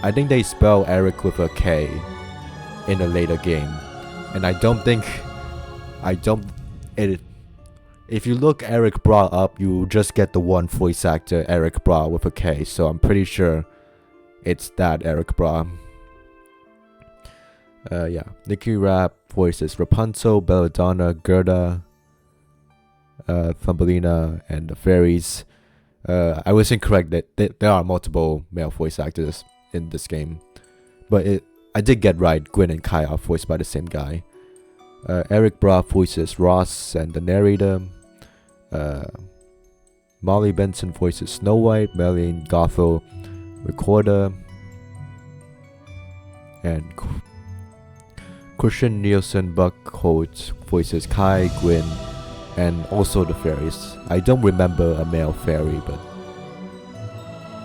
I think they spell Eric with a K in a later game, and if you look Eric Brahm up, you just get the one voice actor Eric Brahm with a K. So I'm pretty sure it's that Eric Brahm. Yeah, Nikki Rapp voices Rapunzel, Belladonna, Gerda, Thumbelina, and the fairies. I was incorrect that there are multiple male voice actors in this game, but I did get right. Gwen and Kai are voiced by the same guy. Eric Brahm voices Ross and the narrator. Molly Benson voices Snow White, Marlene Gothel, recorder, and Christian Nielsen Buckholz voices Kai, Gwen, and also the fairies. I don't remember a male fairy, but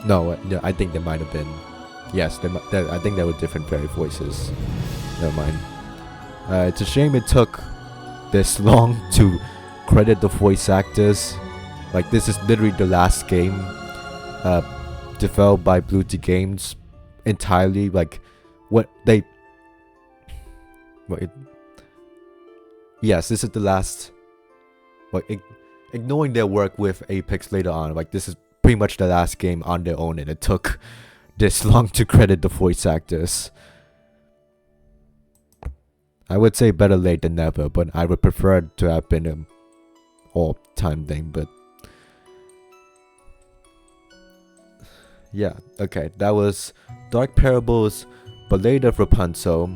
no, I think there might have been. Yes, I think there were different fairy voices. Never mind. It's a shame it took this long to credit the voice actors. Like, this is literally the last game developed by Blue Tea Games entirely. Like, what they... yes, this is the last... Like, ignoring their work with Apex later on, like, this is pretty much the last game on their own, and it took this long to credit the voice actors. I would say better late than never, but I would prefer it to have been an all-time thing, but... yeah, okay, that was Dark Parables, Ballad of Rapunzel.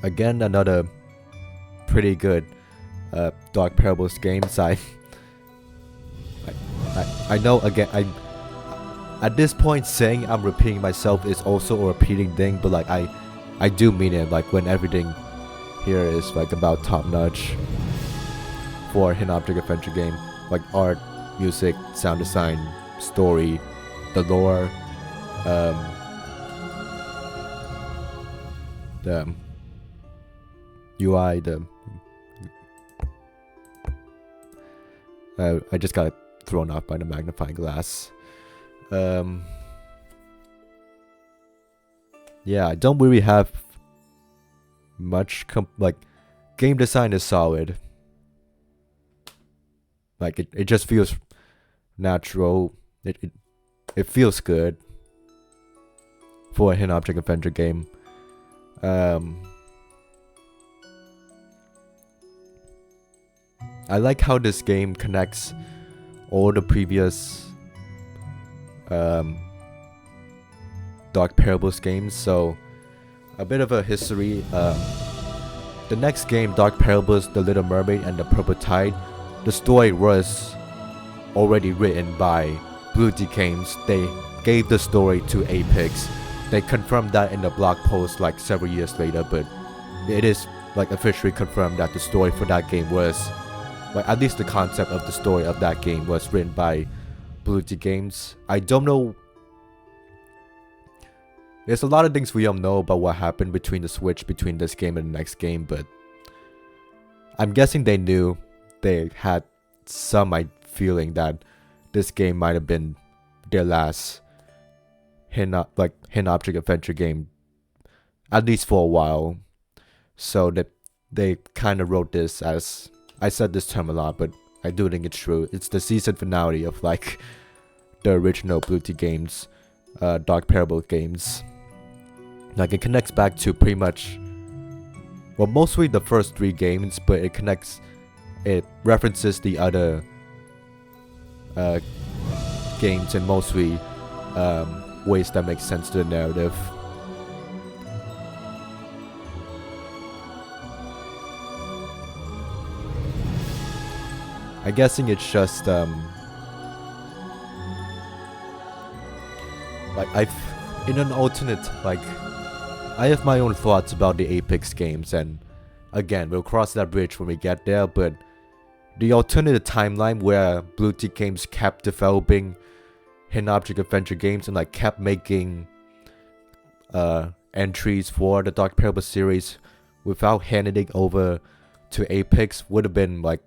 Again, another pretty good Dark Parables games. I know, again, at this point saying I'm repeating myself is also a repeating thing, but like I do mean it, like when everything here is like about top notch for a hidden object adventure game, like art, music, sound design, story, the lore, the UI, I just gotta thrown off by the magnifying glass. Yeah, I don't really have much like, game design is solid. Like it just feels natural. It feels good for a hidden object adventure game. I like how this game connects all the previous Dark Parables games. So a bit of a history. The next game, Dark Parables, The Little Mermaid and the Purple Tide, the story was already written by Blue Tea Games. They gave the story to Apex. They confirmed that in the blog post like several years later, but it is like officially confirmed that the story for that game was, like, at least the concept of the story of that game was written by Blue Tea Games. I don't know. There's a lot of things we don't know about what happened between the switch between this game and the next game, but I'm guessing they knew. They had some feeling that this game might have been their last hidden object adventure game, at least for a while. So that they kind of wrote this as, I said this term a lot, but I do think it's true. It's the season finale of like the original Blue Tea Games, Dark Parable games. Like it connects back to pretty much, well, mostly the first 3 games, but it references the other games in mostly ways that make sense to the narrative. I'm guessing it's just like in an alternate, like, I have my own thoughts about the Apex games, and again, we'll cross that bridge when we get there, but the alternative timeline where Blue Tea Games kept developing hidden object adventure games and like kept making entries for the Dark Parable series without handing it over to Apex would have been like,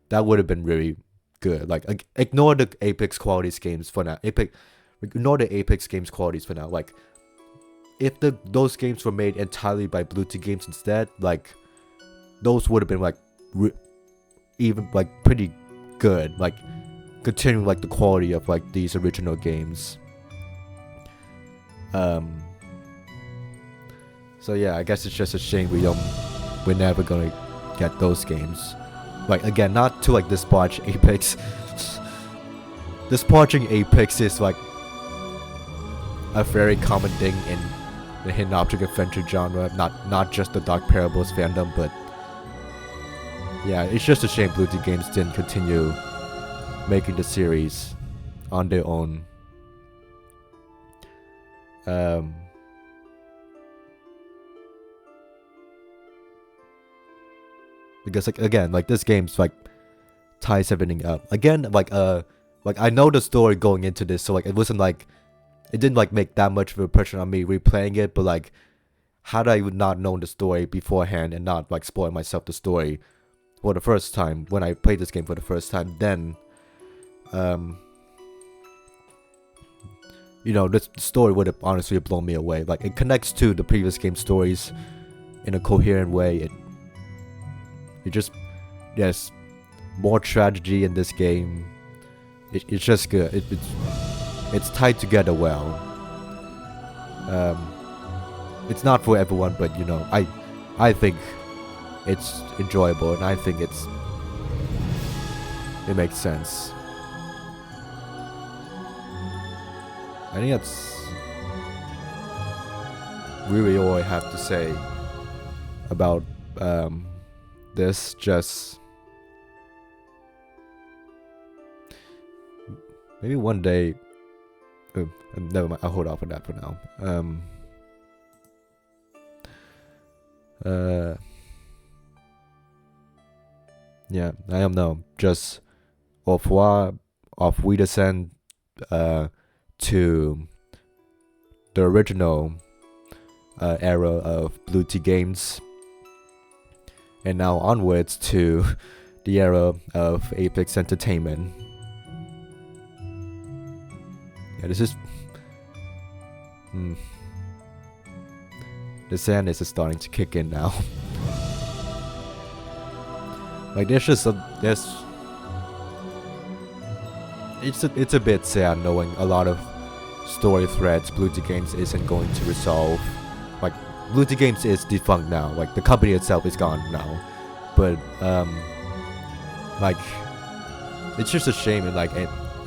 that would have been really good. Like ignore the Apex qualities games for now. Ignore the Apex games qualities for now. Like, if those games were made entirely by Blue Tea Games instead, like, those would have been like even like pretty good, like continuing like the quality of like these original games. So yeah, I guess it's just a shame we're never gonna get those games. Like, again, not to like disparage Apex. Disparaging Apex is like a very common thing in the hidden object adventure genre, not just the Dark Parables fandom, but yeah, it's just a shame Blue Tea Games didn't continue making the series on their own. Because like, again, like this game's like ties everything up. Again, like I know the story going into this, so like it wasn't like, it didn't like make that much of an impression on me replaying it, but like, had I not known the story beforehand and not like spoil myself the story for the first time when I played this game for the first time, then you know, this story would have honestly blown me away. Like, it connects to the previous game stories in a coherent way. It just, there's more tragedy in this game. It's just good. It's tied together well. It's not for everyone, but you know, I think it's enjoyable, and I think it makes sense. I think that's really all I have to say about this. Just maybe one day. Never mind. I'll hold off on that for now. Yeah, I don't know. Just au revoir, auf Wiedersehen, to the original era of Blue Tea Games, and now onwards to the era of Apex Entertainment. Yeah, this is. The sadness is starting to kick in now. Like there's just it's a bit sad knowing a lot of story threads Blue Tea Games isn't going to resolve. Like Blue Tea Games is defunct now. Like the company itself is gone now. But like it's just a shame in like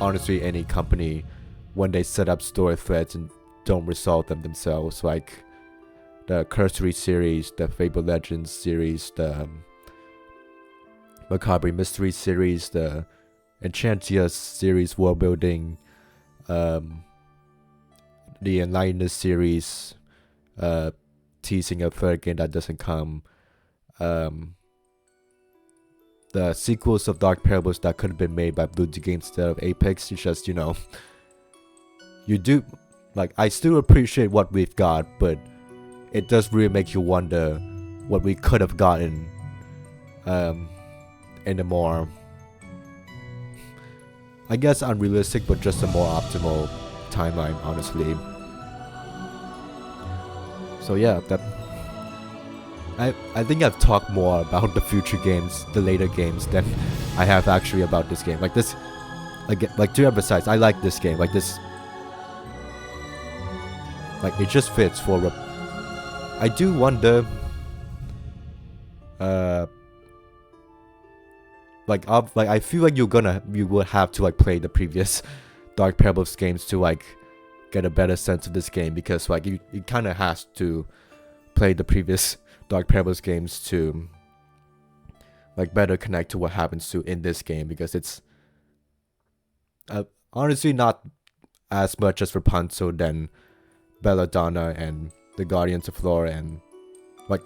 honestly any company when they set up story threads and don't resolve them themselves. Like the Cursory series, the Fable Legends series, the Macabre Mystery series, the Enchantia series world building, the Enlightenment series, teasing a third game that doesn't come, the sequels of Dark Parables that could have been made by Blue Tea Games instead of Apex. It's just, you know, you do, like, I still appreciate what we've got, but it does really make you wonder what we could have gotten in a more, I guess, unrealistic but just a more optimal timeline, honestly. So yeah, that I think I've talked more about the future games, the later games, than I have actually about this game. Like this, like to emphasize, I like this game. Like this, like it just fits for. I do wonder, like I feel like you will have to like play the previous Dark Parables games to like get a better sense of this game, because like you kind of has to play the previous Dark Parables games to like better connect to what happens to in this game, because it's honestly not as much as Rapunzel than Belladonna and the Guardians of Flora, and like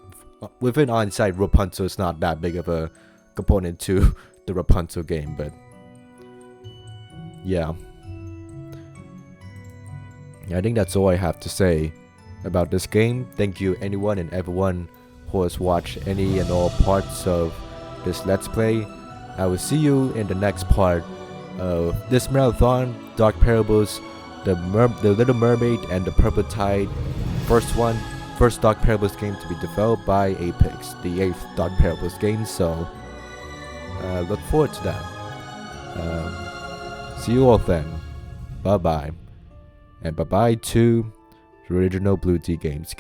within hindsight, Rapunzel is not that big of a component to the Rapunzel game, but yeah. I think that's all I have to say about this game. Thank you anyone and everyone who has watched any and all parts of this Let's Play. I will see you in the next part of this marathon, Dark Parables, the Little Mermaid and the Purple Tide. First Dark Parables game to be developed by Apex, the 8th Dark Parables game, so look forward to that. See you all then. Bye bye. And bye bye to the original Blue Tea Games.